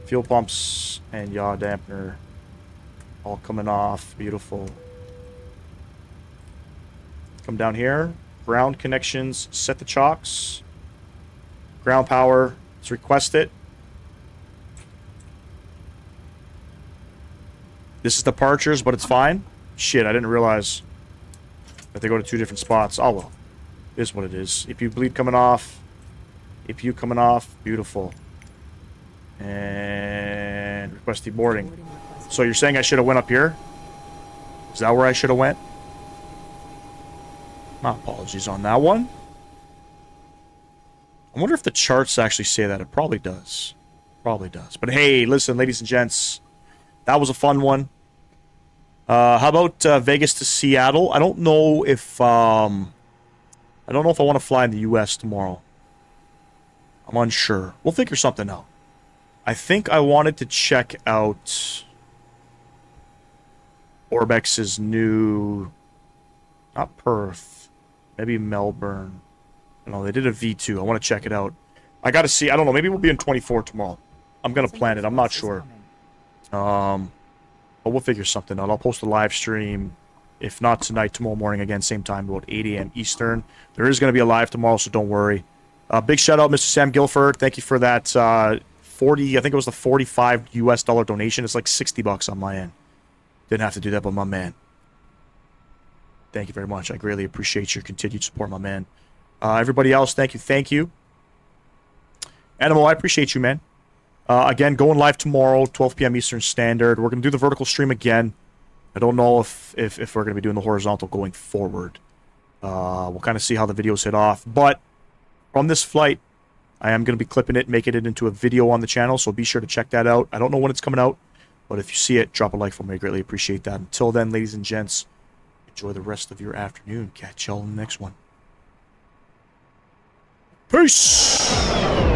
Fuel pumps and yaw dampener all coming off. Beautiful. Come down here. Ground connections. Set the chocks. Ground power. Let's request it. This is departures, but it's fine. Shit, I didn't realize that they go to 2 different spots. Oh well. It is what it is. APU bleed coming off. APU coming off. Beautiful. And request deboarding. So you're saying I should have went up here? Is that where I should have went? My apologies on that one. I wonder if the charts actually say that. It probably does. Probably does. But hey, listen, ladies and gents. That was a fun one. How about Vegas to Seattle? I don't know if I want to fly in the US tomorrow. I'm unsure. We'll figure something out. I think I wanted to check out Orbex's new, not Perth, maybe Melbourne. I don't know, they did a V2. I want to check it out. I got to see. I don't know. Maybe we'll be in 24 tomorrow. I'm going to plan it. I'm not sure. But we'll figure something out. I'll post a live stream. If not tonight, tomorrow morning again, same time, about 8 a.m. Eastern. There is going to be a live tomorrow, so don't worry. Big shout out, Mr. Sam Guilford. Thank you for that 40, I think it was the $45 US donation. It's like $60 on my end. Didn't have to do that, but my man. Thank you very much. I greatly appreciate your continued support, my man. Everybody else, thank you. Thank you. Animal, I appreciate you, man. Again, going live tomorrow, 12 p.m. Eastern Standard. We're going to do the vertical stream again. I don't know if we're going to be doing the horizontal going forward. We'll kind of see how the videos hit off. But from this flight, I am going to be clipping it, making it into a video on the channel, so be sure to check that out. I don't know when it's coming out, but if you see it, drop a like for me. I greatly appreciate that. Until then, ladies and gents, enjoy the rest of your afternoon. Catch y'all in the next one. Peace!